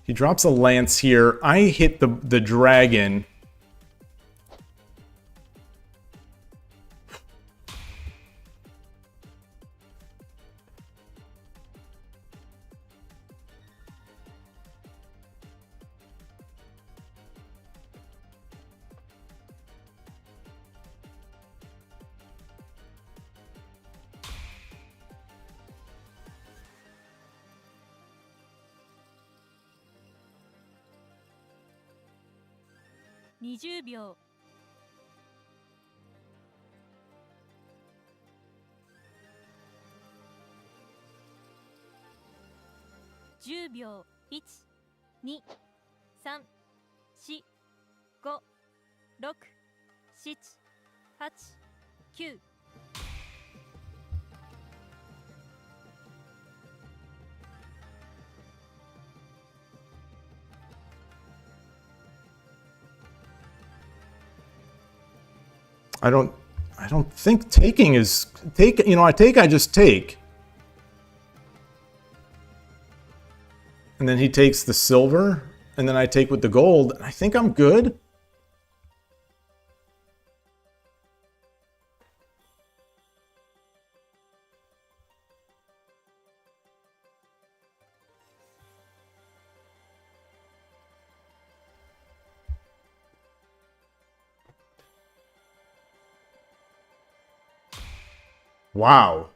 He drops a lance here. I hit the dragon.20秒 10秒 1、2、3、4、5、6、7、8、9 I don't think taking is take. You know, I just take. And then he takes the silver, and then I take with the gold. I think I'm good. Wow.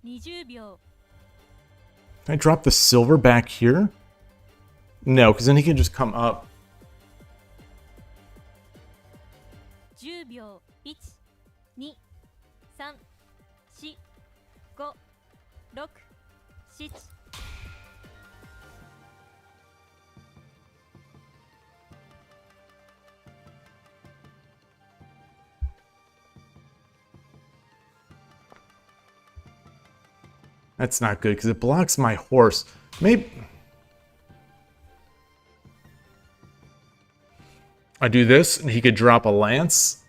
Can I drop the silver back here? No, because then he can just come up. 10秒。1、2、3、4、5、6、7。That's not good because it blocks my horse. Maybe I do this and he could drop a lance.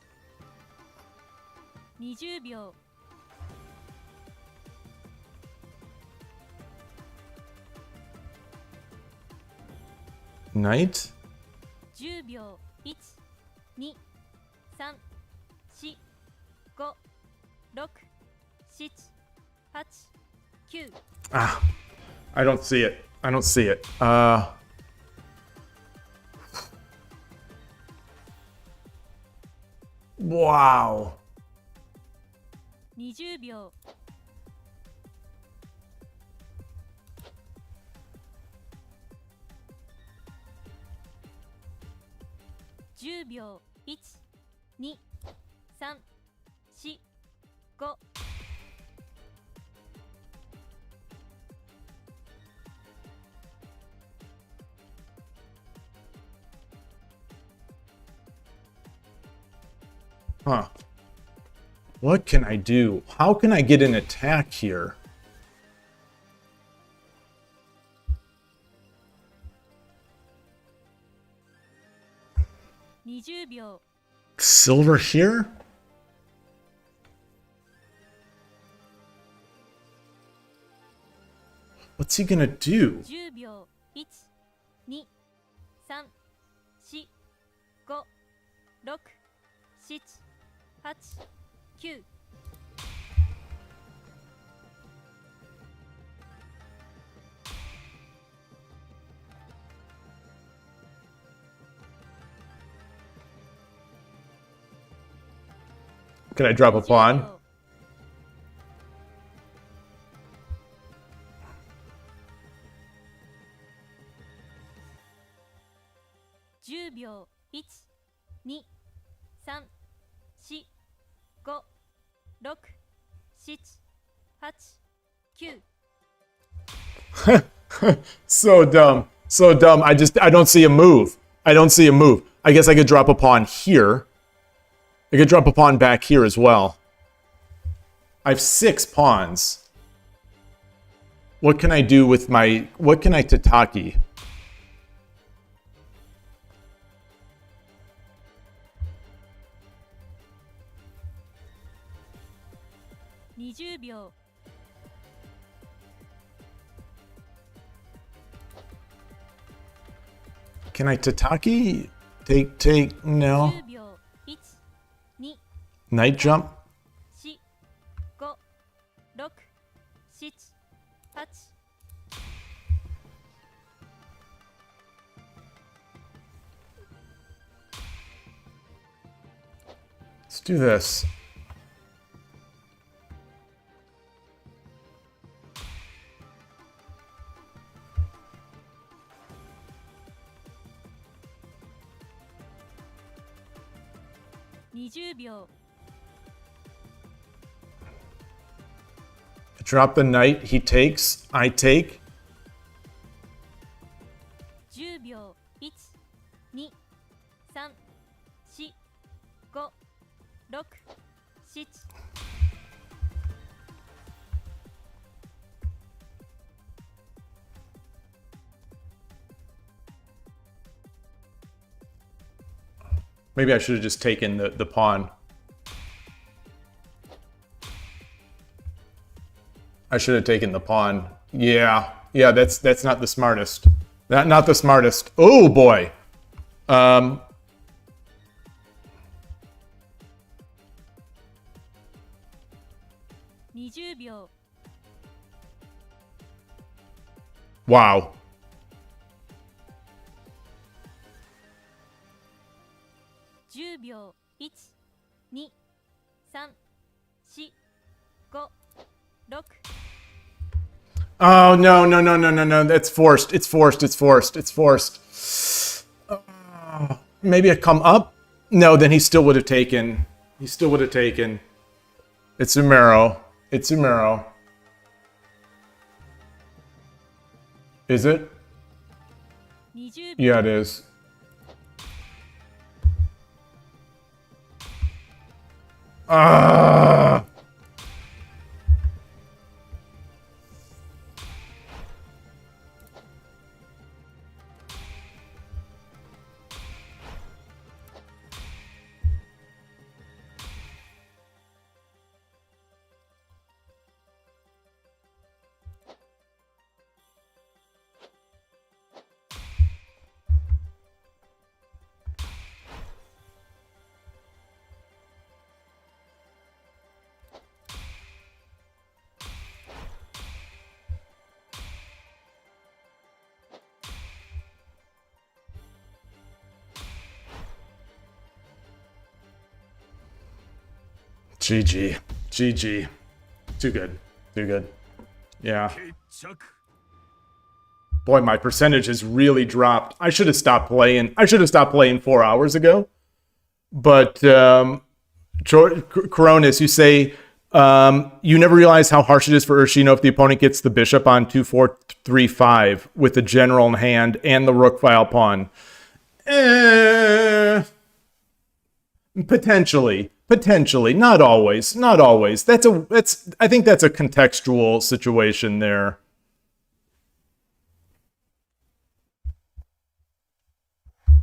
20秒。Knight. 10秒。1、2、3、4、5、6、7、8、9。 Ah, I don't see it. I don't see it. Wow. 20秒。10秒。1、2、3、4、5。Huh. What can I do? How can I get an attack here? Silver here? What's he gonna do? 10秒。1、2、3、4、5、6、7、8、9。Can I drop a pawn? 10秒。1、2、3、4、5、6、7、8、9。So dumb. So dumb. I don't see a move. I don't see a move. I guess I could drop a pawn here. I could drop a pawn back here as well. I have 6 pawns. What can I do with my... What can I tataki? Can I tataki? Take, no. Knight jump? 4、5、6、7、8。Let's do this. Drop the knight, he takes, I take. 10秒。1、2、3、4、5、6、7。Maybe I should have just taken the pawn. I should have taken the pawn. Yeah, that's not the smartest. Not the smartest. Oh boy. 20秒。 Wow. 10秒。1、2、3、4、5、6。 Oh no. That's forced. It's forced. Maybe a come up? No, then he still would have taken. It's Umero. Is it? 20秒。 Yeah, it is. GG. Too good. Yeah. 決着 Boy, my percentage has really dropped. I should have stopped playing 4 hours ago. But Coronis, you say you never realize how harsh it is for Urshino if the opponent gets the bishop on 2-4-3-5 with the general in hand and the rook file pawn. Potentially. Not always. I think that's a contextual situation there.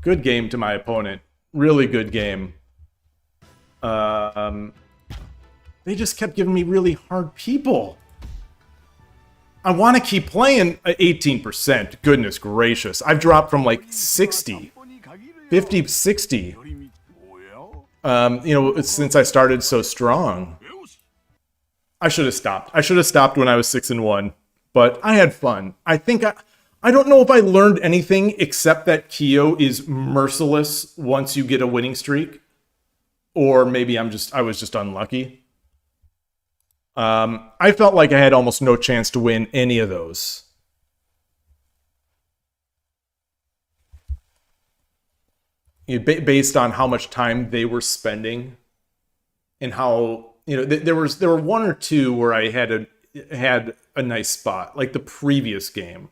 Good game to my opponent. Really good game. They just kept giving me really hard people. I want to keep playing at 18%. Goodness gracious. I've dropped from like 60, 50, 60. Since I started so strong. I should have stopped. When I was 6-1, but I had fun. I don't know if I learned anything except that KIOU is merciless once you get a winning streak, or maybe I was just unlucky. I felt like I had almost no chance to win any of those. Based on how much time they were spending, and how there were one or two where I had a nice spot, like the previous game.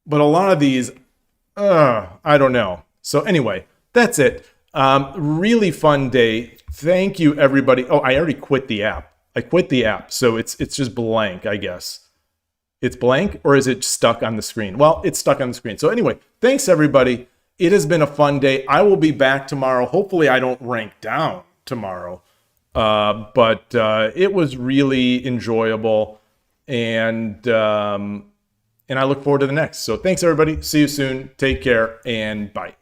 But a lot of these, I don't know. So anyway, that's it. Really fun day. Thank you, everybody. Oh, I already quit the app. So it's just blank, I guess. It's blank, or is it stuck on the screen? Well, it's stuck on the screen. So anyway, thanks, everybody. It has been a fun day. I will be back tomorrow. Hopefully I don't rank down tomorrow. But it was really enjoyable. And I look forward to the next. So thanks, everybody. See you soon. Take care, and bye.